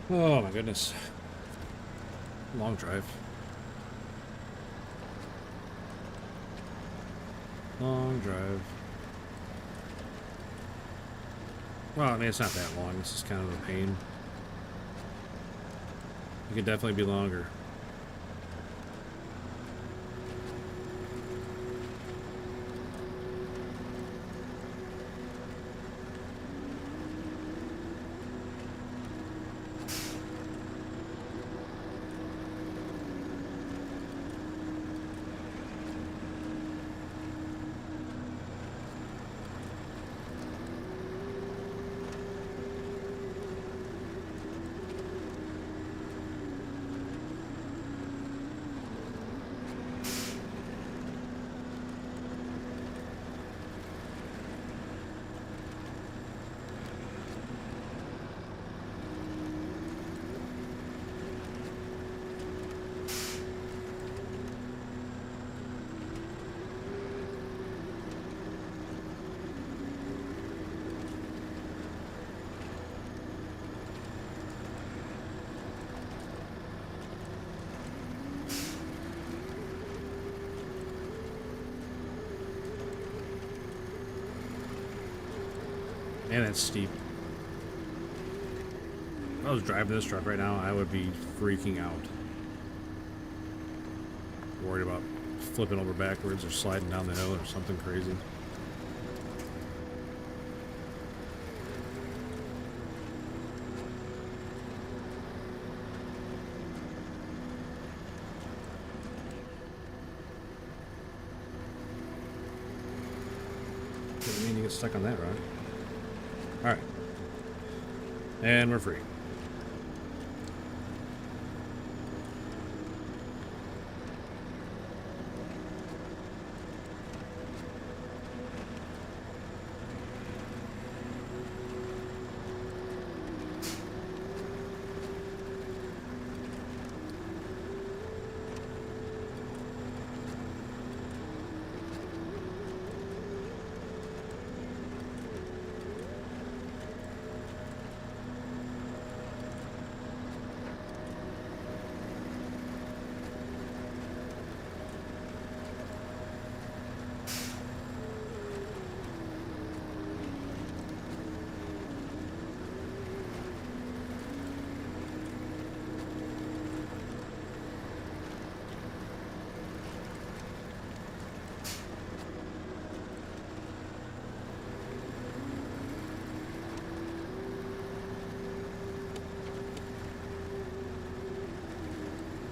Oh my goodness. Long drive. Long drive. Well, I mean, it's not that long. This is kind of a pain. It could definitely be longer. Man, that's steep. If I was driving this truck right now, I would be freaking out. Worried about flipping over backwards or sliding down the hill or something crazy. Doesn't mean you get stuck on that rock. Alright. And we're free.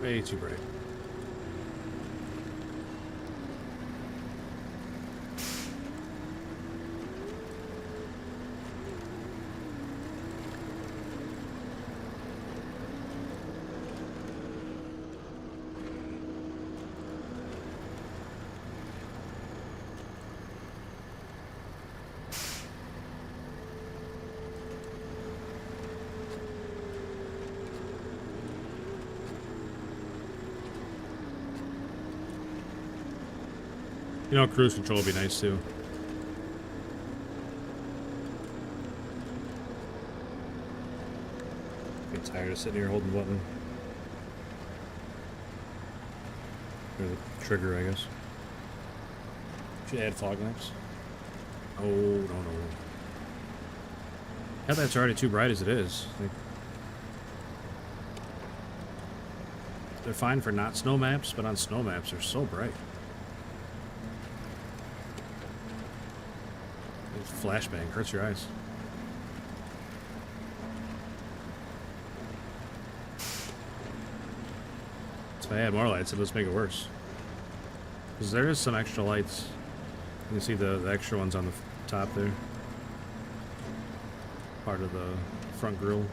Way too bright. You know, cruise control would be nice too. Get tired of sitting here holding the button. Or the trigger, I guess. Should add fog lamps. Oh, no. Yeah, that's already too bright as it is. Like, they're fine for not snow maps, but on snow maps they're so bright. Flashbang hurts your eyes. So if I add more lights, it'll just make it worse. Because there is some extra lights. You can see the extra ones on the top there. Part of the front grille.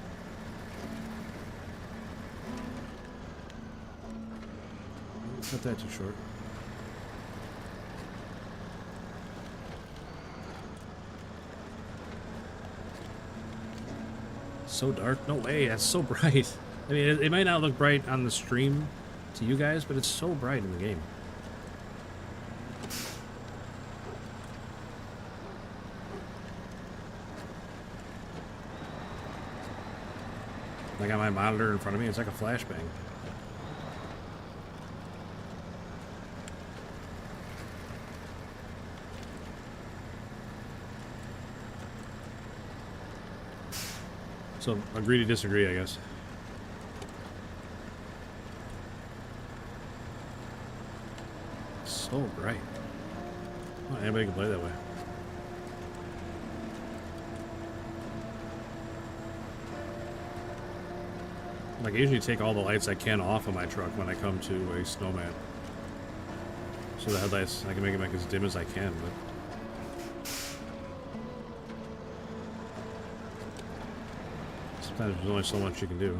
Cut that too short. So dark? No way, that's so bright. I mean, it might not look bright on the stream to you guys, but it's so bright in the game. Like on my monitor in front of me, it's like a flashbang. So, agree to disagree, I guess. So bright. Oh, anybody can play that way. Like, I usually take all the lights I can off of my truck when I come to a snow map. So the headlights, I can make them like as dim as I can, but... sometimes there's only so much you can do.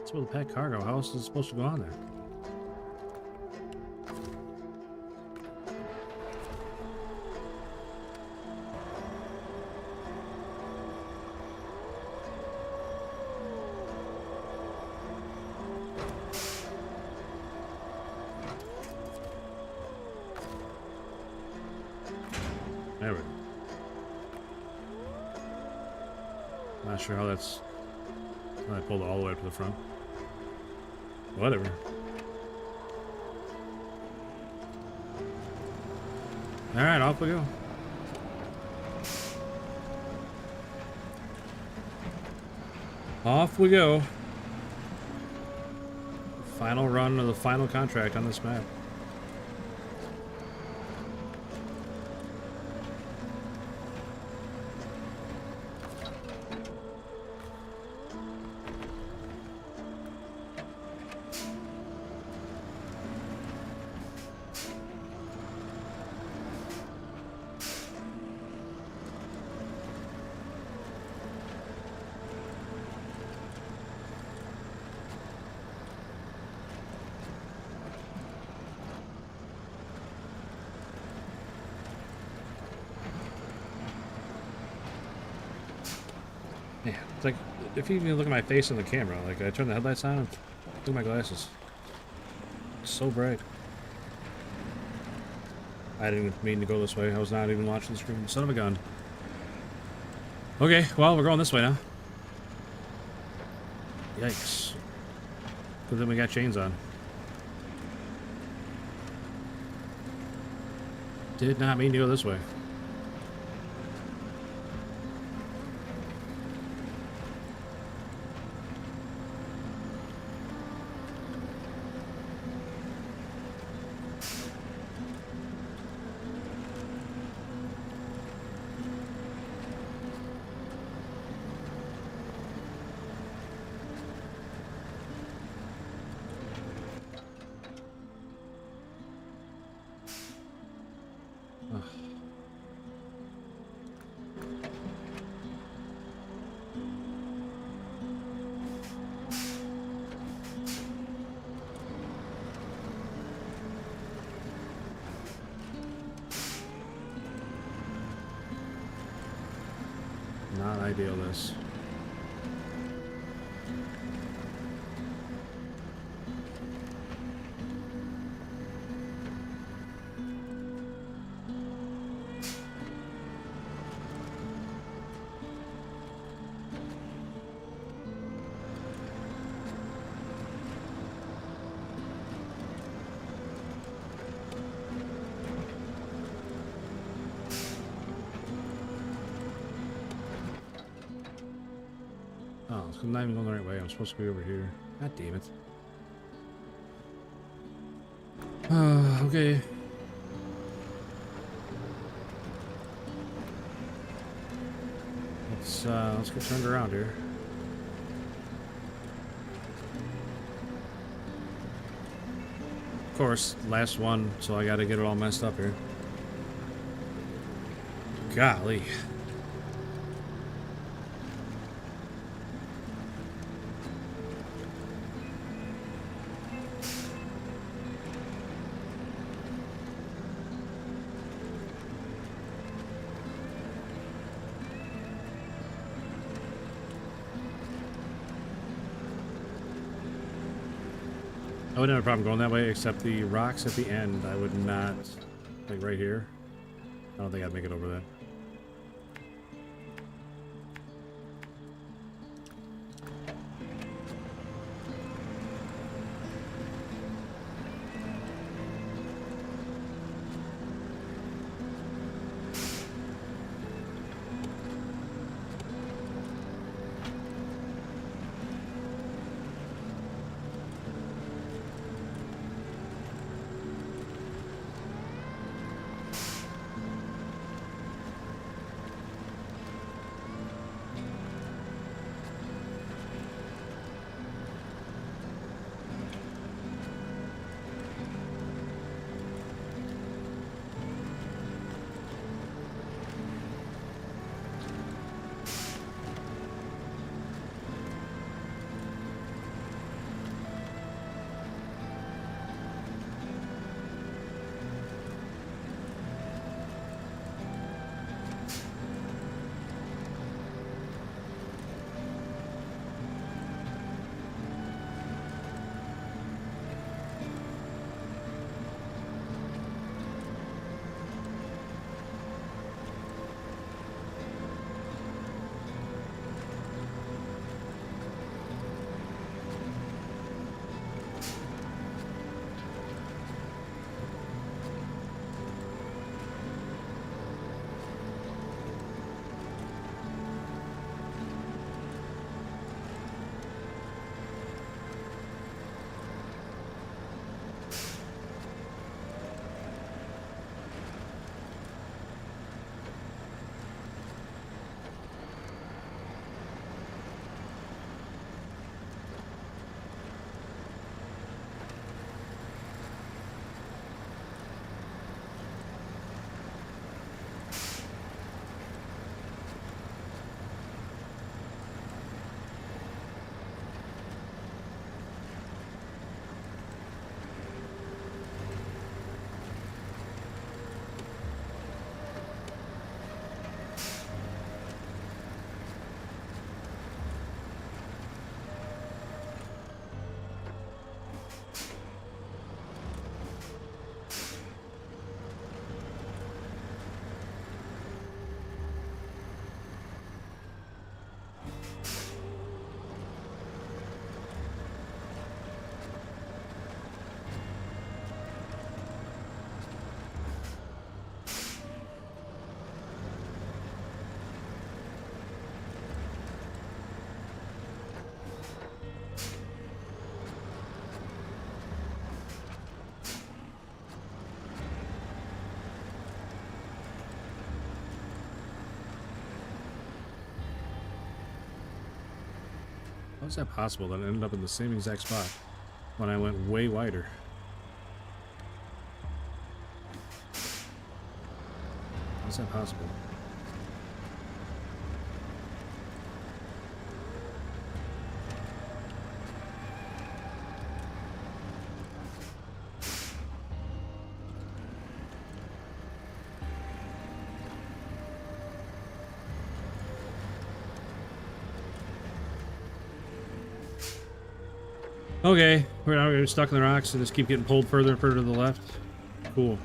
It's with a packed cargo. How else is it supposed to go on there? There we go. Not sure how that's... I pulled it all the way up to the front. Whatever. Alright, off we go. Off we go. Final run of the final contract on this map. Man, it's like, if you even look at my face in the camera, like, I turn the headlights on and look at my glasses. It's so bright. I didn't mean to go this way. I was not even watching the screen. Son of a gun. Okay, well, we're going this way now. Yikes. But then we got chains on. Did not mean to go this way. Not ideal, this. Oh, I'm not even going the right way. I'm supposed to be over here. God damn it. Okay. Let's get turned around here. Of course, last one, so I gotta get it all messed up here. Golly. I wouldn't have a problem going that way, except the rocks at the end, I would not, like right here. I don't think I'd make it over that. How's that possible that I ended up in the same exact spot when I went way wider? How's that possible? Okay, we're stuck in the rocks and just keep getting pulled further and further to the left. Cool.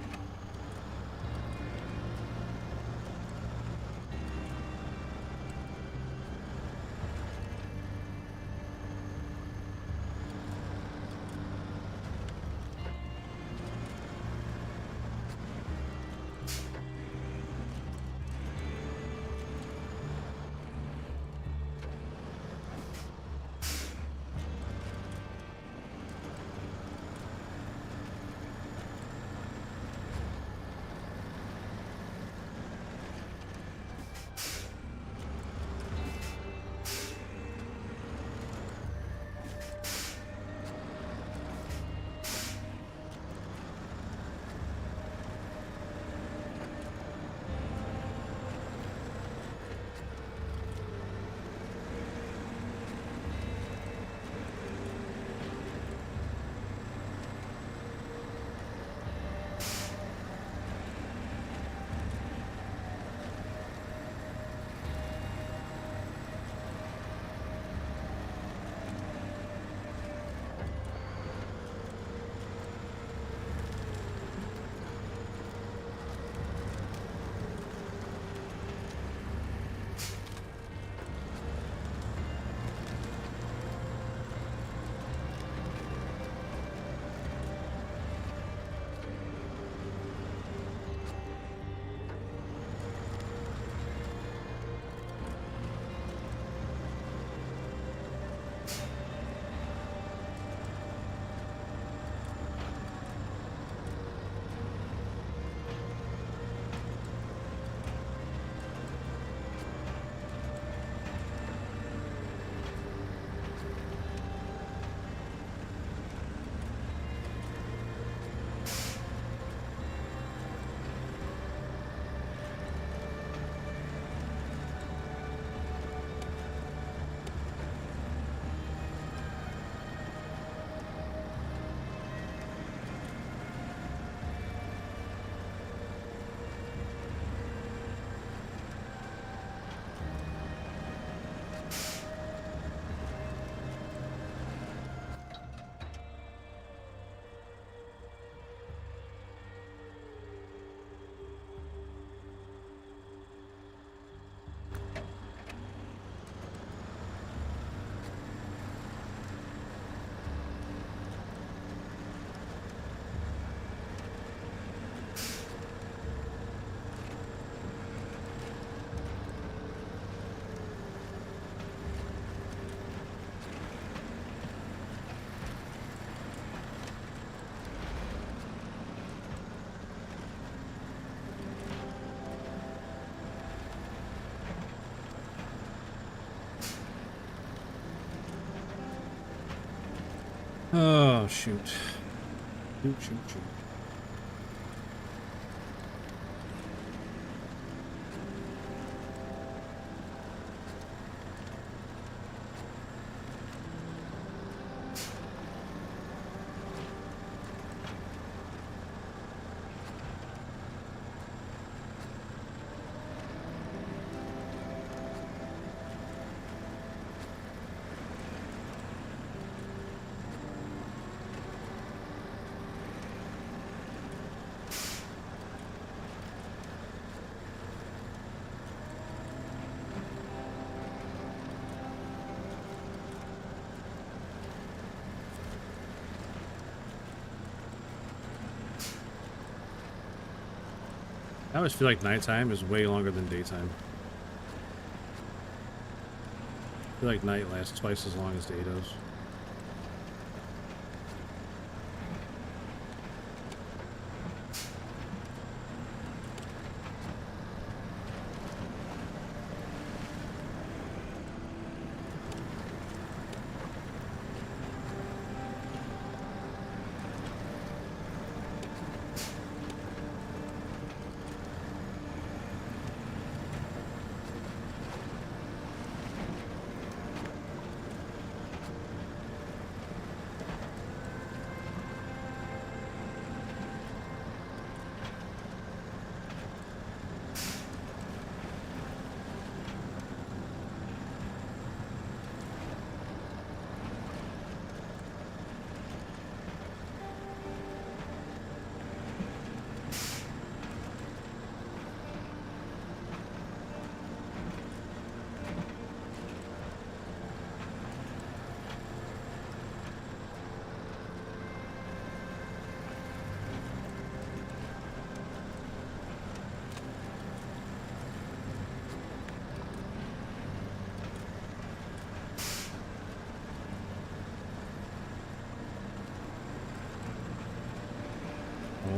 Oh, shoot. Shoot, shoot, shoot. I always feel like nighttime is way longer than daytime. I feel like night lasts twice as long as day does.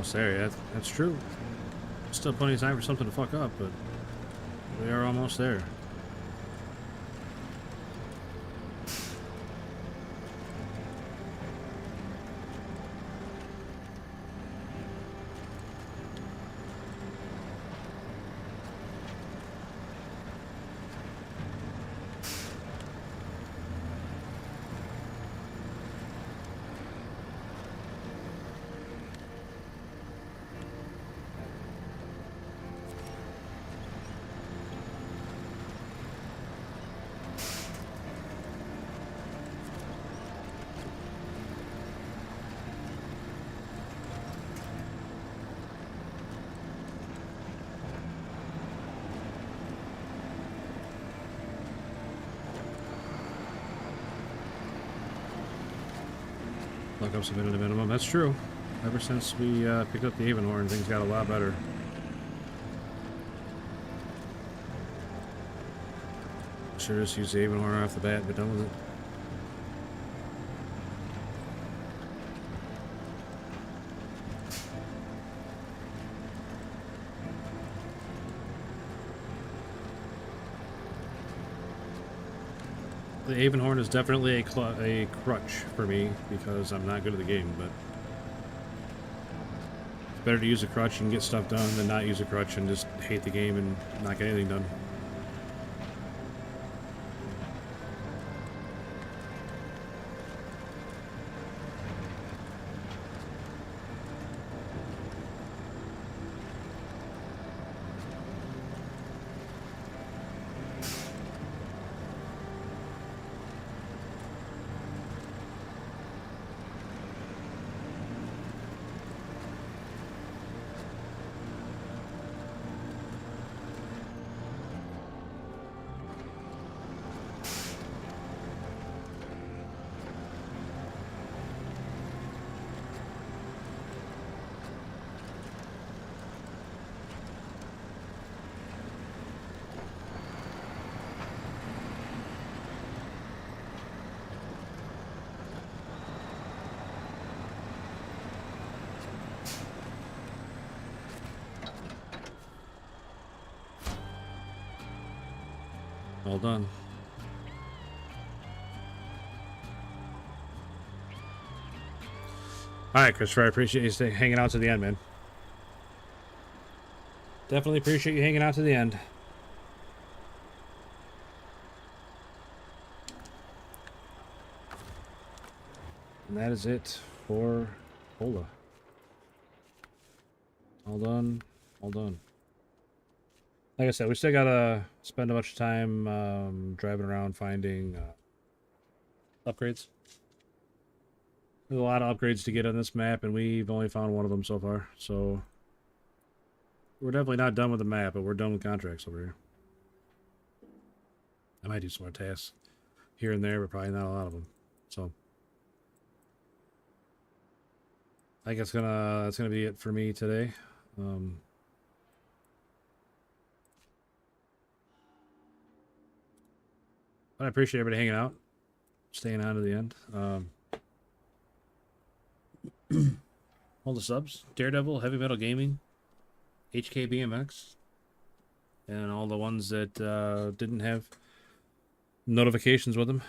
Almost there, yeah. That's true. Still plenty of time for something to fuck up, but we are almost there. Luck up's been at a minimum. That's true. Ever since we picked up the Avonhorn, things got a lot better. Should just use the Avonhorn off the bat, but done with it. The Avonhorn is definitely a crutch for me because I'm not good at the game, but it's better to use a crutch and get stuff done than not use a crutch and just hate the game and not get anything done. All done. Alright, Christopher, I appreciate you hanging out to the end, man. Definitely appreciate you hanging out to the end. And that is it for Kola. All done. All done. Like I said, we still gotta spend a bunch of time driving around finding upgrades. There's a lot of upgrades to get on this map, and we've only found one of them so far. So we're definitely not done with the map, but we're done with contracts over here. I might do some more tasks here and there, but probably not a lot of them. So I think that's gonna be it for me today. But I appreciate everybody hanging out, staying on to the end. All the subs: Daredevil, Heavy Metal Gaming, HKBMX, and all the ones that didn't have notifications with them.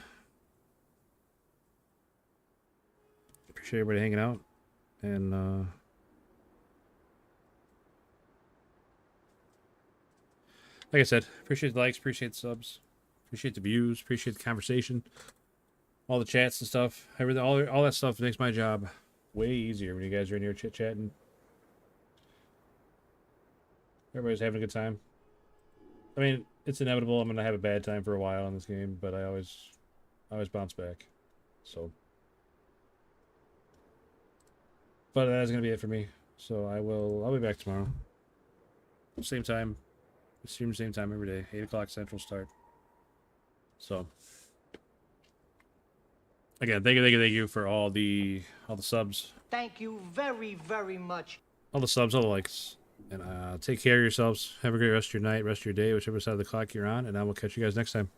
Appreciate everybody hanging out, and like I said, appreciate the likes, appreciate the subs. Appreciate the views, appreciate the conversation, all the chats and stuff. Everything, all that stuff makes my job way easier when you guys are in here chit-chatting. Everybody's having a good time. I mean, it's inevitable I'm going to have a bad time for a while in this game, but I always bounce back. So, but that's going to be it for me. So I'll be back tomorrow. Same time. Stream same time every day. 8 o'clock Central start. So, again, thank you for all the subs. Thank you very, very much. All the subs, all the likes. And take care of yourselves. Have a great rest of your night, rest of your day, whichever side of the clock you're on. And I will catch you guys next time.